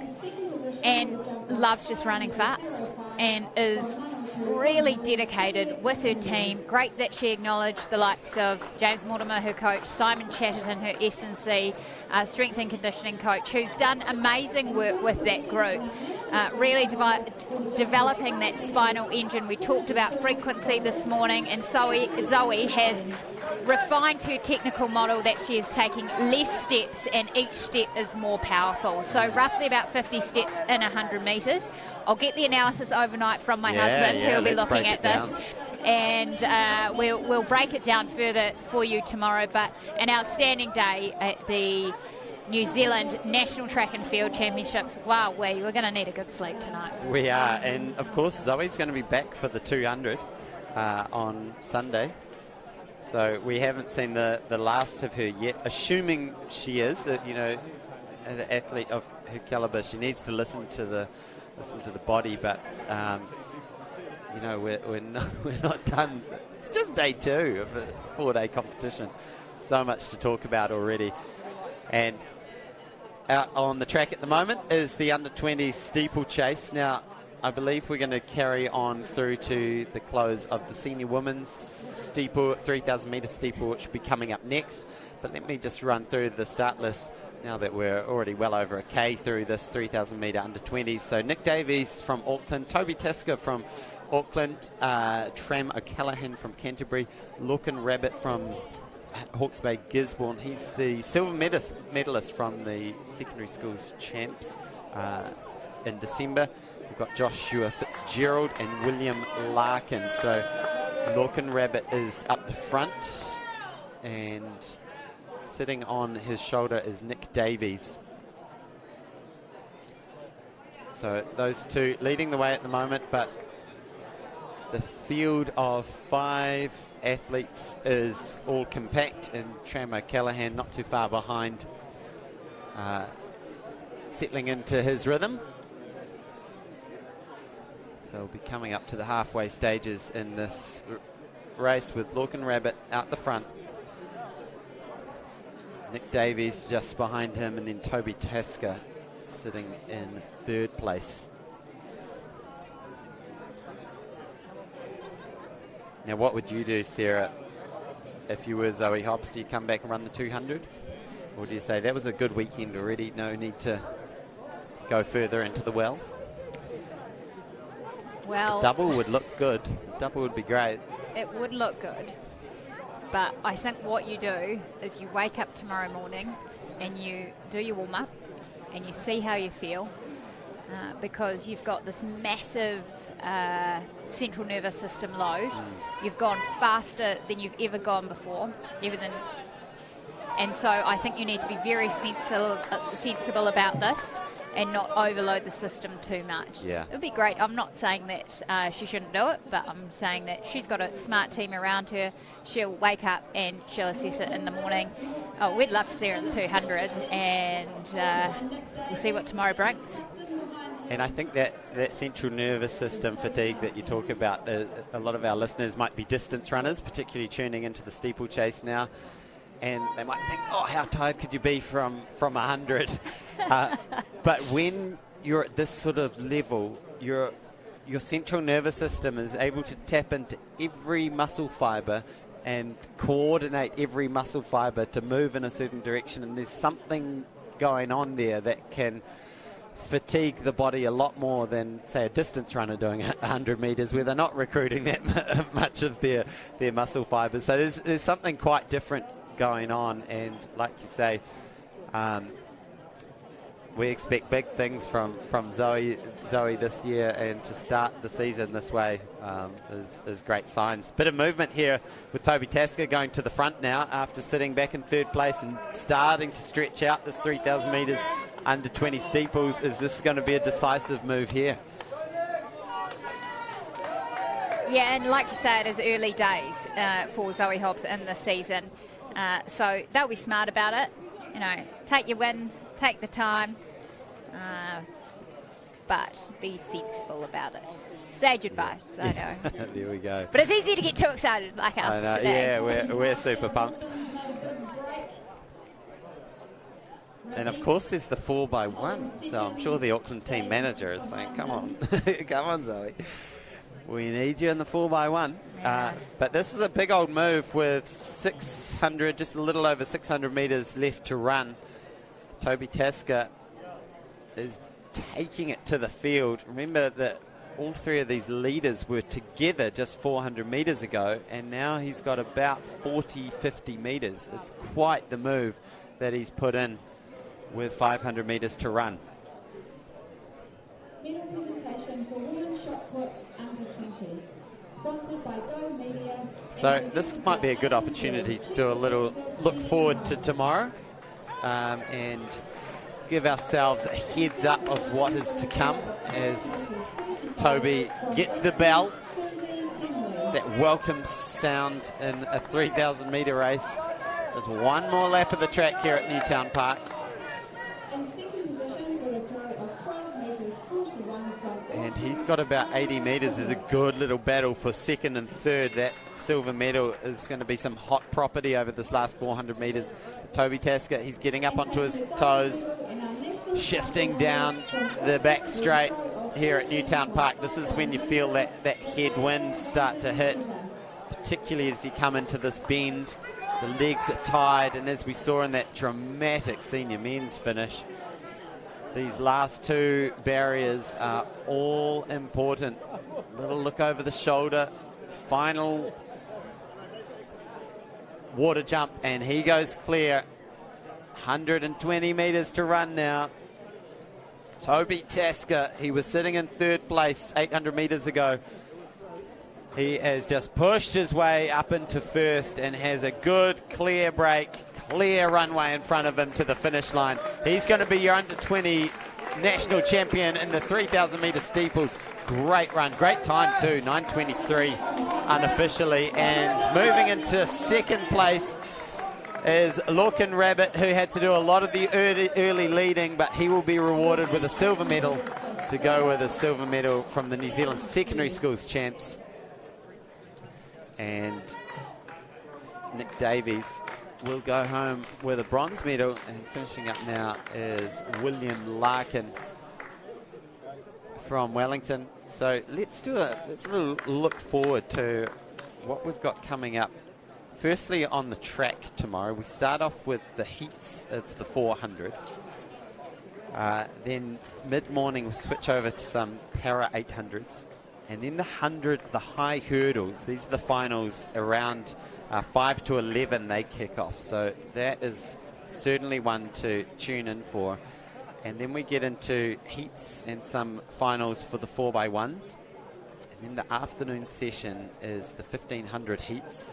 and loves just running fast and is really dedicated with her team. Great that she acknowledged the likes of James Mortimer, her coach, Simon Chatterton, her S&C strength and conditioning coach, who's done amazing work with that group, really developing that spinal engine. We talked about frequency this morning, and Zoe has refined her technical model that she is taking less steps and each step is more powerful. So roughly about 50 steps in 100 metres. I'll get the analysis overnight from my husband who will be looking at this. And we'll break it down further for you tomorrow. But an outstanding day at the New Zealand National Track and Field Championships. Wow, we're going to need a good sleep tonight. We are. And, of course, Zoe's going to be back for the 200 on Sunday. So we haven't seen the last of her yet, assuming she is, an athlete of her calibre. She needs to listen to the body, but we're not done. It's just day 2 of a 4-day competition. So much to talk about already. And out on the track at the moment is the under-20 steeplechase. Now, I believe we're going to carry on through to the close of the senior women's steeple, 3,000 metre steeple, which will be coming up next. But let me just run through the start list now that we're already well over a K through this 3,000 metre under 20s. So Nick Davies from Auckland, Toby Tesker from Auckland, Tram O'Callaghan from Canterbury, Lorcan Rabbit from Hawke's Bay Gisborne. He's the silver medalist from the secondary schools champs in December. We've got Joshua Fitzgerald and William Larkin. So Lorcan Rabbit is up the front, and sitting on his shoulder is Nick Davies. So those two leading the way at the moment, but the field of 5 athletes is all compact, and Tram O'Callaghan not too far behind, settling into his rhythm. So we'll be coming up to the halfway stages in this race with Lorcan Rabbit out the front. Nick Davies just behind him, and then Toby Tesker sitting in 3rd place. Now, what would you do, Sarah, if you were Zoe Hobbs? Do you come back and run the 200? Or do you say, that was a good weekend already, no need to go further into the well? Well, the double would look good. The double would be great. It would look good. But I think what you do is you wake up tomorrow morning and you do your warm-up and you see how you feel, because you've got this massive central nervous system load. You've gone faster than you've ever gone before, and so I think you need to be very sensible about this and not overload the system too much. Yeah. It would be great. I'm not saying that she shouldn't do it, but I'm saying that she's got a smart team around her. She'll wake up and she'll assess it in the morning. Oh, we'd love to see her in the 200, and we'll see what tomorrow brings. And I think that central nervous system fatigue that you talk about, a lot of our listeners might be distance runners, particularly tuning into the steeplechase now, and they might think, oh, how tired could you be from 100? But when you're at this sort of level, your central nervous system is able to tap into every muscle fibre and coordinate every muscle fibre to move in a certain direction, and there's something going on there that can fatigue the body a lot more than, say, a distance runner doing 100 metres, where they're not recruiting that much of their muscle fibres. So there's something quite different going on, and like you say, we expect big things from Zoe this year, and to start the season this way is great signs. Bit of movement here with Toby Tesker going to the front now after sitting back in 3rd place and starting to stretch out this 3,000 metres under 20 steeples. Is this going to be a decisive move here? Yeah, and like you say, it is early days for Zoe Hobbs in the season. So they'll be smart about it. You know, take your win, take the time, but be sensible about it. Sage advice, I know. There we go. But it's easy to get too excited like us today. Yeah, we're super pumped. And of course there's the 4x1, so I'm sure the Auckland team manager is saying, come on, come on Zoe, we need you in the 4x1. But this is a big old move with 600, just a little over 600 metres left to run. Toby Tesker is taking it to the field. Remember that all 3 of these leaders were together just 400 metres ago, and now he's got about 40-50 metres. It's quite the move that he's put in with 500 metres to run. Medal presentation for women's shot put under 20, sponsored by Go Media. So this might be a good opportunity to do a little look forward to tomorrow, and give ourselves a heads up of what is to come as Toby gets the bell. That welcome sound in a 3,000 metre race. There's one more lap of the track here at Newtown Park. And he's got about 80 metres. There's a good little battle for 2nd and 3rd. That silver medal is going to be some hot property over this last 400 metres. Toby Tesker, he's getting up onto his toes, shifting down the back straight. here at Newtown Park. This is when you feel that headwind start to hit, particularly as you come into this bend. The legs are tied, and as we saw in that dramatic senior men's finish, these last two barriers are all important. Little look over the shoulder, final water jump, and he goes clear. 120 metres to run now. Toby Tasker, he was sitting in third place 800 metres ago. He has just pushed his way up into first and has a good clear break, clear runway in front of him to the finish line. He's going to be your under 20 national champion in the 3,000 metre steeples. Great run, great time too, 9:23 unofficially. And moving into second place is Lorcan Rabbit, who had to do a lot of the early leading, but he will be rewarded with a silver medal to go with a silver medal from the New Zealand Secondary Schools Champs. And Nick Davies will go home with a bronze medal. And finishing up now is William Larkin from Wellington. So let's do a little look forward to what we've got coming up. Firstly, on the track tomorrow, we start off with the heats of the 400. Then mid-morning, we'll switch over to some para 800s. And then the 100, the high hurdles, these are the finals around 5 to 11 they kick off. So that is certainly one to tune in for. And then we get into heats and some finals for the 4x1s. And then the afternoon session is the 1500 heats.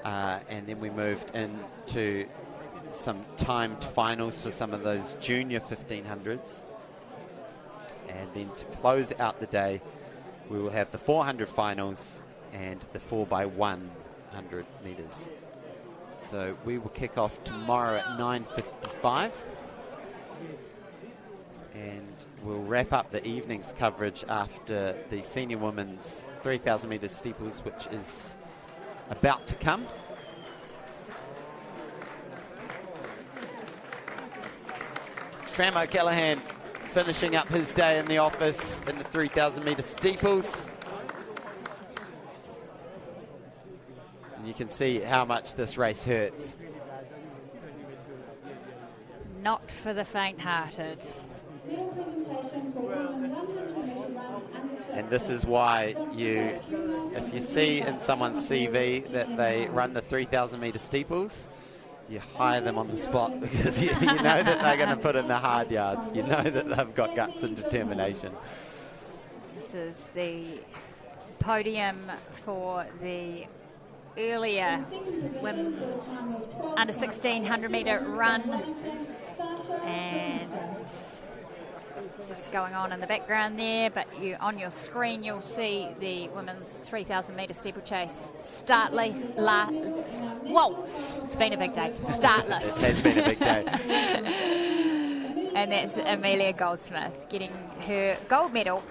And then we moved into some timed finals for some of those junior 1500s. And then to close out the day, we will have the 400 finals and the 4x100 metres. So we will kick off tomorrow at 9:55. And we'll wrap up the evening's coverage after the senior women's 3,000 metre steeples, which is about to come. Tram O'Callaghan finishing up his day in the office in the 3,000 metre steeples. And you can see how much this race hurts. Not for the faint-hearted. And this is why if you see in someone's CV that they run the 3,000 metre steeples, you hire them on the spot, because you know that they're going to put in the hard yards. You know that they've got guts and determination. This is the podium for the earlier women's under 1600 metre run. And just going on in the background there, but on your screen you'll see the women's 3,000 metre steeplechase startless. Whoa, it's been a big day. Startless. It has been a big day. And that's Amelia Goldsmith getting her gold medal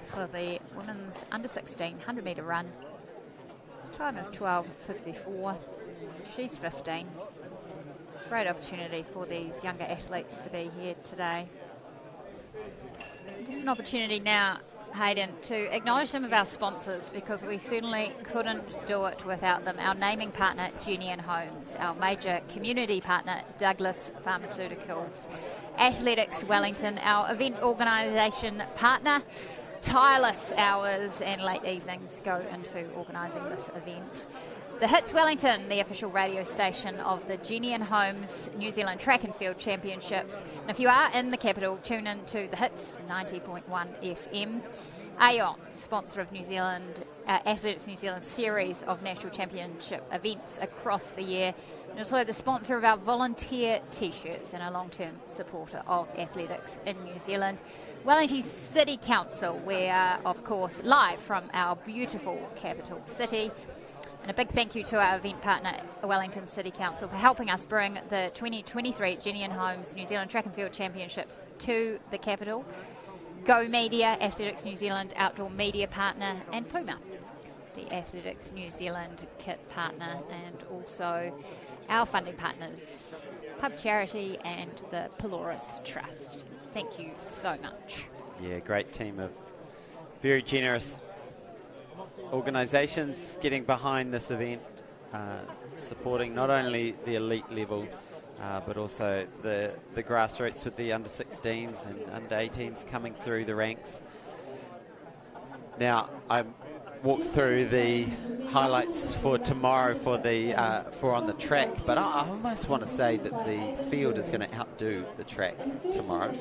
for the women's under 1600 metre run. Time of 12:54. She's 15. Great opportunity for these younger athletes to be here today. Just an opportunity now, Hayden, to acknowledge some of our sponsors, because we certainly couldn't do it without them. Our naming partner, Jennian Homes, our major community partner, Douglas Pharmaceuticals, Athletics Wellington, our event organisation partner. Tireless hours and late evenings go into organising this event. The Hits Wellington, the official radio station of the Jennian Homes New Zealand Track and Field Championships. And if you are in the capital, tune in to the Hits 90.1 FM. Aon, sponsor of New Zealand Athletics New Zealand series of national championship events across the year. And also the sponsor of our volunteer T-shirts and a long-term supporter of athletics in New Zealand. Wellington City Council, we are, of course, live from our beautiful capital city. And a big thank you to our event partner, Wellington City Council, for helping us bring the 2023 Jennian Homes New Zealand Track and Field Championships to the capital. Go Media, Athletics New Zealand Outdoor Media Partner, and Puma, the Athletics New Zealand Kit Partner, and also our funding partners, Pub Charity and the Pelorus Trust. Thank you so much. Yeah, great team of very generous organisations getting behind this event, supporting not only the elite level, but also the grassroots with the under-16s and under-18s coming through the ranks. Now, I walked through the highlights for tomorrow for on the track, but I almost want to say that the field is going to outdo the track tomorrow.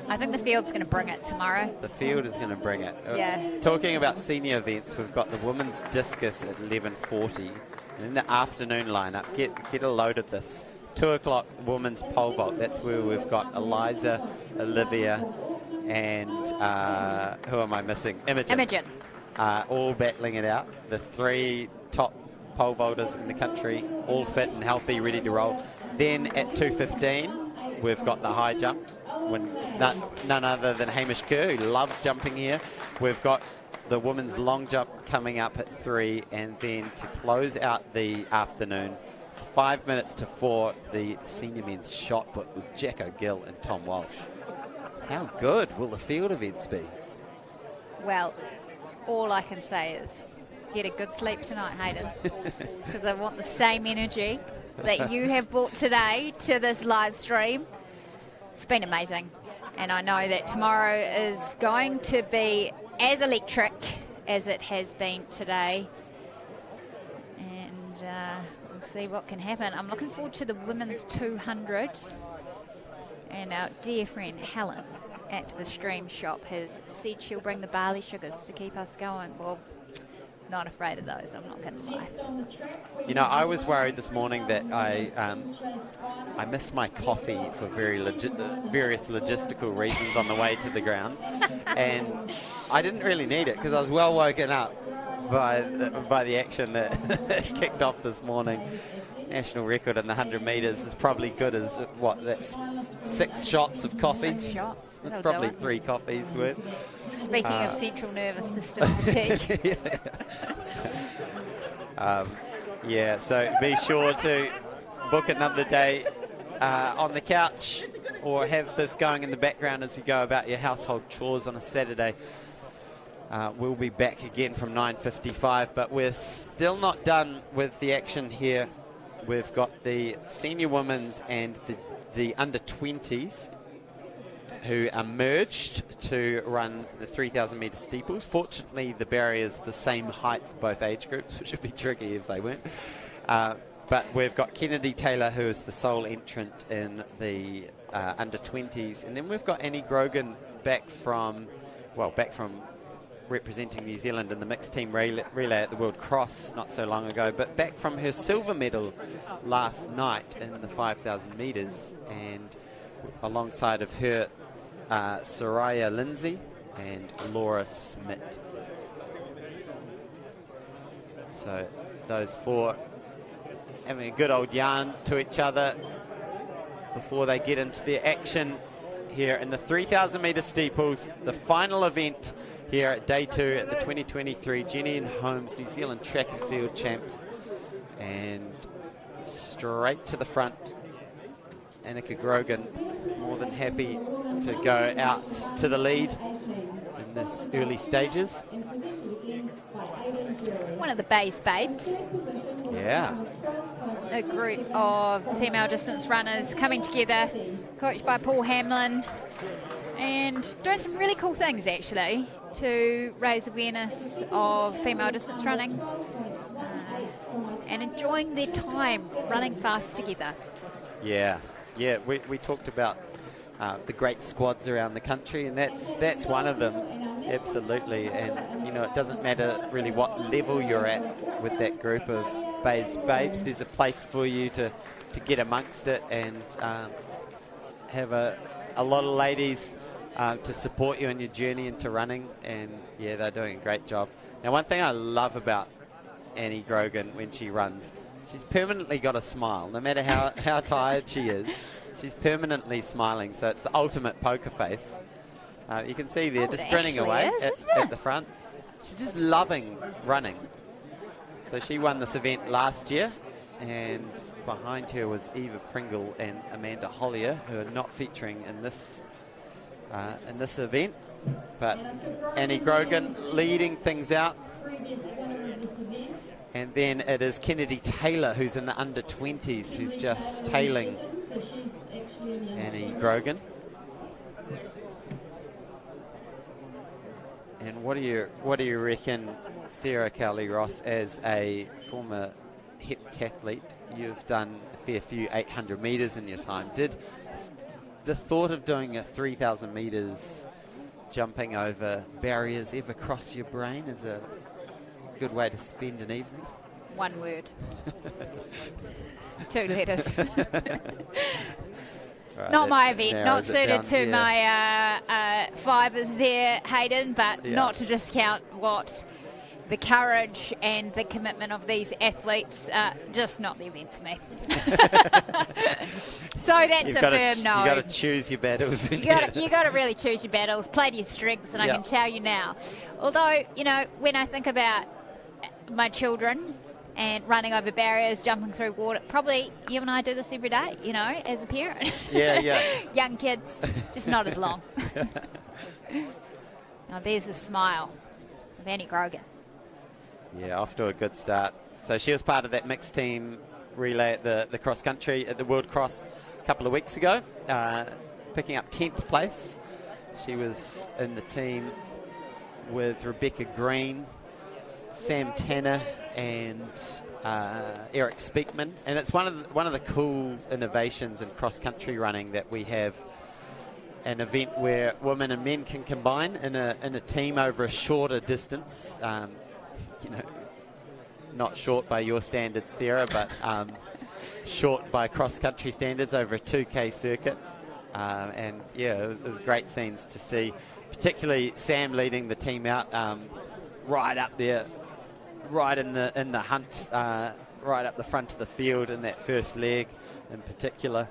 I think the field's going to bring it tomorrow. The field is going to bring it. Yeah. Talking about senior events, we've got the women's discus at 11:40. And in the afternoon lineup, get a load of this. 2 o'clock women's pole vault. That's where we've got Eliza, Olivia, and who am I missing? Imogen. All battling it out. The 3 top pole vaulters in the country, all fit and healthy, ready to roll. Then at 2:15, we've got the high jump. When none other than Hamish Kerr, who loves jumping here. We've got the women's long jump coming up at 3, and then to close out the afternoon, 5 minutes to 4, the senior men's shot put with Jacko Gill and Tom Walsh. How good will the field events be? Well, all I can say is get a good sleep tonight, Hayden, because I want the same energy that you have brought today to this live stream. It's been amazing, and I know that tomorrow is going to be as electric as it has been today, and we'll see what can happen. I'm looking forward to the women's 200, and our dear friend Helen at the stream shop has said she'll bring the barley sugars to keep us going. Well, not afraid of those, I'm not going to lie. You know, I was worried this morning that I missed my coffee for various logistical reasons on the way to the ground, and I didn't really need it because I was well woken up by the action that kicked off this morning. National record in the 100 metres is probably good as, what, that's 6 shots of coffee? 6 shots. That's probably 3 coffees worth. Speaking of central nervous system fatigue. Yeah, so be sure to book another day on the couch or have this going in the background as you go about your household chores on a Saturday. We'll be back again from 9:55, but we're still not done with the action here. We've got the senior women's and the under-20s who are merged to run the 3,000 metre steeples. Fortunately, the barrier's the same height for both age groups, which would be tricky if they weren't. But we've got Kennedy Taylor, who is the sole entrant in the under-20s. And then we've got Annie Grogan back from representing New Zealand in the mixed team relay at the World Cross not so long ago, but back from her silver medal last night in the 5,000 metres, and alongside of her Soraya Lindsay and Laura Smith. So those 4 having a good old yarn to each other before they get into their action here in the 3,000 metre steeples, the final event here at day 2 at the 2023 Jennian Holmes New Zealand Track and Field Champs. And straight to the front, Annika Grogan, more than happy to go out to the lead in this early stages. One of the Bay's babes. Yeah. A group of female distance runners coming together, coached by Paul Hamlin, and doing some really cool things actually to raise awareness of female distance running and enjoying their time running fast together. Yeah, we talked about the great squads around the country, and that's one of them, absolutely. And you know, it doesn't matter really what level you're at with that group of Bay's babes. There's a place for you to get amongst it and have a lot of ladies to support you in your journey into running, and yeah, they're doing a great job. Now, one thing I love about Annie Grogan when she runs, she's permanently got a smile. No matter how tired she is, she's permanently smiling, so it's the ultimate poker face. You can see there, just grinning away at the front. She's just loving running. So she won this event last year, and behind her was Eva Pringle and Amanda Hollier, who are not featuring in this event. But Annie Grogan leading things out. And then it is Kennedy Taylor, who's in the under-20s, who's just tailing Annie Grogan. And what do you reckon, Sarah Cowley-Ross, as a former heptathlete? You've done a fair few 800 metres in your time. Did the thought of doing a 3,000 metres jumping over barriers ever cross your brain as a good way to spend an evening? One word. 2 letters. Right, not my event, not suited to yeah. my fibres there, Hayden, but Yeah. not to discount what the courage and the commitment of these athletes, just not the event for me. So that's a firm no. You've got to choose your battles. You got to really choose your battles, play to your strengths, and I can tell you now. Although, you know, when I think about my children and running over barriers, jumping through water, probably you and I do this every day, you know, as a parent. Yeah. Young kids, just not as long. Now there's a smile of Annie Grogan. Yeah, off to a good start. So she was part of that mixed team relay at the cross country at the World Cross a couple of weeks ago, picking up 10th place. She was in the team with Rebecca Green, Sam Tanner, and Eric Speakman. And it's one of the cool innovations in cross country running that we have an event where women and men can combine in a team over a shorter distance. You know, not short by your standards, Sarah, but short by cross-country standards over a 2K circuit. And yeah, it was great scenes to see, particularly Sam leading the team out right up there, right in the hunt, right up the front of the field in that first leg in particular.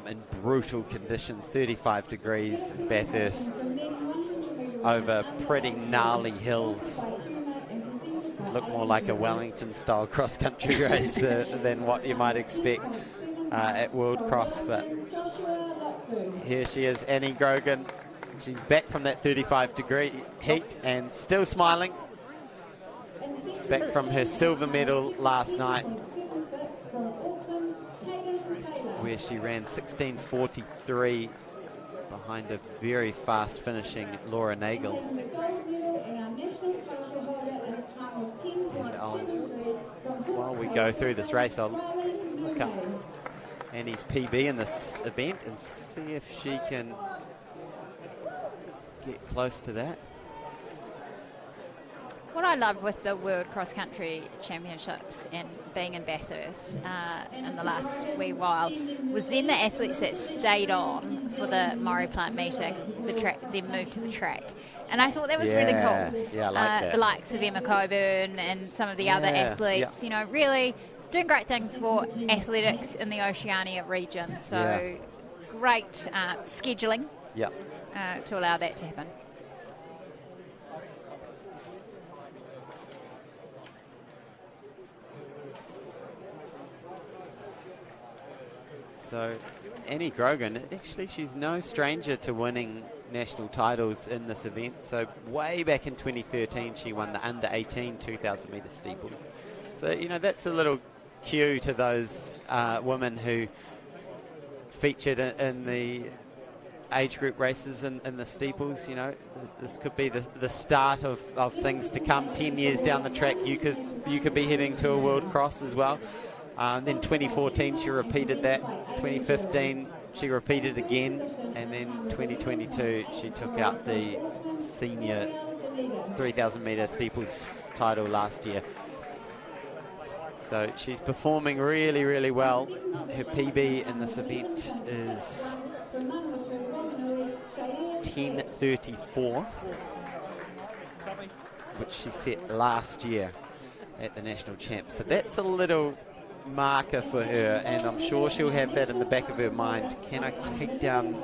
In brutal conditions, 35 degrees in Bathurst, over pretty gnarly hills. Look more like a Wellington style cross-country race than what you might expect at World Cross. But here she is, Annie Grogan. She's back from that 35-degree heat and still smiling. Back from her silver medal last night, where she ran 16:43 behind a very fast finishing Laura Nagel. And while we go through this race, I'll look up Annie's PB in this event and see if she can get close to that. What I love with the World Cross Country Championships and being in Bathurst in the last wee while was then the athletes that stayed on for the Maury Plant meeting, then moved to the track. And I thought that was really cool. Yeah, I like that. The likes of Emma Coburn and some of the other athletes, you know, really doing great things for athletics in the Oceania region. So great scheduling to allow that to happen. So Annie Grogan, actually she's no stranger to winning national titles in this event. So way back in 2013 she won the under-18 2,000 metre steeples. So, you know, that's a little cue to those women who featured in the age group races in the steeples. You know, this could be the start of things to come. 10 years down the track you could be heading to a World Cross as well. Then 2014 she repeated that, 2015 she repeated again, and then 2022 she took out the senior 3,000 metre steeples title last year. So she's performing really, really well. Her PB in this event is 10:34, which she set last year at the national champs. So that's a little marker for her, and I'm sure she'll have that in the back of her mind. Can I take down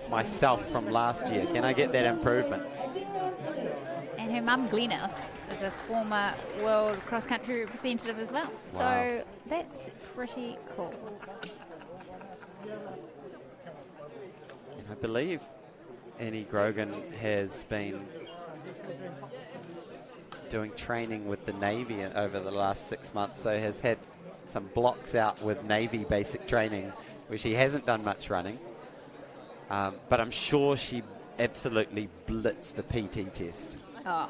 myself from last year? Can I get that improvement? And her mum Glenys is a former world cross-country representative as well. Wow. So that's pretty cool. And I believe Annie Grogan has been doing training with the Navy over the last 6 months, so has had some blocks out with Navy basic training where she hasn't done much running. But I'm sure she absolutely blitzed the PT test. Oh,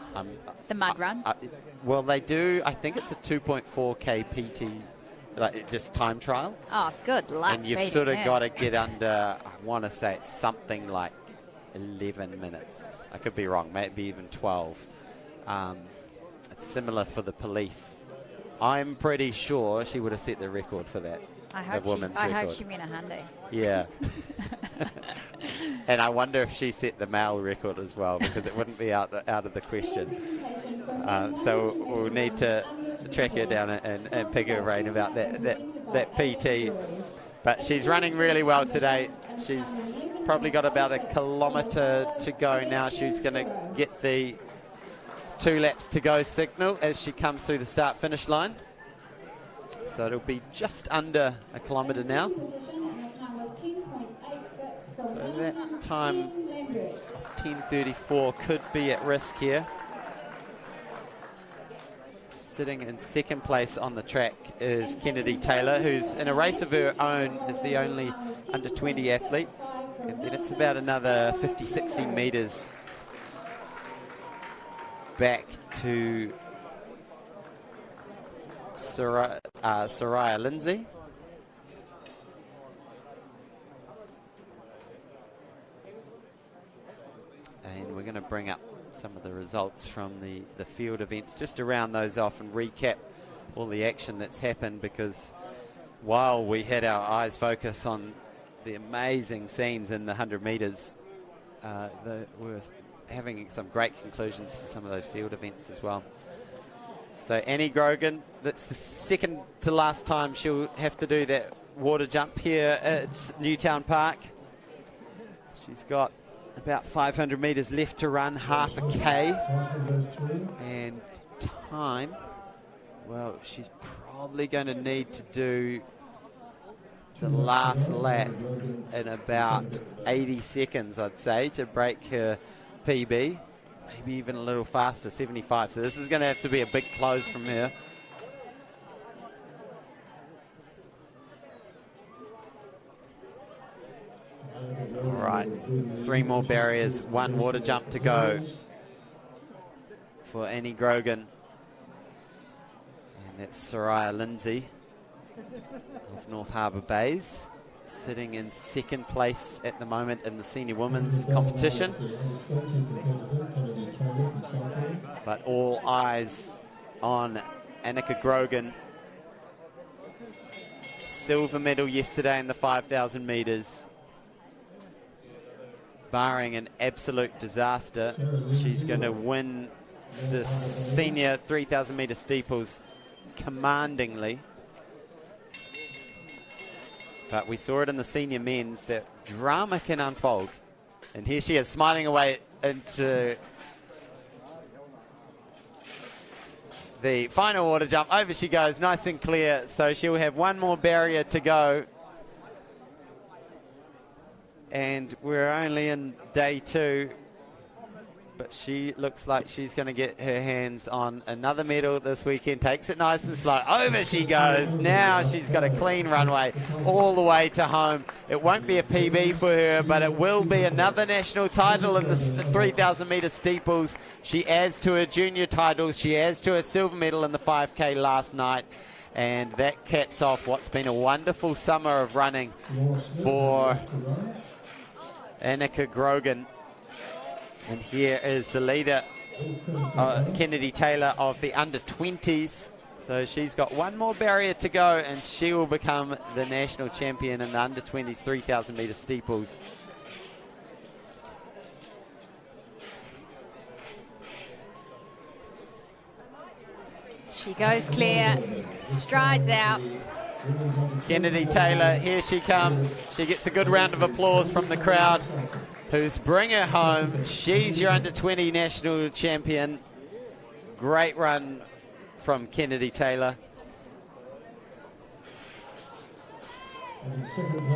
the mud run? Well, they do, I think it's a 2.4K PT, like just time trial. Oh, good luck. And you've sort of got to get under, I want to say it's something like 11 minutes. I could be wrong, maybe even 12. It's similar for the police. I'm pretty sure she would have set the record for that. I hope she meant a Hyundai. Yeah. And I wonder if she set the male record as well, because it wouldn't be out of the question. So we'll need to track her down and pick her brain about that PT. But she's running really well today. She's probably got about 1 kilometre to go now. She's going to get the 2 laps to go signal as she comes through the start-finish line. So it'll be just under 1 kilometre now. So that time of 10:34 could be at risk here. Sitting in second place on the track is Kennedy Taylor, who's in a race of her own, is the only under-20 athlete. And then it's about another 50, 60 metres back to Soraya Lindsay. And we're going to bring up some of the results from the field events, just to round those off and recap all the action that's happened, because while we had our eyes focused on the amazing scenes in the 100 metres, we were having some great conclusions to some of those field events as well. So Annie Grogan, that's the second to last time she'll have to do that water jump here at Newtown Park. She's got about 500 metres left to run, half a K. And time, well, she's probably going to need to do the last lap in about 80 seconds, I'd say, to break her PB. Maybe even a little faster, 75. So this is going to have to be a big close from her. All right, 3 more barriers, 1 water jump to go for Annie Grogan. And that's Soraya Lindsay of North Harbour Bays, sitting in second place at the moment in the senior women's competition. But all eyes on Annika Grogan. Silver medal yesterday in the 5,000 metres. Barring an absolute disaster, she's going to win the senior 3,000 metre steeples commandingly. But we saw it in the senior men's that drama can unfold. And here she is smiling away into the final water jump. Over she goes, nice and clear. So she'll have 1 more barrier to go. And we're only in day 2. But she looks like she's going to get her hands on another medal this weekend. Takes it nice and slow. Over she goes. Now she's got a clean runway all the way to home. It won't be a PB for her, but it will be another national title in the 3,000 metre steeples. She adds to her junior titles. She adds to her silver medal in the 5K last night. And that caps off what's been a wonderful summer of running for Annika Grogan. And here is the leader, Kennedy Taylor of the under-20s. So she's got 1 more barrier to go, and she will become the national champion in the under-20s 3,000 metre steeples. She goes clear, strides out. Kennedy Taylor, here she comes. She gets a good round of applause from the crowd, who's bring her home. She's your under-20 national champion. Great run from Kennedy Taylor.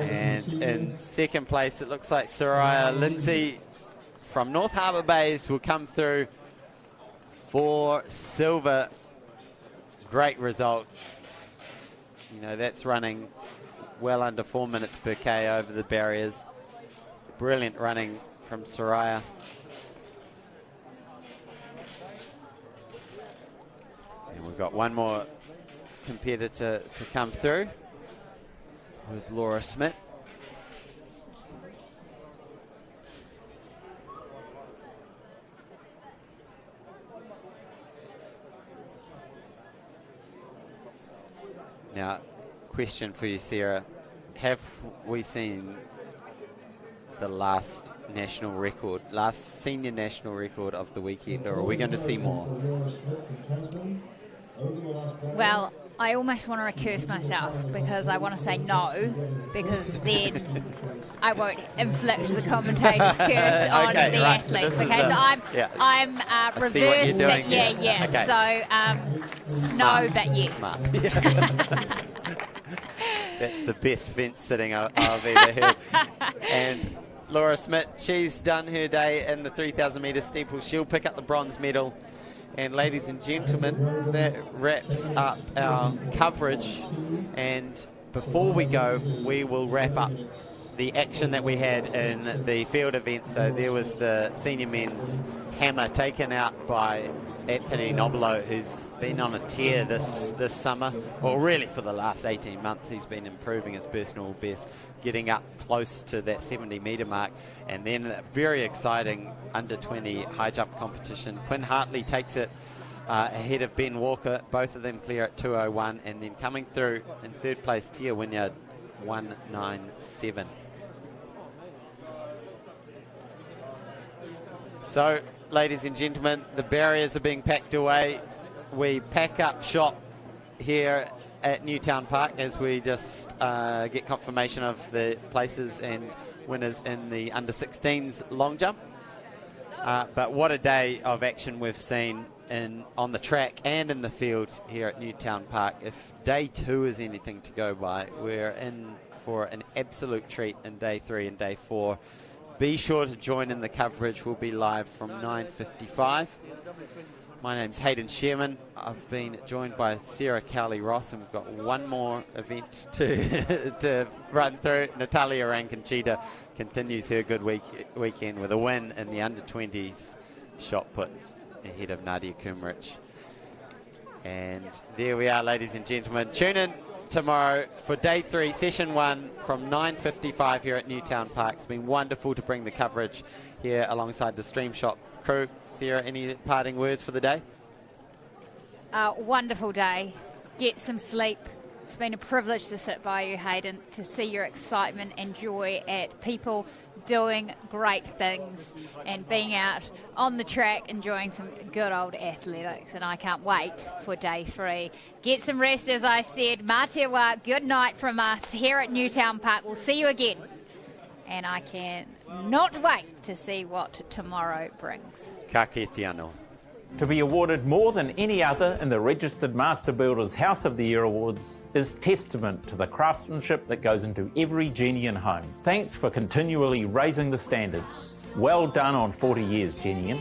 And in second place, it looks like Soraya Lindsay from North Harbour Bays will come through for silver. Great result. You know, that's running well under 4 minutes per K over the barriers. Brilliant running from Soraya. And we've got one more competitor to come through with Laura Smith. Now, question for you, Sarah. Have we seen the last national record, last senior national record of the weekend, or are we going to see more? Well, I almost want to recurse myself because I want to say no, because then I won't inflict the commentator's curse on the athletes. So okay, so I'm reversed. Yeah. Okay. So snow, but yes. Smart. That's the best fence sitting I've ever heard. And Laura Smith, she's done her day in the 3,000 metre steeple. She'll pick up the bronze medal. And ladies and gentlemen, that wraps up our coverage. And before we go, we will wrap up the action that we had in the field event. So there was the senior men's hammer taken out by Anthony Nobilo, who's been on a tear this summer, or really for the last 18 months. He's been improving his personal best, getting up close to that 70 metre mark. And then a very exciting under 20 high jump competition. Quinn Hartley takes it ahead of Ben Walker, both of them clear at 2:01, and then coming through in third place, Tia Wynyard, 1:97. So, ladies and gentlemen, the barriers are being packed away. We pack up shop here at Newtown Park as we just get confirmation of the places and winners in the under-16s long jump. But what a day of action we've seen on the track and in the field here at Newtown Park. If day 2 is anything to go by, we're in for an absolute treat in day 3 and day 4. Be sure to join in the coverage. We'll be live from 9:55. My name's Hayden Sherman. I've been joined by Sarah Cowley-Ross, and we've got one more event to run through. Natalia Rankinchita continues her good weekend with a win in the under-20s shot put ahead of Nadia Kumrich. And there we are, ladies and gentlemen. Tune in tomorrow for day 3, session 1 from 9:55 here at Newtown Park. It's been wonderful to bring the coverage here alongside the Stream Shop crew. Sarah, any parting words for the day? Wonderful day. Get some sleep. It's been a privilege to sit by you, Hayden, to see your excitement and joy at people doing great things and being out on the track enjoying some good old athletics. And I can't wait for day 3. Get some rest, as I said. Mā te wā, good night from us here at Newtown Park. We'll see you again. And I can not wait to see what tomorrow brings. Ka kite anō. To be awarded more than any other in the Registered Master Builders House of the Year Awards is testament to the craftsmanship that goes into every Jennian home. Thanks for continually raising the standards. Well done on 40 years, Jennian.